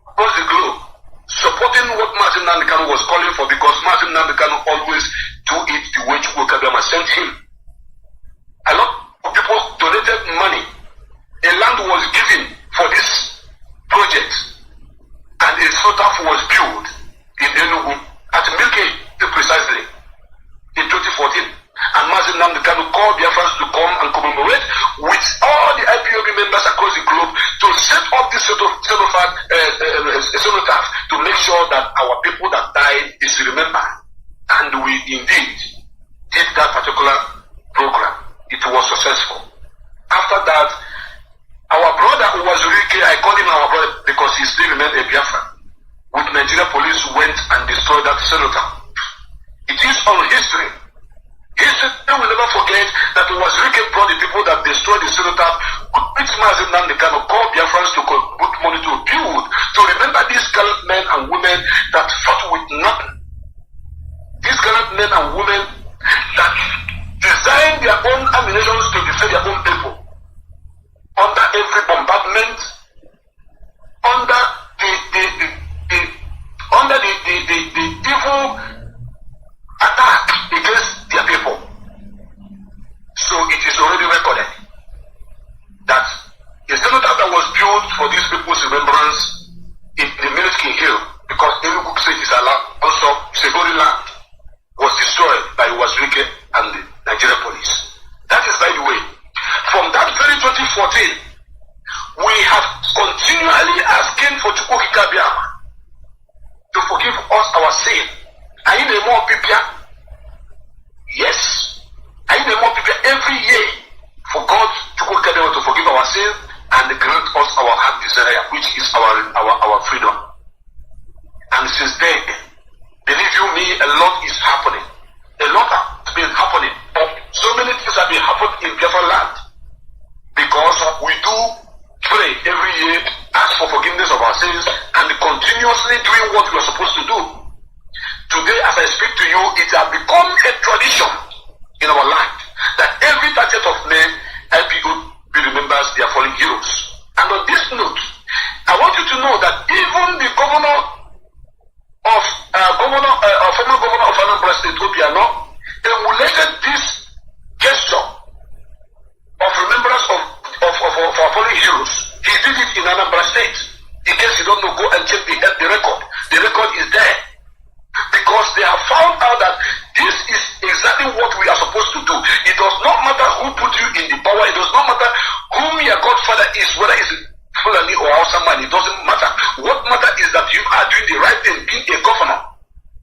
across the globe supporting what Mazi Nnamdi Kanu was calling for, because Mazi Nnamdi Kanu always do it the way Chukwuka Biama sent him. A lot of people donated money. A land was given for this project, and a cenotaph was built in Enugu at Milke precisely in 2014. And Mazi Nnamdi Kanu called Biafrans to come and commemorate with all the IPOB members across the globe to set up this cenotaph to make sure that our people that died is remembered. And we indeed did that particular program. It was successful. After that, our brother who was Urike, I call him our brother because he still remained a Biafran, with Nigeria police went and destroyed that cenotaph. It is on history. History will never forget that it was Urike brought the people that destroyed the cenotaph, which Mazi Nnamdi Kanu called Biafrans to put money to build, to remember these gallant men and women that fought with nothing. These gallant men and women that designed their own ammunitions to defend their own people under every bombardment, under the evil attack against their people. So it is already recorded that a cenotaph that was built for these people's remembrance in the Military Hill, because Enugu State is also Segori land, was destroyed by Wazirike and the Nigeria police. That is, by the way, from that very 2014, we have continually asking for Chukwuka Biama to forgive us our sin. Are you the more people? Yes. Are you the more people every year for God Chukwuka Biama to forgive our sin and grant us our heart desire, which is our freedom. And since then, believe you me, a lot is happening. A lot has been happening. So many things have been happening in Biafra land, because we do pray every year, ask for forgiveness of our sins, and continuously doing what we are supposed to do. Today, as I speak to you, it has become a tradition in our land that every 30th of May, IPOB remembers their fallen heroes. And on this note, I want you to know that even the former governor of Anambra State, Obiano, emulated this gesture of remembrance of our fallen heroes. He did it in Anambra State. In case you don't know, go and check the record. The record is there. Because they have found out that this is exactly what we are supposed to do. It does not matter who put you in the power. It does not matter whom your godfather is, whether it's Fulani or Hausa. It doesn't matter. What matters is that you are doing the right thing, being a governor.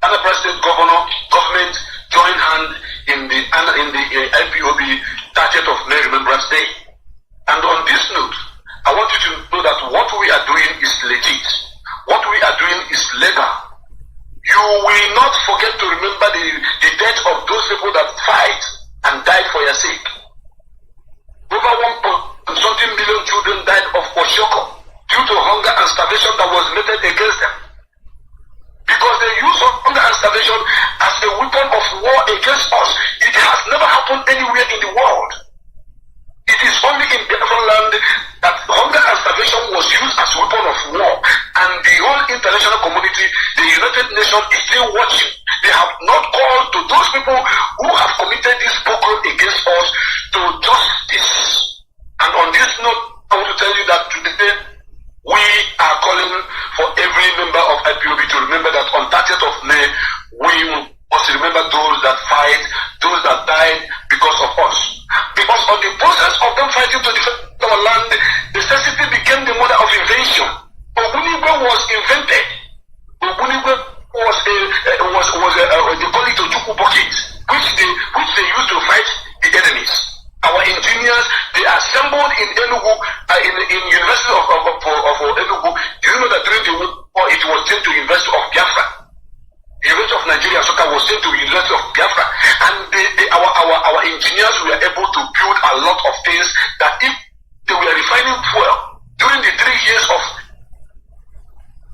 Anambra State government join hand in the IPOB 30th of May Remembrance Day. And on this note, I want you to know that what we are doing is legit. What we are doing is legal. You will not forget to remember the death of those people that fight and died for your sake. Over 1.6 anywhere in the world. It is only in Biafran land that hunger and starvation was used as a weapon of war, and the whole international community, the United Nations, is still watching. They have not called to those people who have committed this pogrom against us to justice. And on this note, I want to tell you that today we are calling for every member of IPOB to remember that on 30th of May, we must remember those that fight, those that died because of us. Because on the process of them fighting to defend our land, necessity became the mother of invention. Ogbunigwe was invented. Ogbunigwe was they call it a Chukwu bucket, which they used to fight the enemies. Our engineers, they assembled in Enugu, in University of Enugu. Do you know that during the war, it was sent to University of Biafra? University of Nigeria, Soka was sent to University of Biafra, and our engineers were able to build a lot of things that if they were refining fuel during the 3 years of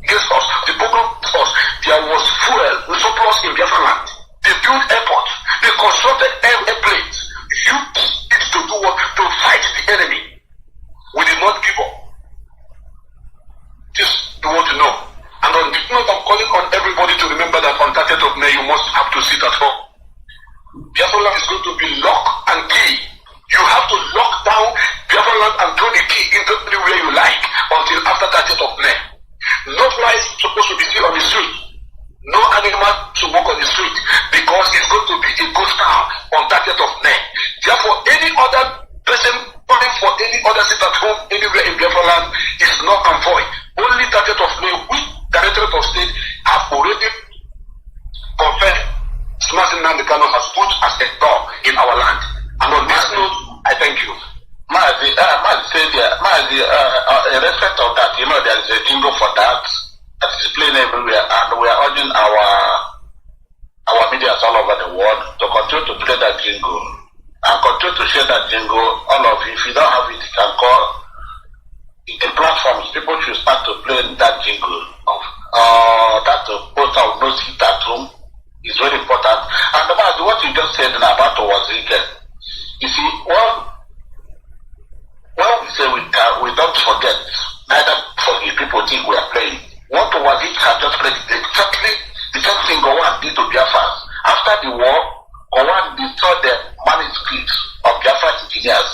against us, the program us, there was fuel surplus in Biafra land. They built airports, they constructed airplanes. You need to do what? To fight the enemy. We did not give up. Just you want to know. And on this note, I'm calling on everybody to remember that on 30th of May, you must have to sit at home. Biafra land is going to be lock and key. You have to lock down Biafra land and throw the key into anywhere you like until after 30th of May. No flies supposed to be seen on the street. No animal to walk on the street because it's going to be a ghost town on 30th of May. Therefore, any other person calling for any other sit at home anywhere in Biafra land is not convoy. Only 30th of May, we, Directorate of State, have already confirmed Smashin Nandekano has put as a door in our land. And on this note, I thank you. In respect of that, you know, there is a jingle for that is playing everywhere, and we are urging our media all over the world to continue to play that jingle and continue to share that jingle. All of you, if you don't have it, you can call in platforms. People should start to play that jingle of that post of no sit at home is very important. And about what you just said about Wazirike, you see, when we say we don't forget, neither forgive, people think we are playing. What Wazirike has just played exactly the same thing Gowon did to Biafra. After the war, Gowon destroyed the manuscripts of Biafra engineers.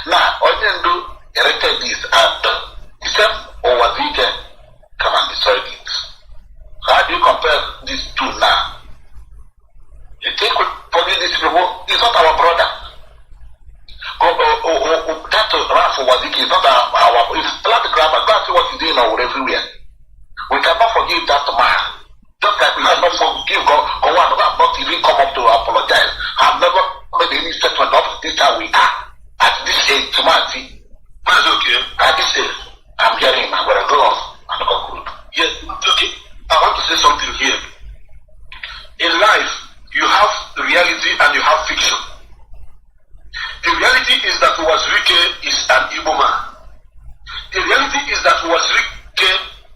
Now, Oyendu erected this, and the same Wazirike come and destroyed it. How do you compare these two now? You think we forgive these people? It's not our brother. That Ralph Wazirike is not our it's not the grabber. Go and see what he's doing everywhere. We cannot forgive that man. Just like we cannot forgive Gowon, who have not even come up to apologize. Have never made any statement of this how we are. At this age, Tomati. That's okay. At this age, I'm hearing I'm going to go off and conclude. Yes, okay. I want to say something here. In life, you have reality and you have fiction. The reality is that Wazirike is an Igbo man. The reality is that Wazirike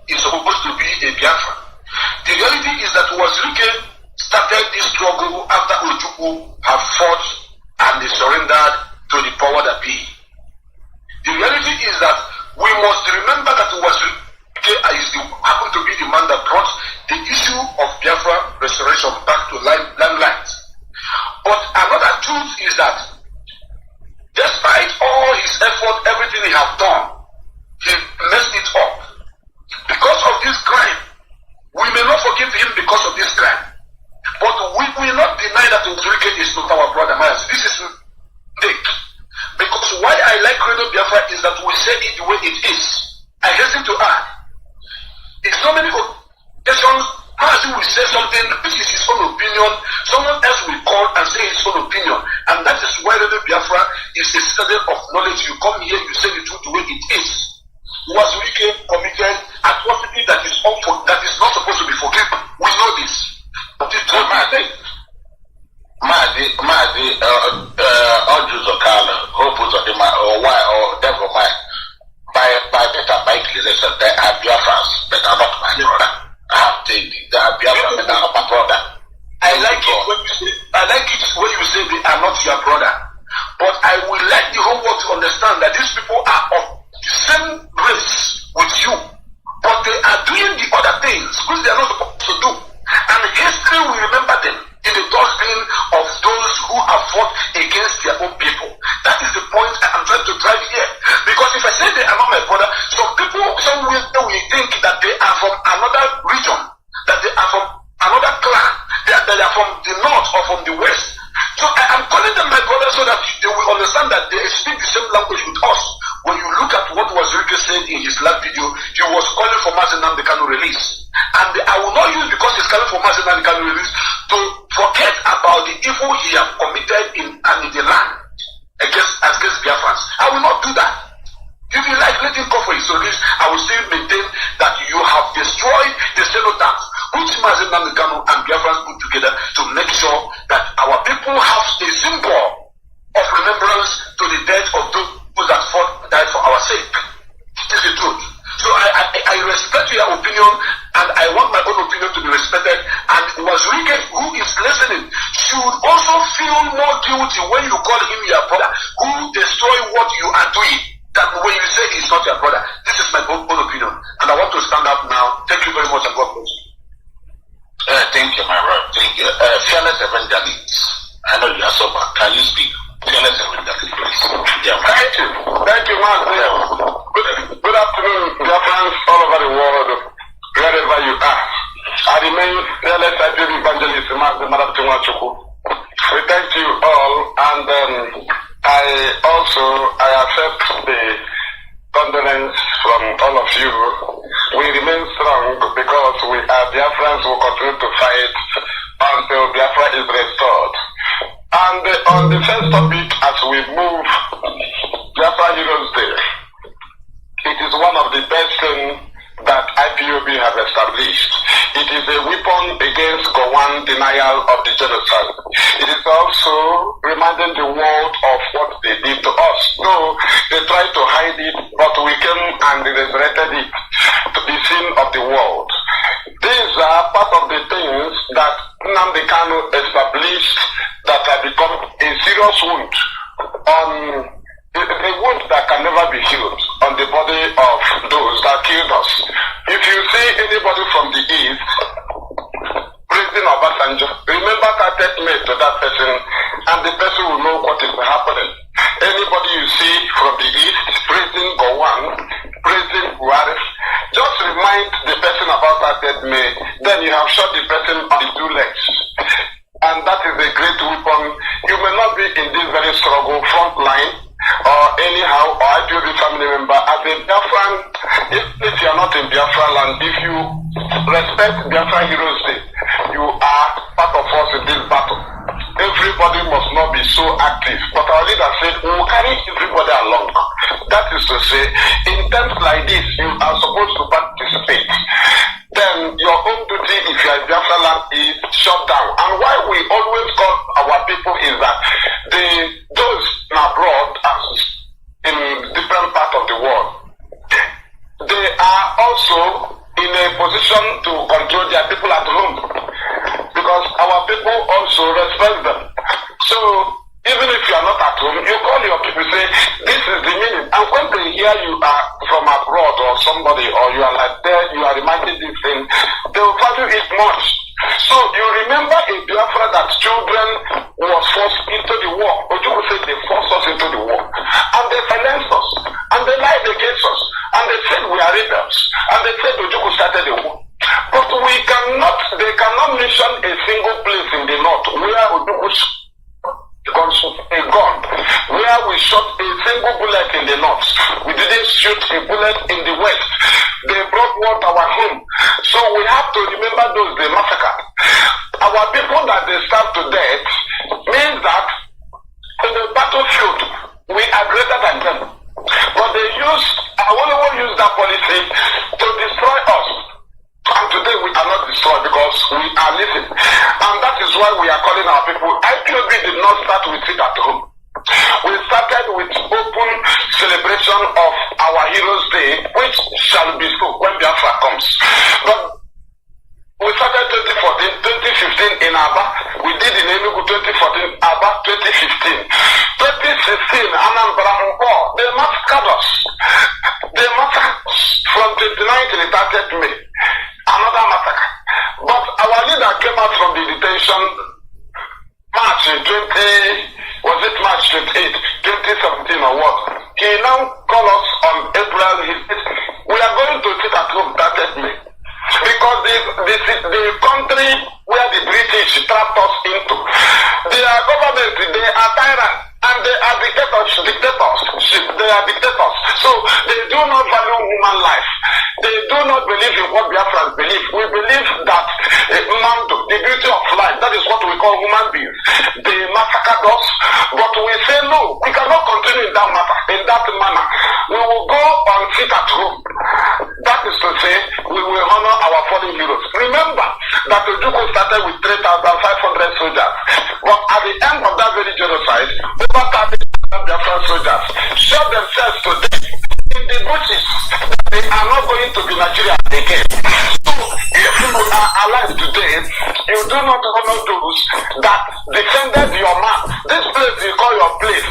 is supposed to be a Biafra. The reality is that Wazirike started this struggle after Ojukwu have fought and they surrendered to the power that be. The reality is that we must remember that Wazirike happened to be the man that brought the issue of Biafra restoration back to limelight. But another truth is that despite all his effort, everything he has done, he messed it up. Because of this crime, we may not forgive him because of this crime. But we will not deny that Wazirike is not our brother. This is mistake. Because why I like Radio Biafra is that we say it the way it is. I hasten to add, in so many occasions, Mazi will say something which is his own opinion, someone else will call and say his own opinion. And that is why Radio Biafra is a citadel of knowledge. You come here, you say the truth the way it is. Wazirike committed atrocity that is not supposed to be forgiven. We know this. But it's not Mazi, Ojuzokala, Hopuzodima, or why, or devil mind, by better by inclination, they are Biafras, but are not my brother. I have taken they are Biafras, but are not my brother. I like it when you say they are not your brother. like the whole world to understand that these people are of the same race with you, but they are doing the other things which they are not supposed to do. And history will remember them in the dustbin of those who have fought against their own people. That is the point I am trying to drive here. Because if I say they are not my brother, some people somewhere will think that they are from another region, that they are from another clan, that they are from the north or from the west. So I am calling them my brother so that they will understand that they speak the same language with us. When you look at what Wazirike said in his last video, he was calling for Mazi Nnamdi Kanu release. And I will not use because he's calling for Mazi Nnamdi Kanu release to forget about the evil he has committed in the land against Biafrans. I will not do that. If you like, let him call for his release. I will still maintain that you have destroyed the cenotaphs which Mazi Nnamdi Kanu and Biafrans put together to make sure that our people have a symbol of remembrance to the death of those that died for our sake. It is the truth. So I respect your opinion, and I want my own opinion to be respected. And Wazirike, who is listening, should also feel more guilty when you call him your brother, who destroy what you are doing, than when you say he's not your brother. This is my own opinion, and I want to stand up now. Thank you very much, and God bless you. Thank you, my brother. Thank you. Fearless Evangelist, I know you are sober. Can you speak? Fearless Evangelist, please. Yeah, thank you. Thank you, man. Good afternoon, dear friends all over the world, wherever you are. I remain Fearless Evangelist, Master Madam. We thank you all, and I accept the condolence from all of you. We remain strong because we are Biafrans who continue to fight until Biafra is restored. And on the first topic, as we move Biafra Heroes Day, it is one of the best things that IPOB have established. It is a weapon against Gowon denial of the genocide. It is also reminding the world of what they did to us. No, they tried to hide it, but we came and resurrected it to the sin of the world. These are part of the things that Nnamdi Kanu established that have become a serious wound on a wound that can never be healed on the body of those that killed us. If you see anybody from the east praising Obasanjo, remember that death made to that person, and the person will know what is happening. Anybody you see from the east praising Gowon, praising Buhari, just remind the person about that death made, then you have shot the person on the two legs. And that is a great weapon. You may not be in this very struggle front line, or anyhow, or IPOB family member, as a Biafran, if you are not in Biafra land, if you respect Biafra Heroes Day, you are part of us in this battle. Everybody must not be so active, but our leader said, we will carry everybody along. That is to say, in times like this, you are supposed to participate. Then your own duty, if you are in Biafra land, is shut down. And why we always call our people is that those abroad, in different parts of the world, they are also in a position to control their people at home, because our people also respect them. So even if you are not at home, you call your people, say this is the meaning, and when they hear you are from abroad or somebody, or you are like there, you are reminding this thing, they will value it much. So you remember in Biafra that children was forced into the war. Ojukwu said they forced us into the war, and they financed us, and they lied against us, and they said we are rebels, and they said Ojukwu started the war. But they cannot mention a single place in the north where Ojukwu a gun, where we shot a single bullet in the north. We didn't shoot a bullet in the west. They brought war to our home. So we have to remember those they massacred. Our people that they starved to death means that in the battlefield we are greater than them. But they will use that policy to destroy us. And today we are not destroyed because we are living. And that is why we are calling our people. IPOB did not start with it at home. We started with open celebration of our Heroes Day, which shall be so when Biafra comes. But we started 2014, 2015 in Aba. We did in Enugu 2014, Aba 2015. 2016, Anambra us into. Their government, they are tyrants. And they are dictators. They are dictators. So they do not value human life. They do not believe in what Biafrans believe. We believe that Mando, the beauty of life, that is what we call human beings. They massacred us, but we say no, we cannot continue in that manner. We will go and sit at home. That is to say, we will honor our fallen heroes. Remember that Ojukwu started with 3,500 soldiers, but at the end of that very genocide, over 30,000 Biafran soldiers shot themselves to death in the bushes. They are not going to be Nigeria again. So, if you are alive today, you do not honor those that defended your man. This place you call your place.